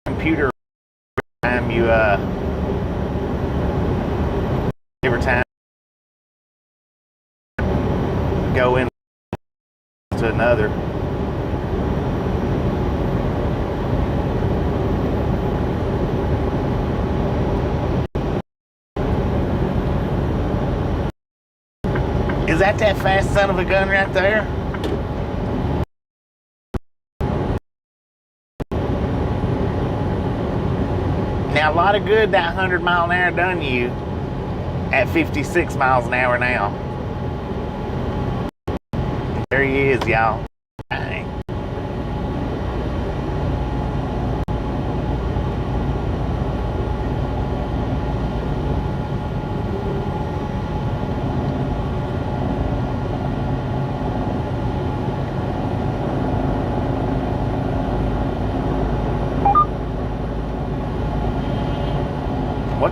computer time you every time go in to another, is that fast son of a gun right there? Now, a lot of good that 100 mile an hour done you at 56 miles an hour now. There he is, y'all. Dang.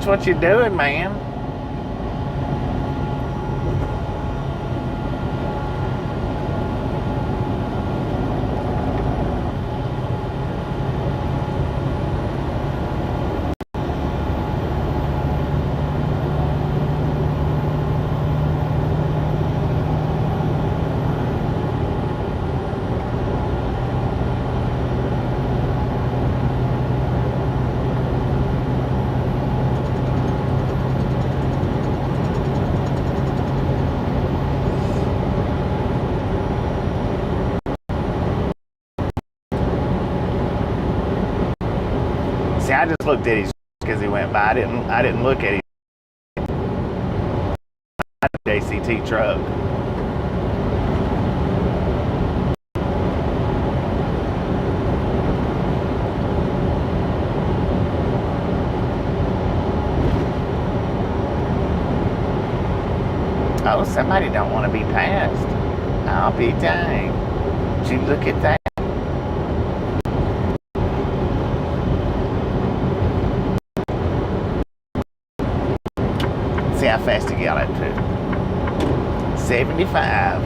What you doing, man? See, I just looked at his because he went by. I didn't look at him. JCT truck. Oh, somebody don't want to be passed. I'll be dang. Did you look at that? See how fast he got up to. 75.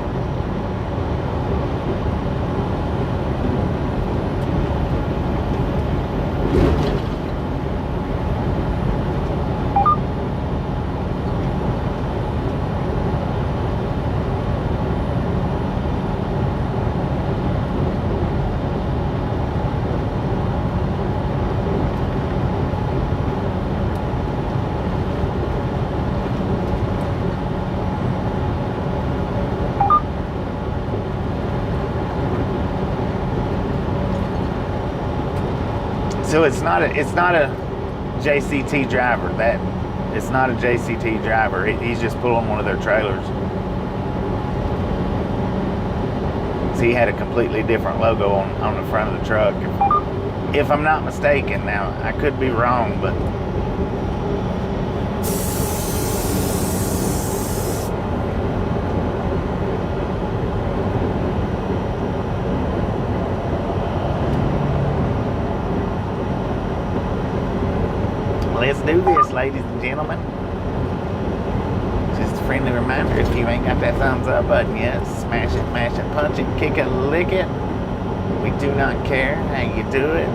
So it's not a JCT driver. It's not a JCT driver. He's just pulling one of their trailers. So he had a completely different logo on the front of the truck. If I'm not mistaken, now I could be wrong, but ladies and gentlemen. Just a friendly reminder, if you ain't got that thumbs up button yet, smash it, mash it, punch it, kick it, lick it. We do not care how you do it.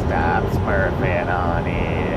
Stop smurfing on it.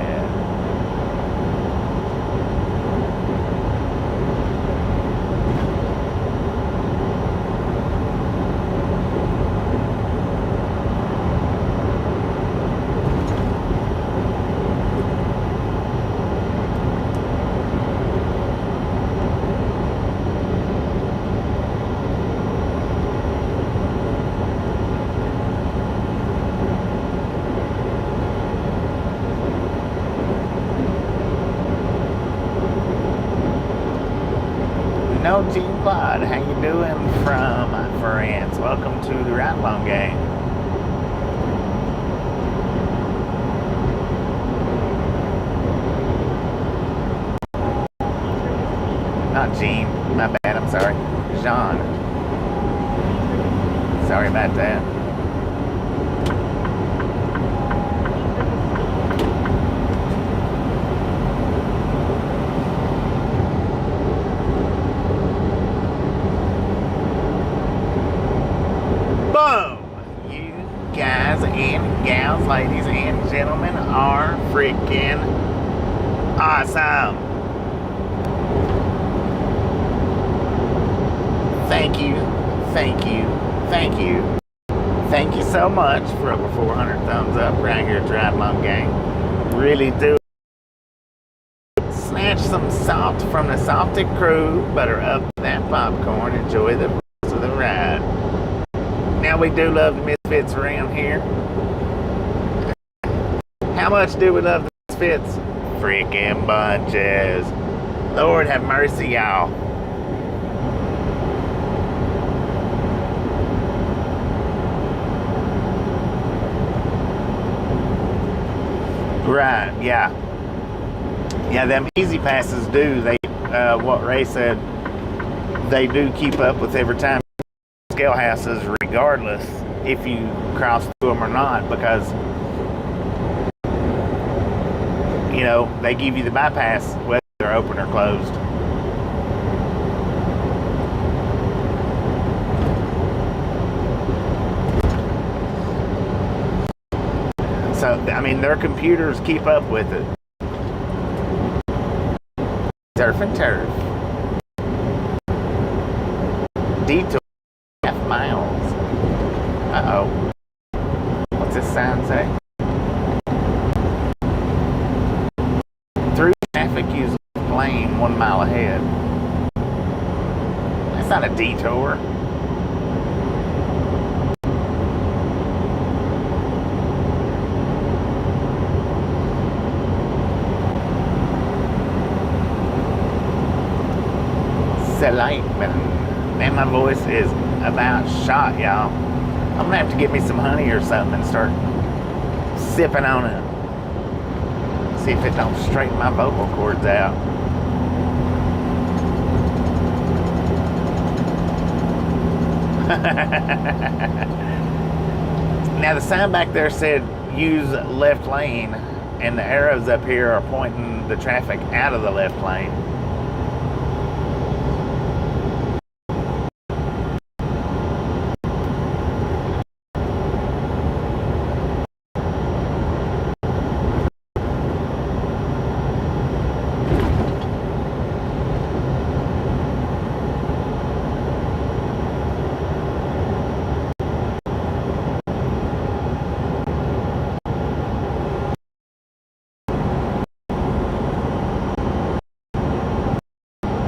No, Gene Claude, how you doing from France? Welcome to the Ride Along Gang. Not Gene, my bad, I'm sorry. Jean. Sorry about that. Ladies and gentlemen, are freaking awesome. Thank you, thank you, thank you. Thank you so much for over 400 thumbs up right here at Ride Along Gang. Really do. Snatch some salt from the salted crew, butter up that popcorn, enjoy the rest of the ride. Now we do love the misfits around here. How much do we love the misfits? Freaking bunches. Lord have mercy, y'all. Right, yeah. Yeah, them easy passes do. They, what Ray said, they do keep up with every time scale houses, regardless if you cross through them or not, because you know, they give you the bypass whether they're open or closed. So, I mean, their computers keep up with it. Turf and turf. Detour half miles. Uh-oh. What's this sign say? Through traffic, use lane 1 mile ahead. That's not a detour. Lightman. Man, my voice is about shot, y'all. I'm gonna have to get me some honey or something and start sipping on it. See if it don't straighten my vocal cords out. Now the sign back there said use left lane, and the arrows up here are pointing the traffic out of the left lane.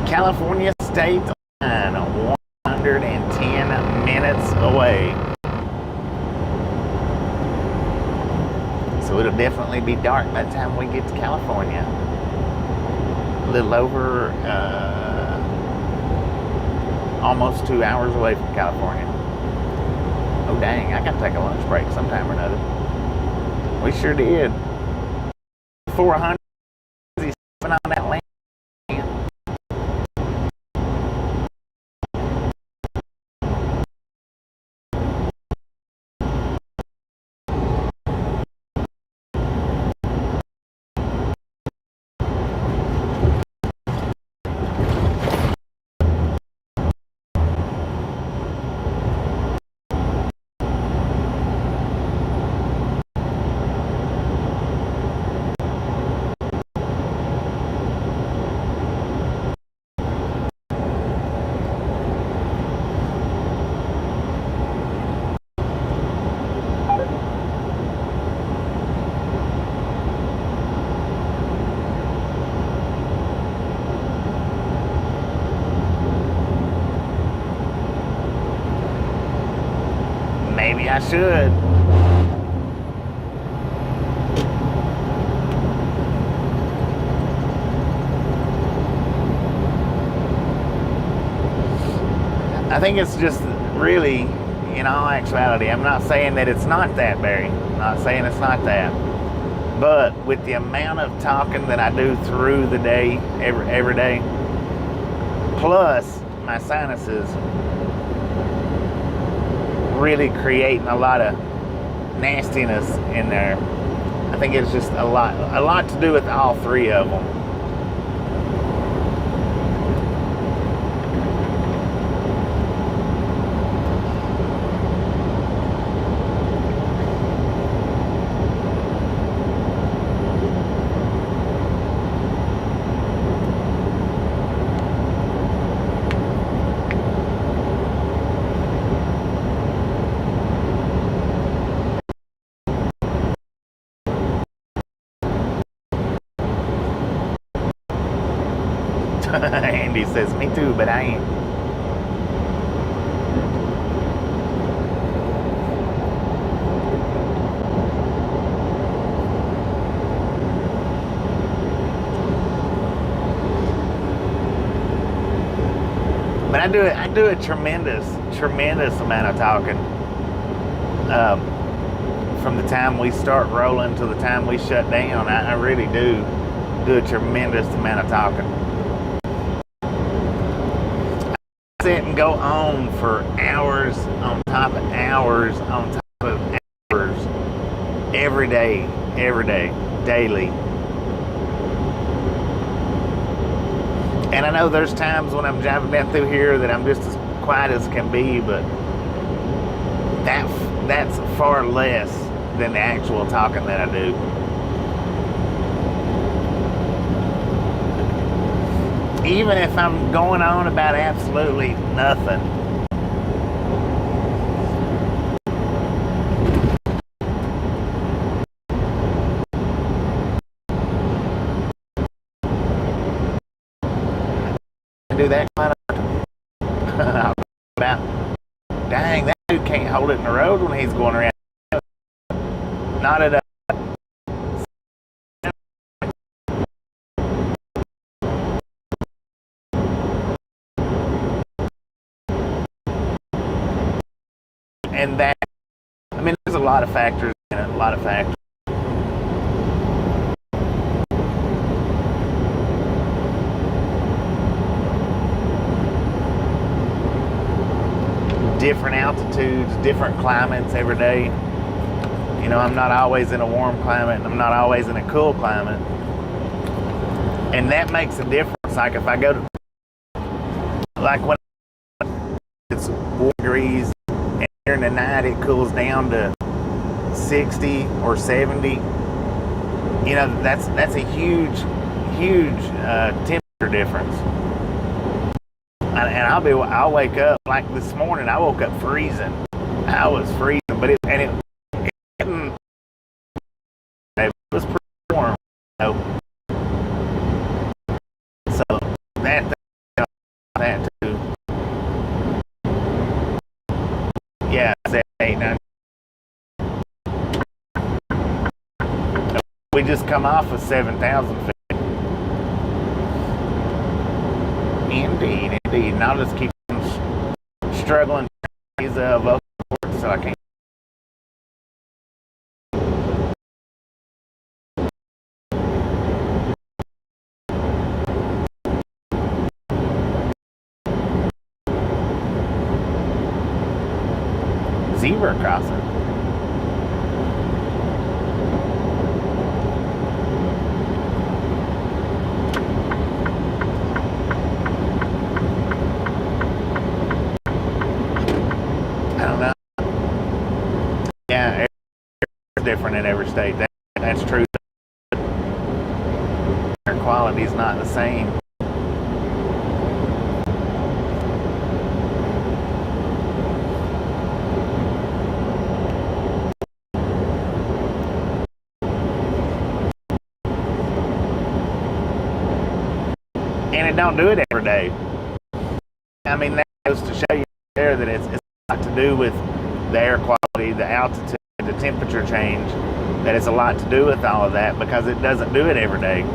California State Line, 110 minutes away. So it'll definitely be dark by the time we get to California. A little over, almost 2 hours away from California. Oh dang, I gotta take a lunch break sometime or another. We sure did. 400 on that land. Maybe I should. I think it's just really, in all actuality, I'm not saying that it's not that, Barry. I'm not saying it's not that. But with the amount of talking that I do through the day, every day, plus my sinuses really creating a lot of nastiness in there. I think it's just a lot to do with all three of them. Andy says, me too, but I ain't. But I do a tremendous amount of talking. From the time we start rolling to the time we shut down, I really do a tremendous amount of talking. Sit and go on for hours on top of hours on top of hours every day, daily. And I know there's times when I'm driving down through here that I'm just as quiet as can be, but that's far less than the actual talking that I do. Even if I'm going on about absolutely nothing. I do that quite often. About, dang, that dude can't hold it in the road when he's going around. Not at a and that, I mean, there's a lot of factors in it, a lot of factors. Different altitudes, different climates every day. You know, I'm not always in a warm climate, and I'm not always in a cool climate. And that makes a difference. Like if I go to, like when it's 4 degrees, in the night it cools down to 60 or 70. You know, that's a huge temperature difference. And I'll wake up, like this morning I woke up freezing. I was freezing, but it was pretty warm, you know? So that too. Yeah, 7, 8, 9. We just come off of 7,000 feet. Indeed. And I'll just keep struggling these vocal cords so I can't. Zebra crossing. I don't know. Yeah, it's different in every state. That's true. Air quality is not the same. And it don't do it every day. I mean, that goes to show you there that it's a lot to do with the air quality the altitude, the temperature change, that it's a lot to do with all of that, because it doesn't do it every day.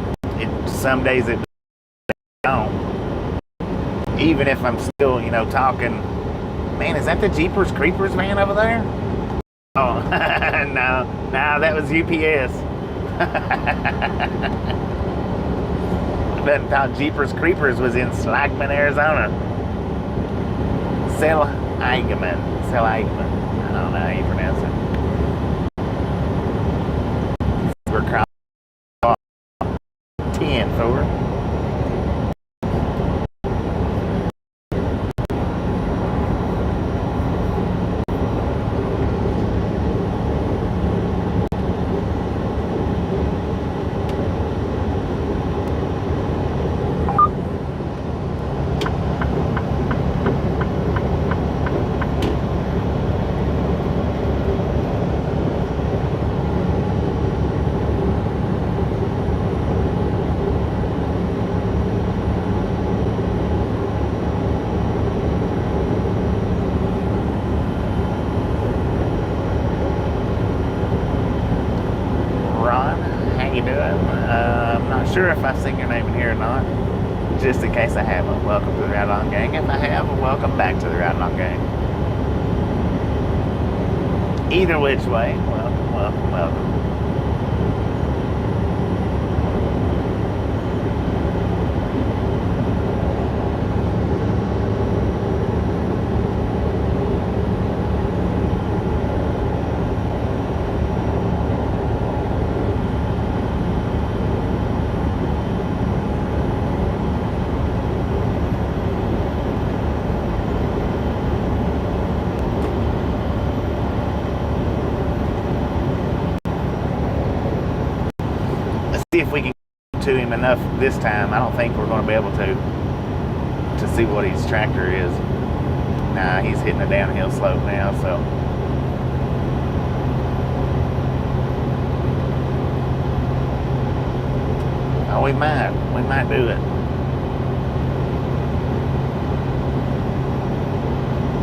Some days it don't. Even if I'm still, talking. Man, is that the Jeepers Creepers van over there? Oh, no, that was UPS. I thought Jeepers Creepers was in Slackman, Arizona. Seligman. I don't know how you pronounce it. We're crossing 10 forward. Sure if I've seen your name in here or not. Just in case I haven't, welcome to the Ride Along Gang. If I have, welcome back to the Ride Along Gang. Either which way, welcome. See if we can get to him enough this time. I don't think we're going to be able to see what his tractor is. Nah, he's hitting a downhill slope now, so. Oh, we might do it.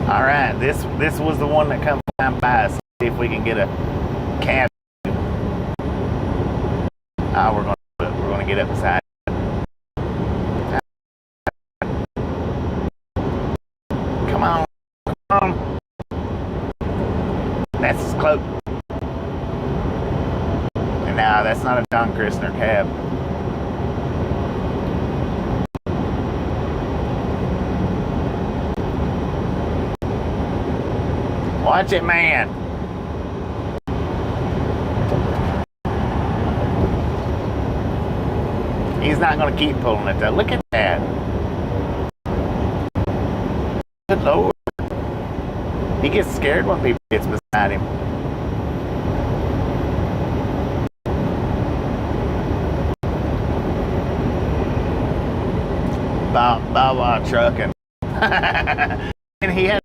All right, this was the one that come by. See if we can get a cab. We're going to get up beside. Come on. That's his cloak. And now that's not a John Christner cab. Watch it, man. He's not going to keep pulling it though. Look at that. Good Lord. He gets scared when people get beside him. Bawa trucking. And he had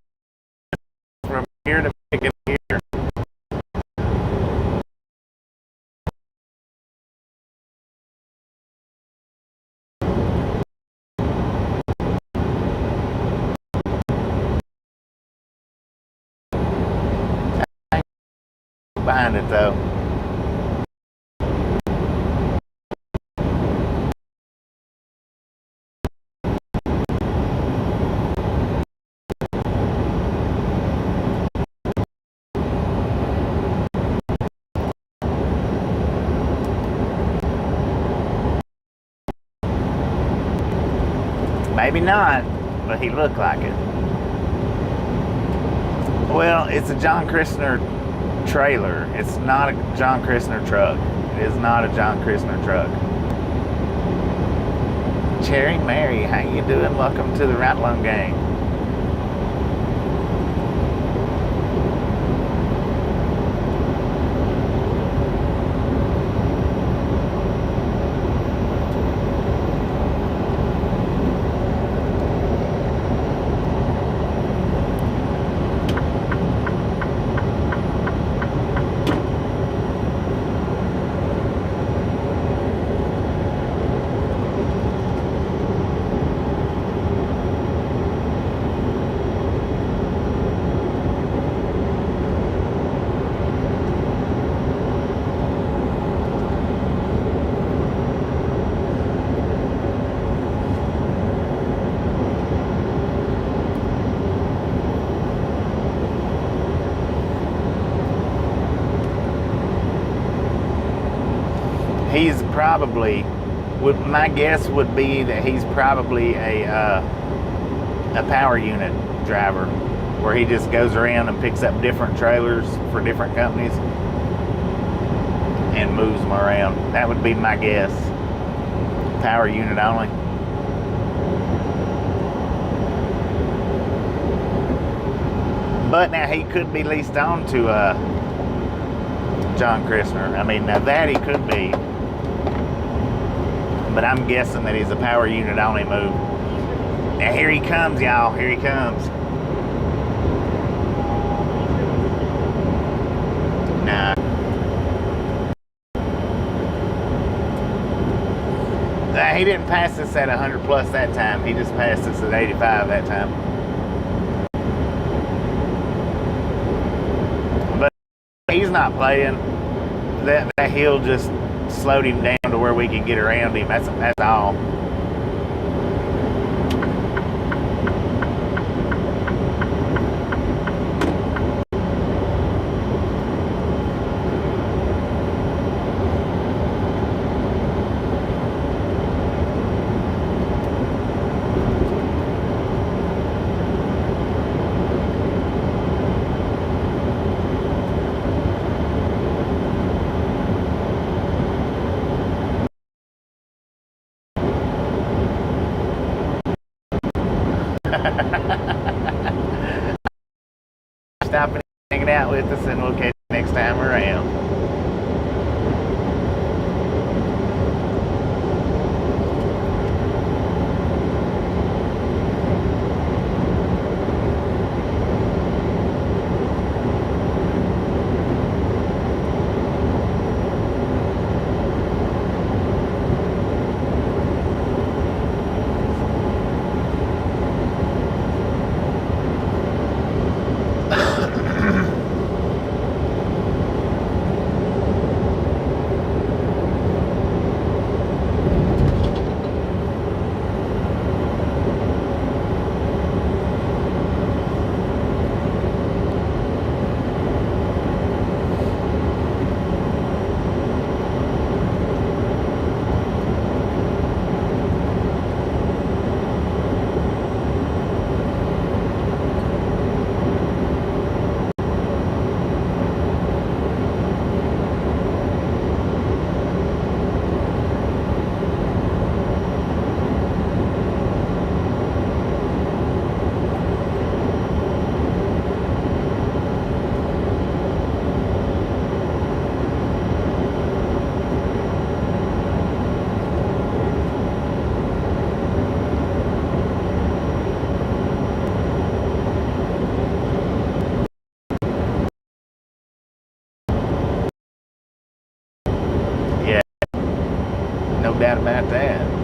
from here to pick it here. Behind it though. Maybe not, but he looked like it. Well, it's a John Christner trailer. It's not a John Christner truck. It is not a John Christner truck. Cherry Mary, how you doing? Welcome to the Ride Along Gang. probably, my guess would be that he's probably a power unit driver, where he just goes around and picks up different trailers for different companies and moves them around. That would be my guess. Power unit only. But now he could be leased on to John Christner. I mean, now that he could be. But I'm guessing that he's a power unit only move. Now here he comes, y'all. Here he comes. Nah. He didn't pass us at 100 plus that time. He just passed us at 85 that time. But he's not playing. That hill just slowed him down to where we could get around him. That's all. Stopping and hanging out with us, and we'll catch you next time around. No doubt about that.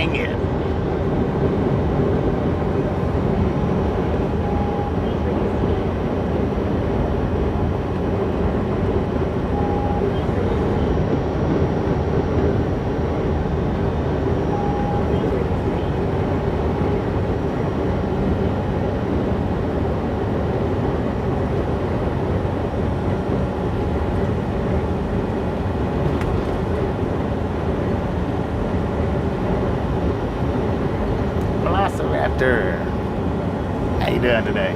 Dang it. Velociraptor. How you doing today?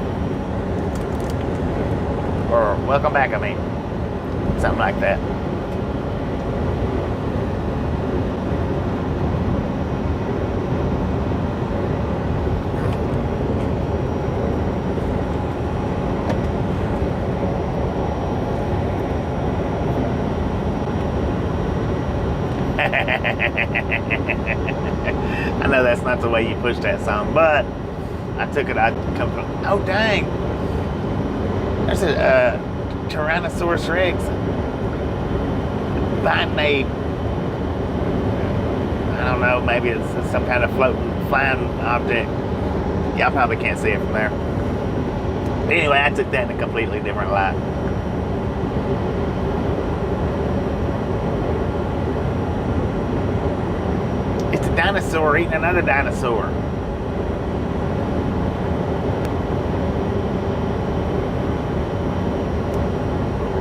Or welcome back, I mean. Something like that. I know that's not the way you push that song, but I took it. I come from. Oh dang! There's a Tyrannosaurus Rex behind me. I don't know. Maybe it's some kind of floating, flying object. Y'all probably can't see it from there. Anyway, I took that in a completely different light. It's a dinosaur eating another dinosaur.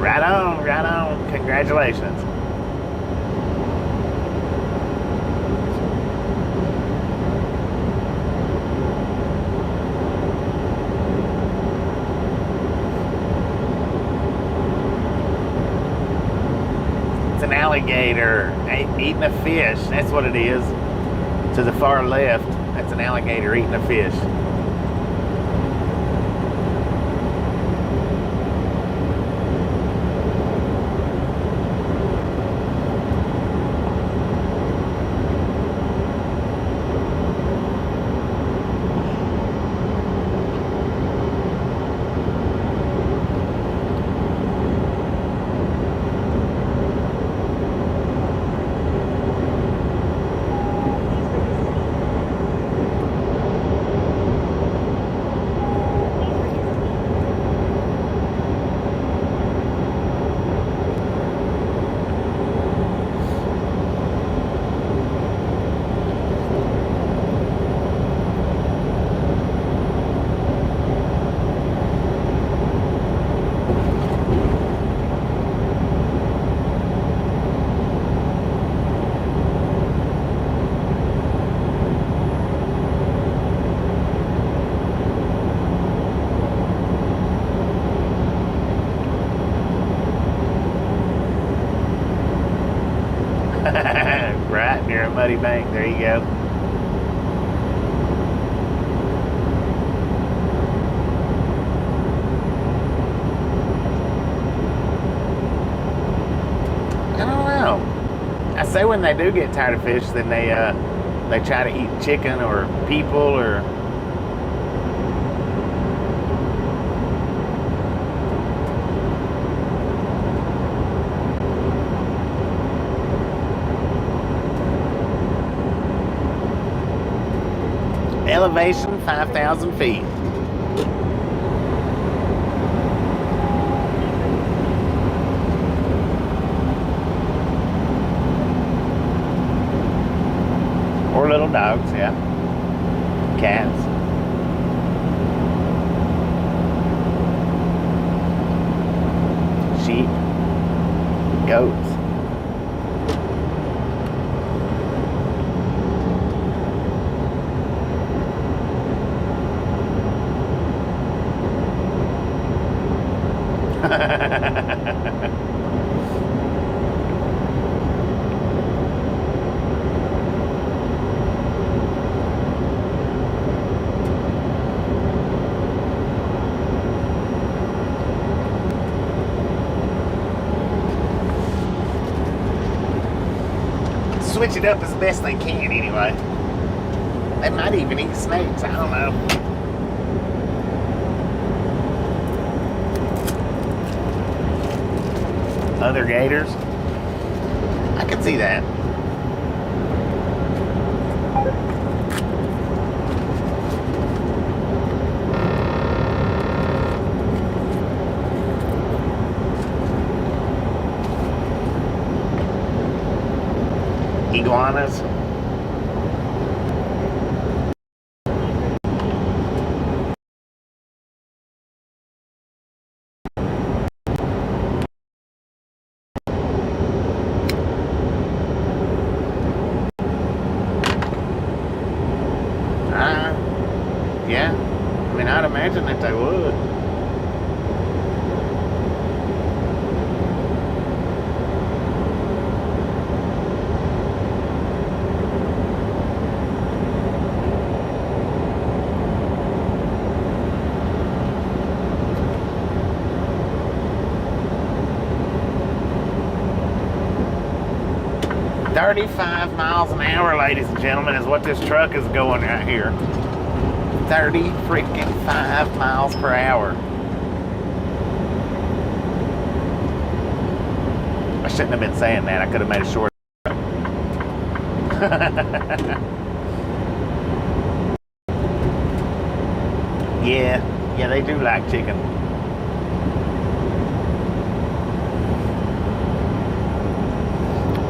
Right on, right on. Congratulations. It's an alligator eating a fish. That's what it is. To the far left, that's an alligator eating a fish. Right near a muddy bank. There you go. I don't know. I say when they do get tired of fish, then they try to eat chicken or people or. Elevation 5,000 feet. Or little dogs, yeah. Cats. Sheep. Goats. Switch it up as best they can anyway. They might even eat snakes, I don't know. Other gators? I can see that. iguanas. Yeah, I mean, I'd imagine that they would. "35 miles an hour, ladies and gentlemen, is what this truck is going right here. 30 freaking 5 miles per hour. I shouldn't have been saying that. I could have made it short. Yeah, they do like chicken.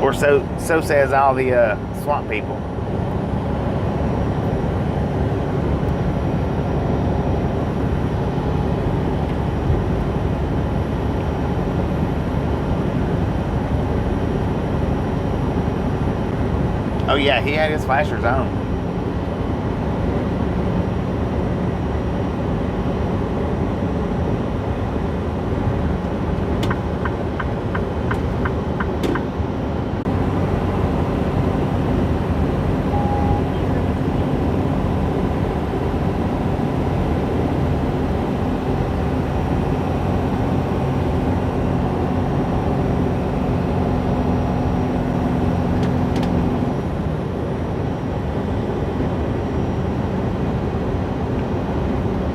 Or so says all the swamp people. Oh yeah, he had his flashers on.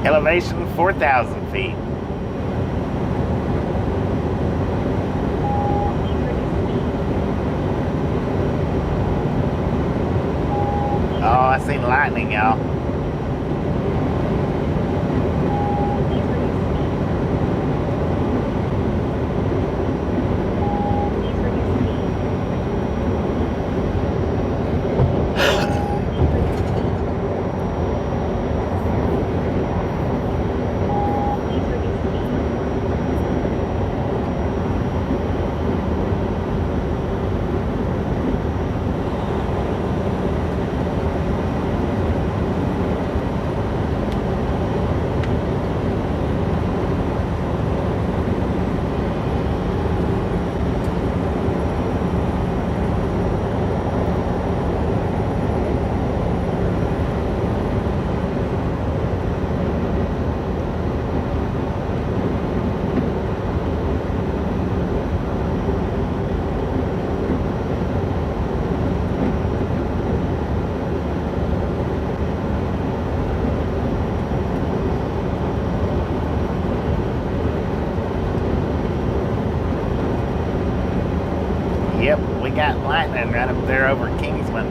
Elevation 4,000 feet. Oh, I seen lightning, y'all. Yep, we got lightning right up there over Kingman.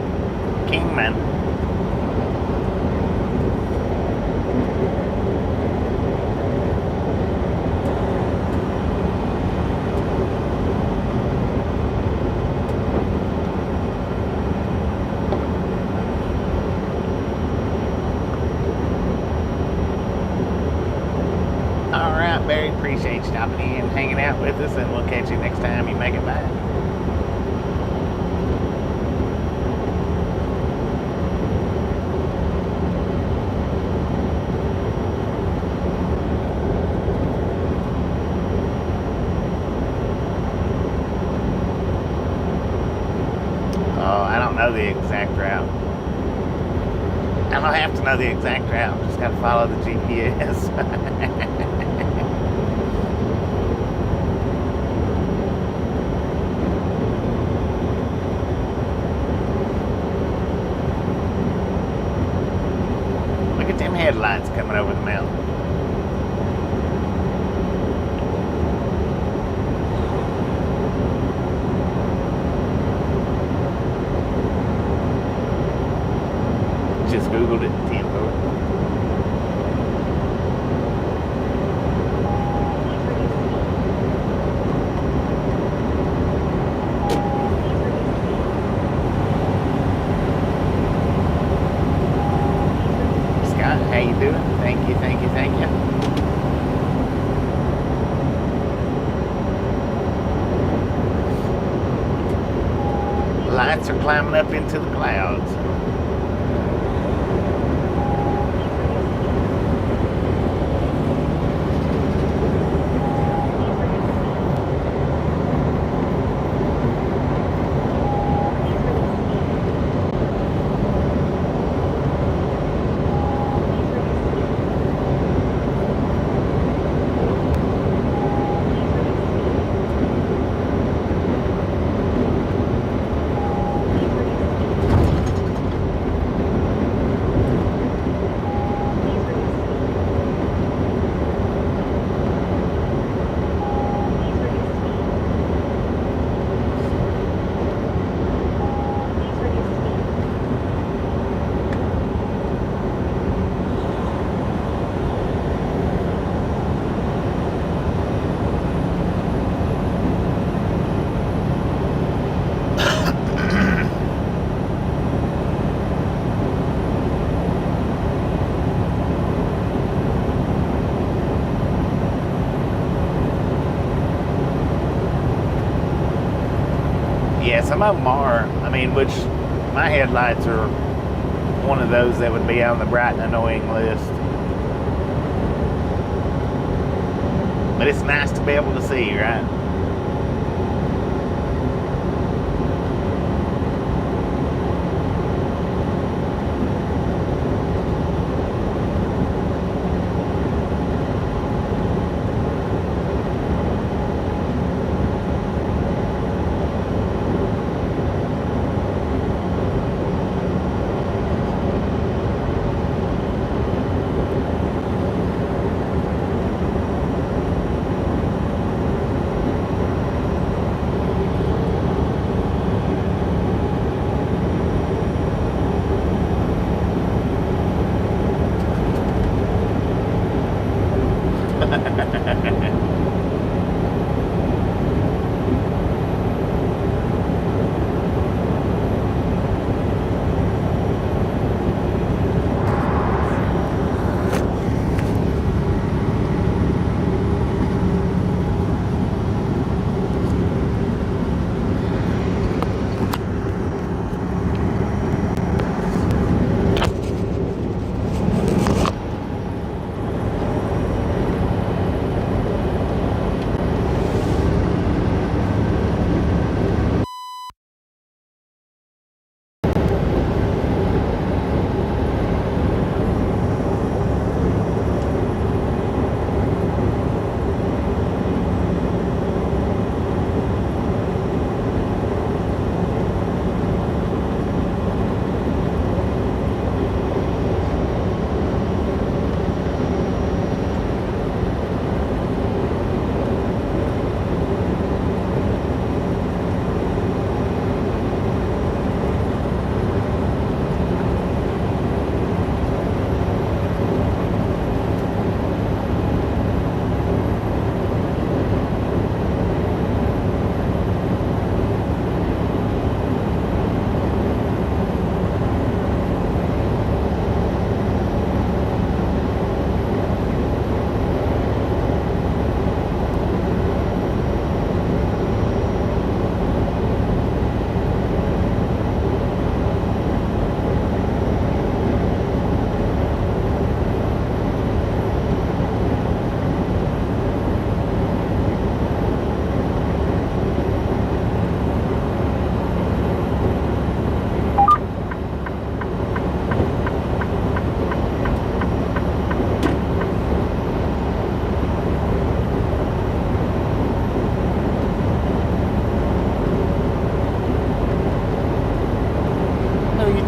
All right, Barry, appreciate you stopping in and hanging out with us, and we'll catch you next time you make it back. Know the exact route. I don't have to know the exact route. Just got to follow the GPS. Look at them headlights coming over the mountain. Just Googled it, 10 foot. you doing? Thank you, thank you, thank you. Lights are climbing up into the clouds. Yeah, some of them are. I mean, which my headlights are one of those that would be on the bright and annoying list. But it's nice to be able to see, right?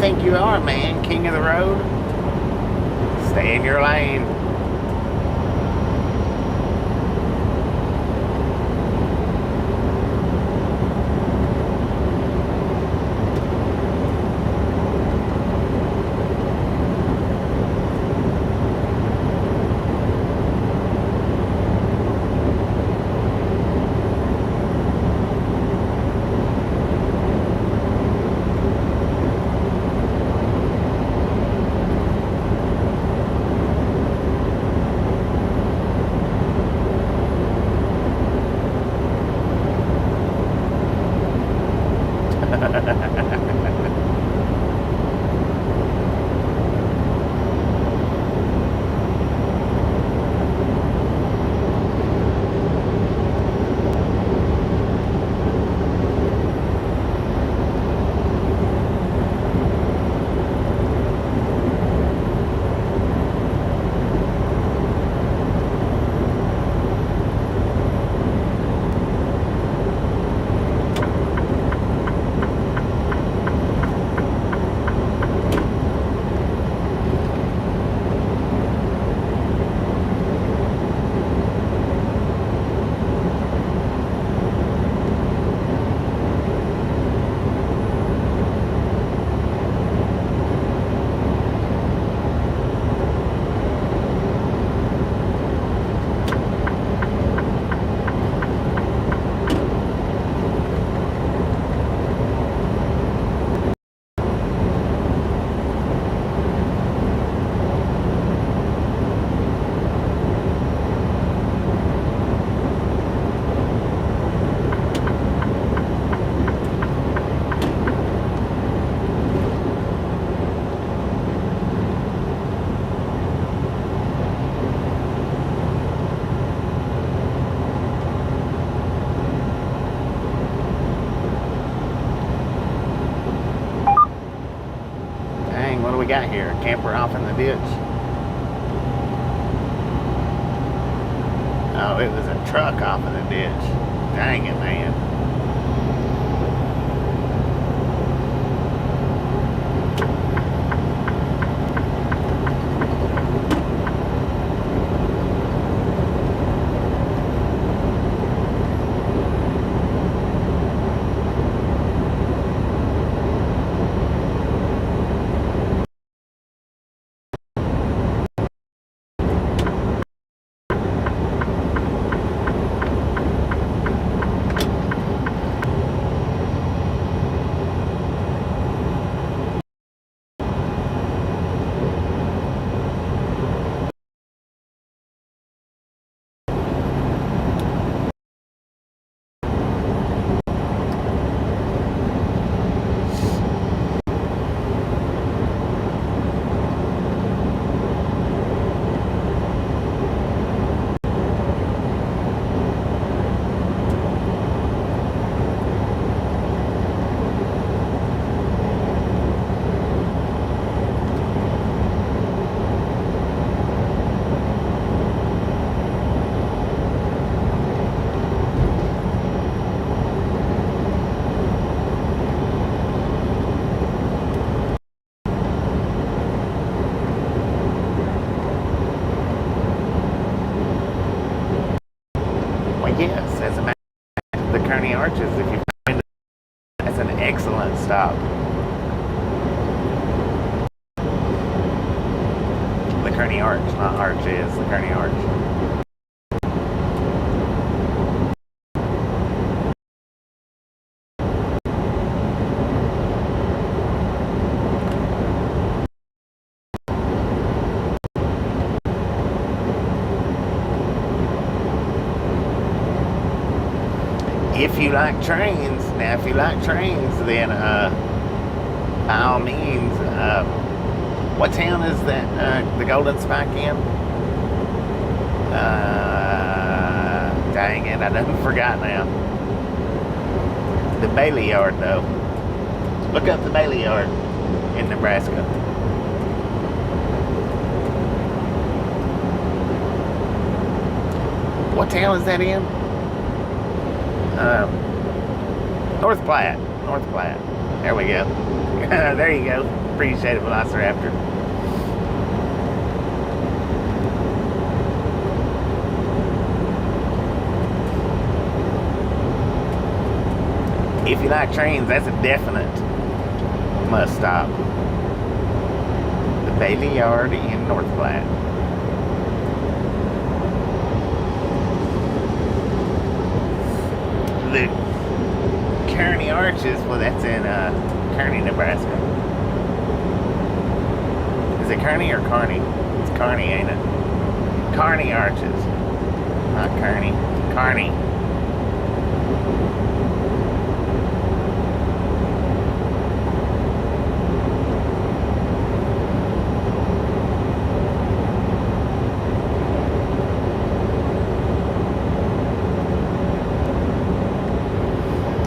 Think you are, man? King of the road? Stay in your lane. got here? A camper off in the ditch? Oh, it was a truck off in the ditch. Dang it, man. Yes, as a matter of fact, the Kearney Arches, if you've been to, that's an excellent stop. The Kearney Arch, not Arches, the Kearney Arch. If you like trains, now if you like trains, then by all means, what town is that the Golden Spike in? Dang it, I done forgot now. The Bailey Yard, though. Look up the Bailey Yard in Nebraska. What town is that in? North Platte. North Platte. There we go. There you go. Appreciate it, Velociraptor. If you like trains, that's a definite must stop. The Bailey Yard in North Platte. The Kearney Arches, well, that's in Kearney, Nebraska. Is it Kearney or Kearney? It's Kearney, ain't it? Kearney Arches. Not Kearney. Kearney.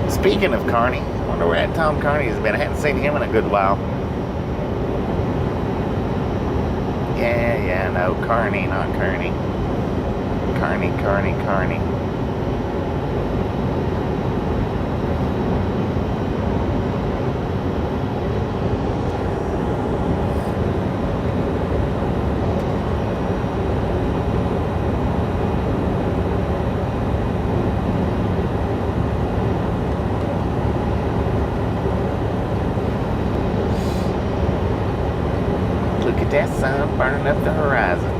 Speaking of Kearney, I wonder where that Tom Kearney has been. I haven't seen him in a good while. Yeah, no, Kearney, not Kearney. Kearney. Look at that sun burning up the horizon.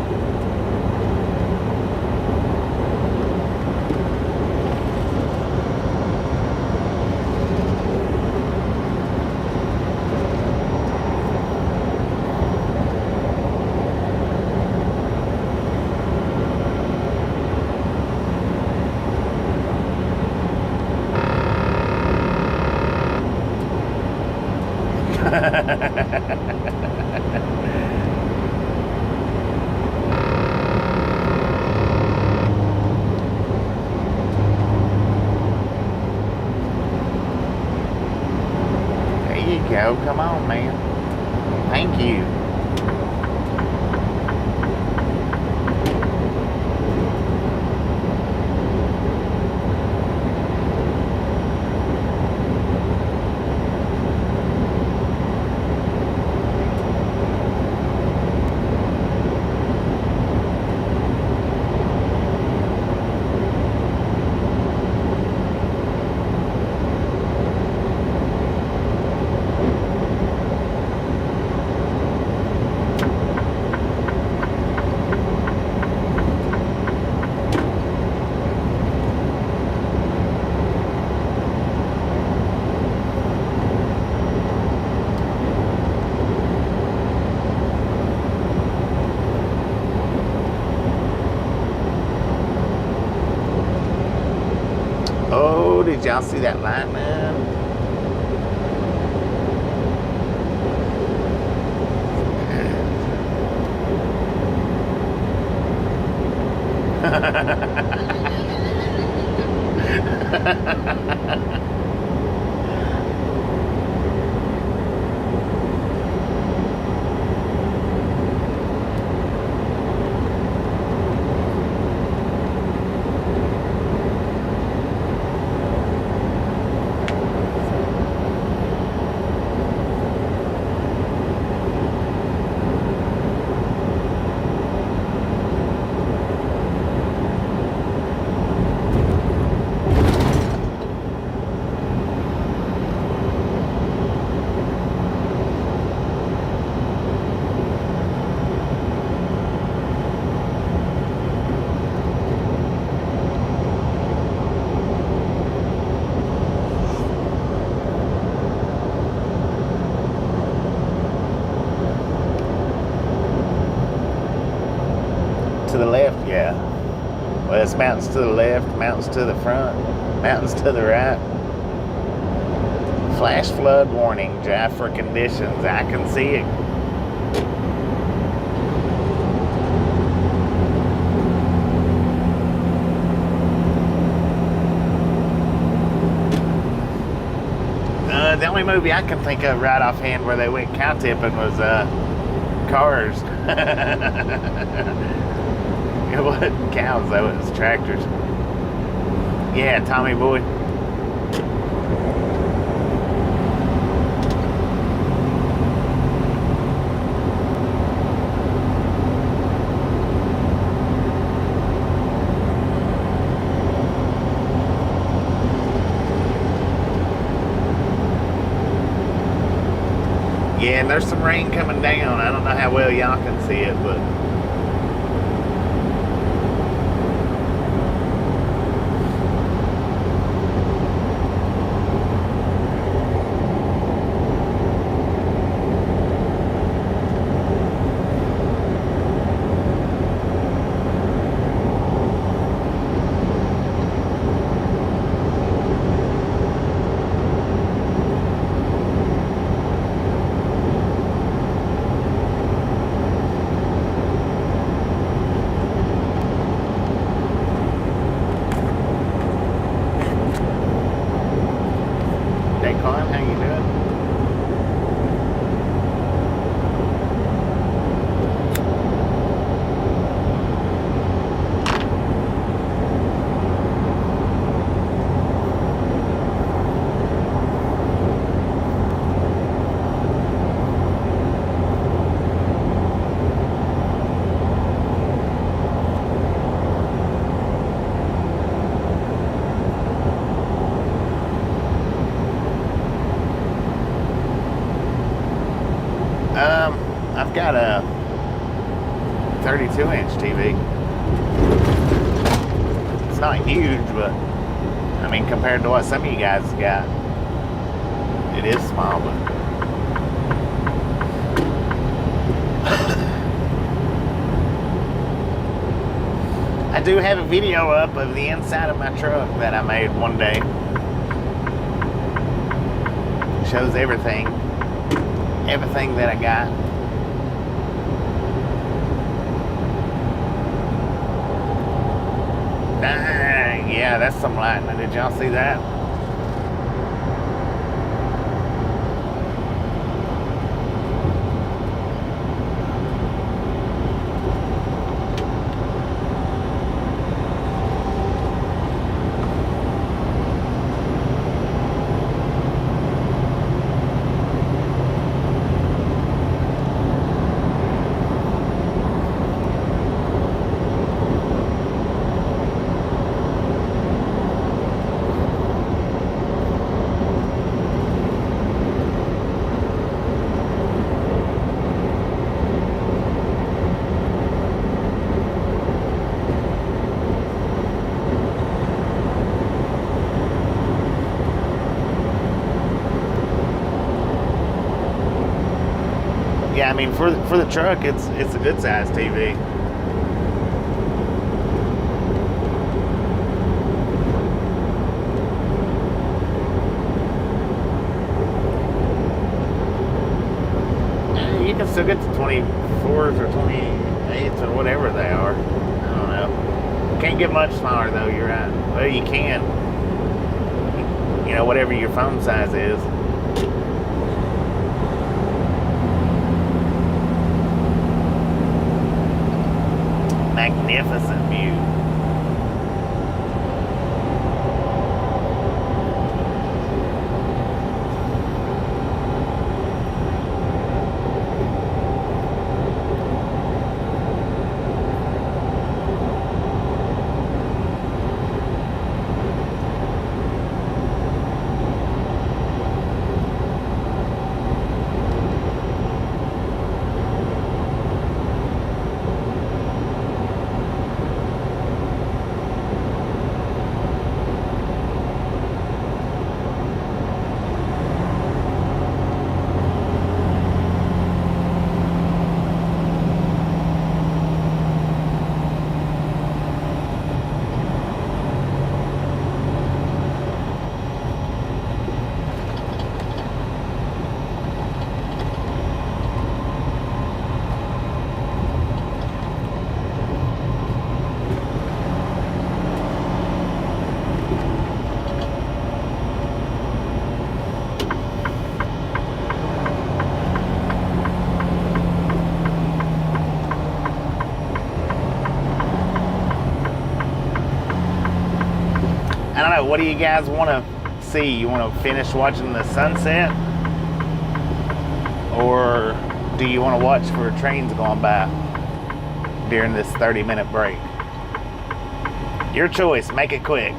did y'all see that lightning? To the left, yeah. Well, it's mountains to the left, mountains to the front, mountains to the right. Flash flood warning, drive for conditions. I can see it. The only movie I can think of right offhand where they went cow tipping was Cars. It wasn't cows though, it was tractors. Yeah, Tommy boy. Yeah, and there's some rain coming down. I don't know how well y'all can see it, but how you doing? I've got a 32-inch TV. It's not huge, but I mean, compared to what some of you guys got, it is small, but I do have a video up of the inside of my truck that I made one day. It shows everything that I got. Yeah, that's some lightning. Did y'all see that? Yeah, I mean, for the truck, it's a good size TV. can still get to 24s or 28s or whatever they are. I don't know. Can't get much smaller though, you're right. Well, you can. You know, whatever your phone size is. Magnificent view. I don't know, what do you guys want to see? You want to finish watching the sunset? Or do you want to watch for trains going by during this 30-minute break? Your choice, make it quick.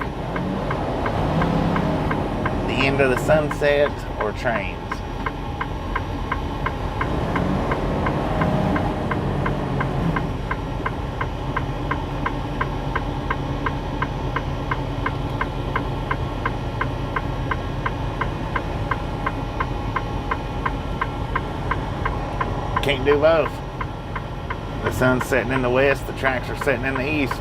The end of the sunset or trains? Can't do both. The sun's setting in the west, the tracks are setting in the east.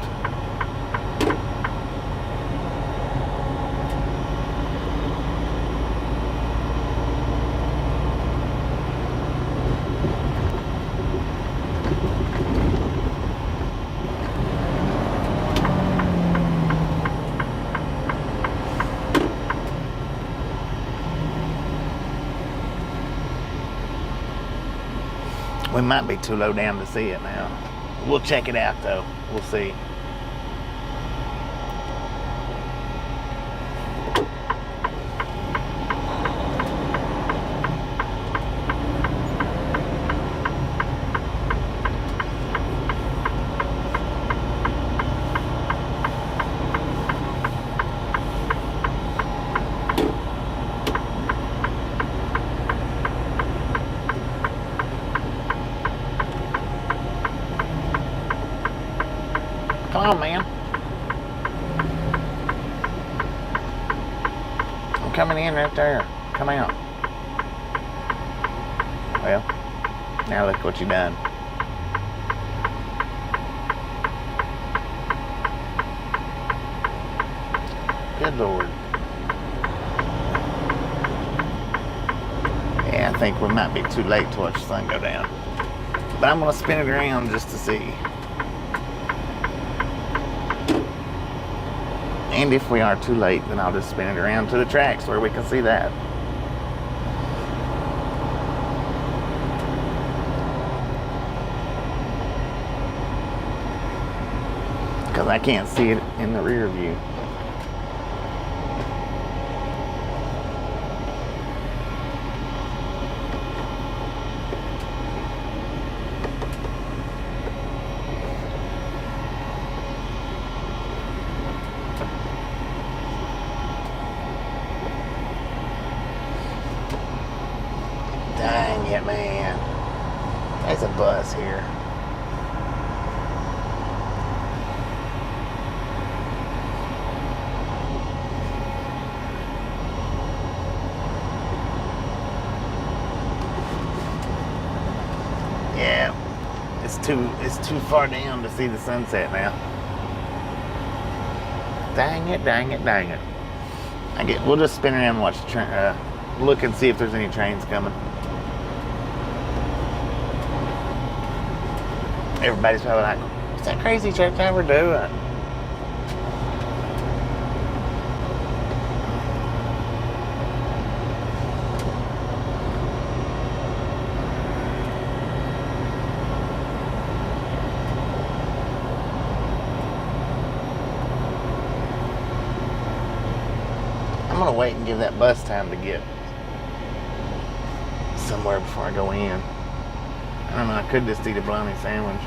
We might be too low down to see it now. We'll check it out though. We'll see. Come on, man. I'm coming in right there. Come out. Well, now look what you done. Good Lord. Yeah, I think we might be too late to watch the sun go down. But I'm going to spin it around just to see. And if we are too late, then I'll just spin it around to the tracks where we can see that. Because I can't see it in the rear view. Dang it, man. There's a bus here. Yeah, it's too far down to see the sunset now. Dang it, dang it, dang it. We'll just spin around and watch the train, look and see if there's any trains coming. Everybody's probably like, what's that crazy church ever doing? I'm gonna wait and give that bus time to get somewhere before I go in. I don't know, I could just eat a bologna sandwich.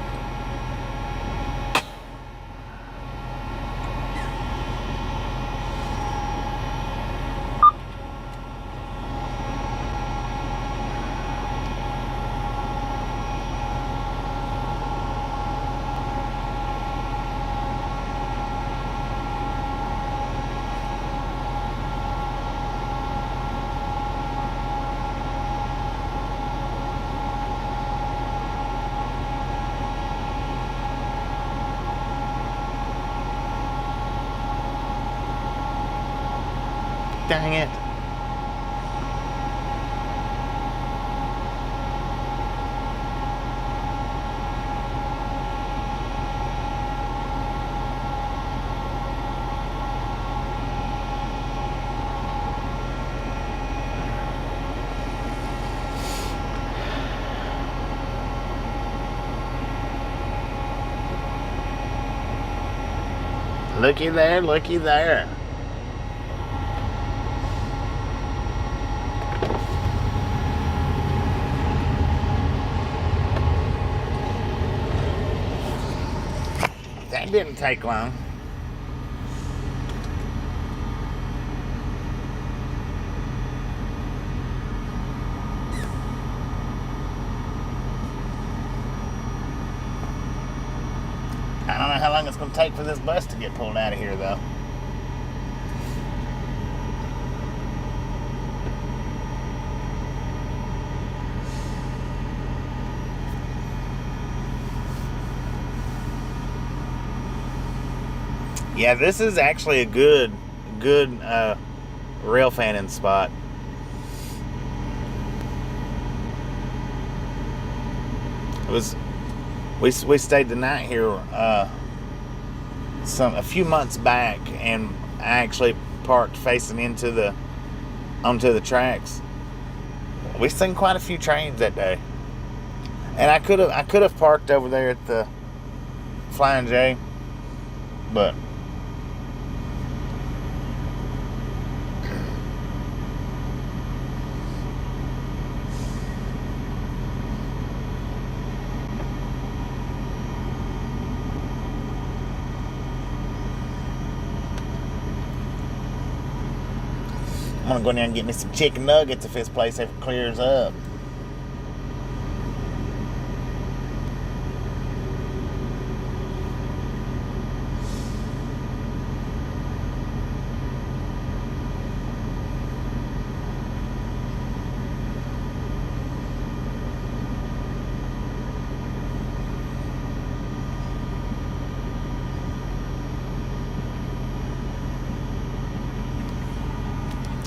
Dang it. Looky there, looky there. That didn't take long. I don't know how long it's going to take for this bus to get pulled out of here, though. Yeah, this is actually a good rail fanning spot. It was we stayed the night here a few months back, and I actually parked facing onto the tracks. We seen quite a few trains that day, and I could have parked over there at the Flying J, but I'm gonna go in there and get me some chicken nuggets if this place ever clears up.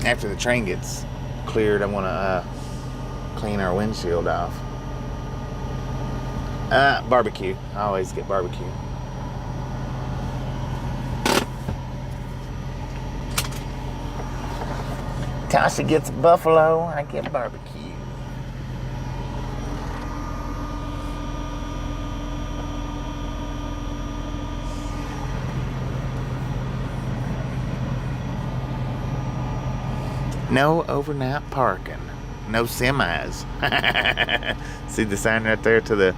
After the train gets cleared, I want to clean our windshield off. Barbecue. I always get barbecue. Tasha gets buffalo, I get barbecue. No overnight parking. No semis. See the sign right there to the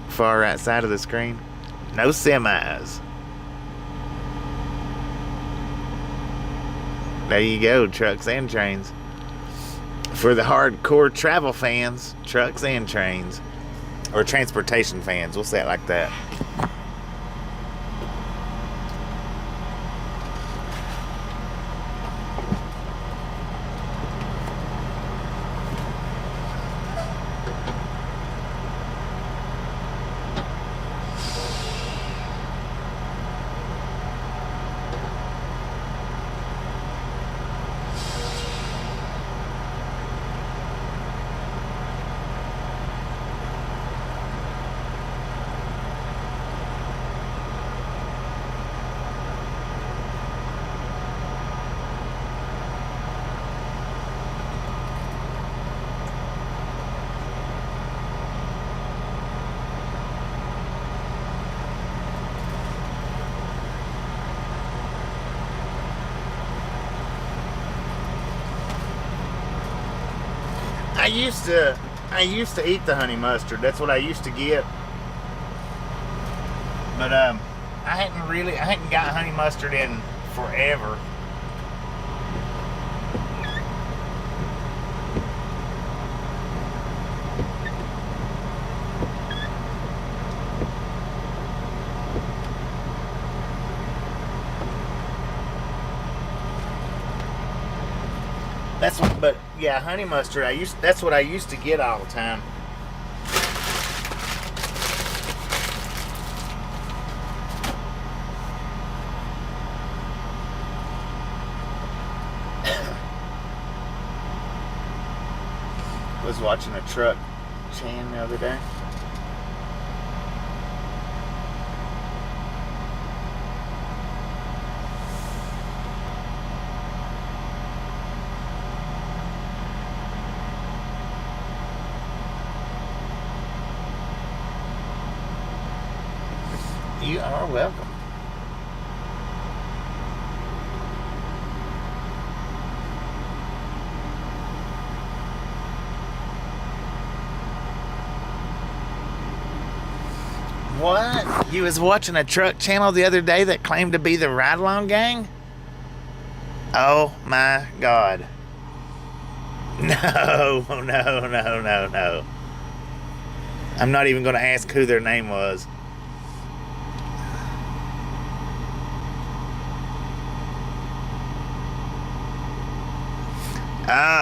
far right side of the screen? No semis. There you go, trucks and trains. For the hardcore travel fans, trucks and trains. Or transportation fans, we'll say it like that. I used to eat the honey mustard. That's what I used to get. But I hadn't got honey mustard in forever. But yeah, honey mustard. That's what I used to get all the time. Was watching a truck chain the other day. You are welcome. What? You was watching a truck channel the other day that claimed to be the Ride Along Gang? Oh my God. No. I'm not even going to ask who their name was.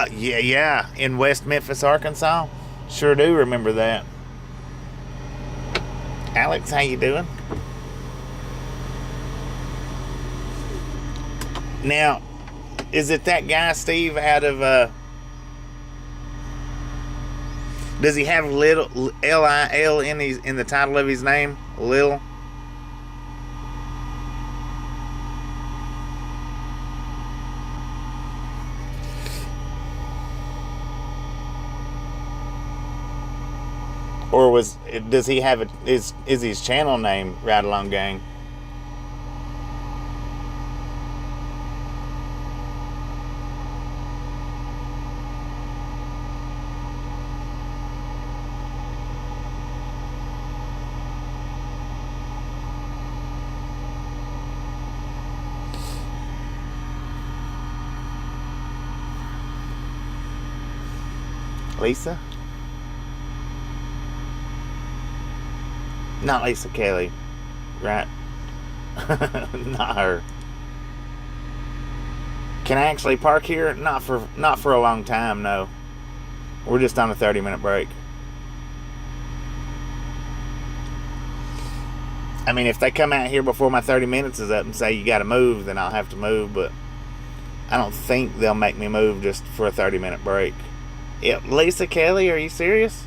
Yeah, in West Memphis, Arkansas. Sure do remember that. Alex, how you doing? Now, is it that guy, Steve, out of, does he have little, L-I-L in the title of his name? Lil? Or does he have is his channel name Ride Along Gang? Lisa? Not Lisa Kelly, right? Not her. Can I actually park here? Not for a long time, no. We're just on a 30-minute break. I mean, if they come out here before my 30 minutes is up and say you got to move, then I'll have to move, but I don't think they'll make me move just for a 30-minute break. Yep, Lisa Kelly, are you serious?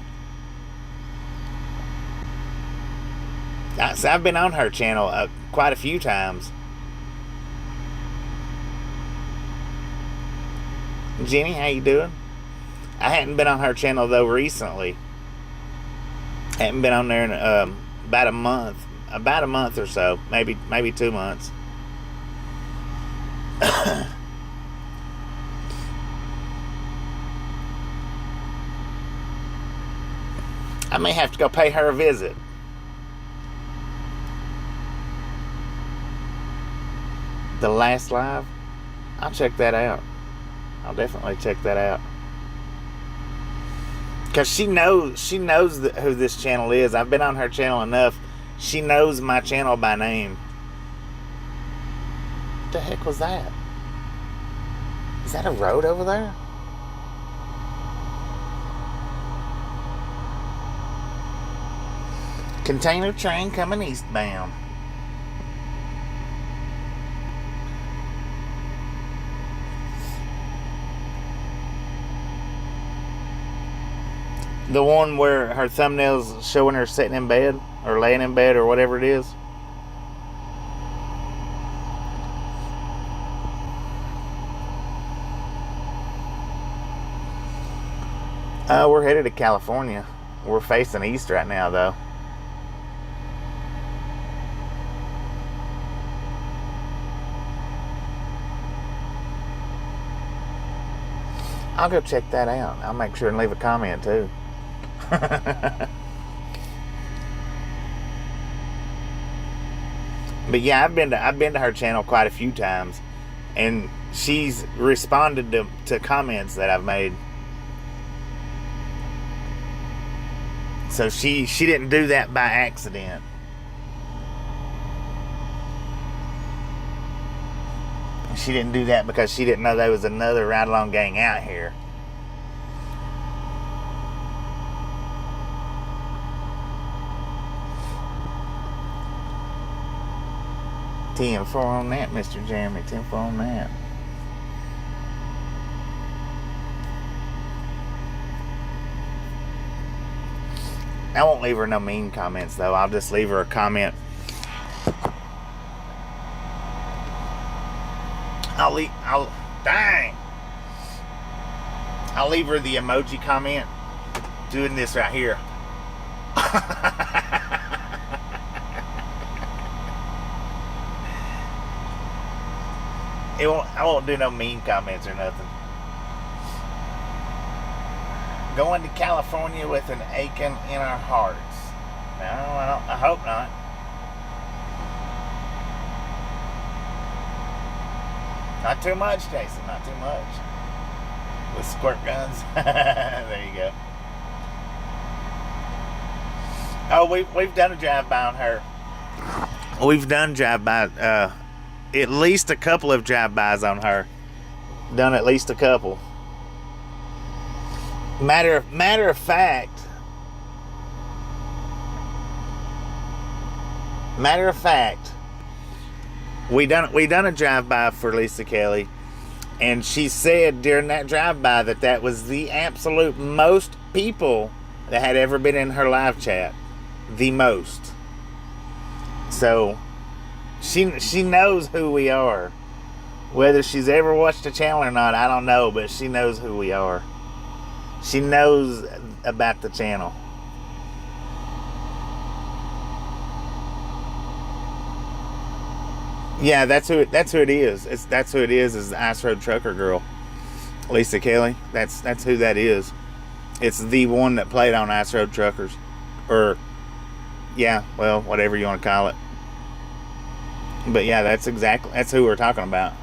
I've been on her channel quite a few times. Jenny, how you doing? I hadn't been on her channel though recently. Hadn't been on there in about a month or so, maybe 2 months. I may have to go pay her a visit. The last live? I'll check that out. I'll definitely check that out. Because she knows who this channel is. I've been on her channel enough. She knows my channel by name. What the heck was that? Is that a road over there? Container train coming eastbound. The one where her thumbnail's showing her sitting in bed or laying in bed or whatever it is. We're headed to California. We're facing east right now, though. I'll go check that out. I'll make sure and leave a comment too. But yeah, I've been to her channel quite a few times, and she's responded to comments that I've made. So she didn't do that by accident. She didn't do that because she didn't know there was another ride-along gang out here. $10-4 on that, Mr. Jeremy. $10-4 on that. I won't leave her no mean comments though. I'll just leave her a comment. I'll leave her the emoji comment. Doing this right here. I won't do no mean comments or nothing. Going to California with an aching in our hearts. No, I hope not. Not too much, Jason. Not too much. With squirt guns. There you go. Oh, we've done a drive-by on her. We've done drive-by, at least a couple of drive-bys on her. Done at least a couple. Matter of fact, we done a drive-by for Lisa Kelly, and she said during that drive-by that was the absolute most people that had ever been in her live chat. The most. So she knows who we are. Whether she's ever watched the channel or not, I don't know, but she knows who we are. She knows about the channel. Yeah, that's who it is. That's who it is the Ice Road Trucker Girl, Lisa Kelly. That's who that is. It's the one that played on Ice Road Truckers, or yeah, well, whatever you want to call it. But yeah, that's who we're talking about.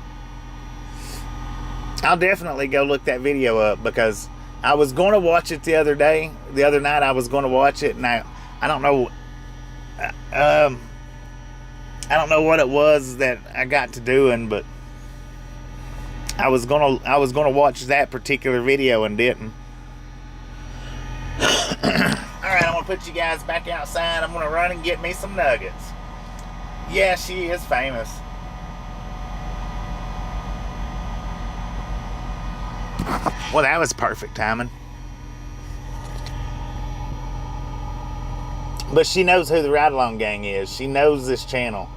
I'll definitely go look that video up because I was going to watch it the other night I was going to watch it, and I don't know what it was that I got to doing, but I was gonna watch that particular video and didn't. Alright, I'm gonna put you guys back outside. I'm gonna run and get me some nuggets. Yeah, she is famous. Well, that was perfect timing. But she knows who the Ride Along Gang is. She knows this channel.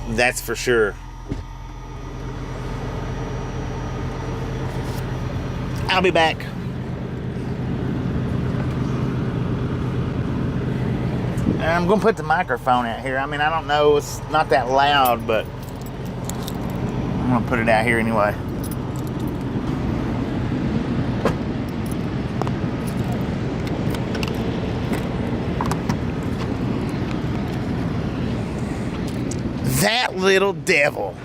That's for sure. I'll be back. I'm going to put the microphone out here. I mean, I don't know. It's not that loud, but I'm going to put it out here anyway. That little devil.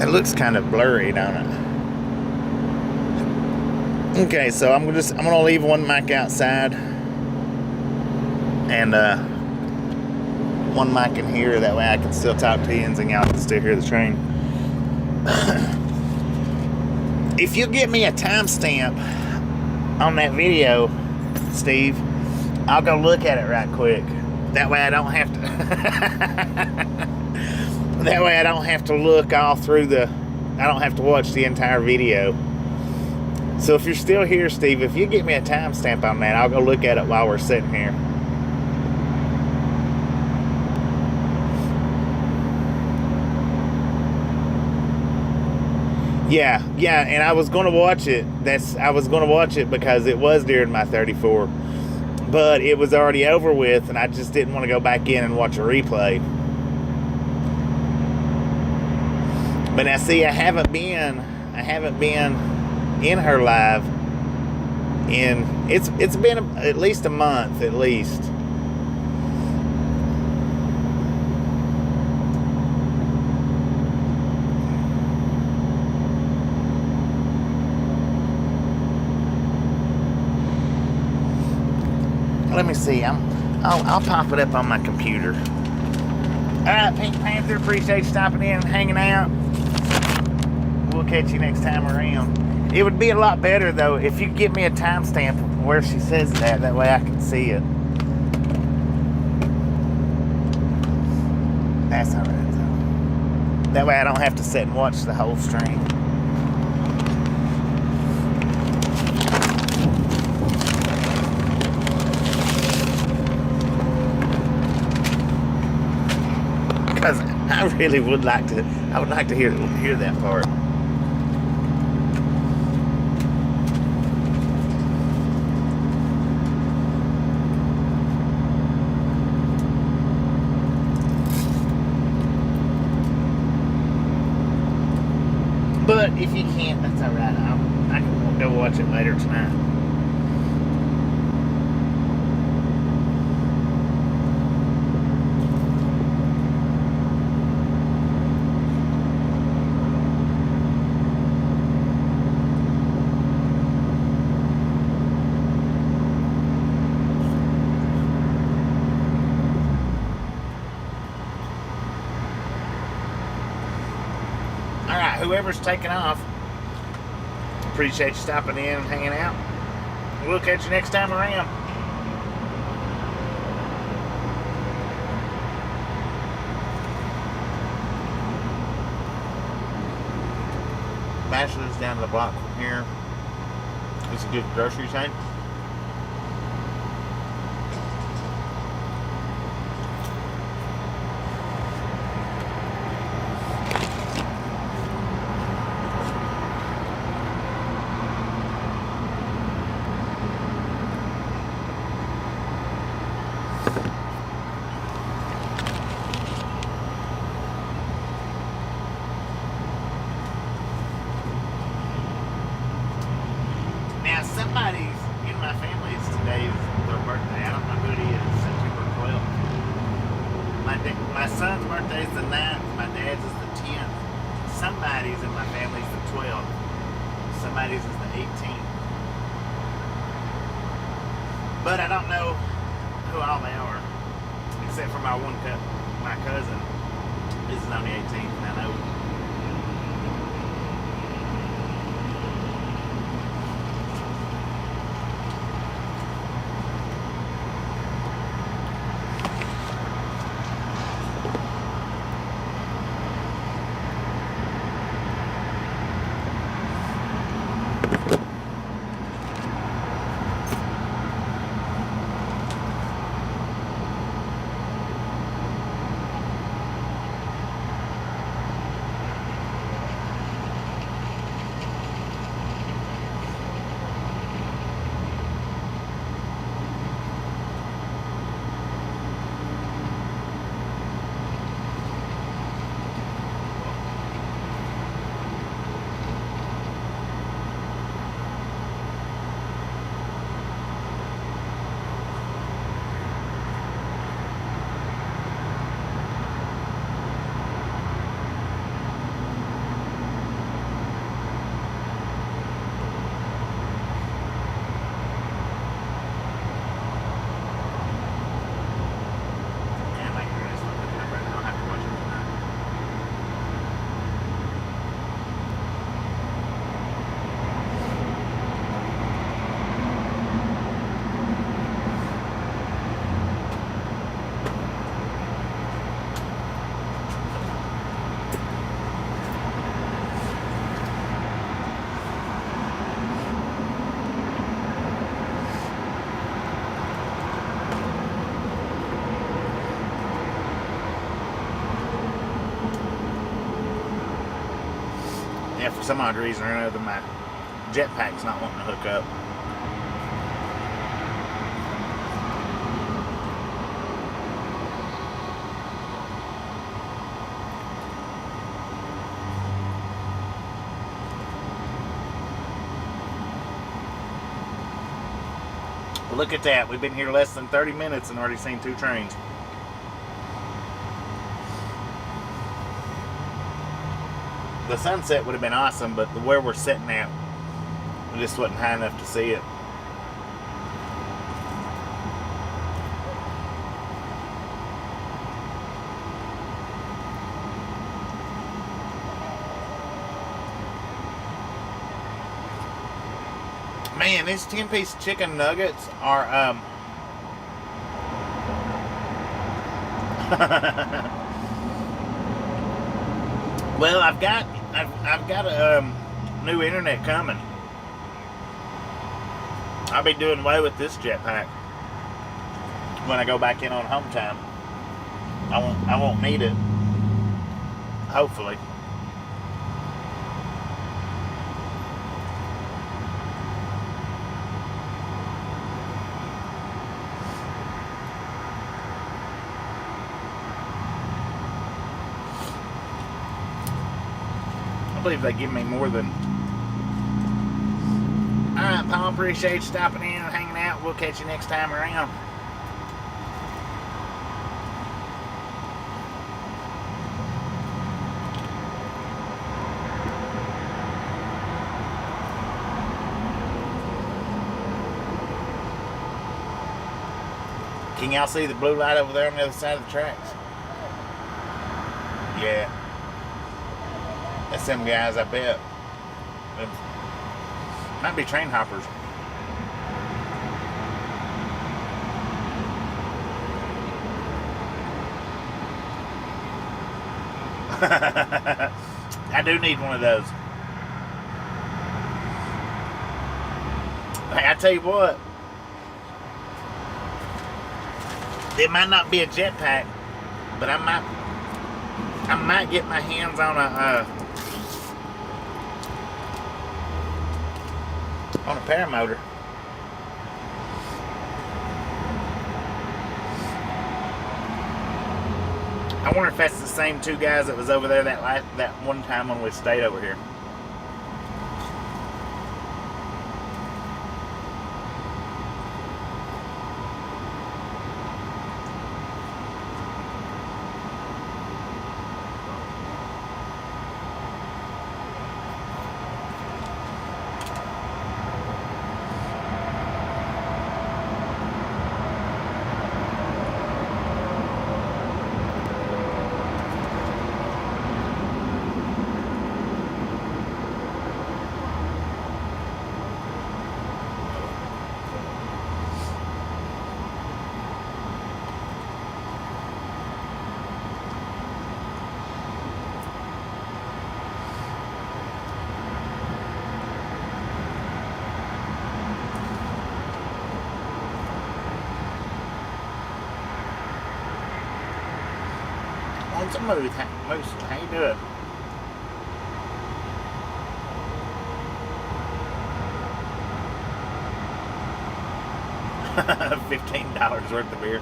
That looks kind of blurry, don't it? Okay, so I'm gonna leave one mic outside and one mic in here. That way I can still talk to you and y'all can still hear the train. If you get me a timestamp on that video, Steve, I'll go look at it right quick. That way I don't have to. That way I don't have to look all through I don't have to watch the entire video. So if you're still here, Steve, if you get me a timestamp on that, I'll go look at it while we're sitting here. Yeah, and I was going to watch it. I was going to watch it because it was during my 34. But it was already over with, and I just didn't want to go back in and watch a replay. But now, see, I haven't been in her live it's been at least a month, at least. Let me see. I'll pop it up on my computer. All right, Pink Panther, appreciate you stopping in and hanging out. We'll catch you next time around. It would be a lot better though if you could give me a timestamp of where she says that. That way I can see it. That's all right though. That way I don't have to sit and watch the whole stream. Because I really would like to. I would like to hear that part. But if you can't, that's all right. I can go watch it later tonight. Whoever's taking off, appreciate you stopping in and hanging out. We'll catch you next time around. Bachelor's down the block from here. It's a good grocery chain. Somebody's in my family's today is their birthday. I don't know who it is. September 12th. My son's birthday is the 9th. My dad's is the 10th. Somebody's in my family's the 12th. Somebody's is the 18th. But I don't know who all they are, except for my cousin. This is on the 18th, and I know. some odd reason or another, my jetpack's not wanting to hook up. Look at that. We've been here less than 30 minutes and already seen 2 trains. The sunset would have been awesome, but where we're sitting at, we just wasn't high enough to see it. Man, these 10-piece chicken nuggets are well, I've got a new internet coming. I'll be doing away with this jetpack when I go back in on home time. I won't need it. Hopefully. I believe they give me more than. Alright, Paul, appreciate you stopping in and hanging out. We'll catch you next time around. Can y'all see the blue light over there on the other side of the tracks? Yeah. That's them guys, I bet. Might be train hoppers. I do need one of those. Hey, I tell you what. It might not be a jetpack, but I might get my hands on a paramotor. I wonder if that's the same 2 guys that was over there that one time when we stayed over here. It's a Moose. How you doing? $15 worth of beer.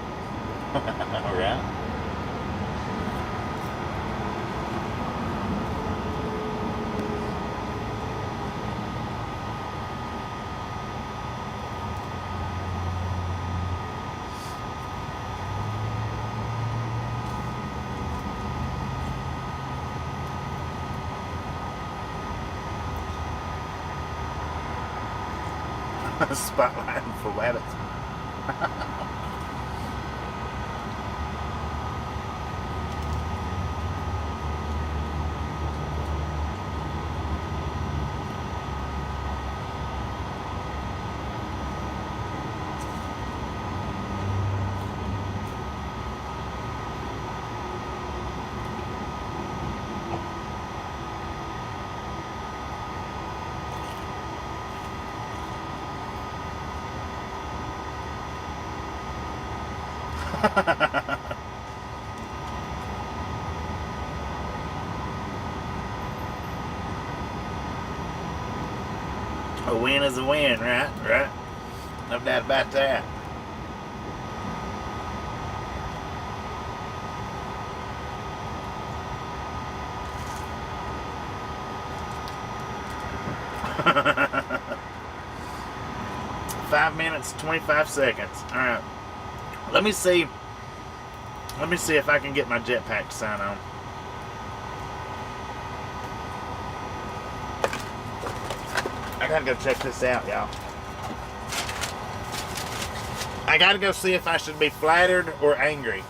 All right. Spotlighting for rabbits. win is a win, right? Right? No doubt about that. Five minutes, 25 seconds. All right. Let me see if I can get my jetpack to sign on. I gotta go check this out, y'all. I gotta go see if I should be flattered or angry.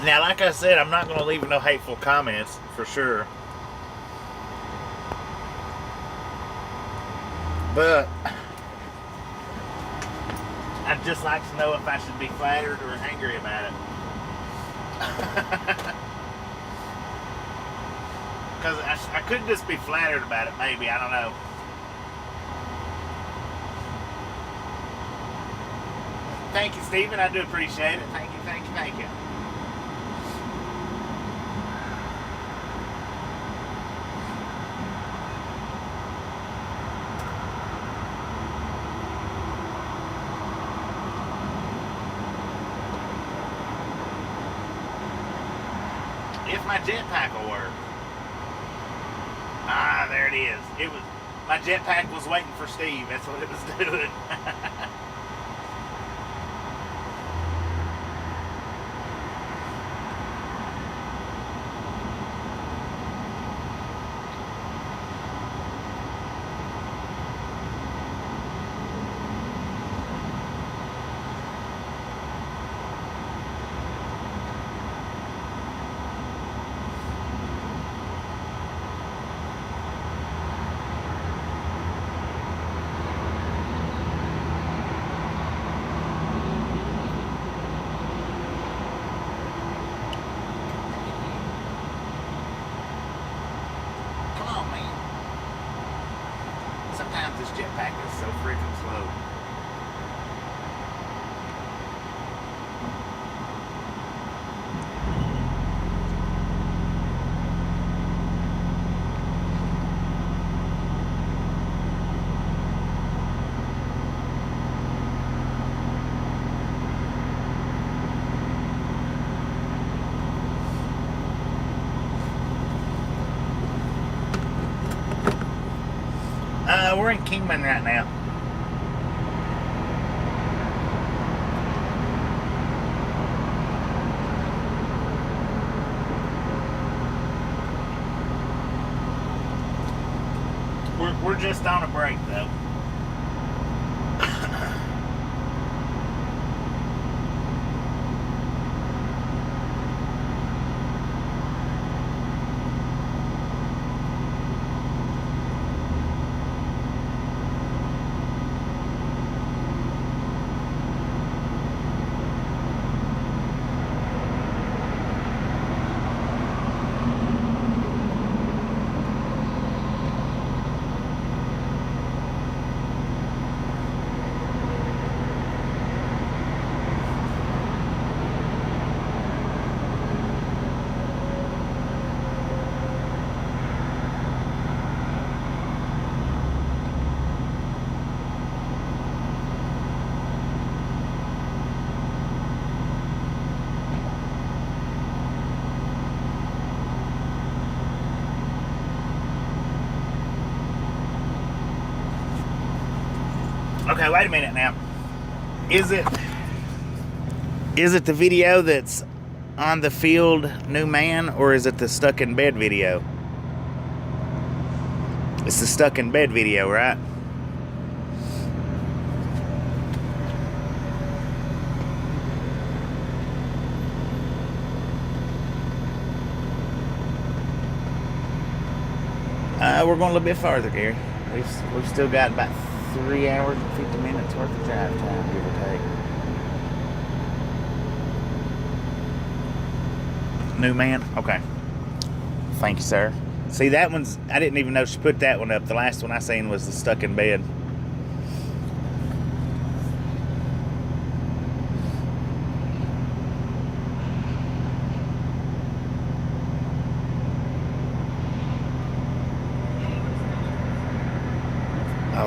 Now, like I said, I'm not gonna leave no hateful comments, for sure. But I'd just like to know if I should be flattered or angry about it. Because I could just be flattered about it, maybe. I don't know. Thank you, Stephen. I do appreciate it. Thank you, thank you, thank you. If my jetpack will work. Ah, there it is. My jetpack was waiting for Steve. That's what it was doing. Sometimes this jetpack is so freaking slow. We're in Kingman right now. We're just on a break though. Okay, wait a minute now. Is it the video that's on the field new man, or is it the stuck in bed video? It's the stuck in bed video, right? We're going a little bit farther, Gary. We've still got about 3 hours and 50 minutes worth of drive time, give or take. New man? Okay. Thank you, sir. See, that one's, I didn't even know she put that one up. The last one I seen was the stuck in bed.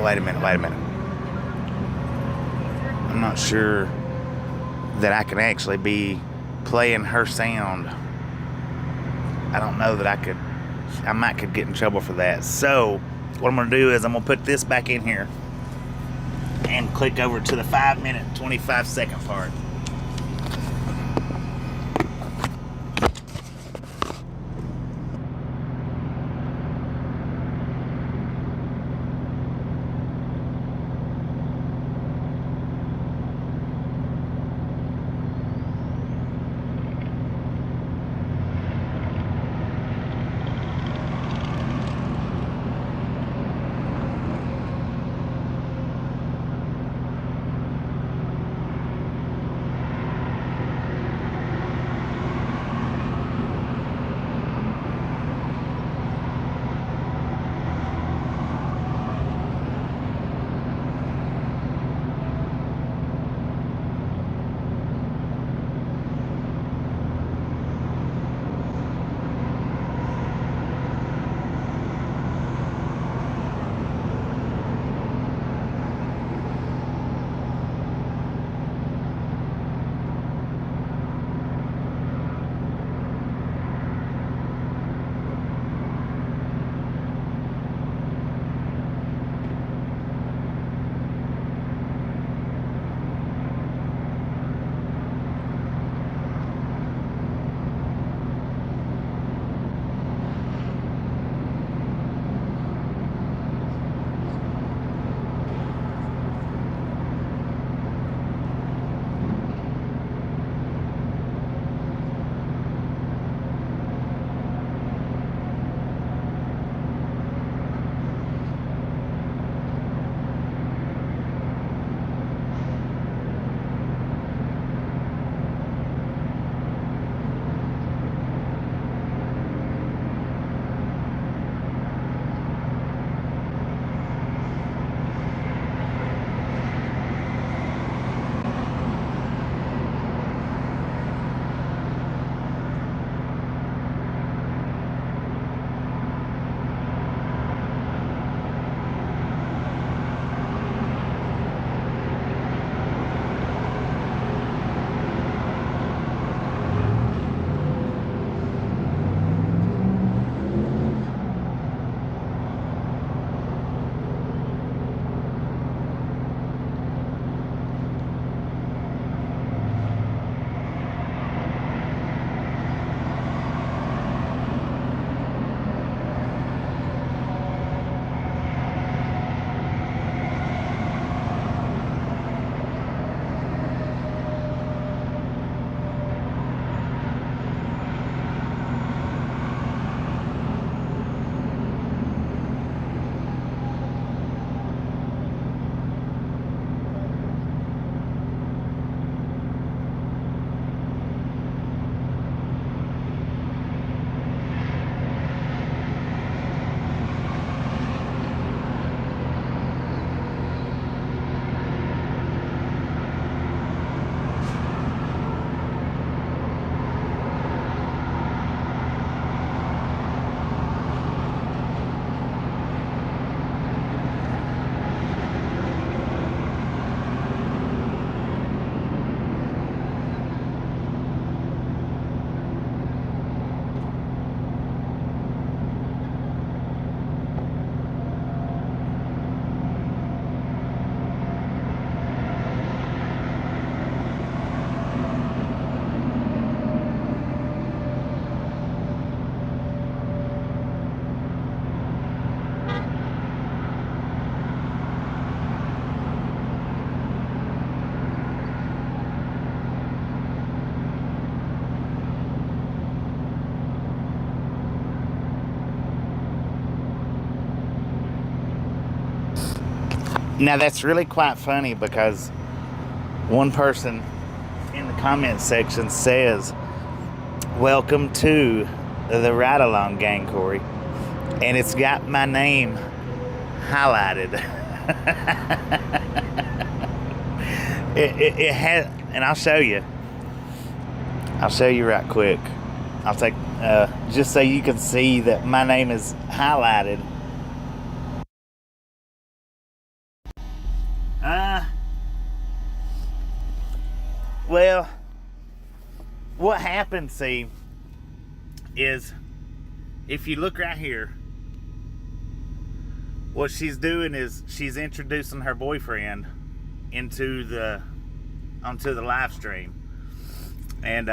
Wait a minute. I'm not sure that I can actually be playing her sound. I don't know that I could. I might could get in trouble for that. So what I'm gonna do is I'm gonna put this back in here and click over to the 5-minute, 25-second part. Now that's really quite funny because one person in the comment section says, "Welcome to the Ride Along Gang, Corey," and it's got my name highlighted. it has, and I'll show you. I'll show you right quick. I'll take just so you can see that my name is highlighted. Well, what happens, see, is if you look right here, what she's doing is she's introducing her boyfriend onto the live stream. And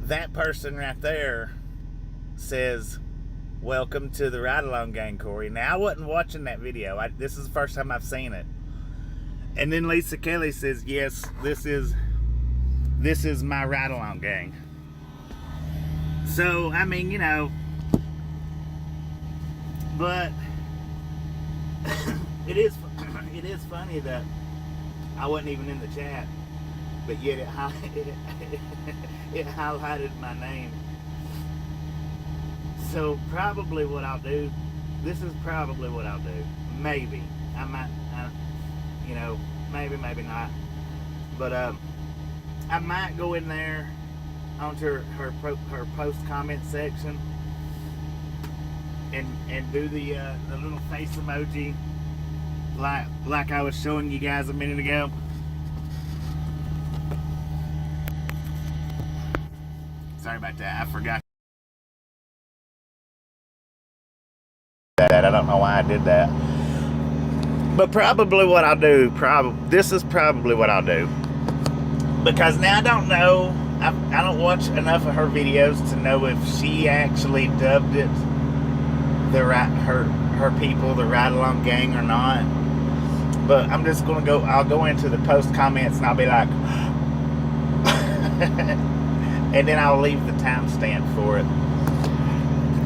that person right there says, "Welcome to the Ride Along Gang, Corey." Now, I wasn't watching that video. This is the first time I've seen it. And then Lisa Kelly says, "Yes, this is my Ride Along Gang." So, I mean, you know, but it is funny that I wasn't even in the chat, but yet it highlighted my name. So probably what I'll do, this is probably what I'll do. Maybe I might, you know, maybe not, but I might go in there onto her post comment section and do the little face emoji like I was showing you guys a minute ago. Sorry about that. I forgot that. I don't know why I did that. But probably what I'll do, this is probably what I'll do. Because now I don't know, I don't watch enough of her videos to know if she actually dubbed it her people, the Ride Along Gang, or not. But I'm just gonna go, I'll go into the post comments and I'll be like, and then I'll leave the timestamp for it.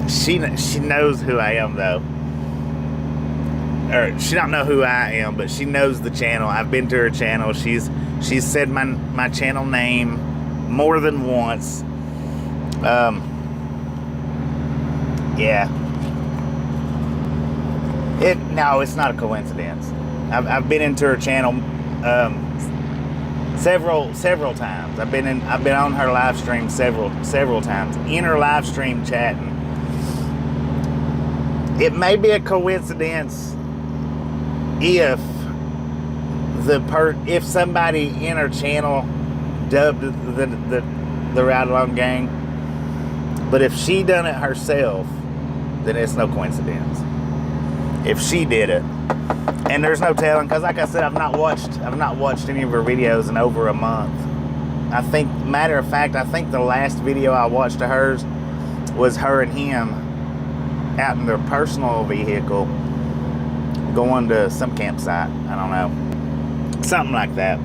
She knows who I am though. Or she don't know who I am, but she knows the channel. I've been to her channel. She's said my channel name more than once. Yeah. No, it's not a coincidence. I've been into her channel several times. I've been on her live stream several times. In her live stream chatting. It may be a coincidence if somebody in her channel dubbed the Ride Along Gang, but if she done it herself, then it's no coincidence. If she did it, and there's no telling, because like I said, I've not watched any of her videos in over a month. I think, matter of fact, I think the last video I watched of hers was her and him out in their personal vehicle going to some campsite. I don't know, something like that.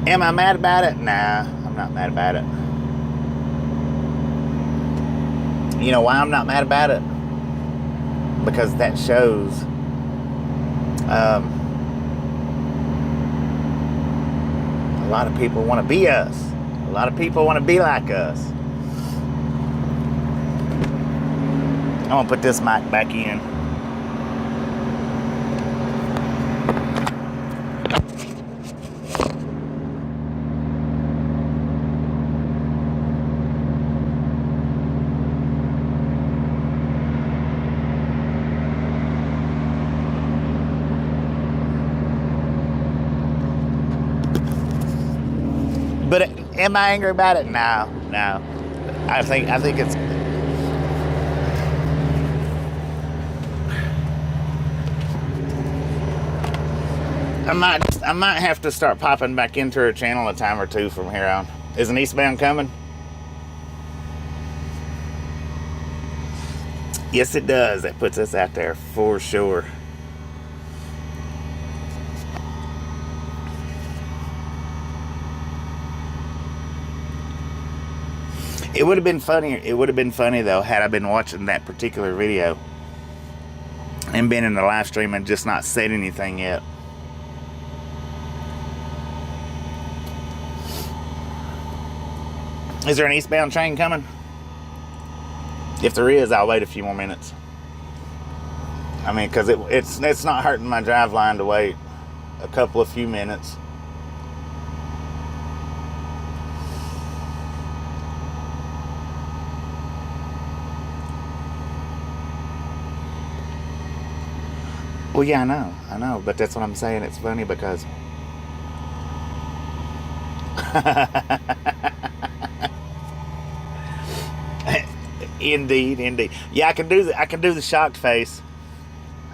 Am I mad about it? Nah, I'm not mad about it. You know why I'm not mad about it? Because that shows a lot of people want to be us. A lot of people want to be like us. I'm gonna put this mic back in. But am I angry about it? No. I think it's. I might have to start popping back into her channel a time or two from here on. Is an eastbound coming? Yes, it does. That puts us out there for sure. It would have been funnier. It would have been funny though had I been watching that particular video and been in the live stream and just not said anything yet. Is there an eastbound train coming? If there is, I'll wait a few more minutes. I mean, because it's not hurting my drive line to wait a few minutes. Well, yeah, I know, but that's what I'm saying. It's funny because indeed. Yeah, I can do the shocked face.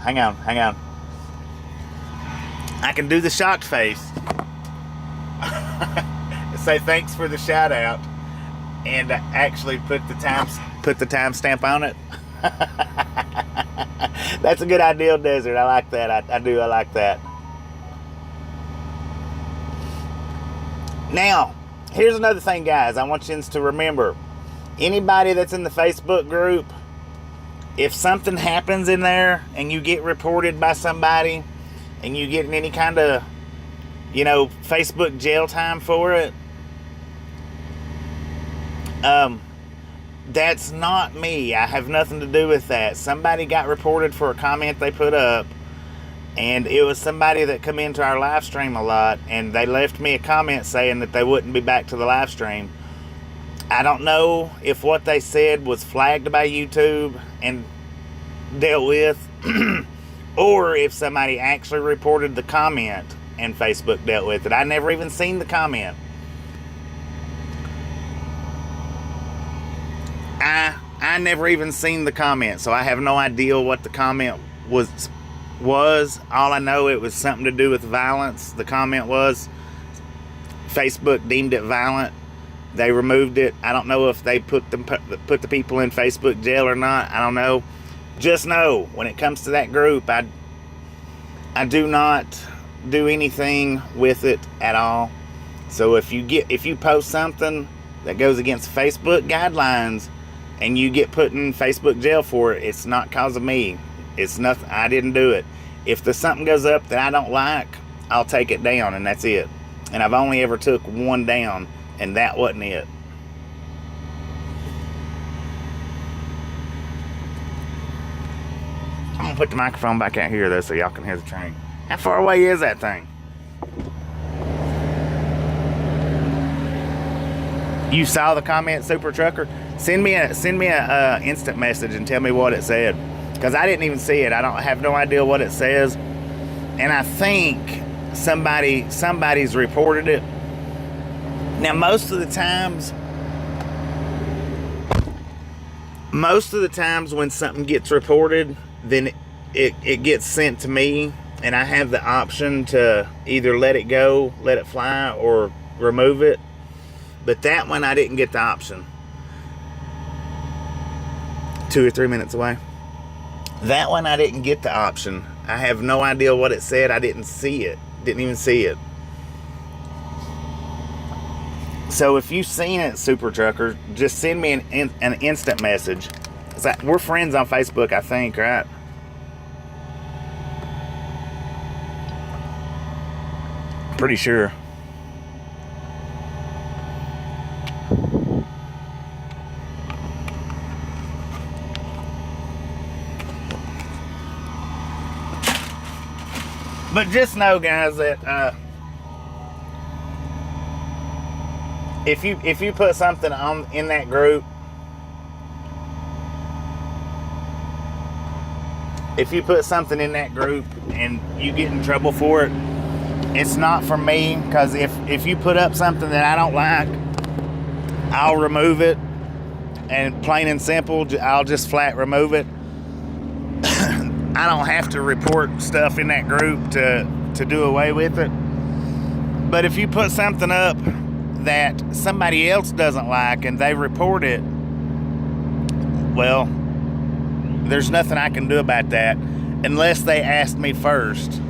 Hang on. I can do the shocked face. Say thanks for the shout out, and actually put the timestamp on it. That's a good idea, Desert. I like that. I like that. Now, here's another thing, guys. I want you to remember. Anybody that's in the Facebook group, if something happens in there and you get reported by somebody and you get any kind of, Facebook jail time for it, that's not me. I have nothing to do with that. Somebody got reported for a comment they put up, and it was somebody that come into our live stream a lot, and they left me a comment saying that they wouldn't be back to the live stream. I don't know if what they said was flagged by YouTube and dealt with, or if somebody actually reported the comment and Facebook dealt with it. I never even seen the comment. I never even seen the comment, so I have no idea what the comment was. All I know, it was something to do with violence. The comment was Facebook deemed it violent. They removed it. I don't know if they put the people in Facebook jail or not. I don't know. Just know, when it comes to that group, I do not do anything with it at all. So if you post something that goes against Facebook guidelines and you get put in Facebook jail for it, it's not cause of me. It's nothing. I didn't do it. If there's something goes up that I don't like, I'll take it down, and that's it. And I've only ever took one down, and that wasn't it. I'm gonna put the microphone back out here though, so y'all can hear the train. How far away is that thing? You saw the comment, Super Trucker? Send me a instant message and tell me what it said, because I didn't even see it. I have no idea what it says, and I think somebody's reported it. Now, most of the times when something gets reported, then it gets sent to me, and I have the option to either let it go, let it fly, or remove it. But that one, I didn't get the option. 2 or 3 minutes away. That one, I didn't get the option. I have no idea what it said. I didn't see it. Didn't even see it. So if you've seen it, Super Trucker, just send me an instant message. We're friends on Facebook, I think, right? Pretty sure. But just know, guys, that if you put something in that group, and you get in trouble for it, it's not for me. Because if you put up something that I don't like, I'll remove it, and plain and simple, I'll just flat remove it. I don't have to report stuff in that group to do away with it. But if you put something up that somebody else doesn't like and they report it, well, there's nothing I can do about that unless they ask me first.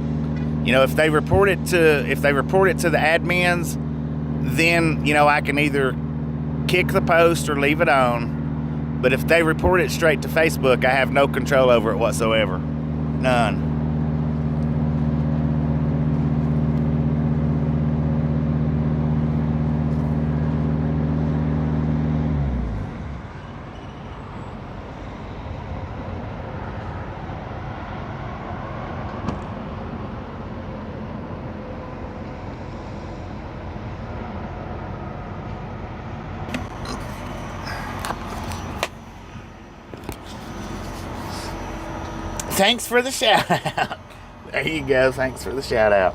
If they report it to the admins, then I can either kick the post or leave it on. But if they report it straight to Facebook, I have no control over it whatsoever. None. Thanks for the shout out. There you go. Thanks for the shout out.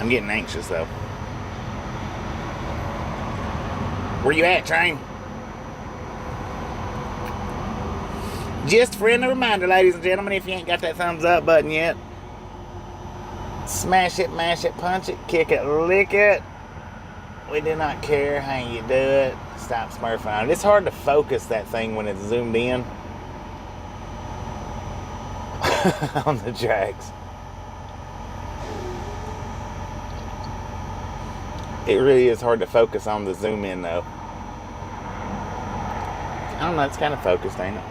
I'm getting anxious though. Where you at, train? Just friendly reminder, ladies and gentlemen, if you ain't got that thumbs up button yet, smash it, mash it, punch it, kick it, lick it. We do not care how you do it. Stop smurfing on it. It's hard to focus that thing when it's zoomed in on the tracks. It really is hard to focus on the zoom in though. I don't know, it's kind of focused, ain't it?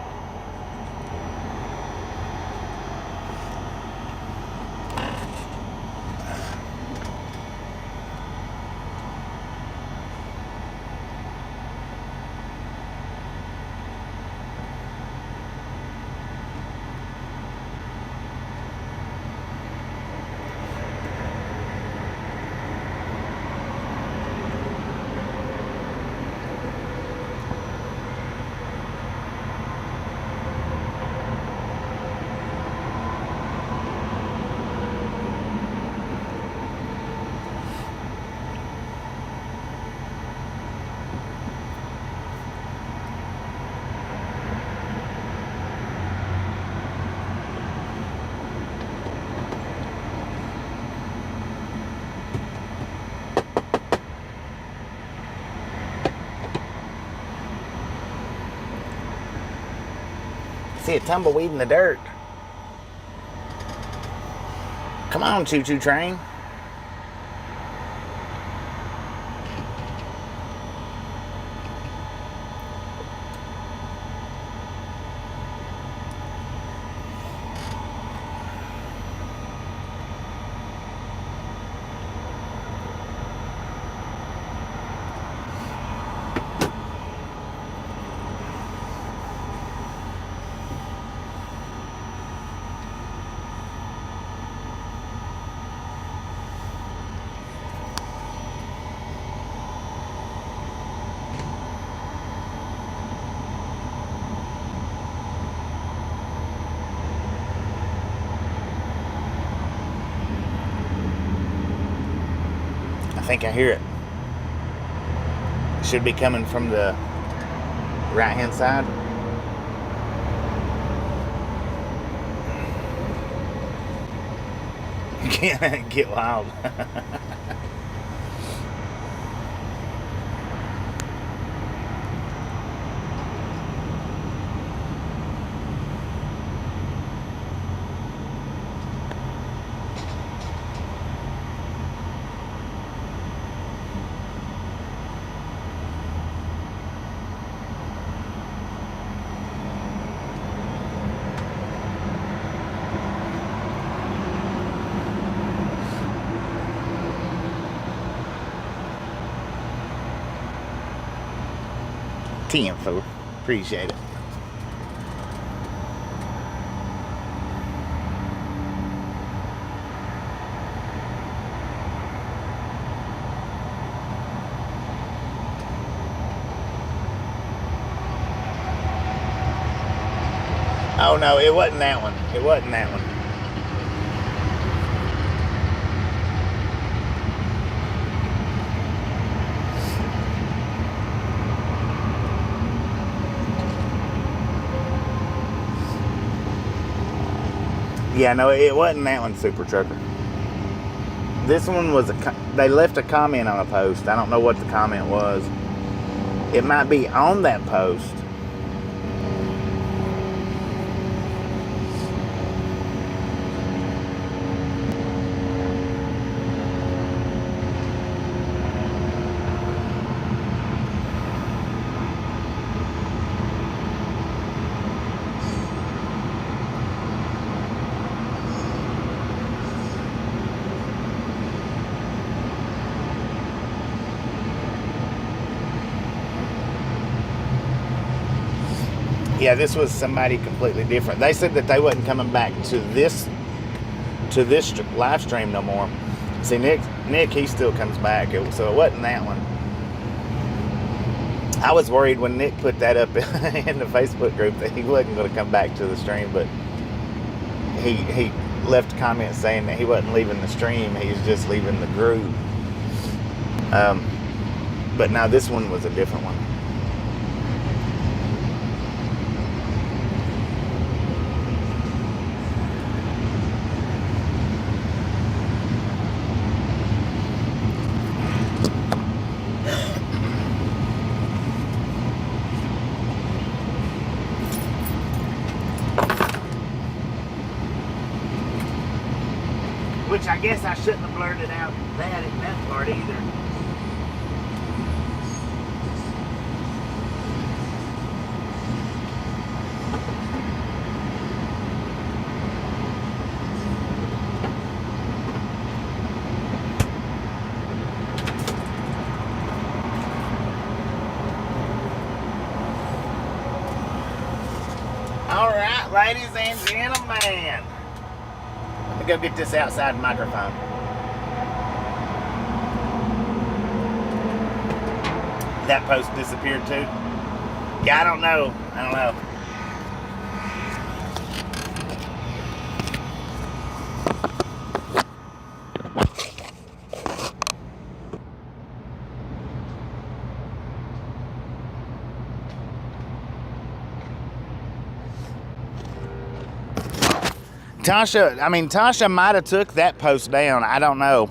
See a tumbleweed in the dirt. Come on, choo-choo train. I think I hear it. It should be coming from the right hand side. Get wild. Info. Appreciate it. Oh no, it wasn't that one. It wasn't that one. Yeah, no, it wasn't that one, Super Trucker. This one was they left a comment on a post. I don't know what the comment was. It might be on that post. Yeah, this was somebody completely different. They said that they wasn't coming back to this live stream no more. See, Nick, he still comes back, so it wasn't that one. I was worried when Nick put that up in the Facebook group that he wasn't going to come back to the stream, but he left a comment saying that he wasn't leaving the stream, he's just leaving the group. But now this one was a different one. Which I guess I shouldn't have blurted out that in that part either. All right, ladies and gentlemen. Let me go get this outside microphone. That post disappeared too? Yeah, I don't know. Tasha might have took that post down. I don't know.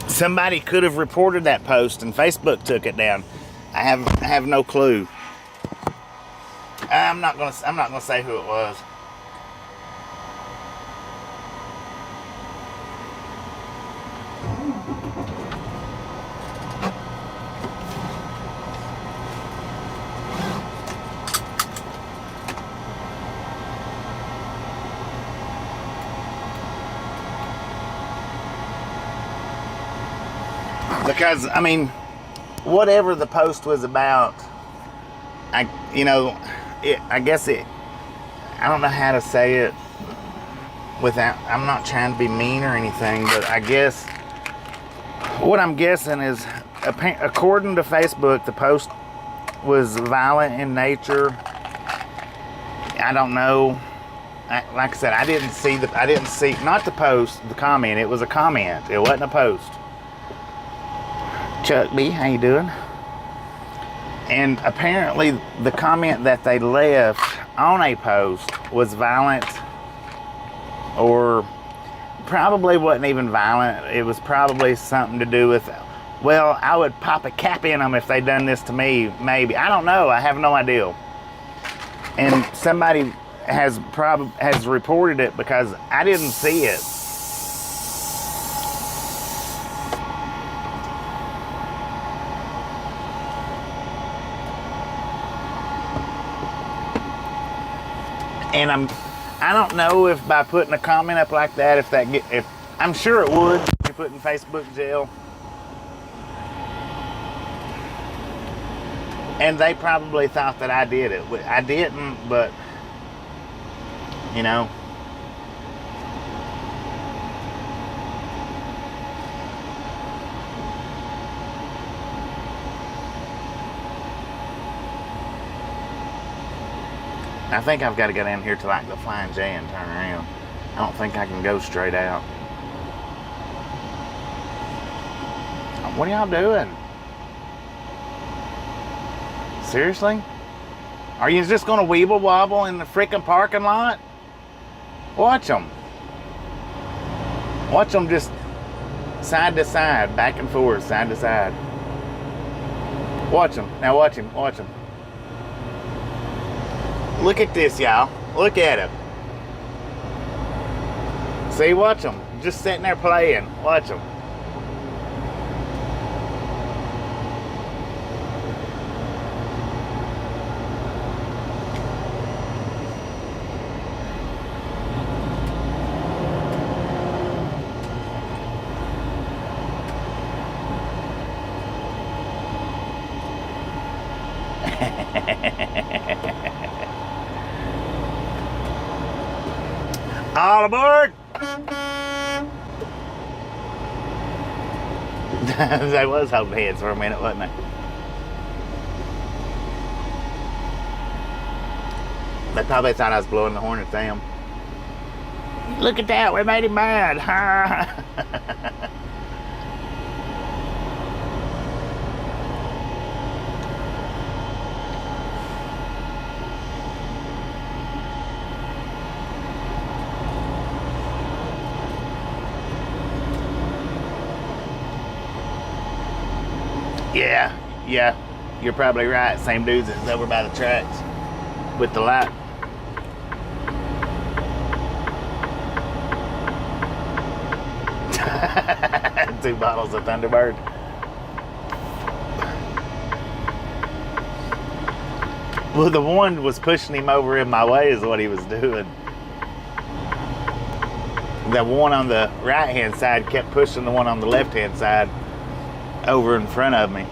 Somebody could have reported that post and Facebook took it down. I have no clue. I'm not gonna say who it was. Because, I mean, whatever the post was about, I don't know how to say it without, I'm not trying to be mean or anything, but I guess, what I'm guessing is, according to Facebook, the post was violent in nature. I don't know. Like I said, I didn't see, not the post, the comment. It was a comment. It wasn't a post. Chuck B, how you doing? And apparently the comment that they left on a post was violent, or probably wasn't even violent. It was probably something to do with, well, I would pop a cap in them if they done this to me, maybe. I don't know. I have no idea. And somebody has reported it because I didn't see it. And I don't know if by putting a comment up like that, if I'm sure it would, if you're putting Facebook jail. And they probably thought that I did it. I didn't, but, you know. I think I've got to go down here to like the Flying J and turn around. I don't think I can go straight out. What are y'all doing? Seriously? Are you just going to weeble wobble in the freaking parking lot? Watch them. Watch them just side to side, back and forth, side to side. Watch them. Now watch him. Watch him. Look at this, y'all. Look at him. See, watch him. Just sitting there playing. Watch him. All aboard! They was holding heads for a minute, wasn't they? They probably thought I was blowing the horn at them. Look at that, we made him mad. Yeah, you're probably right. Same dudes that's over by the tracks with the light. Two bottles of Thunderbird. Well, the one was pushing him over in my way is what he was doing. The one on the right-hand side kept pushing the one on the left-hand side over in front of me.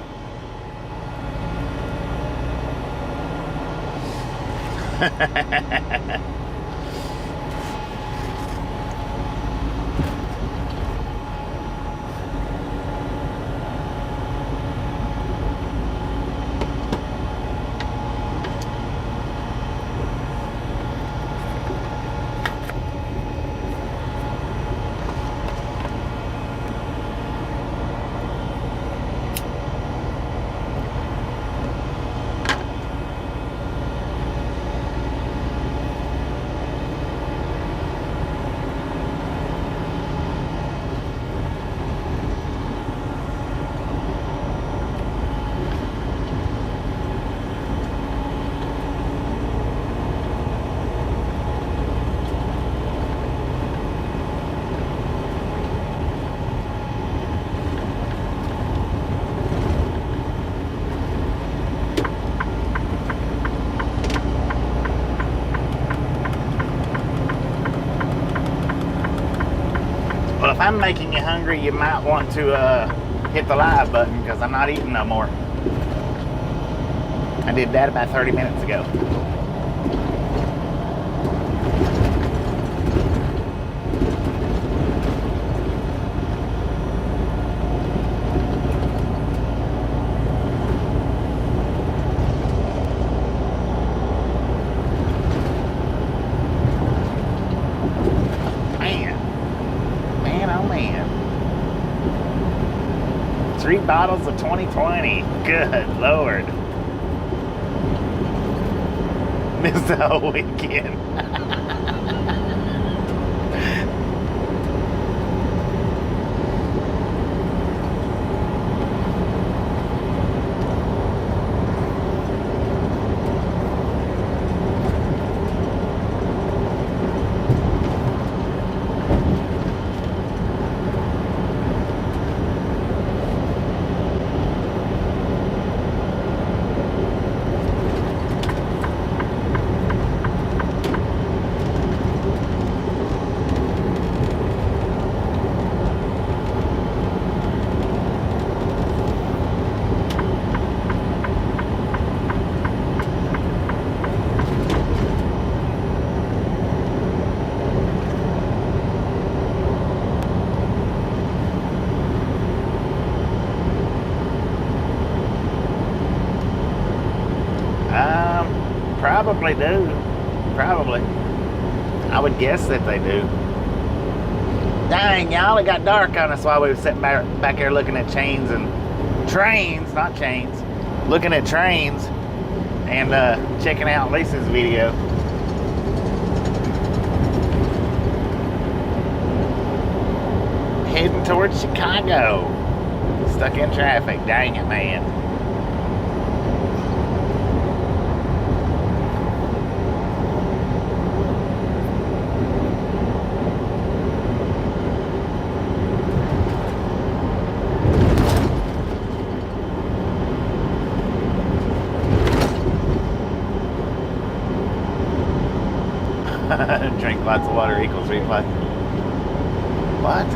Well, if I'm making you hungry, you might want to hit the live button because I'm not eating no more. I did that about 30 minutes ago. Three bottles of 2020. Good Lord. Missed the whole weekend. Probably do. Probably. I would guess that they do. Dang, y'all, it got dark on us while we were sitting back here looking at chains and trains, not chains, looking at trains and checking out Lisa's video. Heading towards Chicago. Stuck in traffic. Dang it, man. Drink lots of water equals replay. What?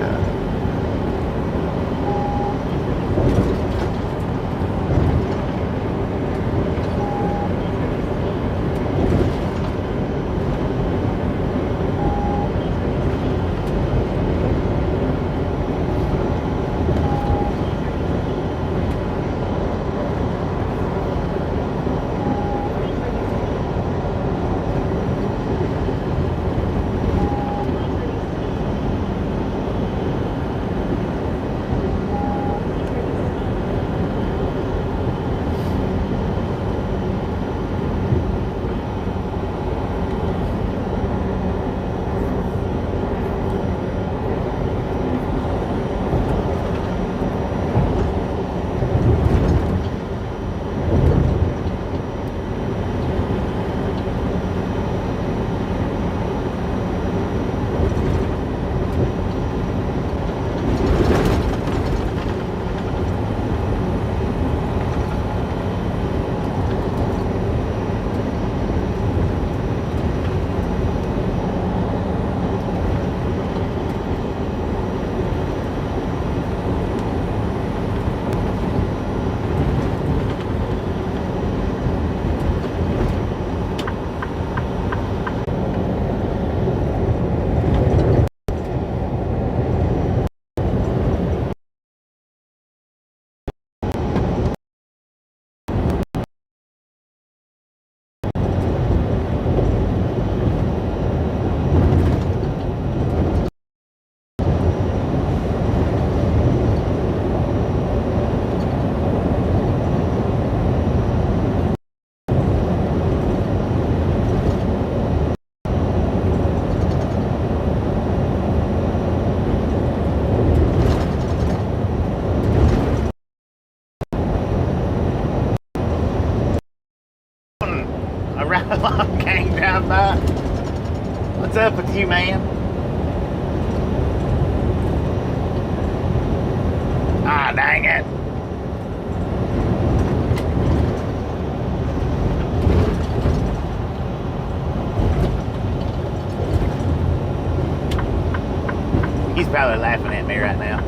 ride along gang drive by. What's up with you, man? Ah, dang it. He's probably laughing at me right now.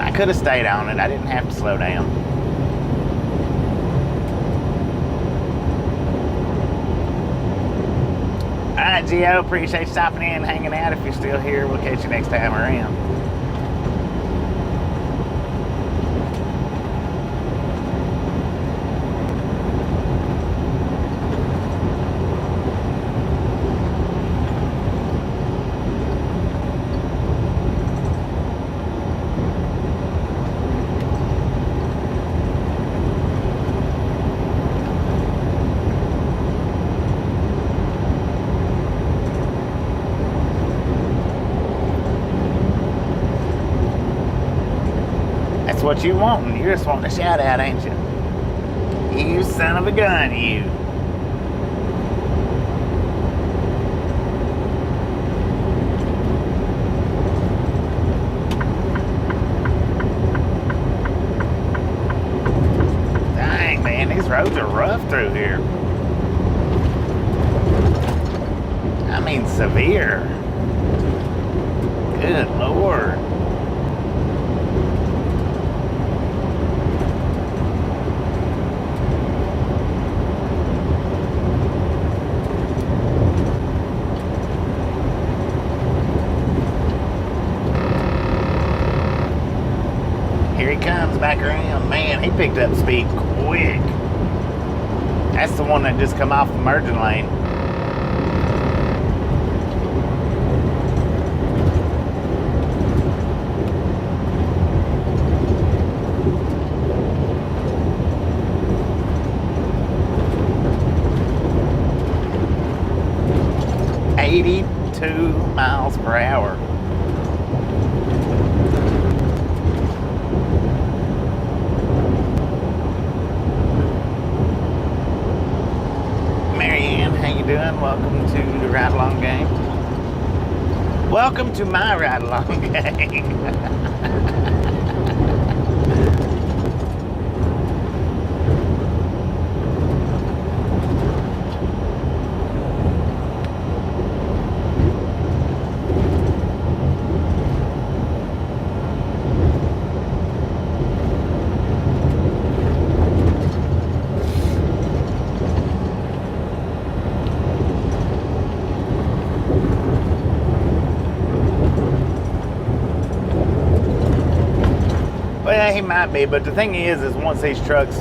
I could have stayed on it. I didn't have to slow down. All right, Gio, appreciate you stopping in and hanging out. If you're still here, we'll catch you next time around. What you wanting? You're just wanting a shout out, ain't you? You son of a gun, you. Dang, man, these roads are rough through here. I mean, severe. Good Lord. Back around, man, he picked up speed quick. That's the one that just come off the merging lane. $82 miles per hour. Welcome to the Ride Along Gang. Welcome to my Ride Along Gang. He might be, but the thing is once these trucks,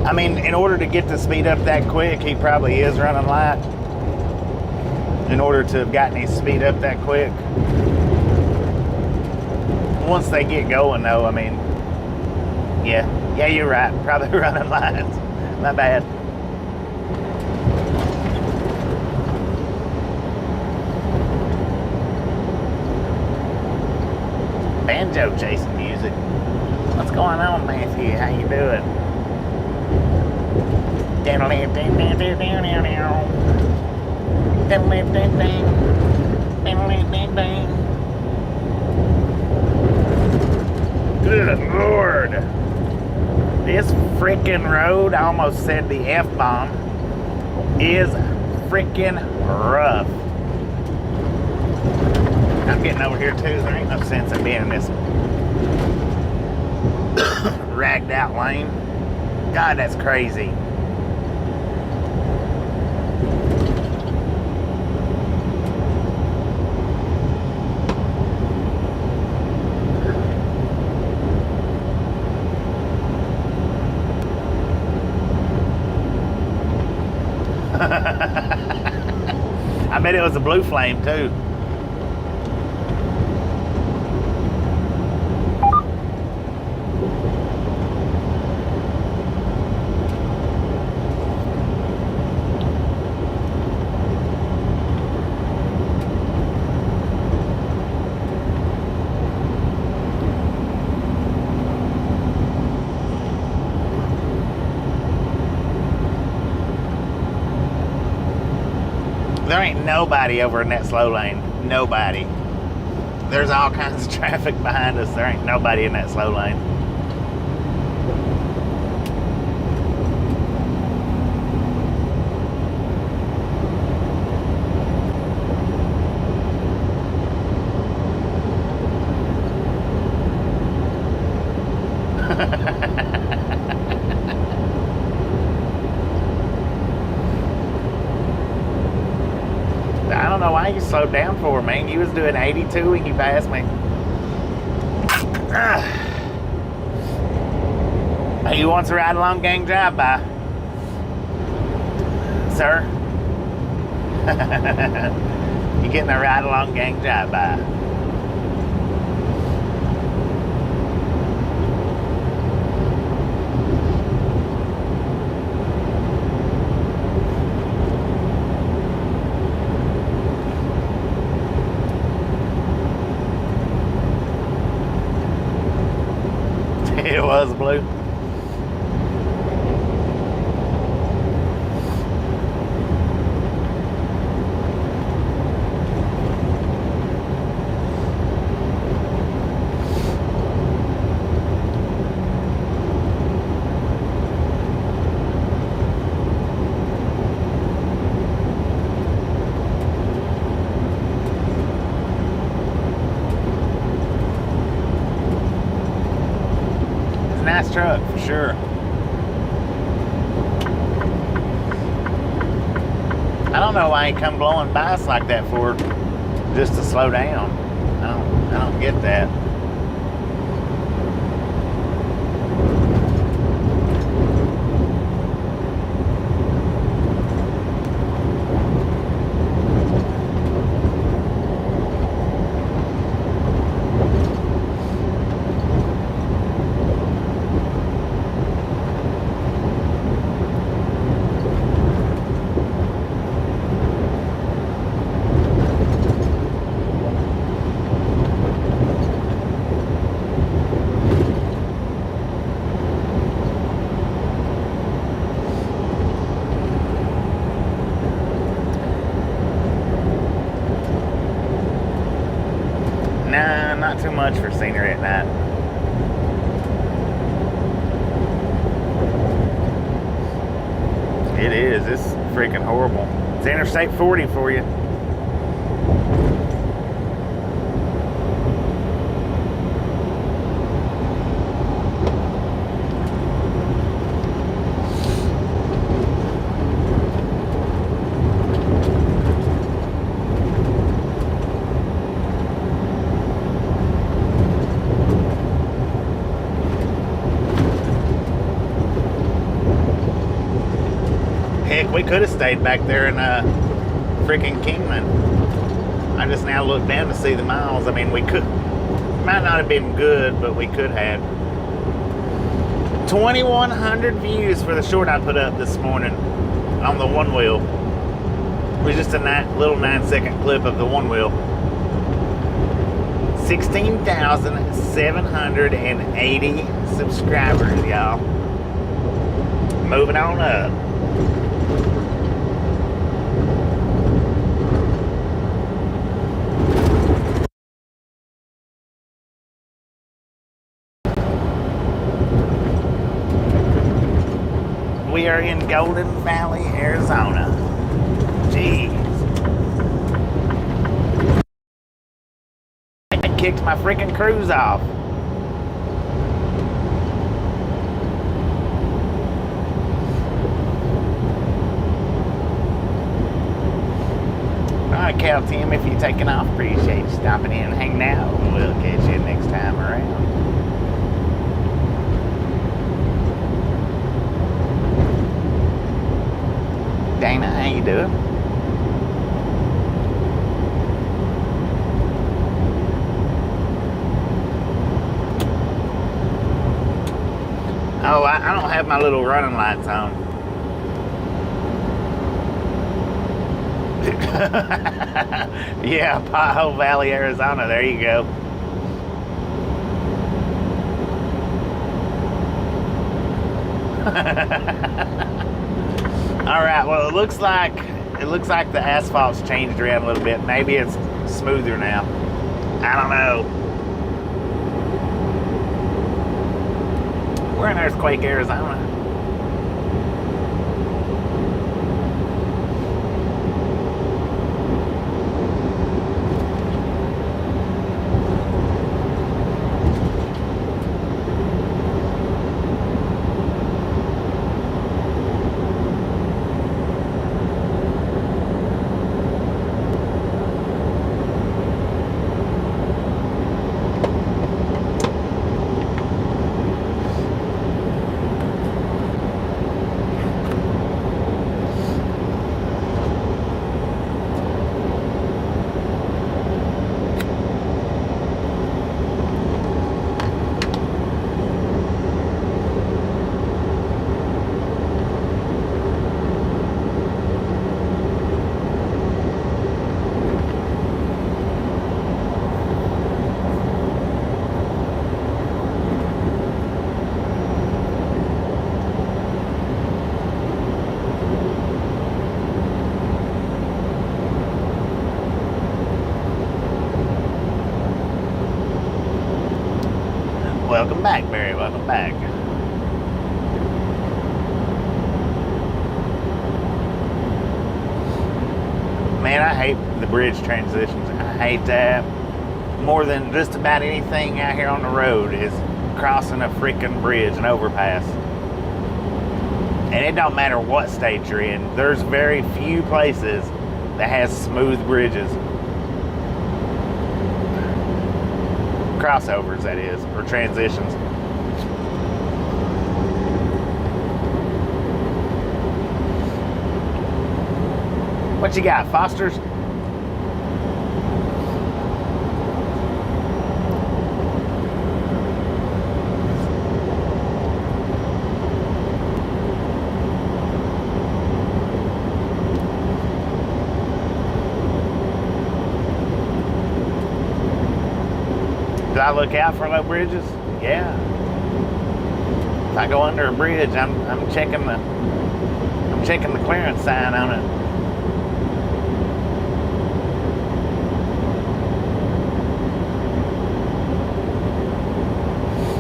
I mean, in order to get the speed up that quick, he probably is running light. In order to have gotten his speed up that quick. Once they get going though, I mean, yeah, you're right, probably running light. My bad. Banjo chasing music. What's going on, Matthew? How you doing? Good Lord. This freaking road, I almost said the F-bomb, is freaking rough. I'm getting over here too. There ain't no sense in being in this ragged out lane. God, that's crazy. I bet it was a blue flame too. There ain't nobody over in that slow lane. Nobody. There's all kinds of traffic behind us. There ain't nobody in that slow lane. I don't know why you slowed down for, man. You was doing 82 and you passed me. Hey, you want to ride along gang drive-by? Sir? You getting a ride along gang drive-by? It was blue. Nice truck for sure. I don't know why he come blowing by us like that for, just to slow down. I don't get that. Nah, not too much for scenery at night. It is. It's freaking horrible. It's Interstate 40 for you. Heck, we could have stayed back there in freaking Kingman. I just now look down to see the miles. I mean, we could, might not have been good, but we could have. 2,100 views for the short I put up this morning on the one wheel. It was just a little 9-second clip of the one wheel. 16,780 subscribers, y'all. Moving on up. We are in Golden Valley, Arizona. Jeez. I kicked my freaking cruise off. Alright, Cal Tim, if you're taking off, appreciate you stopping in and hanging out. We'll catch you next time around. Dana, how you doing? Oh, I don't have my little running lights on. Yeah, Pothole Valley, Arizona. There you go. All right, well, it looks like It looks like the asphalt's changed around a little bit. Maybe it's smoother now. I don't know. We're in Earthquake, Arizona. Welcome back, Barry. Welcome back. Man, I hate the bridge transitions. I hate that more than just about anything out here on the road is crossing a freaking bridge, an overpass. And it don't matter what state you're in. There's very few places that has smooth bridges. Crossovers, that is, or transitions. What you got, Foster's? Do I look out for low bridges? Yeah. If I go under a bridge, I'm checking the clearance sign on it.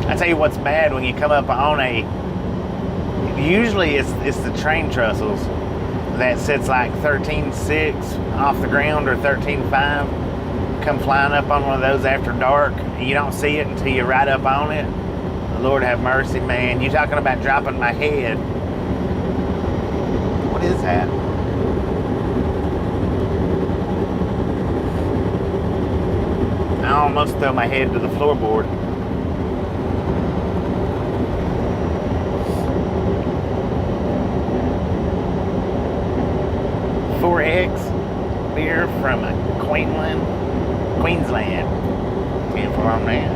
I tell you what's bad when you come up on usually it's the train trestles that sits like 13.6 off the ground or 13.5. Come flying up on one of those after dark. You don't see it until you're right up on it. Lord have mercy, man. You talking about dropping my head. What is that? I almost throw my head to the floorboard. Beer from Queensland. Can't fall on that.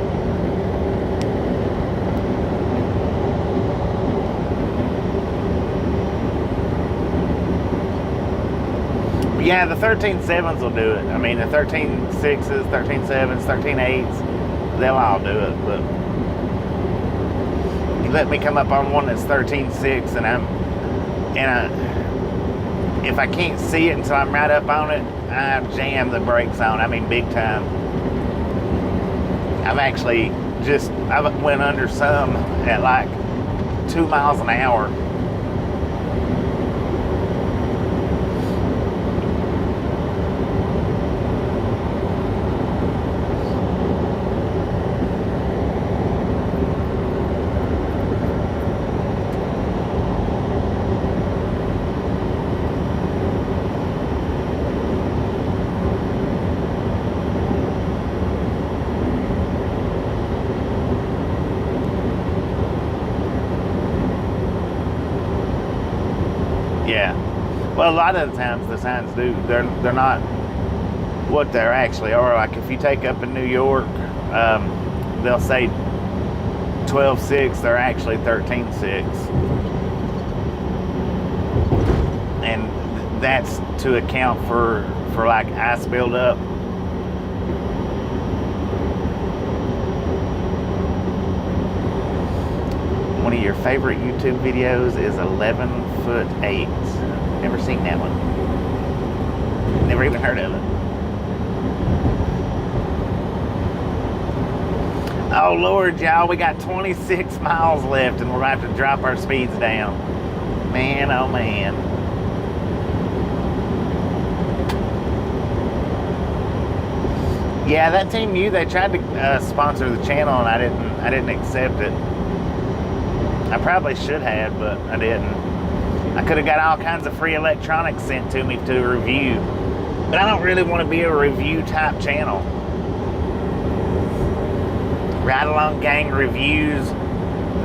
Yeah, the 13.7s will do it. I mean, the 13.6s, 13.7s, 13.8s, they'll all do it. But you let me come up on one that's 13.6, and if I can't see it until I'm right up on it, I jam the brakes on. I mean, big time. I went under some at like 2 miles an hour. Yeah. Well, a lot of the times the signs do. They're not what they actually are. Like if you take up in New York, they'll say 12.6. They're actually 13.6, and that's to account for like ice buildup. One of your favorite YouTube videos is 11'8". Never seen that one. Never even heard of it. Oh Lord, y'all, we got 26 miles left and we're about to drop our speeds down. Man, oh man. Yeah, that team knew they tried to sponsor the channel and I didn't accept it. I probably should have, but I didn't. I could have got all kinds of free electronics sent to me to review. But I don't really want to be a review type channel. Ride Along Gang reviews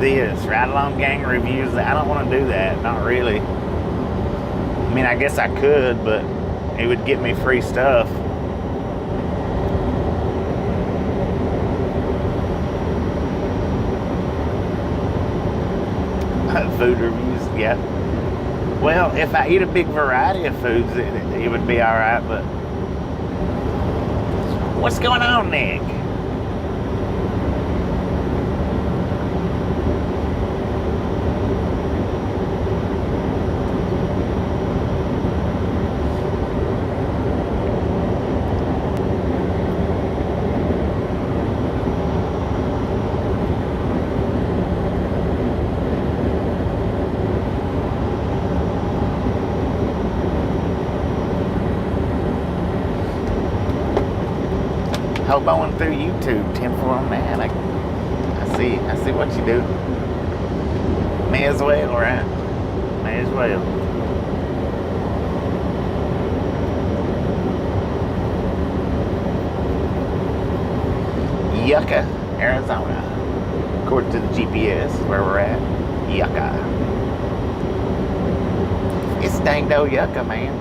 this, Ride Along Gang reviews that. I don't want to do that, not really. I mean, I guess I could, but it would get me free stuff. Food reviews, yeah. Well, if I eat a big variety of foods, it would be all right, but what's going on, Nick? Hoboing through YouTube, 10-4 on that. I see what you do. May as well, right? May as well. Yucca, Arizona. According to the GPS, where we're at. Yucca. It's dang do Yucca, man.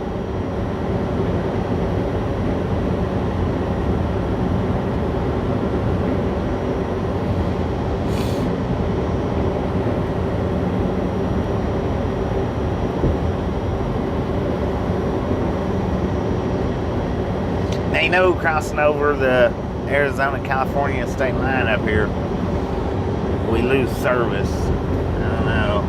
Ain't no crossing over the Arizona California state line up here. We lose service. I don't know.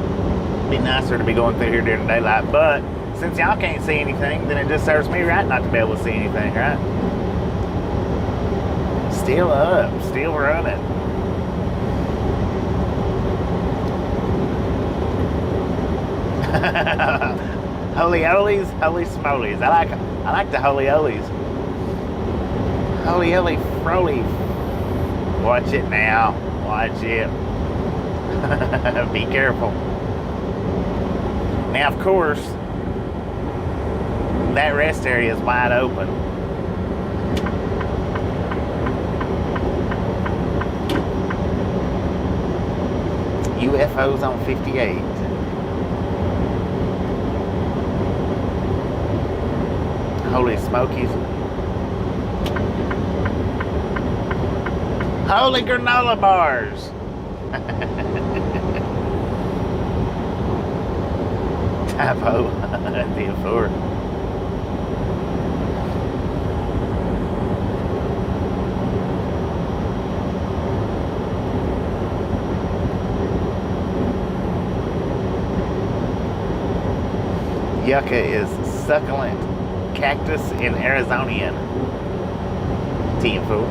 It'd be nicer to be going through here during the daylight, but since y'all can't see anything, then it just serves me right not to be able to see anything, right? Still up, still running. Holy Olies, holy smolies. I like the holy Olies. Holy Ollie Froly. Watch it now. Watch it. Be careful. Now, of course, that rest area is wide open. UFOs on 58. Holy Smokies. Holy granola bars. Typo. The 4. Yucca is succulent cactus in Arizonian. TFO.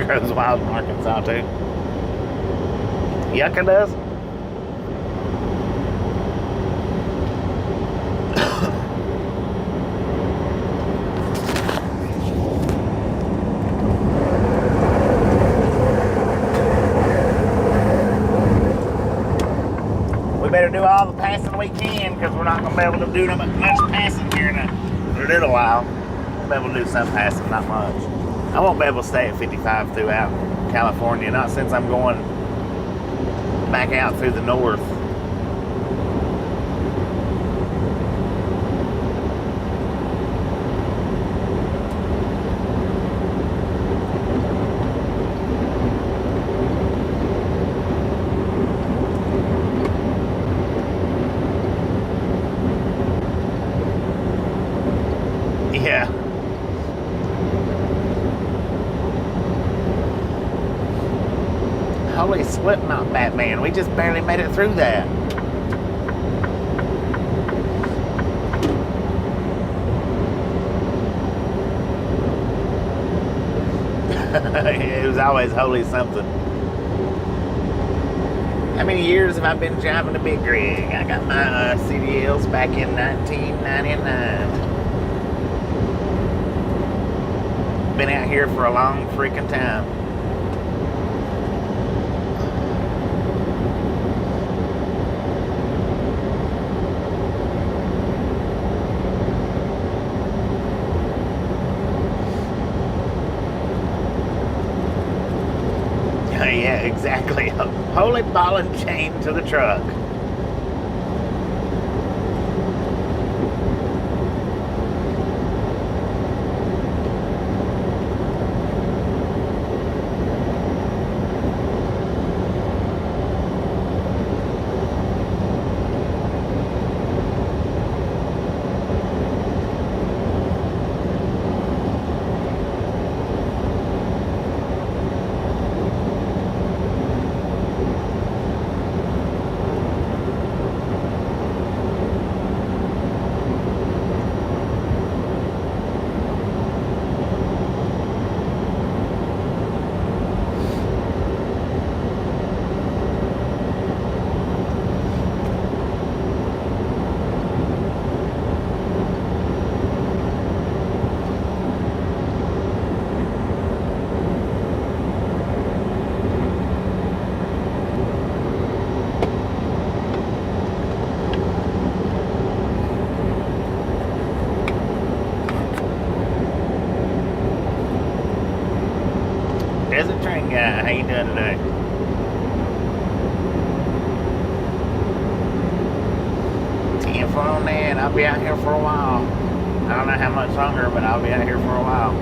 Grows wild in Arkansas too. Yucca does? We better do all the passing we can because we're not going to be able to do much passing here in a little while. We'll be able to do some passing, not much. I won't be able to stay at 55 throughout California, not since I'm going back out through the north. Slipknot Batman. We just barely made it through that. It was always holy something. How many years have I been driving a big rig? I got my CDLs back in 1999. Been out here for a long freaking time. Yeah, exactly. Holy ball and chain to the truck. Desert Train Guy, how you doing today? TM on that. I'll be out here for a while. I don't know how much longer, but I'll be out here for a while.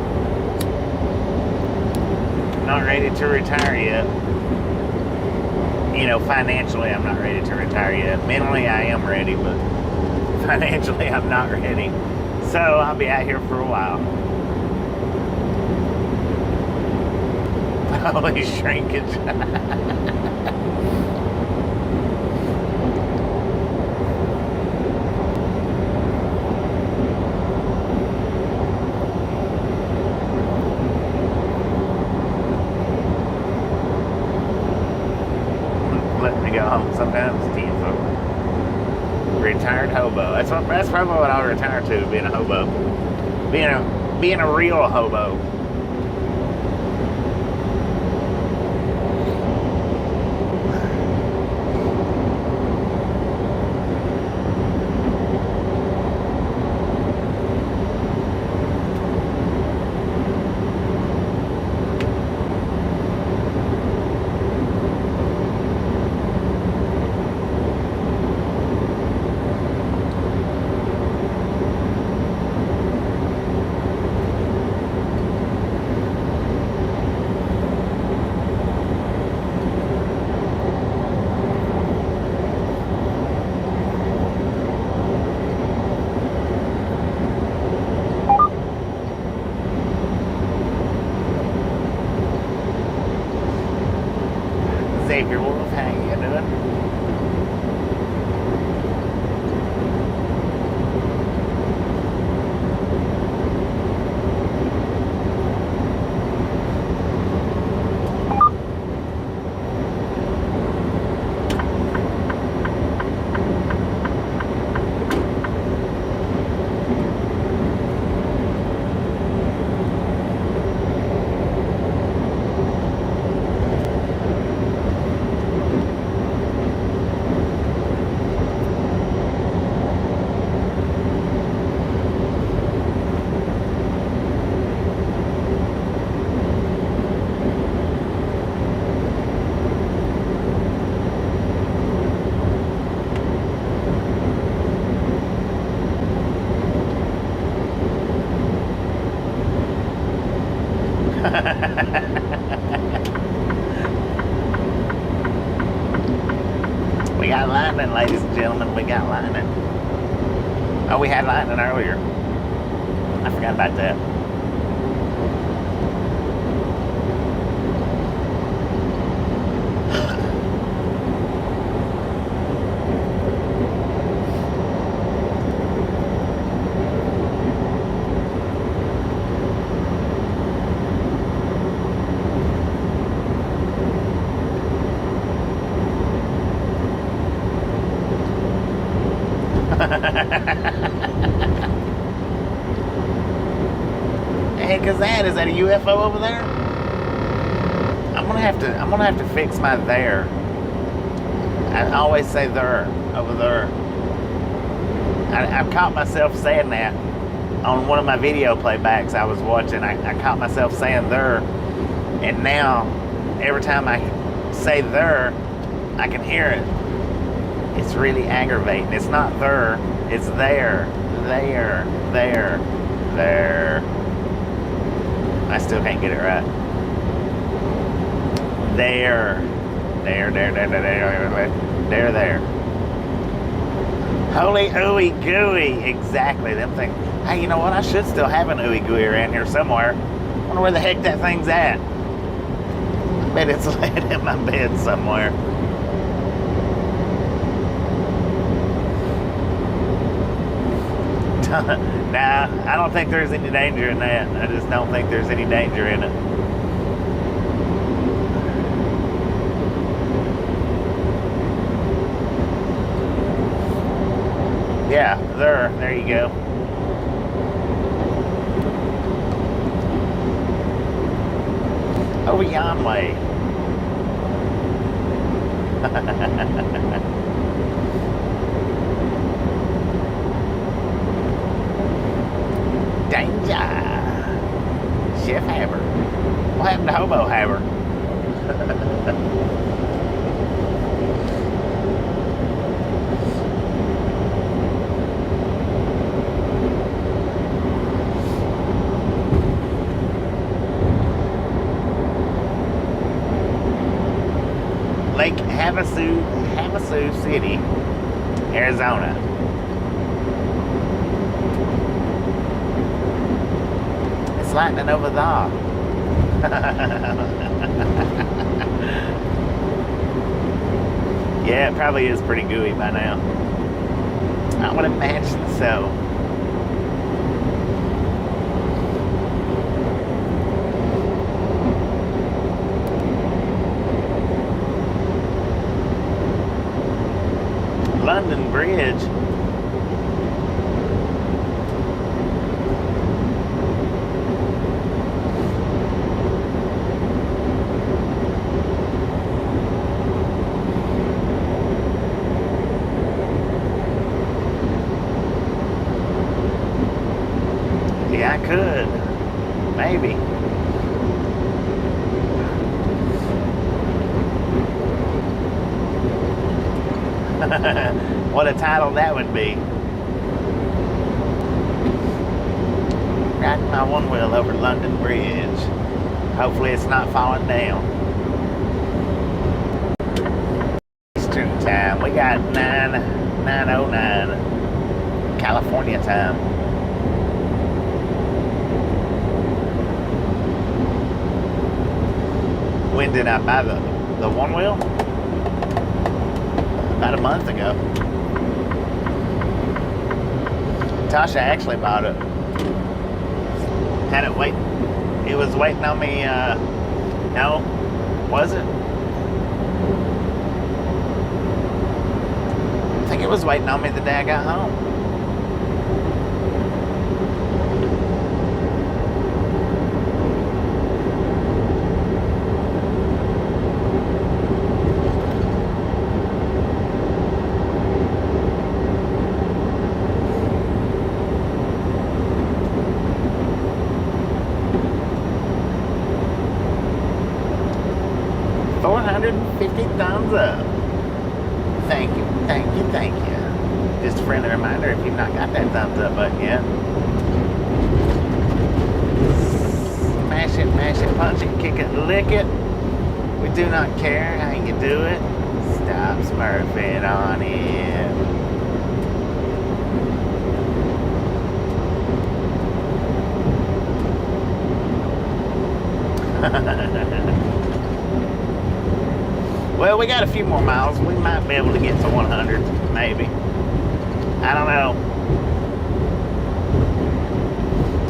Not ready to retire yet. You know, financially, I'm not ready to retire yet. Mentally, I am ready, but financially, I'm not ready. So I'll be out here for a while. Holy shrinkage. Let me go home sometimes, TFO. Retired hobo. That's probably what I'll retire to, being a hobo. Being a real hobo. Xavier Wolf, how you doing? We got lightning, ladies and gentlemen. We got lightning. Oh, we had lightning earlier. I forgot about that. Hey, Kazan, is that a UFO over there? I'm gonna have to fix my there. I always say there, over there. I caught myself saying that on one of my video playbacks I was watching. I caught myself saying there, and now every time I say there, I can hear it. It's really aggravating. It's not there, it's there, there, there, there. I still can't get it right. There, there, there, there, there, there, there. Holy ooey gooey. Exactly, them things. Hey, you know what? I should still have an ooey gooey around here somewhere. I wonder where the heck that thing's at. I bet it's laying in my bed somewhere. Nah, I don't think there's any danger in that. I just don't think there's any danger in it. Yeah, there you go. Over yon way. Danger. Chef Haber. What happened to Hobo Haber? Lake Havasu City, Arizona. It's lightning over there. Yeah, it probably is pretty gooey by now. I would imagine so. London Bridge. Yeah, I could. Maybe. What a title that would be. Riding my one wheel over London Bridge. Hopefully it's not falling down. Eastern time. We got 9:09 California time. When did I buy the one wheel? About a month ago. Tasha actually bought it. Had it wait. It was waiting on me. No, was it? I think it was waiting on me the day I got home. Thumbs up. Thank you, thank you, thank you. Just a friendly reminder, if you've not got that thumbs up button yet, smash it, punch it, kick it, lick it. We do not care how you do it. Stop smurfing on it. Well, we got a few more miles. We might be able to get to 100, maybe. I don't know.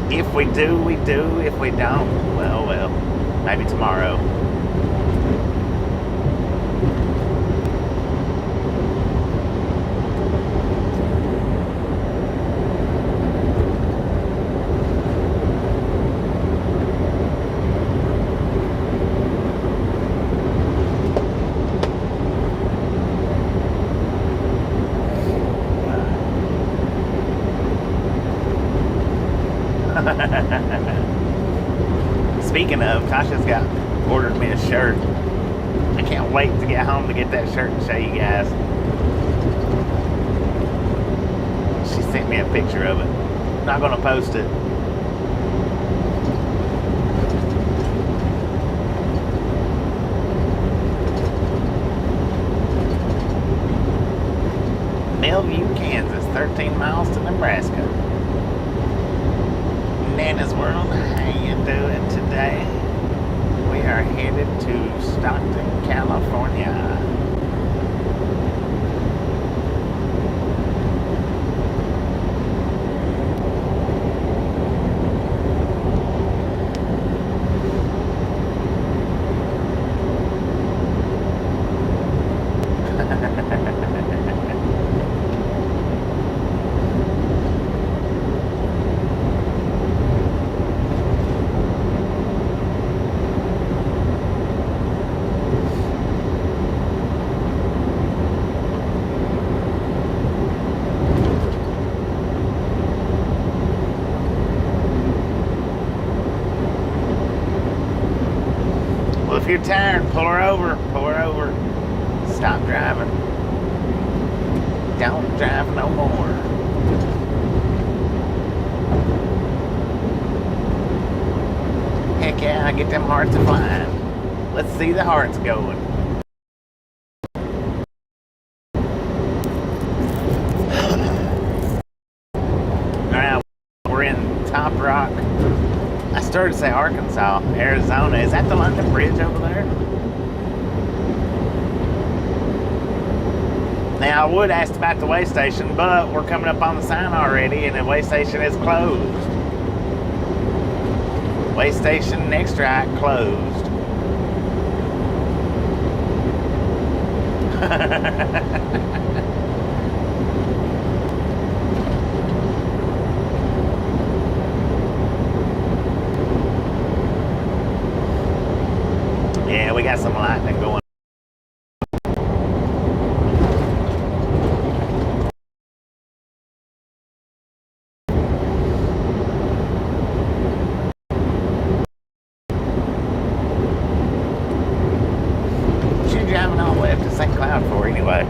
If we do, we do. If we don't, well, maybe tomorrow. Speaking of, Tasha's got ordered me a shirt. I can't wait to get home to get that shirt and show you guys. She sent me a picture of it. I'm not gonna post it. Bellevue, Kansas, 13 miles to Nebraska. Nana's World, how you doing today? We are headed to Stockton, California. If you're tired, pull her over, stop driving, don't drive no more. Heck yeah, get them hearts a flying. Let's see the hearts going. Alright, we're in Top Rock. I started to say Arkansas, Arizona. Is that the London Bridge over there? Now, I would ask about the way station, but we're coming up on the sign already, and the way station is closed. Way station, next right, closed. Yeah, we got some lightning going. What you driving all the way up to St. Cloud for anyway?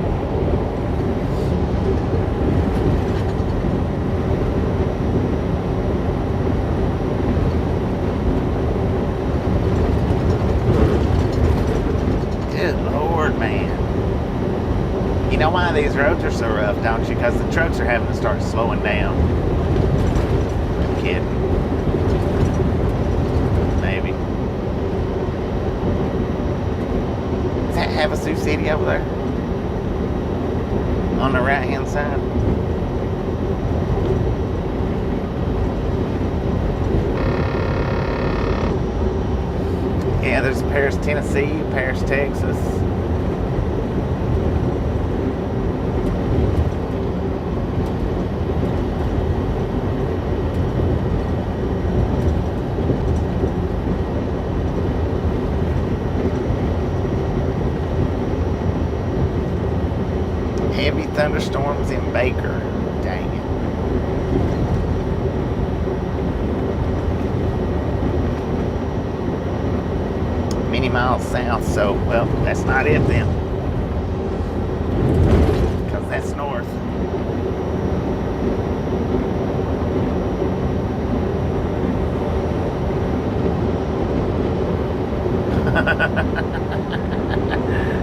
You know why these roads are so rough, don't you? Because the trucks are having to start slowing down. I'm kidding. Maybe. Is that Havasu City over there? On the right hand side? Yeah, there's Paris, Tennessee, Paris, Texas. Heavy thunderstorms in Baker. Dang it. Many miles south, so, well, that's not it then. Because that's north.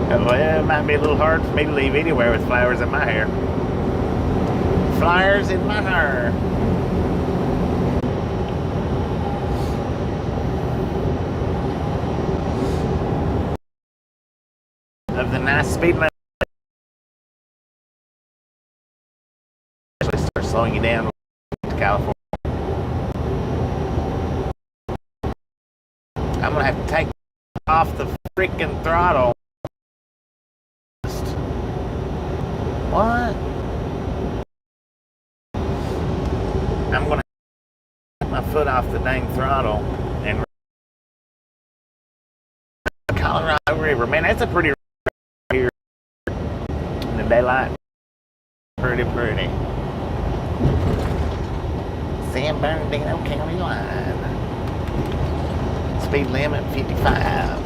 Well, it might be a little hard for me to leave anywhere with flowers in my hair. Flowers in my hair. Of the nice speed limit, actually start slowing you down to California. I'm gonna have to take off the freaking throttle. What? I'm gonna take my foot off the dang throttle and Colorado River. Man, that's a pretty here in the daylight. Pretty. San San Bernardino County line. Speed limit 55.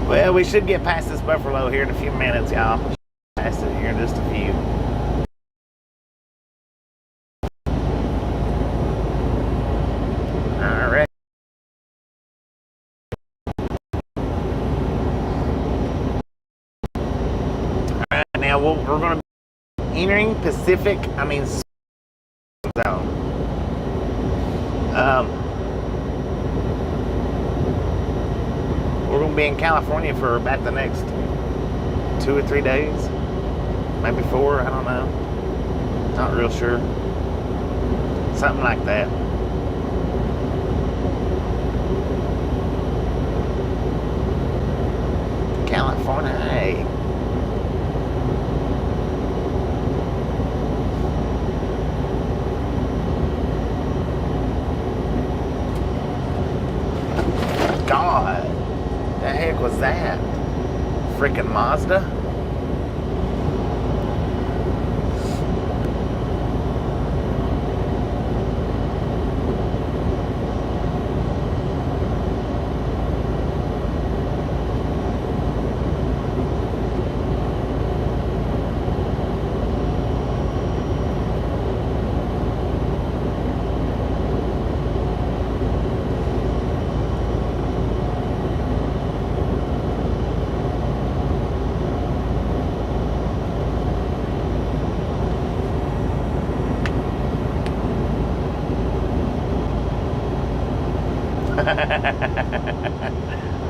Well, we should get past this buffalo here in a few minutes, y'all. Past it here in just a few. All right. All right, now we're going to be entering Pacific, zone. We're going to be in California for about the next 2 or 3 days. Maybe 4, I don't know. Not real sure. Something like that. California, hey. God, the heck was that? Freaking Mazda?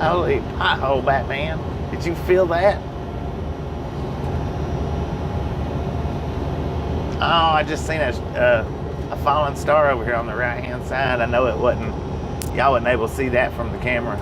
Holy pothole, Batman. Did you feel that? Oh, I just seen a falling star over here on the right hand side. I know it wasn't, y'all wasn't able to see that from the camera.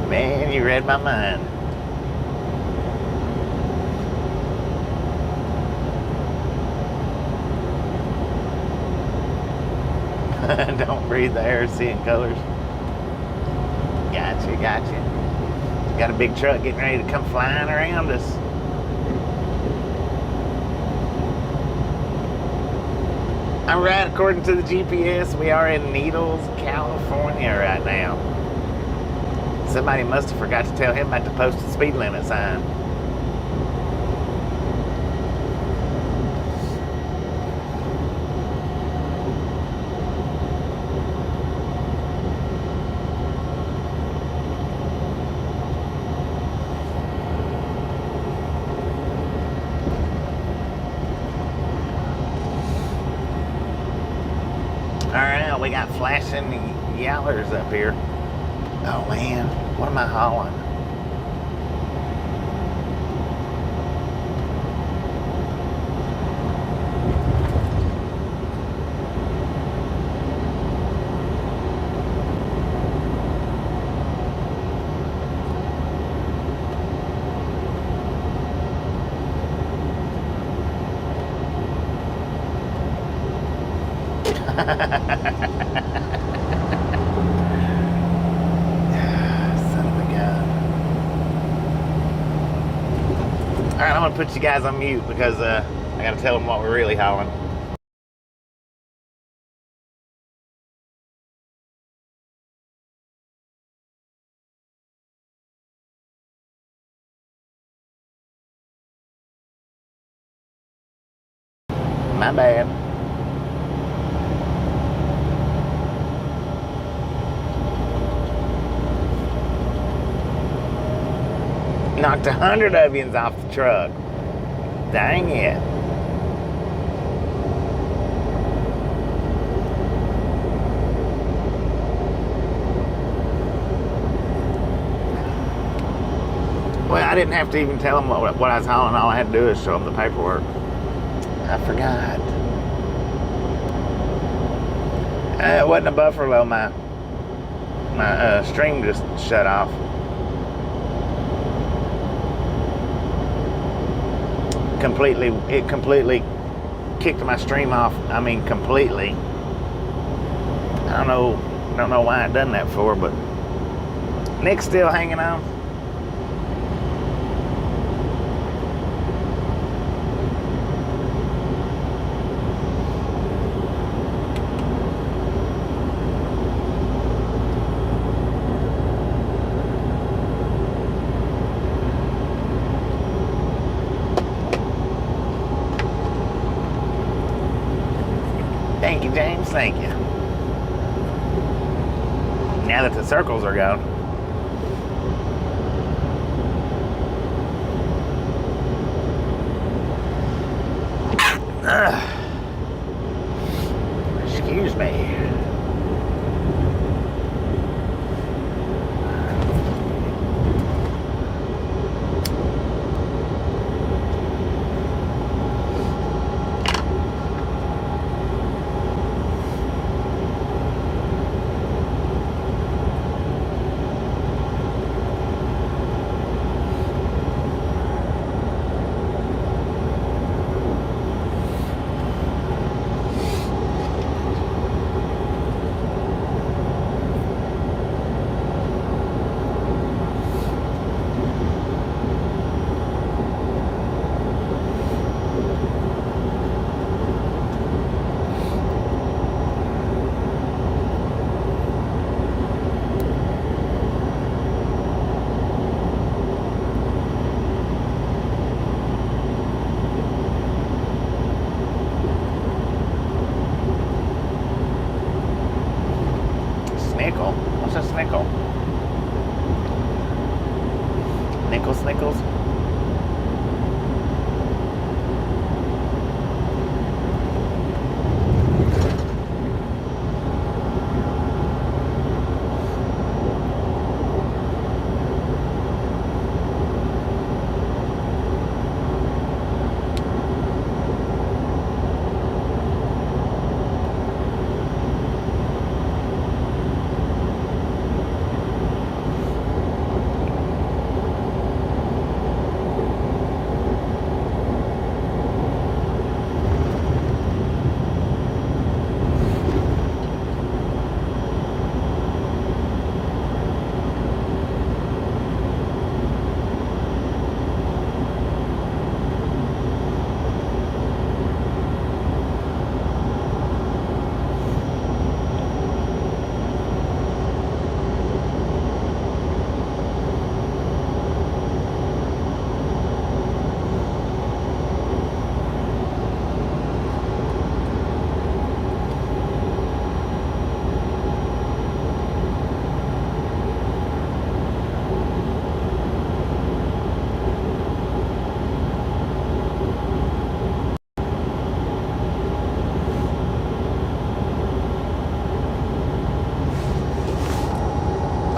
Man, you read my mind. Don't breathe the air, seeing colors. Gotcha. Got a big truck getting ready to come flying around us. All right, according to the GPS, we are in Needles, California right now. Somebody must have forgot to tell him about the posted speed limit sign. Alright, we got flashing yellers up here. Oh man, what am I hauling? Son of a gun. Alright, I'm gonna put you guys on mute because I gotta tell them what we're really hauling. My bad. Knocked 100 onions off the truck. Dang it. Well, I didn't have to even tell them what I was hauling. All I had to do is show them the paperwork. I forgot. It wasn't a buffer, my stream just shut off. It completely kicked my stream off. I mean, completely. I don't know why I done that for, but Nick's still hanging on. Thank you, James. Thank you. Now that the circles are gone. Excuse me. Snickle? What's a snickle? Snickles?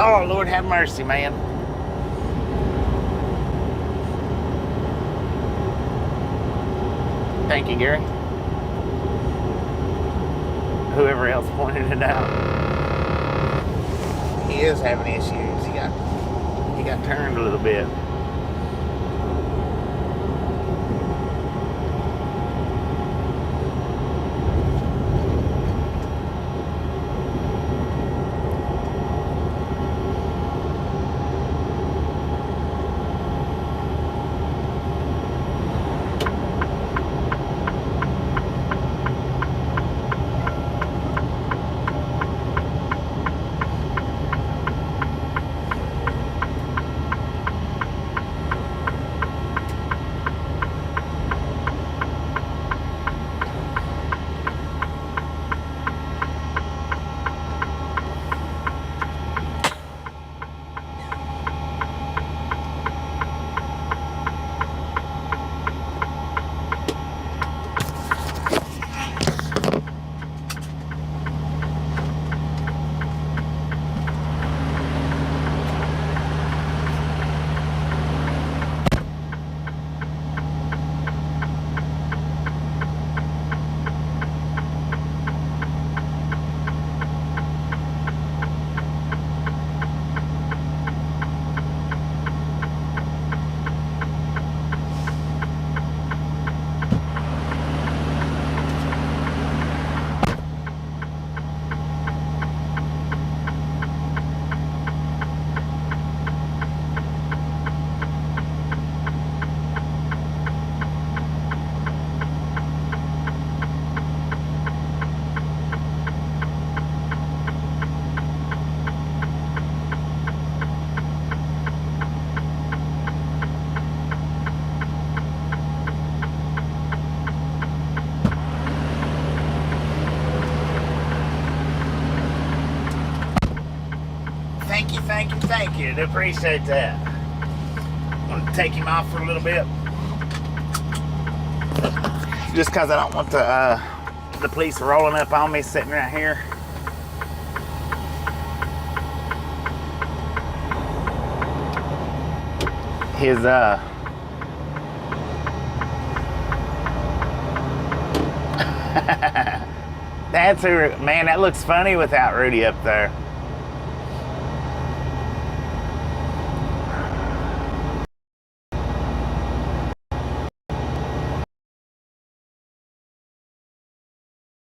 Oh, Lord have mercy, man. Thank you, Gary. Whoever else pointed it out. He is having issues. He got turned a little bit. Thank you, thank you, thank you. I appreciate that. I'm gonna take him off for a little bit. Just cause I don't want the police rolling up on me sitting right here. His that's who, man, that looks funny without Rudy up there.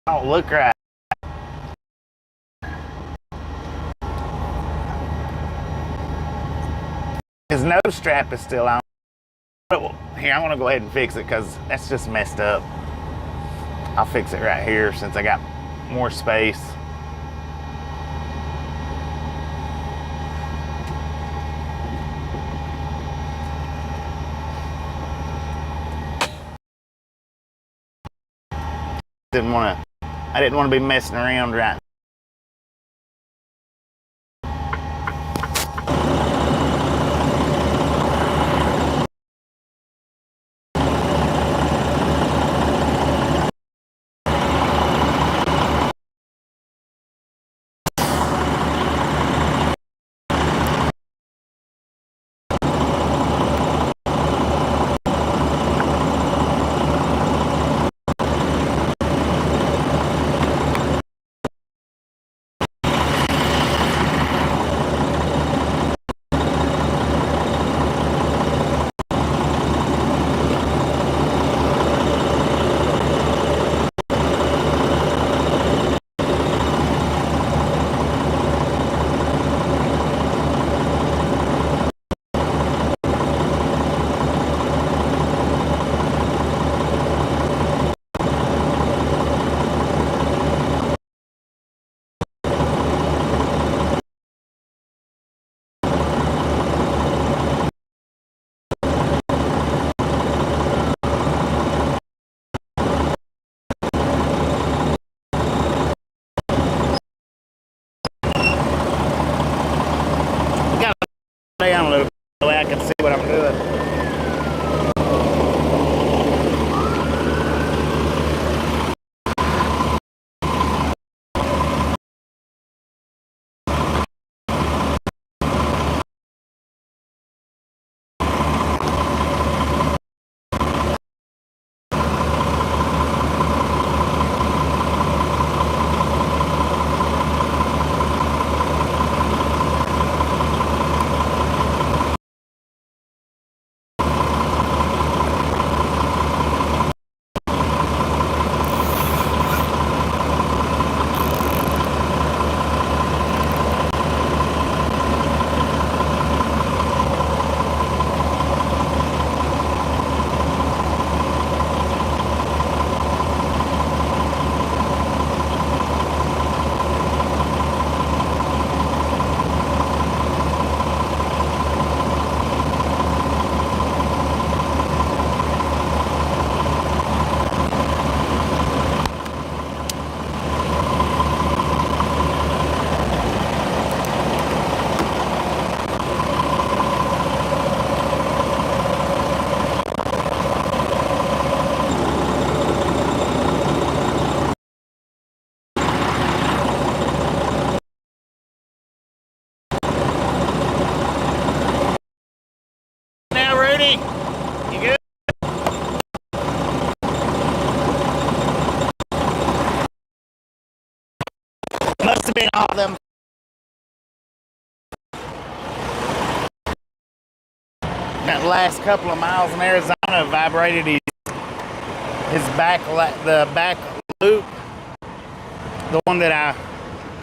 Oh, look right. His nose strap is still on. Here, I'm gonna go ahead and fix it because that's just messed up. I'll fix it right here since I got more space. I didn't want to be messing around right. Down a little bit so I can see what I'm doing. Must have been all them. That last couple of miles in Arizona vibrated his back, the back loop, the one that I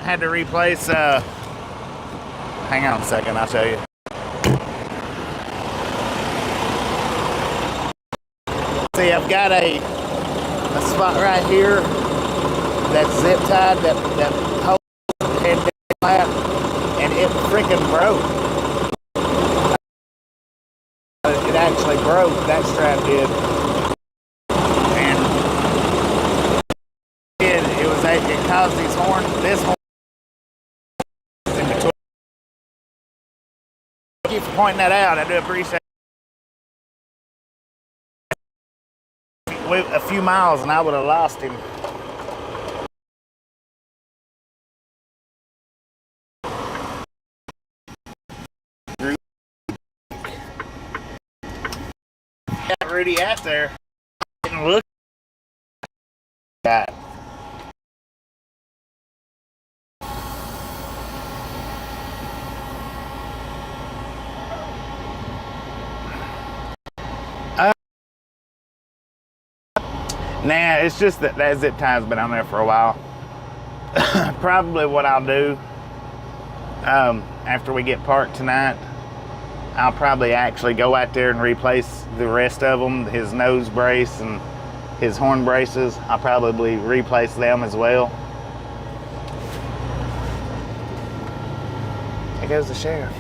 had to replace. Hang on a second, I'll show you. See, I've got a spot right here that's zip tied, that holds the head flat, and it freaking broke. It actually broke, that strap did. And it caused this horn in between you for pointing that out. I do appreciate it. Went a few miles and I would have lost him. Got Rudy out there. Didn't look at. Nah, it's just that zip tie's been on there for a while. Probably what I'll do after we get parked tonight, I'll probably actually go out there and replace the rest of them, his nose brace and his horn braces. I'll probably replace them as well. There goes the sheriff.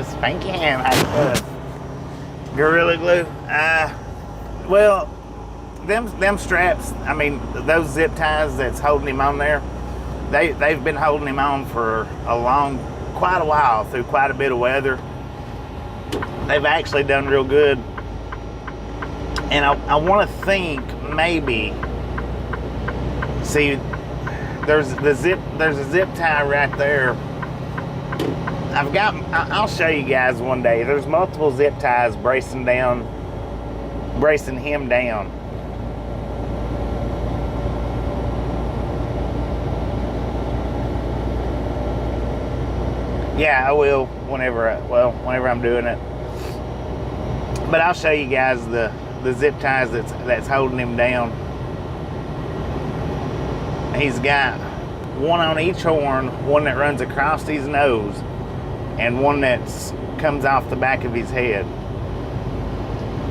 Spanky hand. Gorilla Glue. Well, them straps, I mean, those zip ties that's holding him on there, they've been holding him on for quite a while through quite a bit of weather. They've actually done real good. And I want to think maybe, see, there's a zip tie right there. I'll show you guys one day. There's multiple zip ties bracing him down. Yeah, I will whenever I'm doing it. But I'll show you guys the zip ties that's holding him down. He's got one on each horn, one that runs across his nose, and one that comes off the back of his head.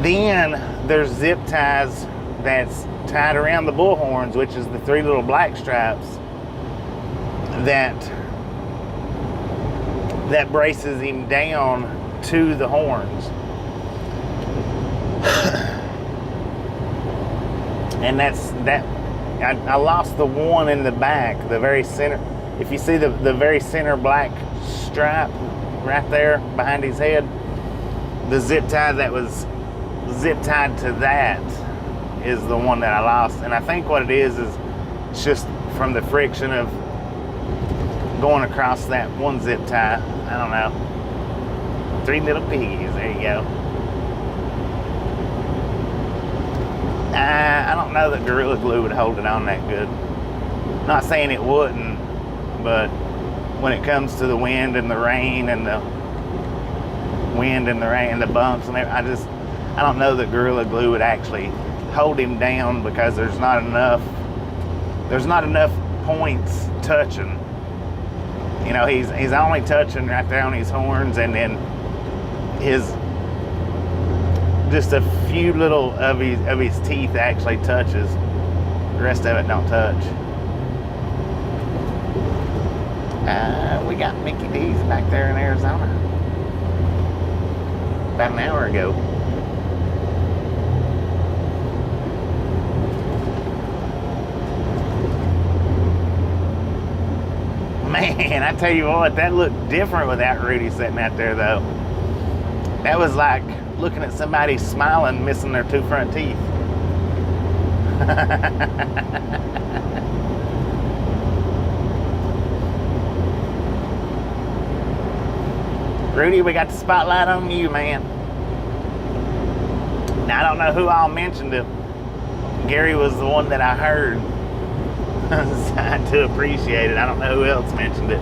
Then there's zip ties that's tied around the bull horns, which is the 3 little black stripes that braces him down to the horns. And I lost the one in the back, the very center. If you see the very center black stripe right there behind his head, the zip tie that was zip tied to that is the one that I lost. And I think what it is it's just from the friction of going across that one zip tie. I don't know. 3 little piggies, there you go. I don't know that Gorilla Glue would hold it on that good. Not saying it wouldn't, but when it comes to the wind and the rain and the bumps and everything, I don't know that Gorilla Glue would actually hold him down, because there's not enough points touching. You know, he's only touching right there on his horns, and then just a few little of his teeth actually touches. The rest of it don't touch. We got Mickey D's back there in Arizona about an hour ago. Man, I tell you what, that looked different without Rudy sitting out there, though. That was like looking at somebody smiling, missing their 2 front teeth. Rudy, we got the spotlight on you, man. Now, I don't know who all mentioned it. Gary was the one that I heard. I do appreciate it. I don't know who else mentioned it.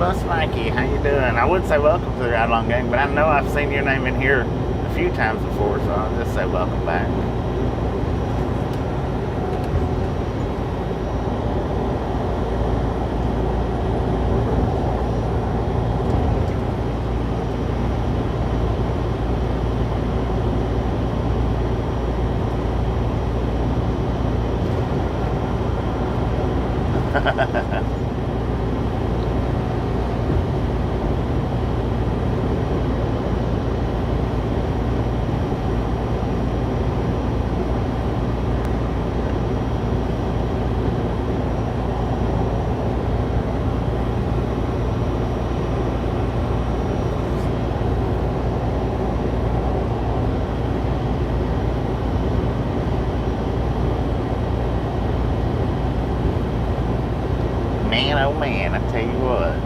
Hello, Smikey. How you doing? I would say welcome to the Ride Along Gang, but I know I've seen your name in here a few times before, so I'll just say welcome back. Man, oh man, I tell you what.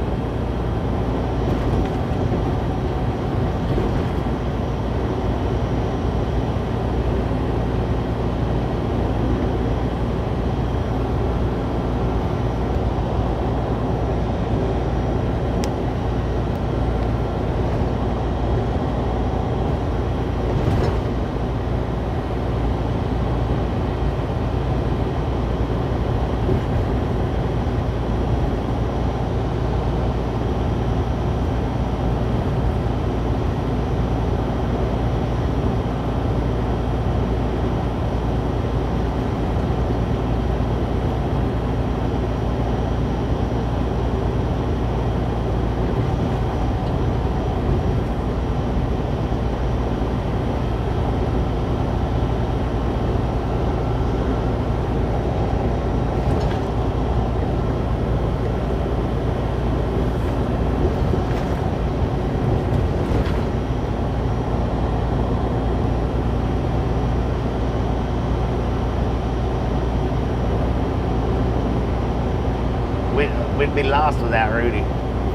We'd be lost without Rudy,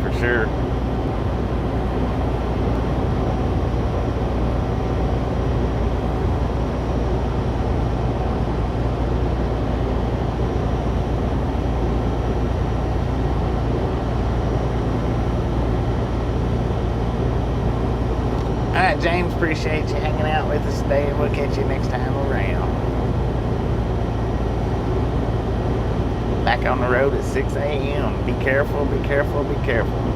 for sure. All right, James, appreciate you hanging out with us today, and we'll catch you next time around. Back on the road at 6 a.m. Be careful, be careful, be careful.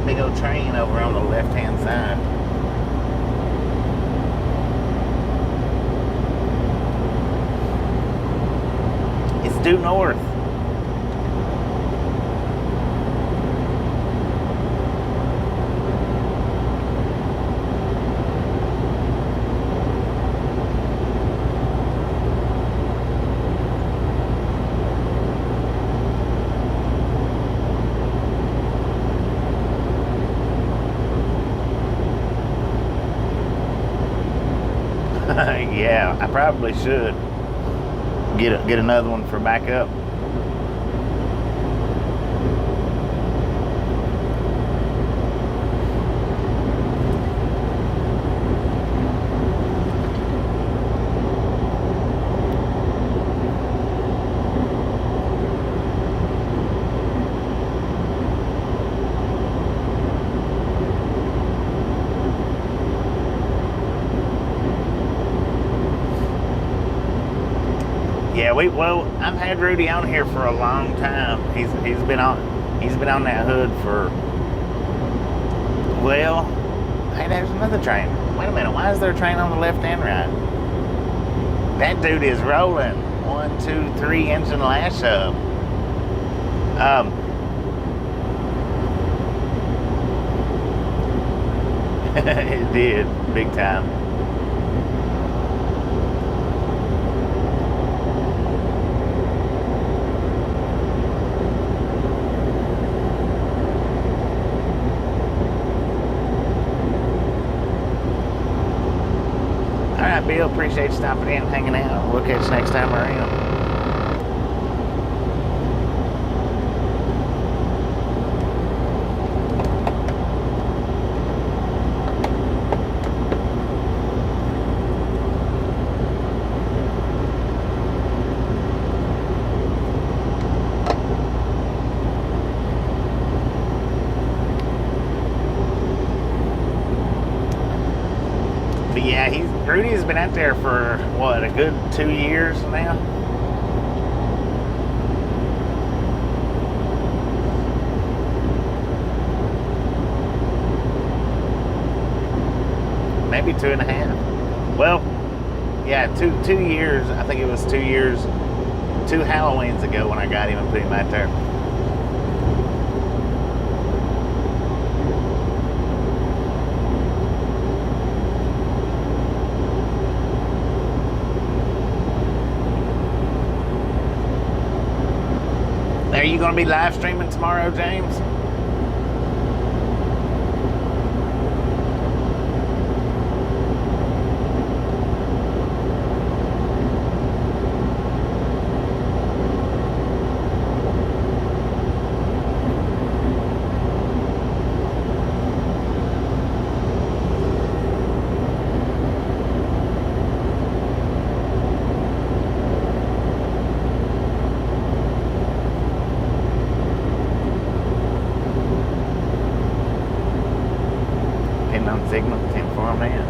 Big old train over on the left-hand side. It's due north. Yeah, I probably should get another one for backup. Yeah, I've had Rudy on here for a long time. He's been on that hood for. Well, hey, there's another train. Wait a minute, why is there a train on the left and right? That dude is rolling. 1, 2, 3 engine lash up. It did, big time. All right, Bill, appreciate you stopping in and hanging out. We'll catch you next time around. But yeah, Rudy's been out there for what, a good 2 years now. Maybe 2.5. Well, yeah, two years. I think it was 2 years, 2 Halloweens ago when I got him and put him out there. Are you going to be live streaming tomorrow, James? Signal 10-4 man.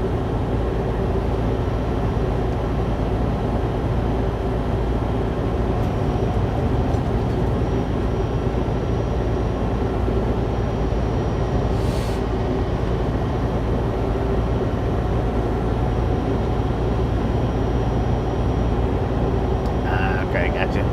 Okay, gotcha.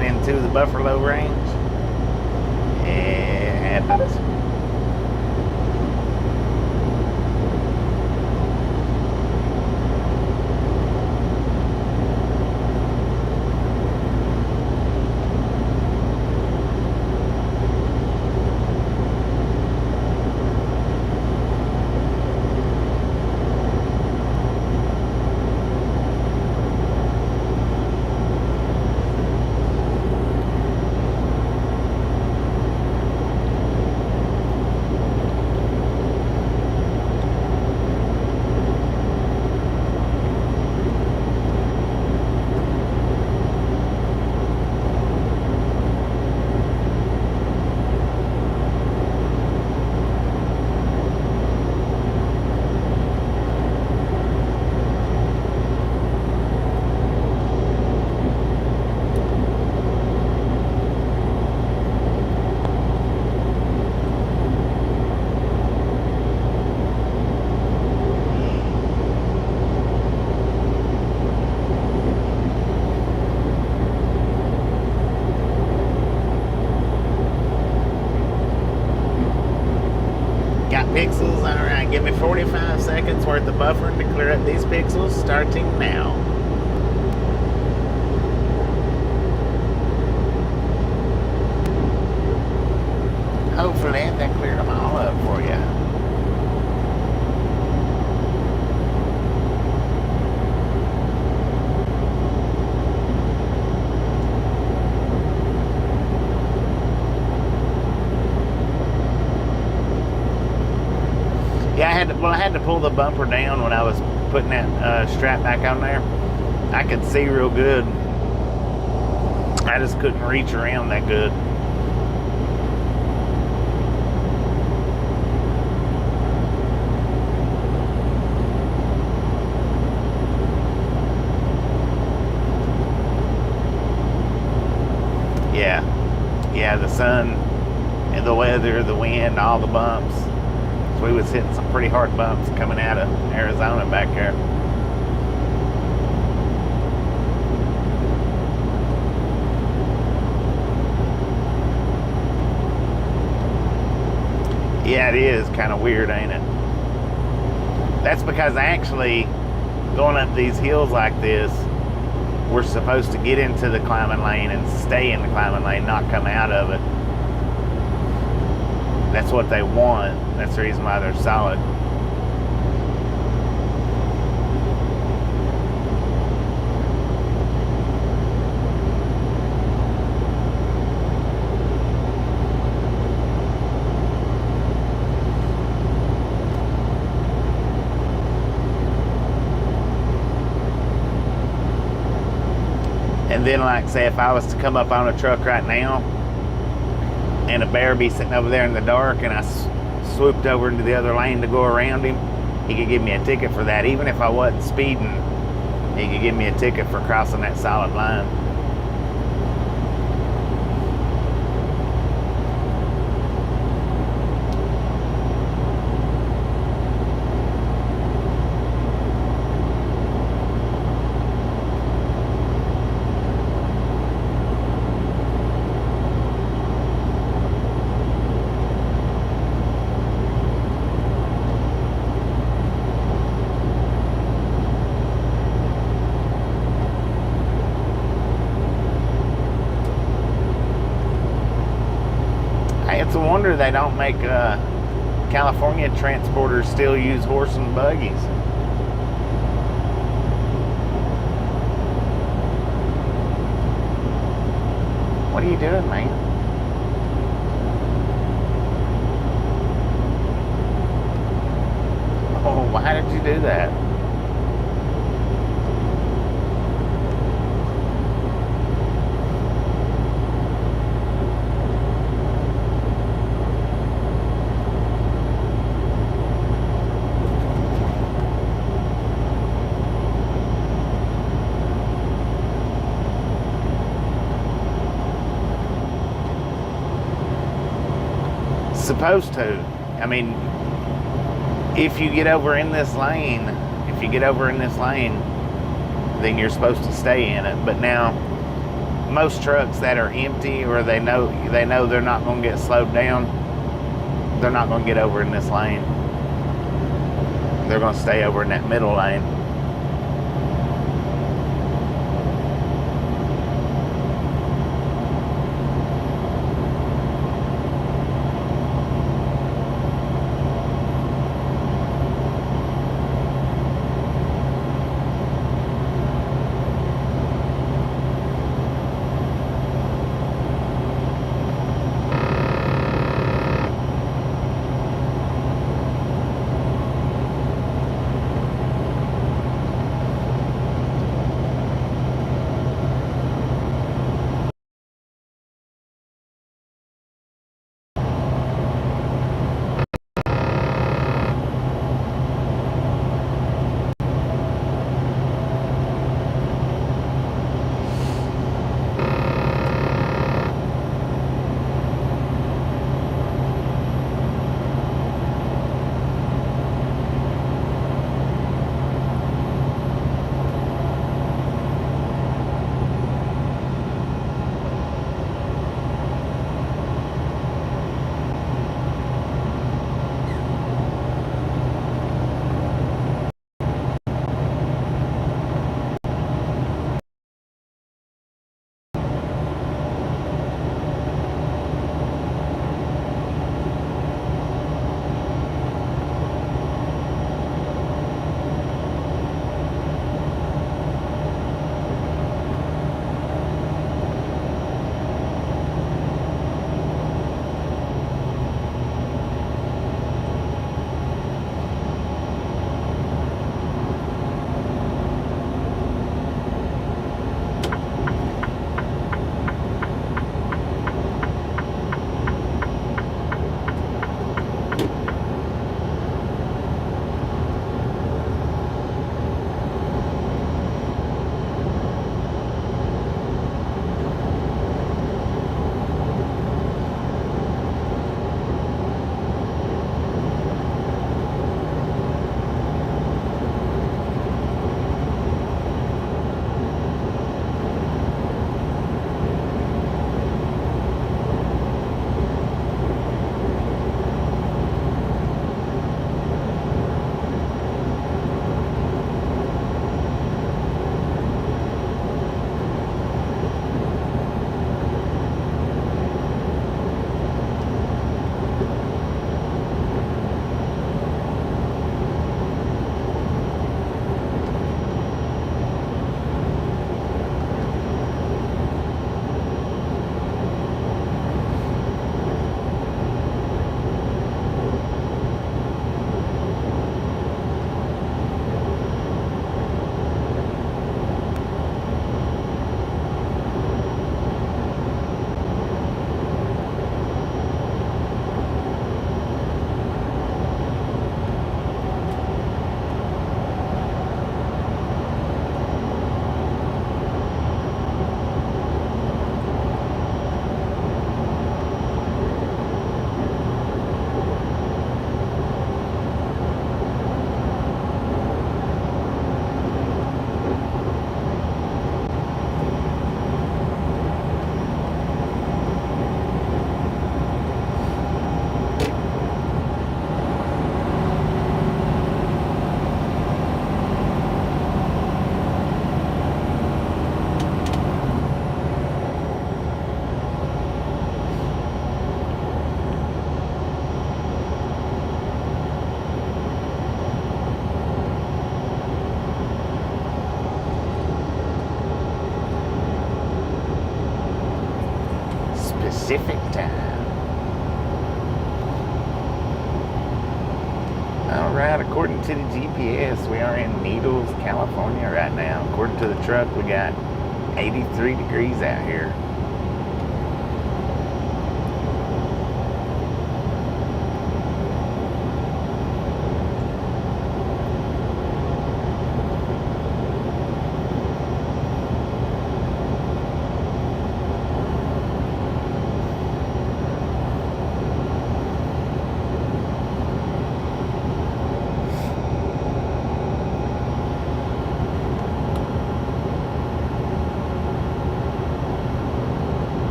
Into the Buffalo Range. It happens. 45 seconds worth of buffering to clear up these pixels, starting now. Hopefully that cleared them all up for you. Yeah, I had to pull the bumper down when I was putting that strap back on there. I could see real good. I just couldn't reach around that good. Yeah, the sun and the weather, the wind, all the bumps. So we was hitting some pretty hard bumps coming out of Arizona back there. Yeah, it is kind of weird, ain't it? That's because actually going up these hills like this, we're supposed to get into the climbing lane and stay in the climbing lane, not come out of it. That's what they want. That's the reason why they're solid. And then, like, say if I was to come up on a truck right now and a bear be sitting over there in the dark and I swooped over into the other lane to go around him, he could give me a ticket for that. Even if I wasn't speeding, he could give me a ticket for crossing that solid line. It's a wonder they don't make California transporters still use horse and buggies. What are you doing, man? Oh, why did you do that? Supposed to. I mean, if you get over in this lane, then you're supposed to stay in it. But now, most trucks that are empty or they know they're not going to get slowed down, they're not going to get over in this lane. They're going to stay over in that middle lane. Pacific time. All right, according to the GPS, we are in Needles, California right now. According to the truck, we got 83 degrees out here.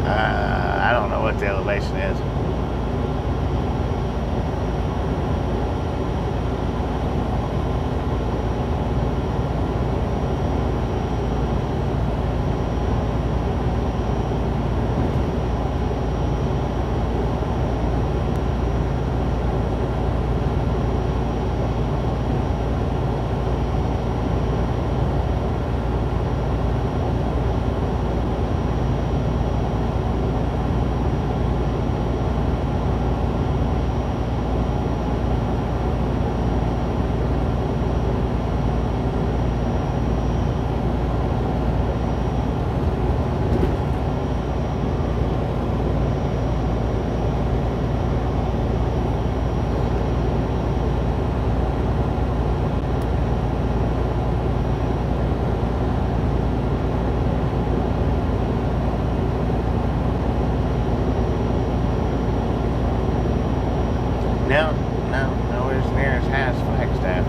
I don't know what the elevation is. Nowhere near as high as Flagstaff.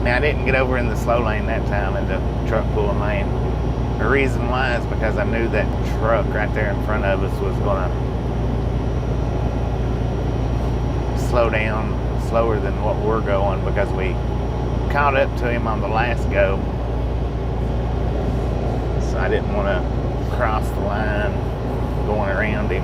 Now, I didn't get over in the slow lane that time in the truck pulling lane. The reason why is because I knew that truck right there in front of us was going to slow slower than what we're going because we caught up to him on the last go. So I didn't want to cross the line going around him.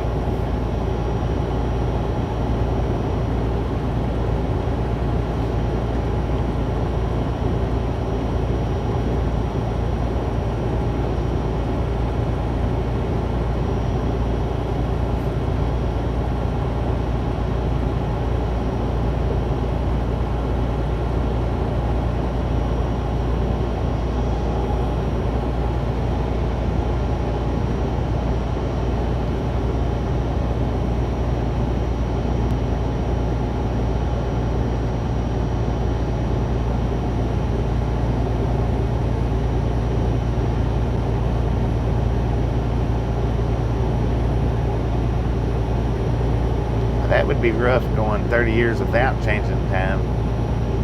That would be rough going 30 years without changing time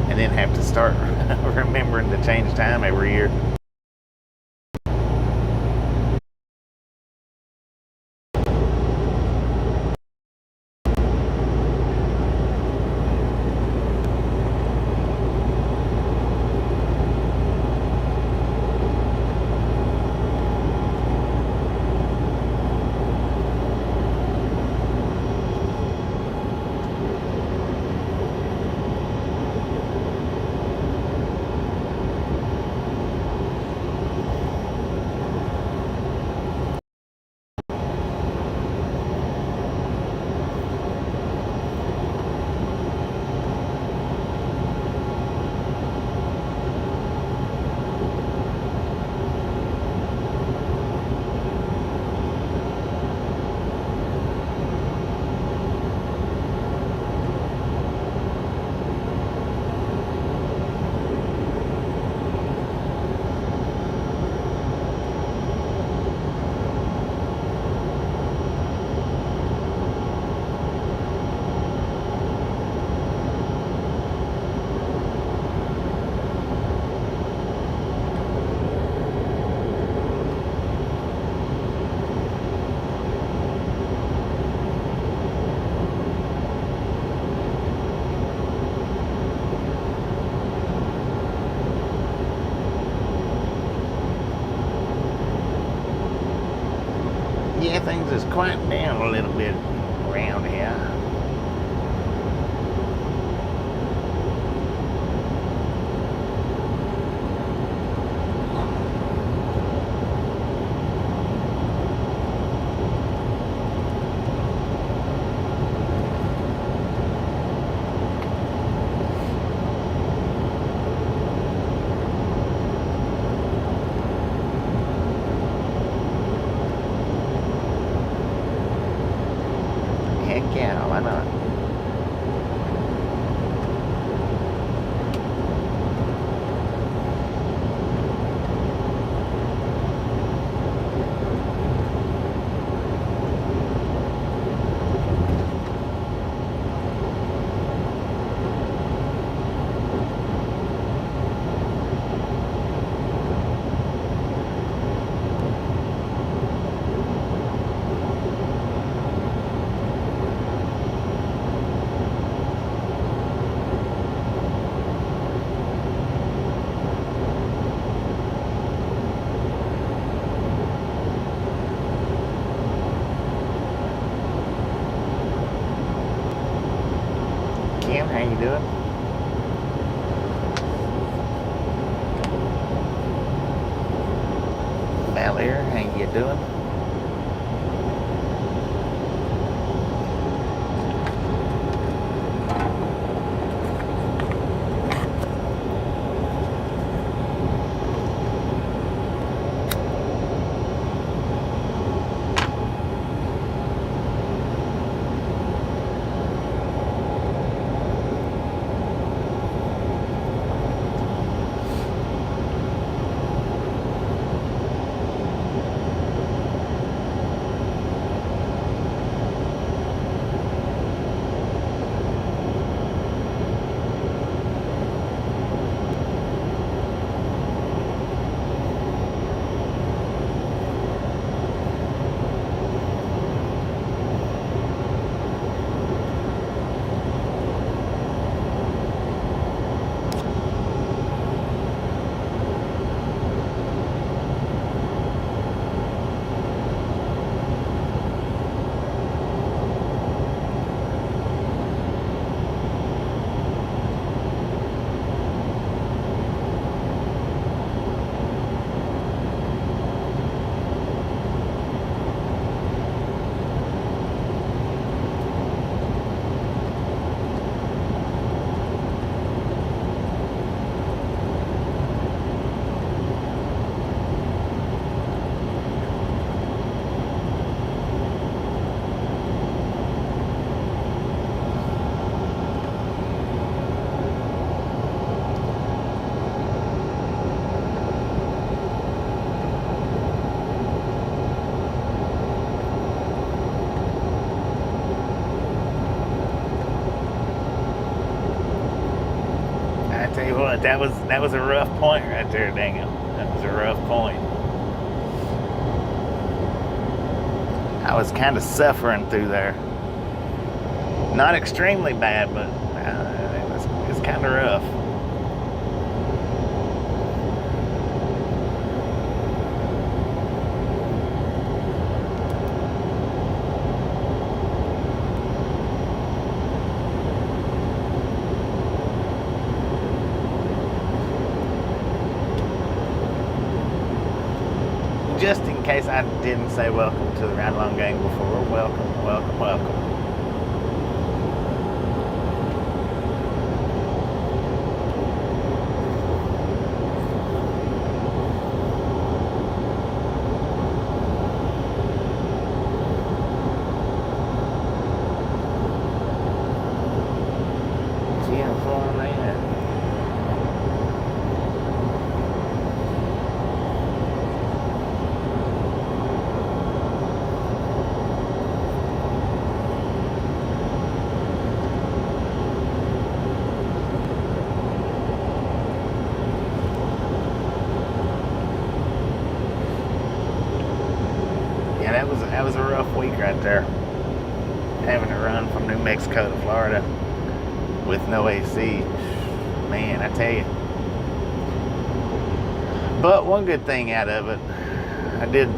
and then have to start remembering to change time every year. Yeah, things is quieting down a little bit around here. Heck yeah, why not? Kim, how you doing? Valerie, how you doing? but that was a rough point right there, Daniel. That was a rough point. I was kind of suffering through there. Not extremely bad, but it was kind of rough. Just in case I didn't say welcome to the Ride Along Gang before, welcome, welcome, welcome. That was a rough week right there. Having to run from New Mexico to Florida with no AC. Man, I tell you. But one good thing out of it, I did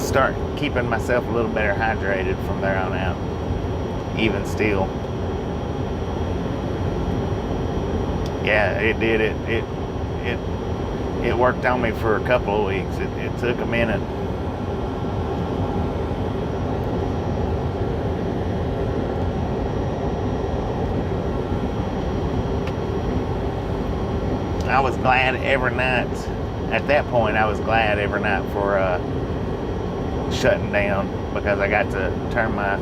start keeping myself a little better hydrated from there on out. Even still. Yeah, it did. It worked on me for a couple of weeks. It took a minute. I was glad every night. At that point, I was glad every night for shutting down, because I got to turn my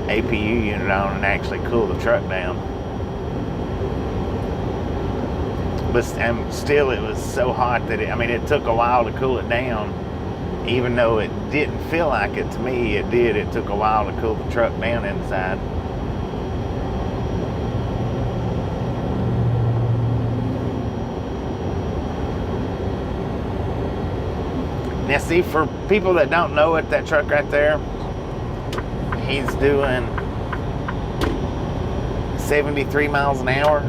APU unit on and actually cool the truck down. But still, it was so hot that it took a while to cool it down. Even though it didn't feel like it to me, it did. It took a while to cool the truck down inside. Now, see, for people that don't know it, that truck right there, he's doing 73 miles an hour.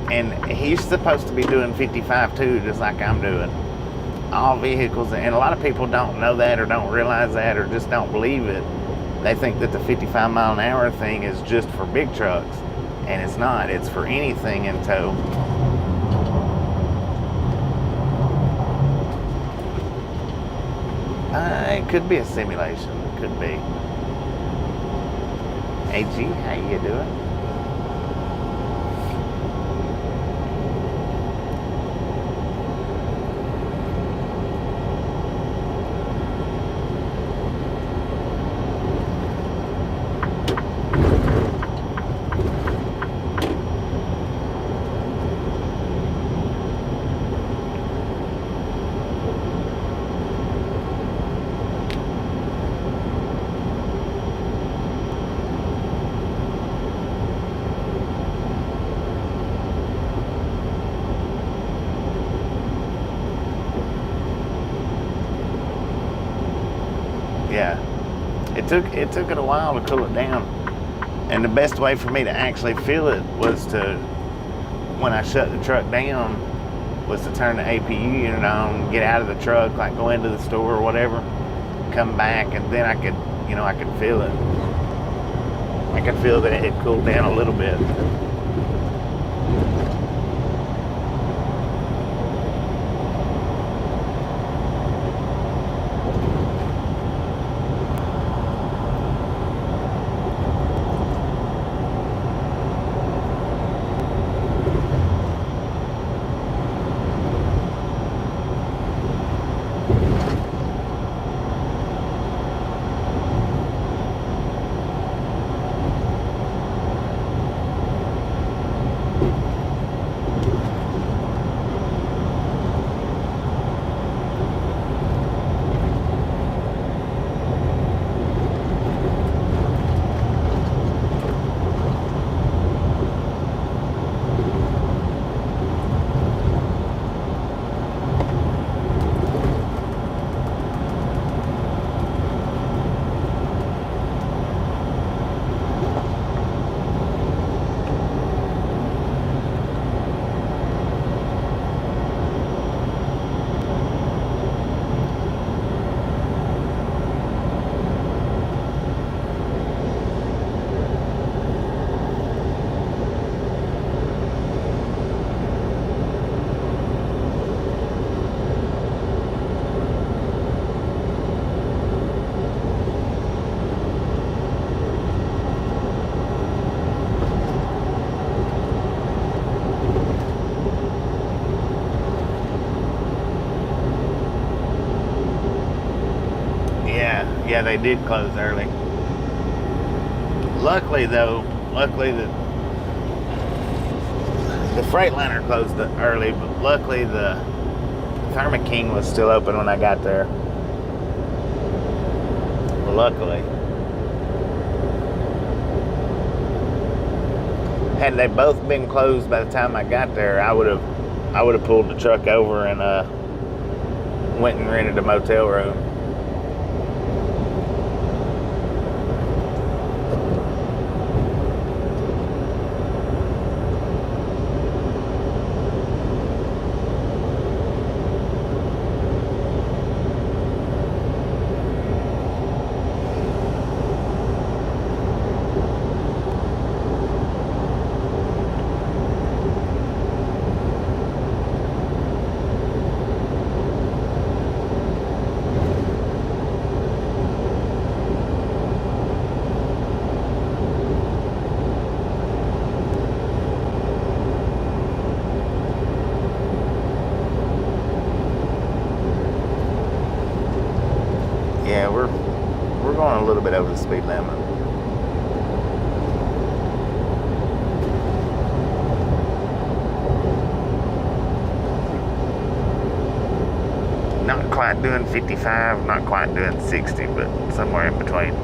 And he's supposed to be doing 55 too, just like I'm doing. All vehicles, and a lot of people don't know that, or don't realize that, or just don't believe it. They think that the 55 mile an hour thing is just for big trucks, and it's not. It's for anything in tow. It could be a simulation. It could be. Hey G, how you doing? Yeah, it took it a while to cool it down, and the best way for me to actually feel it was to, when I shut the truck down, was to turn the APU unit on, get out of the truck, like go into the store or whatever, come back, and then I could feel it. I could feel that it had cooled down a little bit. Yeah, they did close early. Luckily the Freightliner closed early, but luckily the Thermo King was still open when I got there. Luckily. Had they both been closed by the time I got there, I would have pulled the truck over and went and rented a motel room. Yeah, we're going a little bit over the speed limit. Not quite doing 55, not quite doing 60, but somewhere in between.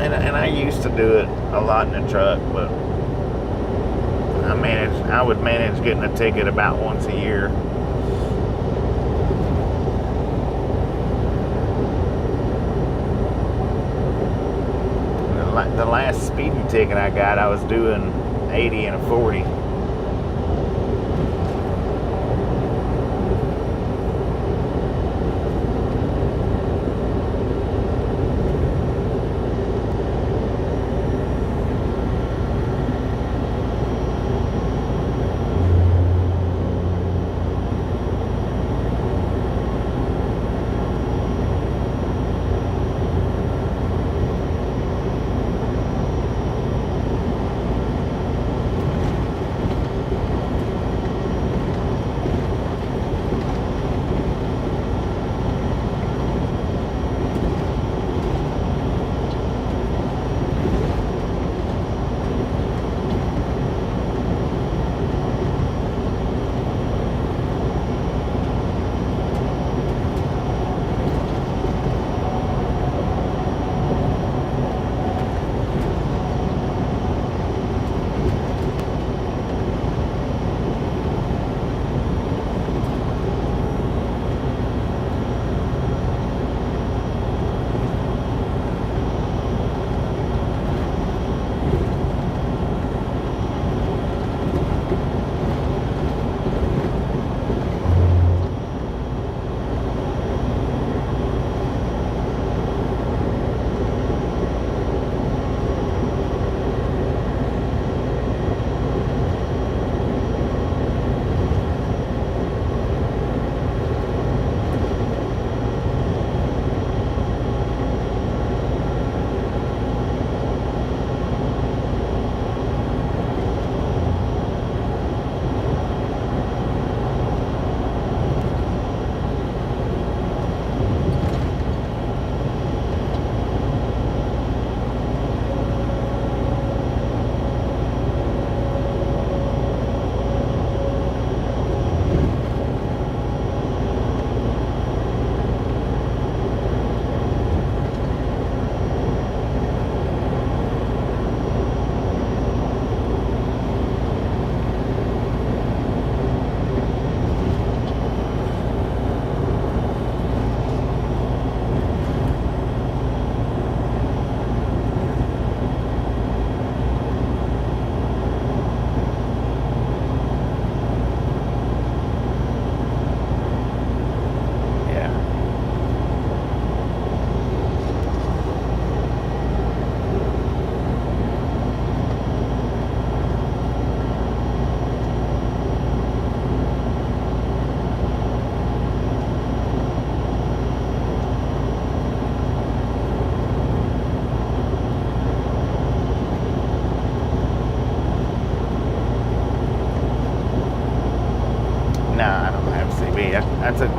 And I used to do it a lot in the truck, but I would manage getting a ticket about once a year. The last speeding ticket I got, I was doing 80 and a 40.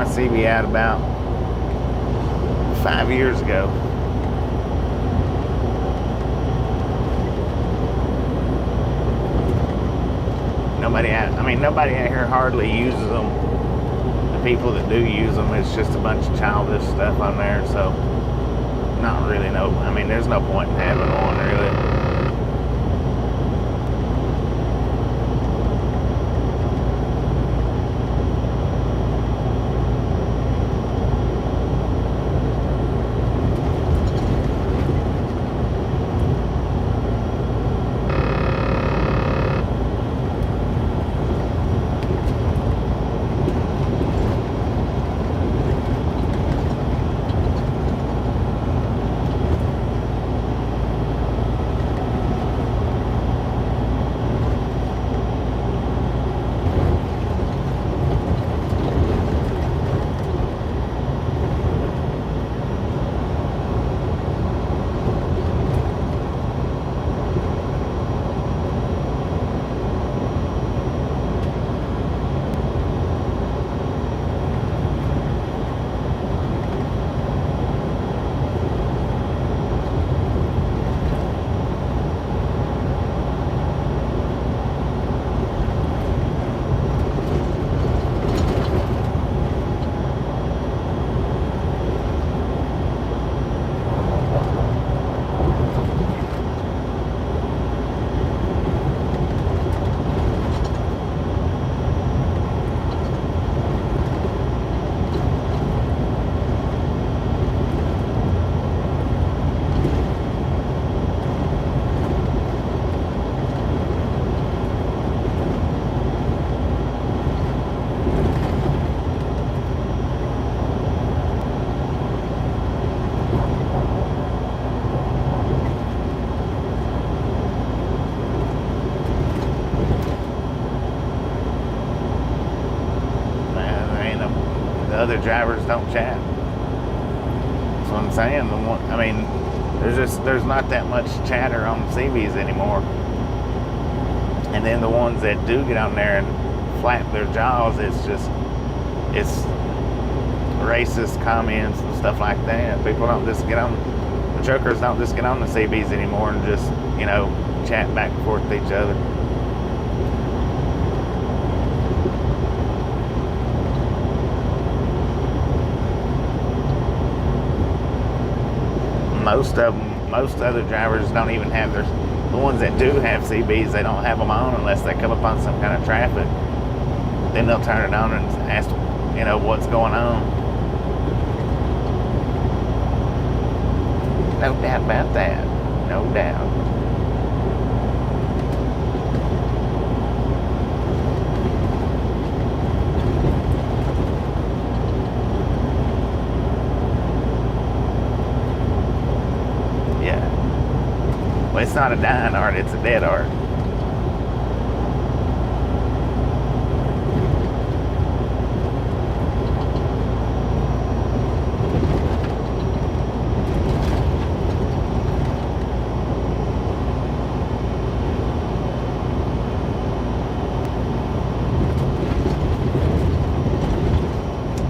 CB out about 5 years ago. Nobody out here hardly uses them. The people that do use them, it's just a bunch of childish stuff on there, so not really there's no point in having one, really. Other drivers don't chat. That's what I'm saying. There's not that much chatter on CVs anymore. And then the ones that do get on there and flap their jaws, it's racist comments and stuff like that. People don't just get on, the truckers don't just get on the CVs anymore and just, chat back and forth with each other. Most other drivers don't even have the ones that do have CBs, they don't have them on unless they come upon some kind of traffic. Then they'll turn it on and ask, what's going on. No doubt about that. No doubt. It's not a dying art, it's a dead art.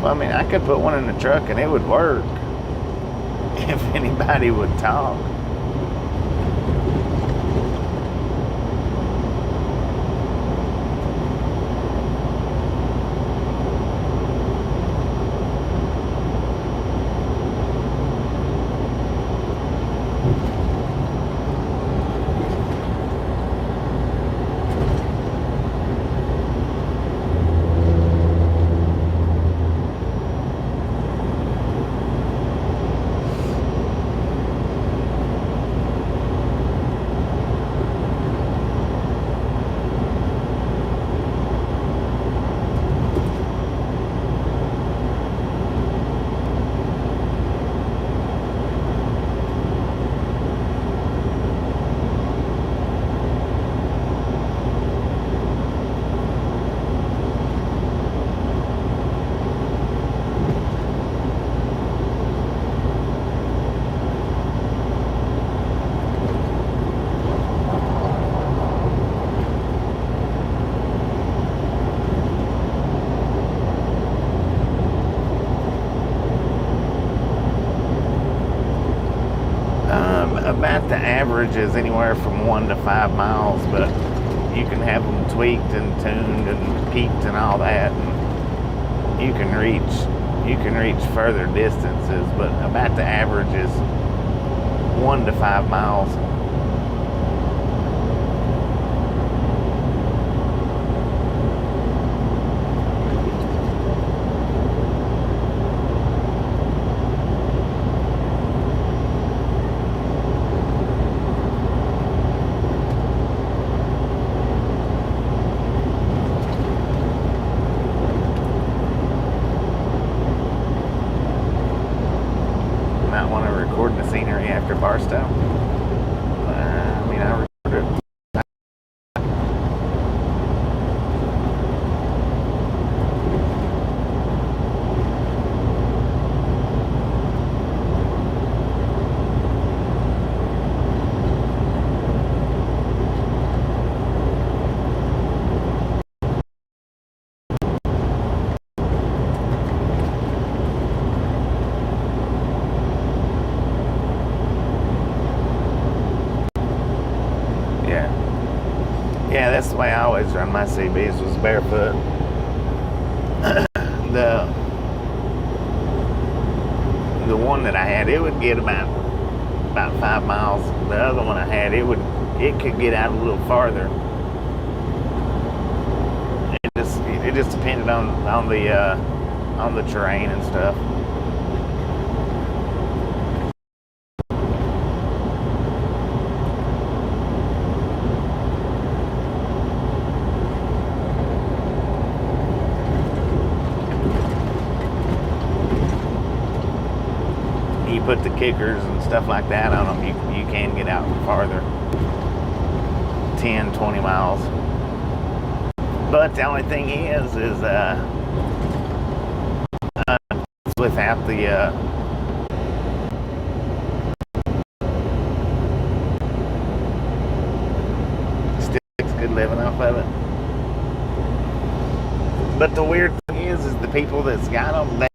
Well, I could put one in the truck and it would work if anybody would talk. About the average is anywhere from 1 to 5 miles, but you can have them tweaked and tuned and peaked and all that. And you can reach further distances, but about the average is 1 to 5 miles. After Barstow. I mean, I recorded it. Yeah, that's the way I always run my CBs, was barefoot. the one that I had, it would get about 5 miles. The other one I had, it could get out a little farther. It just depended on the terrain and stuff. You put the kickers and stuff like that on them, you can get out farther, 10, 20 miles. But the only thing is without the still makes good living off of it. But the weird thing is the people that's got them,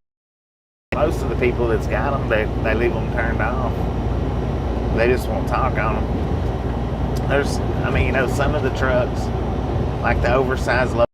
most of the people that's got them, they leave them turned off. They just won't talk on them. There's, I mean, you know, some of the trucks, like the oversized load,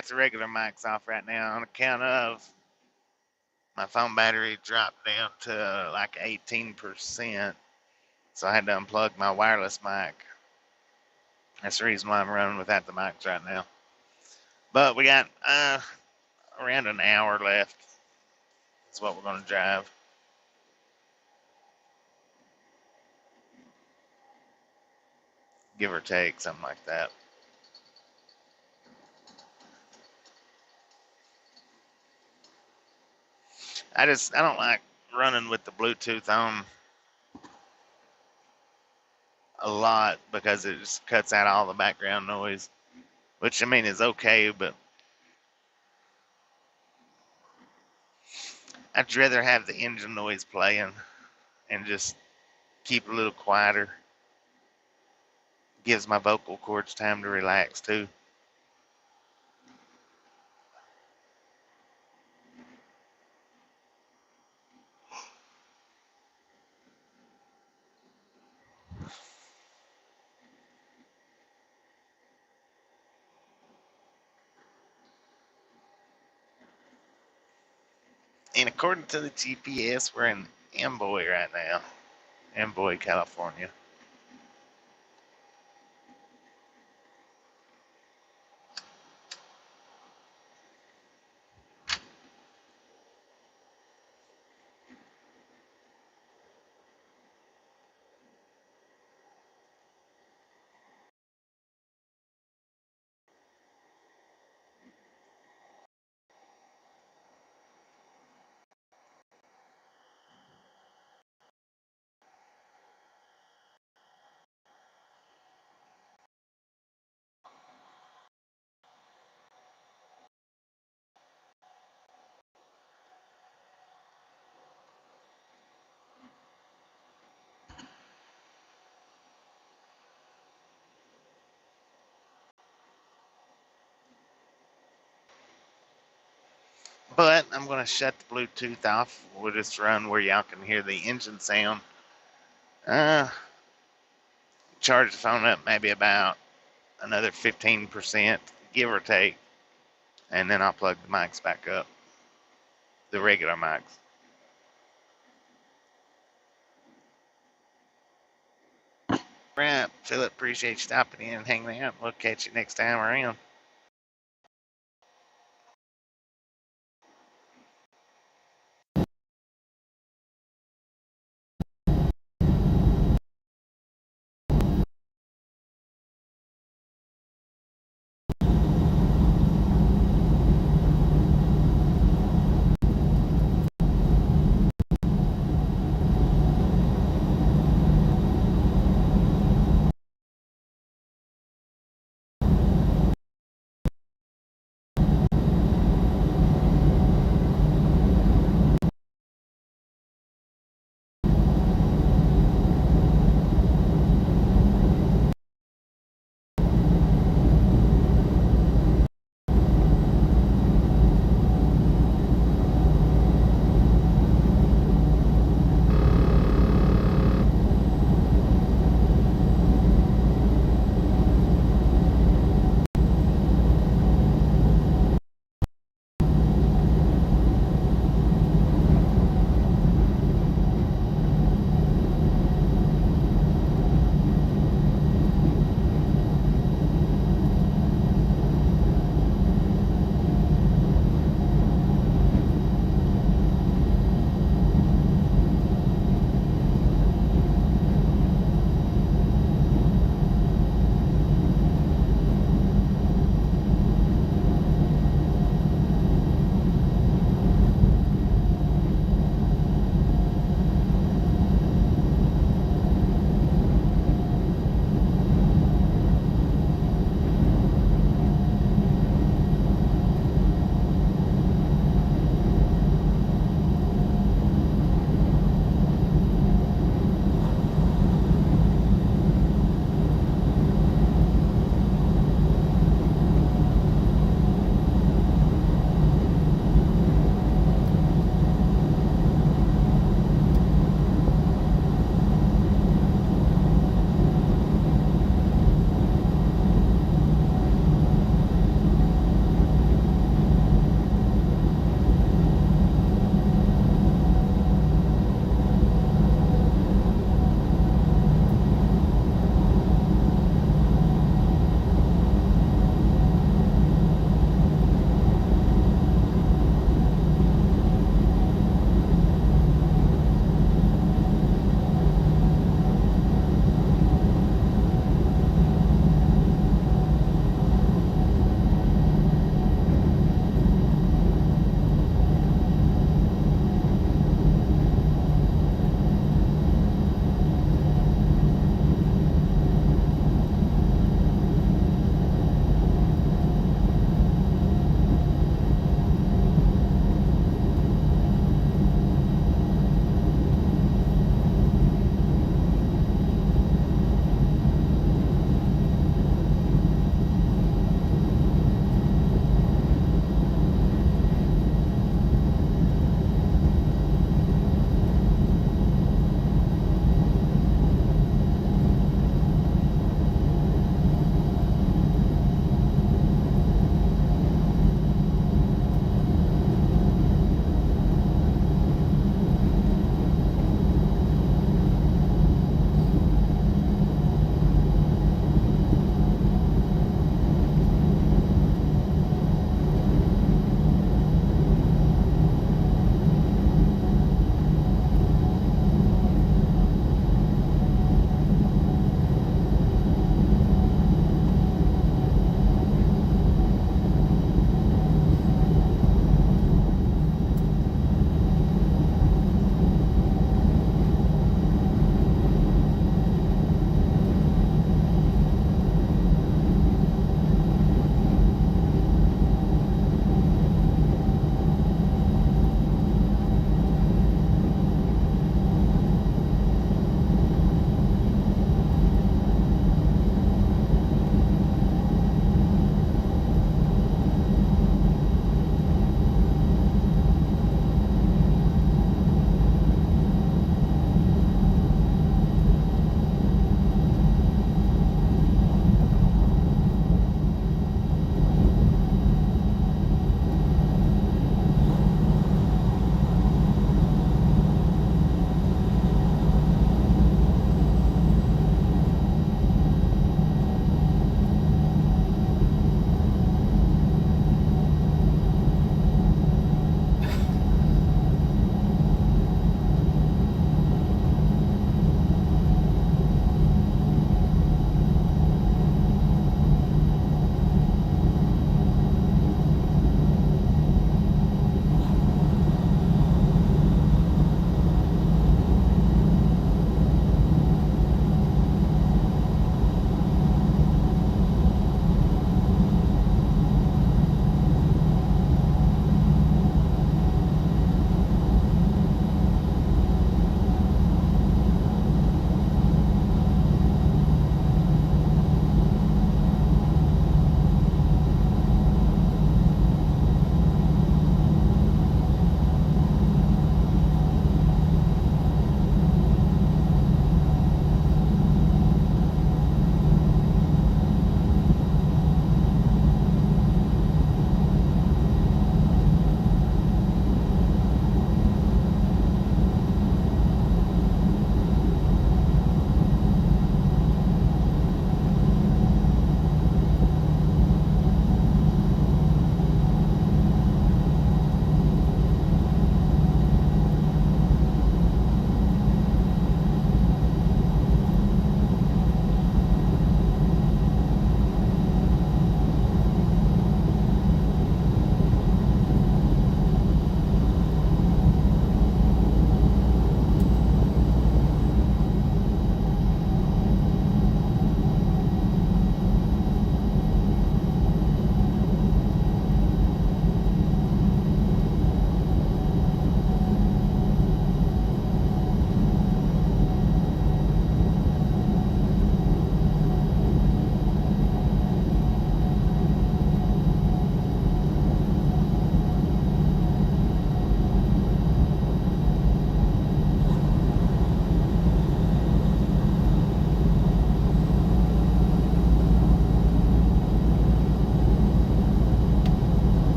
got the regular mics off right now on account of my phone battery dropped down to like 18%. So I had to unplug my wireless mic. That's the reason why I'm running without the mics right now. But we got around an hour left. That's what we're going to drive. Give or take, something like that. I don't like running with the Bluetooth on a lot because it just cuts out all the background noise, which I mean is okay, but I'd rather have the engine noise playing and just keep a little quieter. Gives my vocal cords time to relax too. And according to the GPS, we're in Amboy right now. Amboy, California. But I'm going to shut the Bluetooth off. We'll just run where y'all can hear the engine sound. Charge the phone up maybe about another 15%, give or take. And then I'll plug the mics back up. The regular mics. Right, Philip, appreciate you stopping in and hanging out. We'll catch you next time around.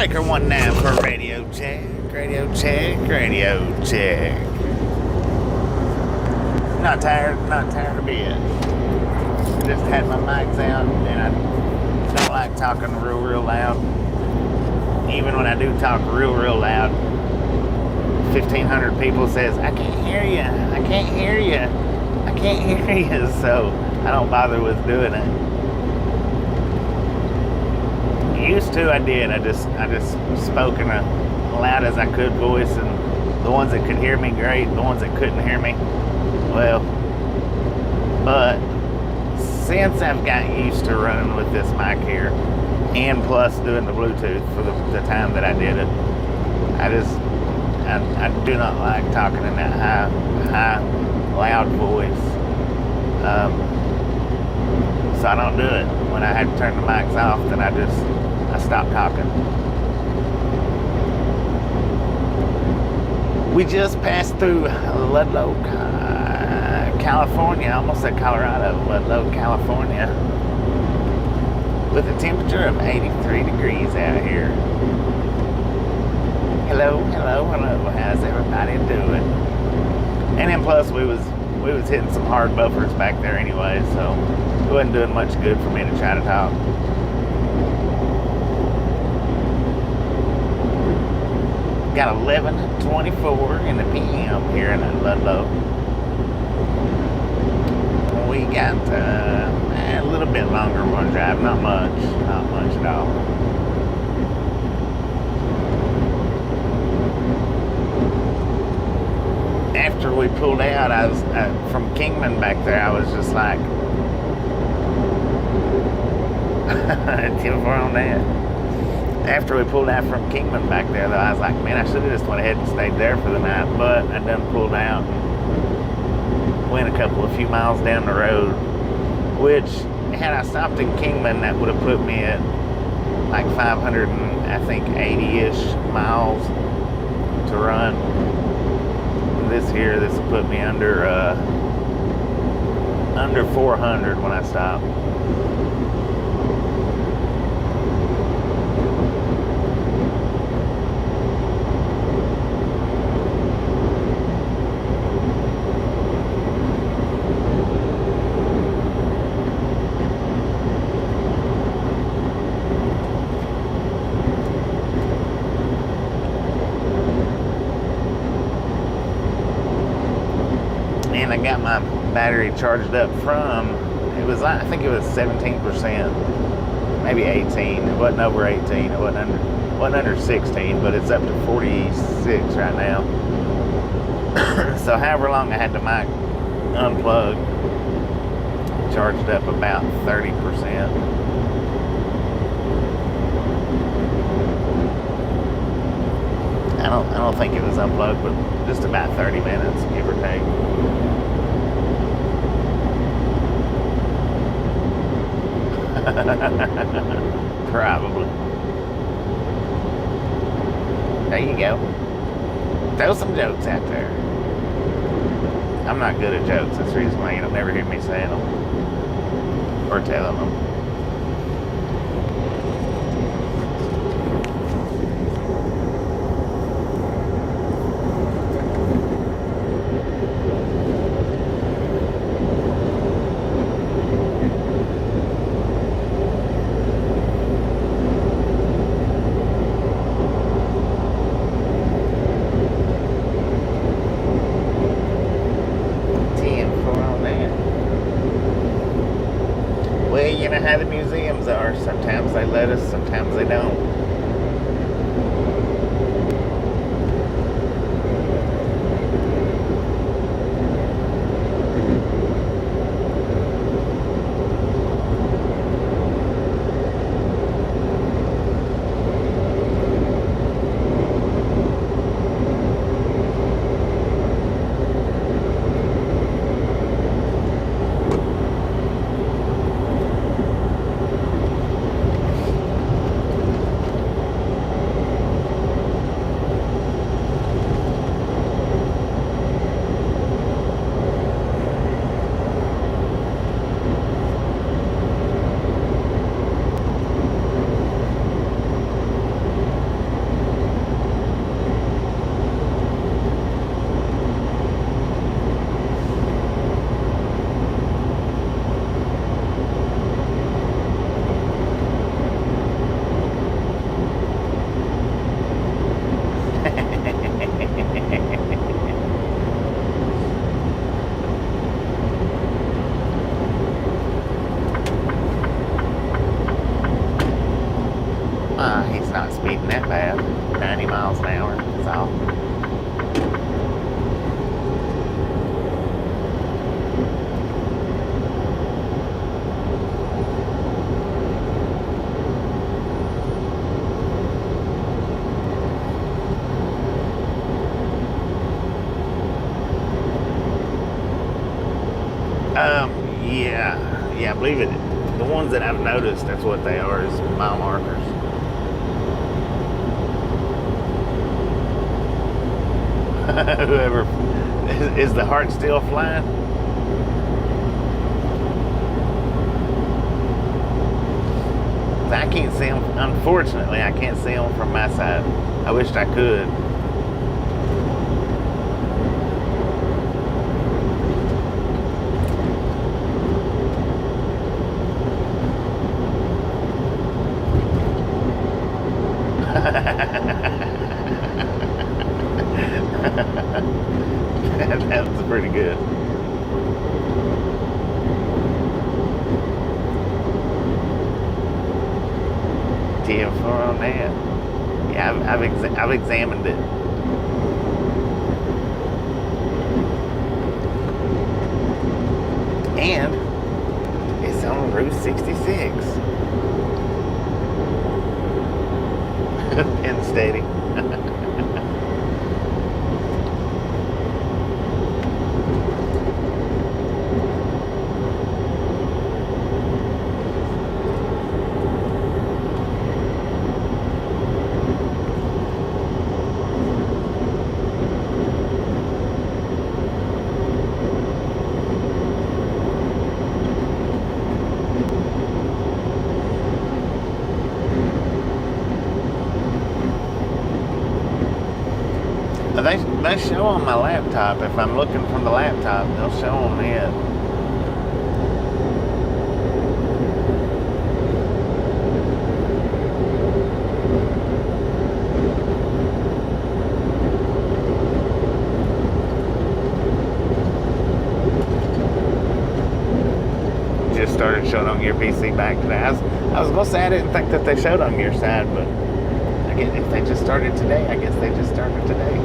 Breaker 19 for radio check, radio check, radio check. Not tired a bit. Just had my mics out, and I don't like talking real loud. Even when I do talk real loud, 1,500 people says, I can't hear you, I can't hear you, I can't hear you, so I don't bother with doing it. Used to, I did. I just spoke in a loud as I could voice, and the ones that could hear me, great. The ones that couldn't hear me, well. But since I've got used to running with this mic here, and plus doing the Bluetooth for the time that I did it, I do not like talking in that high, loud voice. So I don't do it. When I had to turn the mics off, then I stopped talking. We just passed through Ludlow, California. I almost said Colorado. Ludlow, California. With a temperature of 83 degrees out here. Hello. How's everybody doing? And then plus we was hitting some hard buffers back there anyway, so it wasn't doing much good for me to try to talk. Got 11:24 in the PM here in Ludlow. We got a little bit longer one drive, not much at all. After we pulled out, I was from Kingman back there. I was just like, on that. After we pulled out from Kingman back there, though, I was like, man, I should have just went ahead and stayed there for the night. But I done pulled out and went a few miles down the road. Which, had I stopped in Kingman, that would have put me at like 580-ish miles to run. This will put me under 400 when I stop. And I got my battery charged up from, I think it was 17%, maybe 18. It wasn't over 18. It wasn't under 16, but it's up to 46 right now. So however long I had the mic unplugged, charged up about 30%. I don't think it was unplugged, but just about 30 minutes, give or take. Probably. There you go. Throw some jokes out there. I'm not good at jokes. That's the reason why you don't never hear me saying them or telling them. You know how the museums are. Sometimes they let us, sometimes they don't. He's not speeding that bad. 90 miles an hour, that's all. Yeah, I believe it. The ones that I've noticed, that's what they are, is mile markers. Whoever, is the heart still flying? I can't see them, unfortunately, I can't see them from my side. I wished I could. That was pretty good. TF4 on that. Yeah, I've examined it. And it's on Route 66. Pin steady. They show on my laptop. If I'm looking from the laptop, they'll show on it. Just started showing on your PC back today. I was gonna say I didn't think that they showed on your side, but I guess if they just started today, I guess they just started today.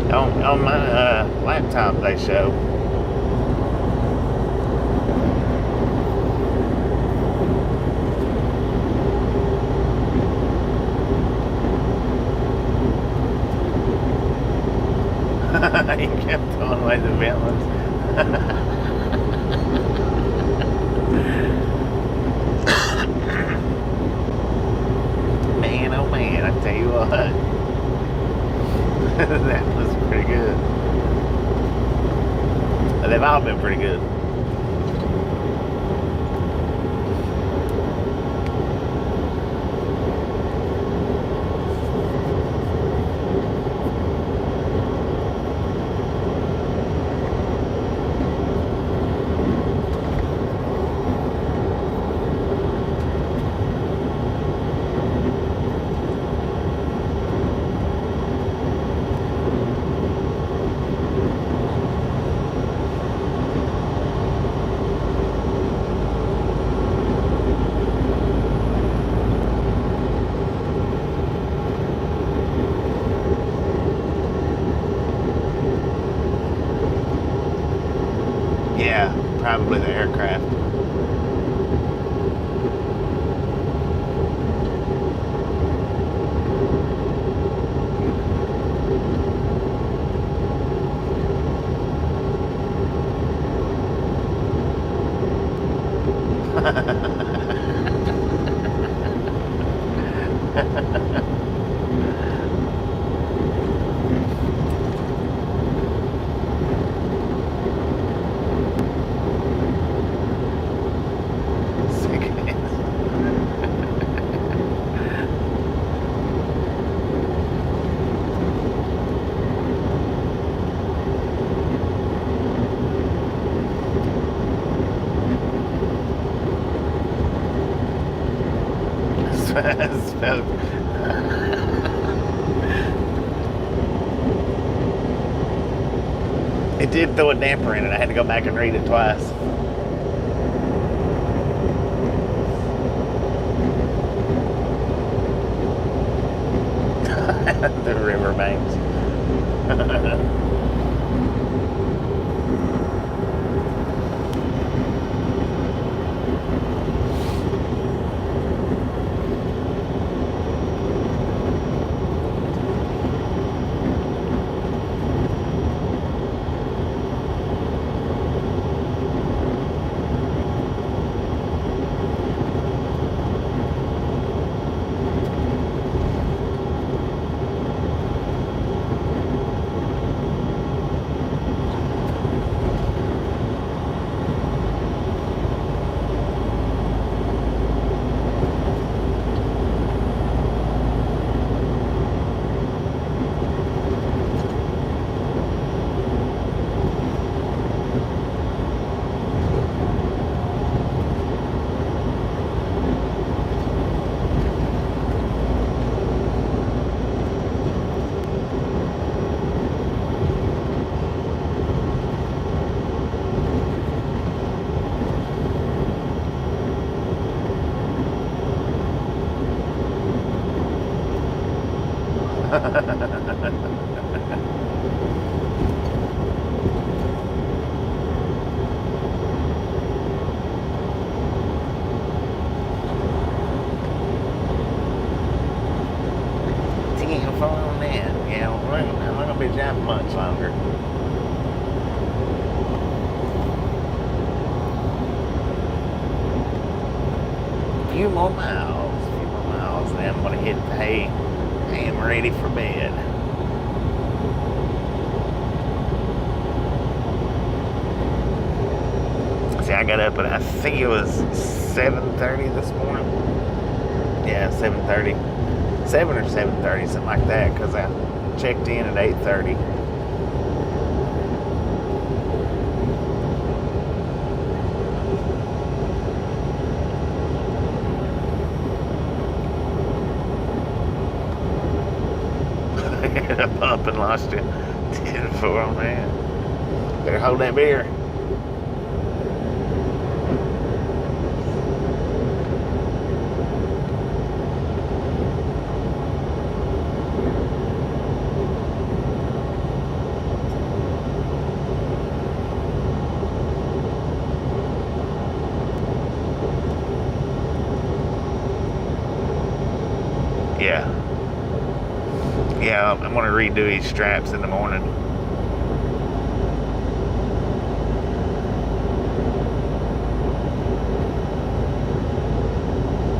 On my laptop they show. He kept throwing away the villains. Man, oh man, I tell you what. That was pretty good. They've all been pretty good. Yeah, probably the aircraft. It did throw a damper in it. I had to go back and read it twice. The riverbanks. Much longer. A few more miles, then I'm gonna hit the hay. I am ready for bed. See, I got up at, I think it was 7:30 this morning. Yeah, 7:30. 7 or 7:30, something like that, because I checked in at 8:30. Up, up and lost you. 10-4, man. Better hold that beer. Yeah, I'm going to redo these straps in the morning.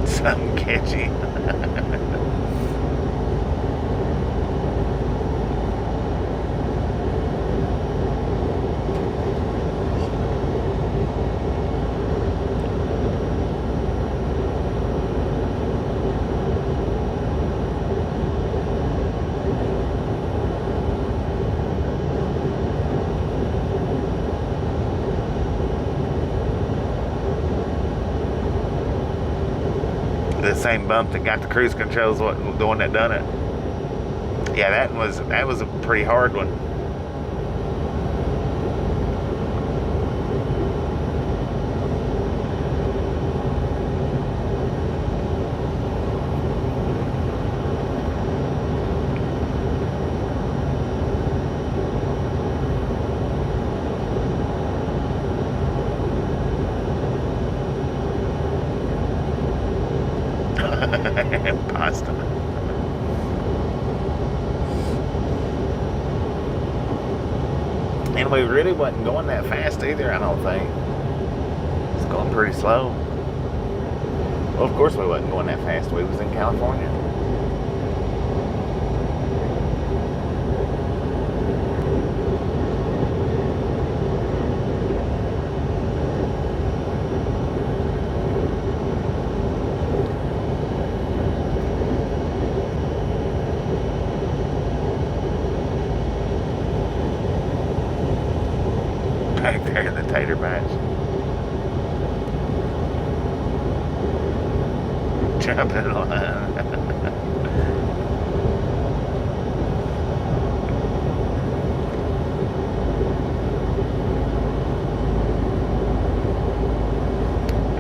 Something catchy. The same bump that got the cruise controls, the one that done it. Yeah, that was a pretty hard one. Pasta. And we really wasn't going that fast either, I don't think. It's going pretty slow. Well, of course we wasn't going that fast. We was in California. Back there in the tater patch. Jumping in line.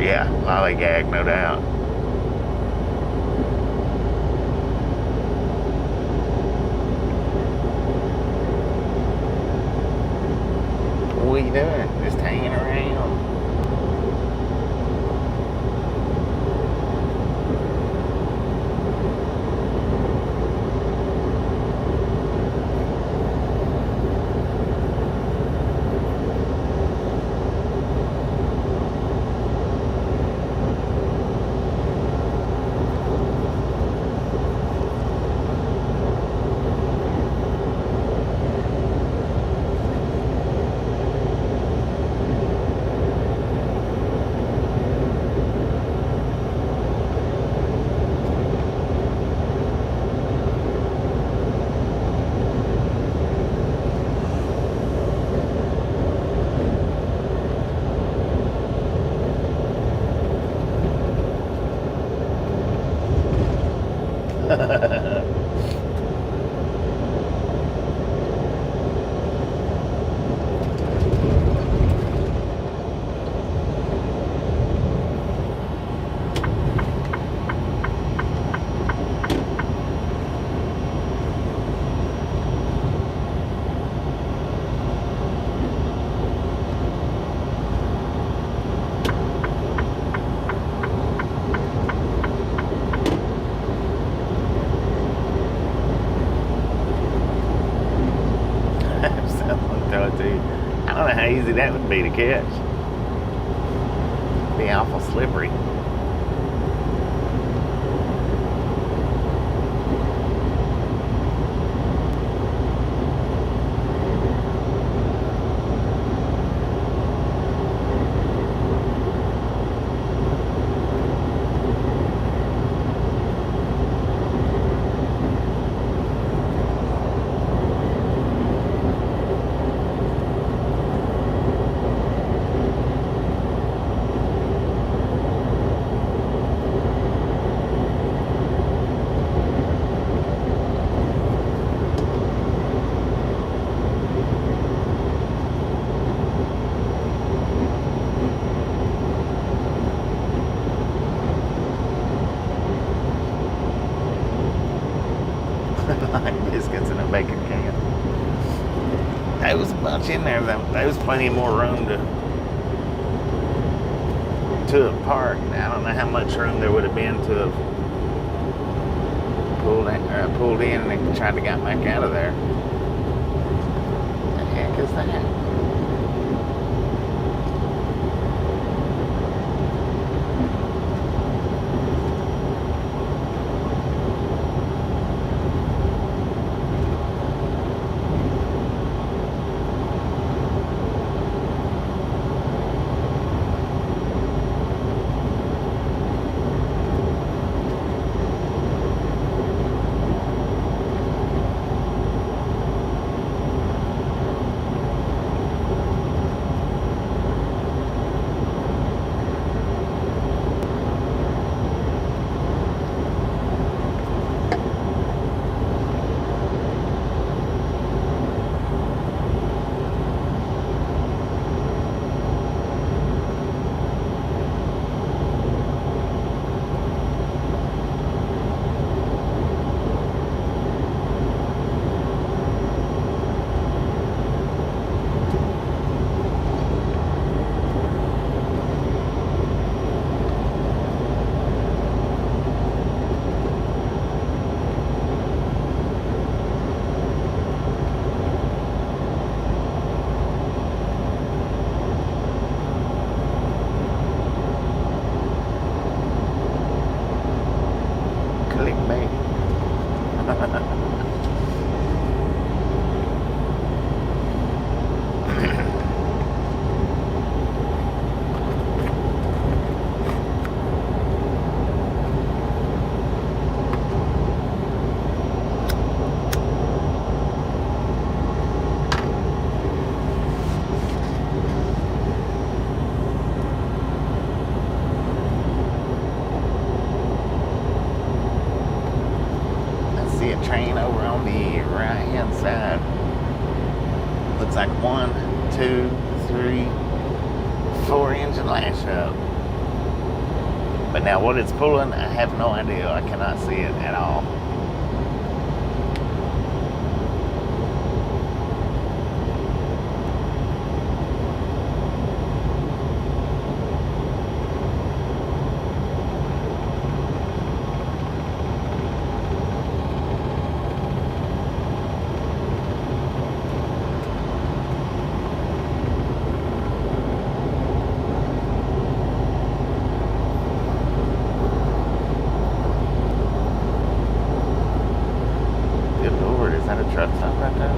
Yeah, lollygag, no doubt. I don't know how easy that would be to catch. Be awful slippery. Biscuits in a bacon can. There was a bunch in there. There was plenty more room to park. Now, I don't know how much room there would have been to have pulled in and then tried to get back out of there. The heck is that? Train over on the right hand side. Looks like 1, 2, 3, 4 engine lash up. But now what it's pulling, I have no idea. I cannot see it at all. Truck stop right there.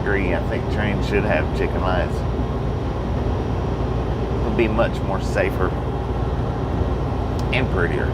agree. I think trains should have chicken lights. It would be much more safer and prettier.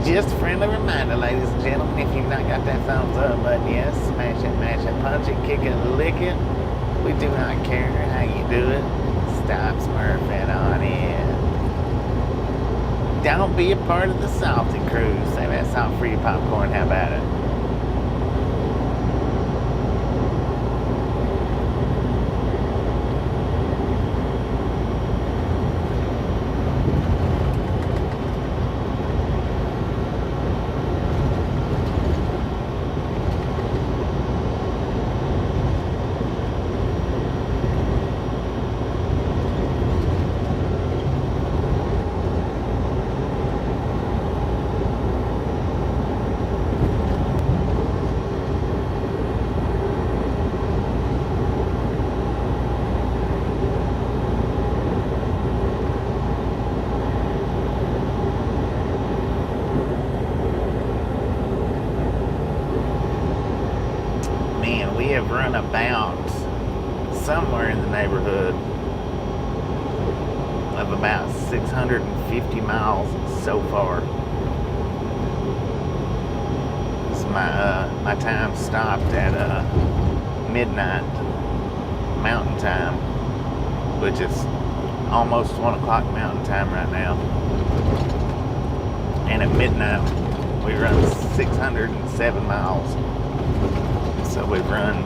Just a friendly reminder, ladies and gentlemen, if you've not got that thumbs up button, yes, smash it, mash it, punch it, kick it, lick it. We do not care how you do it. Stop smurfing on it. Don't be a part of the salty crew. Say that salt-free popcorn, how about it? Run about somewhere in the neighborhood of about 650 miles so far. My time stopped at midnight mountain time, which is almost 1 o'clock mountain time right now. And at midnight we run 607 miles. So we've run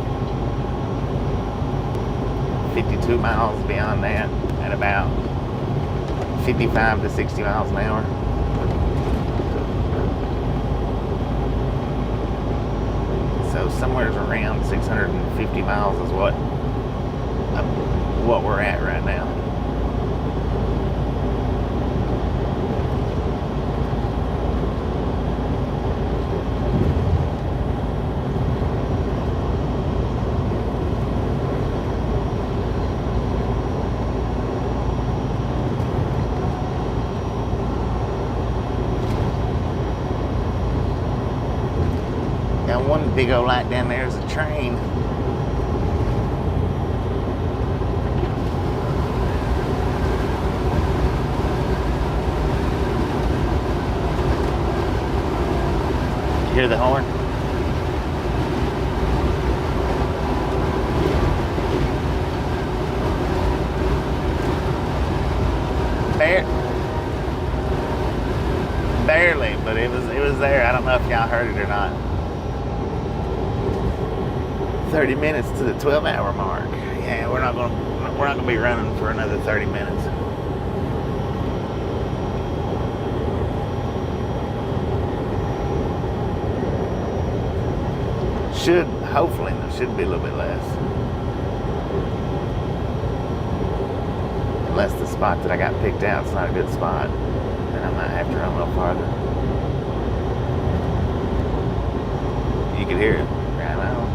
52 miles beyond that at about 55 to 60 miles an hour. So somewhere around 650 miles is what we're at right now. One big old light down there is a train. You hear the horn? Barely, but it was there. I don't know if y'all heard it or not. 30 minutes to the 12-hour mark. Yeah, we're not gonna be running for another 30 minutes. Hopefully there should be a little bit less. Unless the spot that I got picked out is not a good spot, then I might have to run a little farther. You can hear it right now.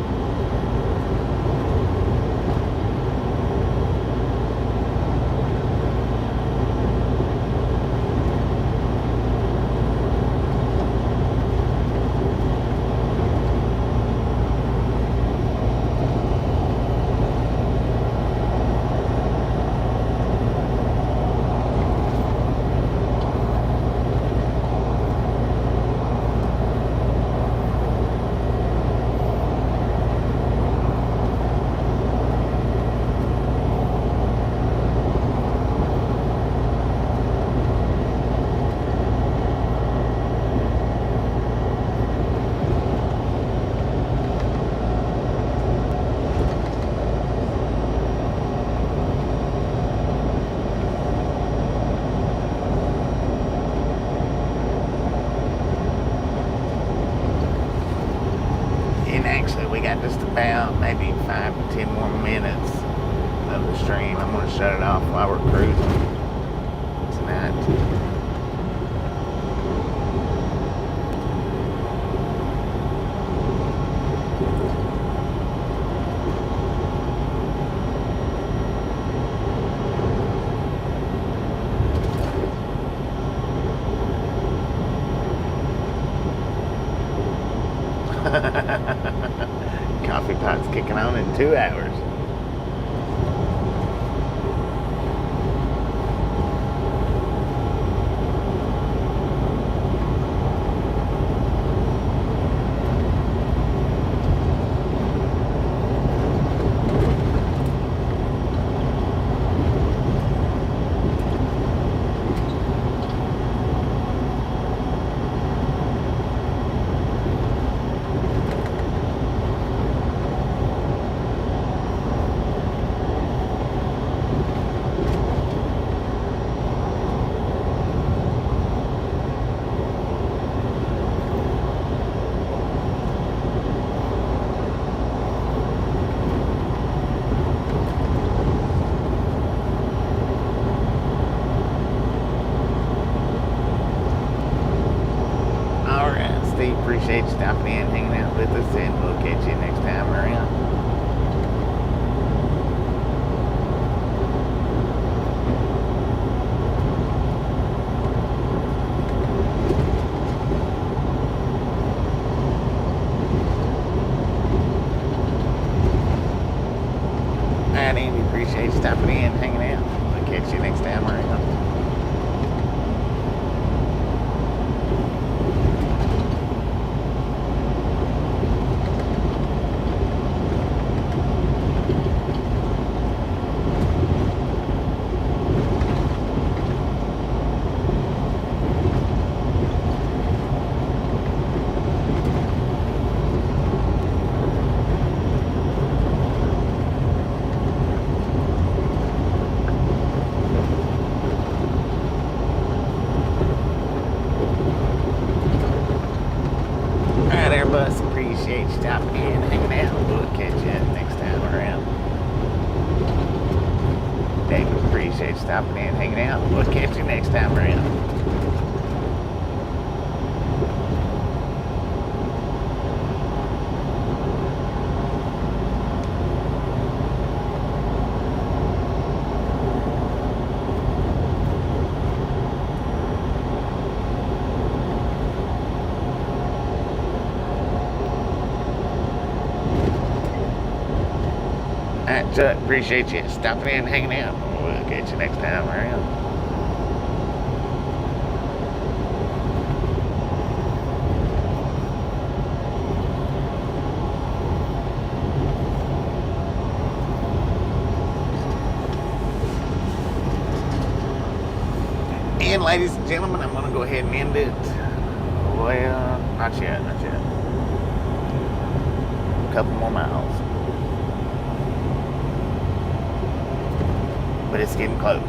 Just about maybe 5 to 10 more minutes of the stream. I'm going to shut it off while we're cruising tonight. Coffee pot's kicking on in 2 hours. Kathy, appreciate you stopping in, hanging out with us, and we'll catch you next time around. And Andy, appreciate you stopping in, hanging out. We'll catch you next time around. Bus, appreciate you stopping in, hanging out. We'll catch you next time around. David, appreciate you stopping in, hanging out. We'll catch you next time around. Alright, Chuck, appreciate you stopping in, hanging out. We'll catch you next time around. And ladies and gentlemen, I'm going to go ahead and end it. Well, not yet, not yet. A couple more miles. But it's getting close.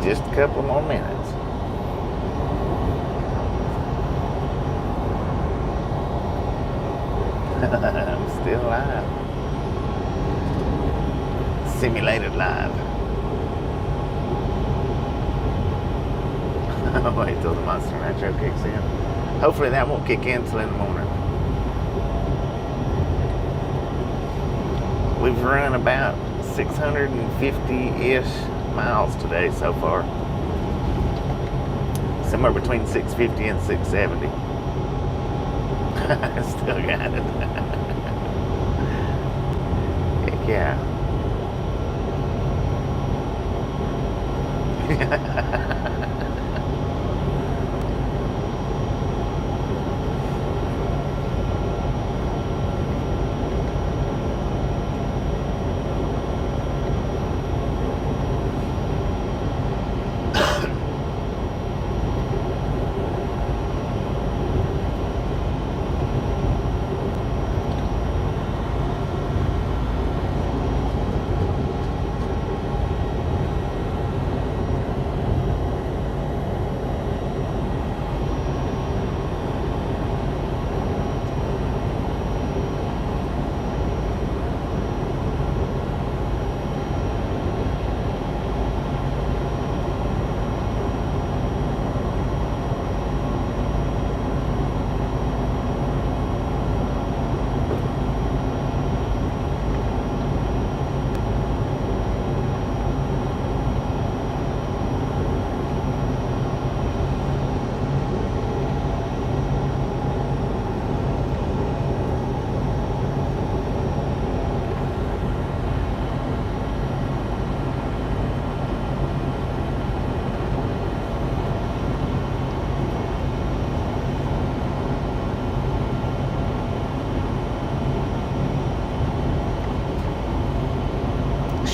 Just a couple more minutes. I'm still alive. Simulated live. Wait till the Monster Nitro kicks in. Hopefully that won't kick in till in the morning. We've run about 650-ish miles today so far. Somewhere between 650 and 670. Still got it. Heck yeah.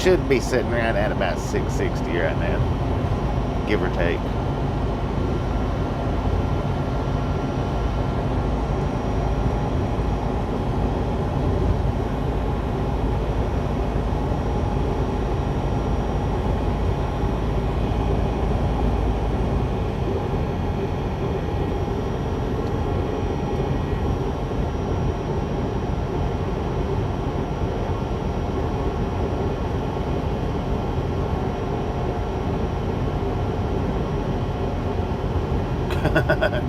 should be sitting right at about 660 right now, give or take.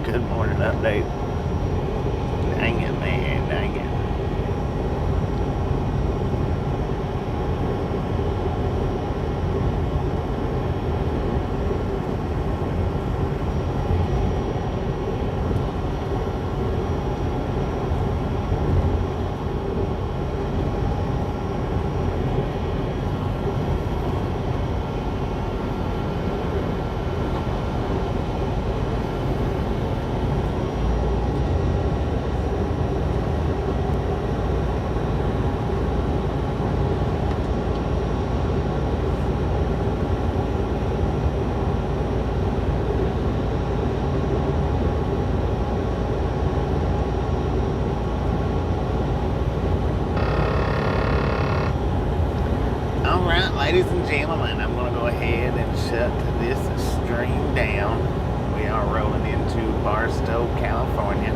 Good morning update. Dang it, man, dang it. Ladies and gentlemen, I'm going to go ahead and shut this stream down. We are rolling into Barstow, California.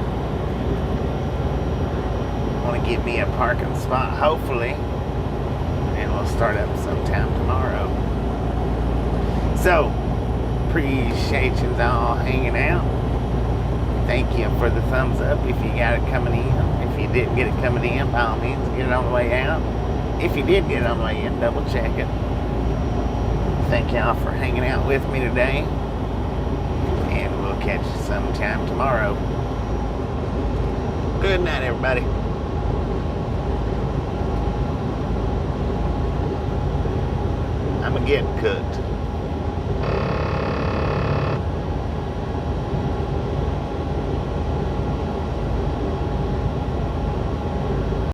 I want to get me a parking spot, hopefully, and we'll start up sometime tomorrow. So, appreciate you all hanging out. Thank you for the thumbs up if you got it coming in. If you didn't get it coming in, by all means, get it on the way out. If you did get it on the way in, double check it. Thank y'all for hanging out with me today. And we'll catch you sometime tomorrow. Good night, everybody. I'm a getting cooked.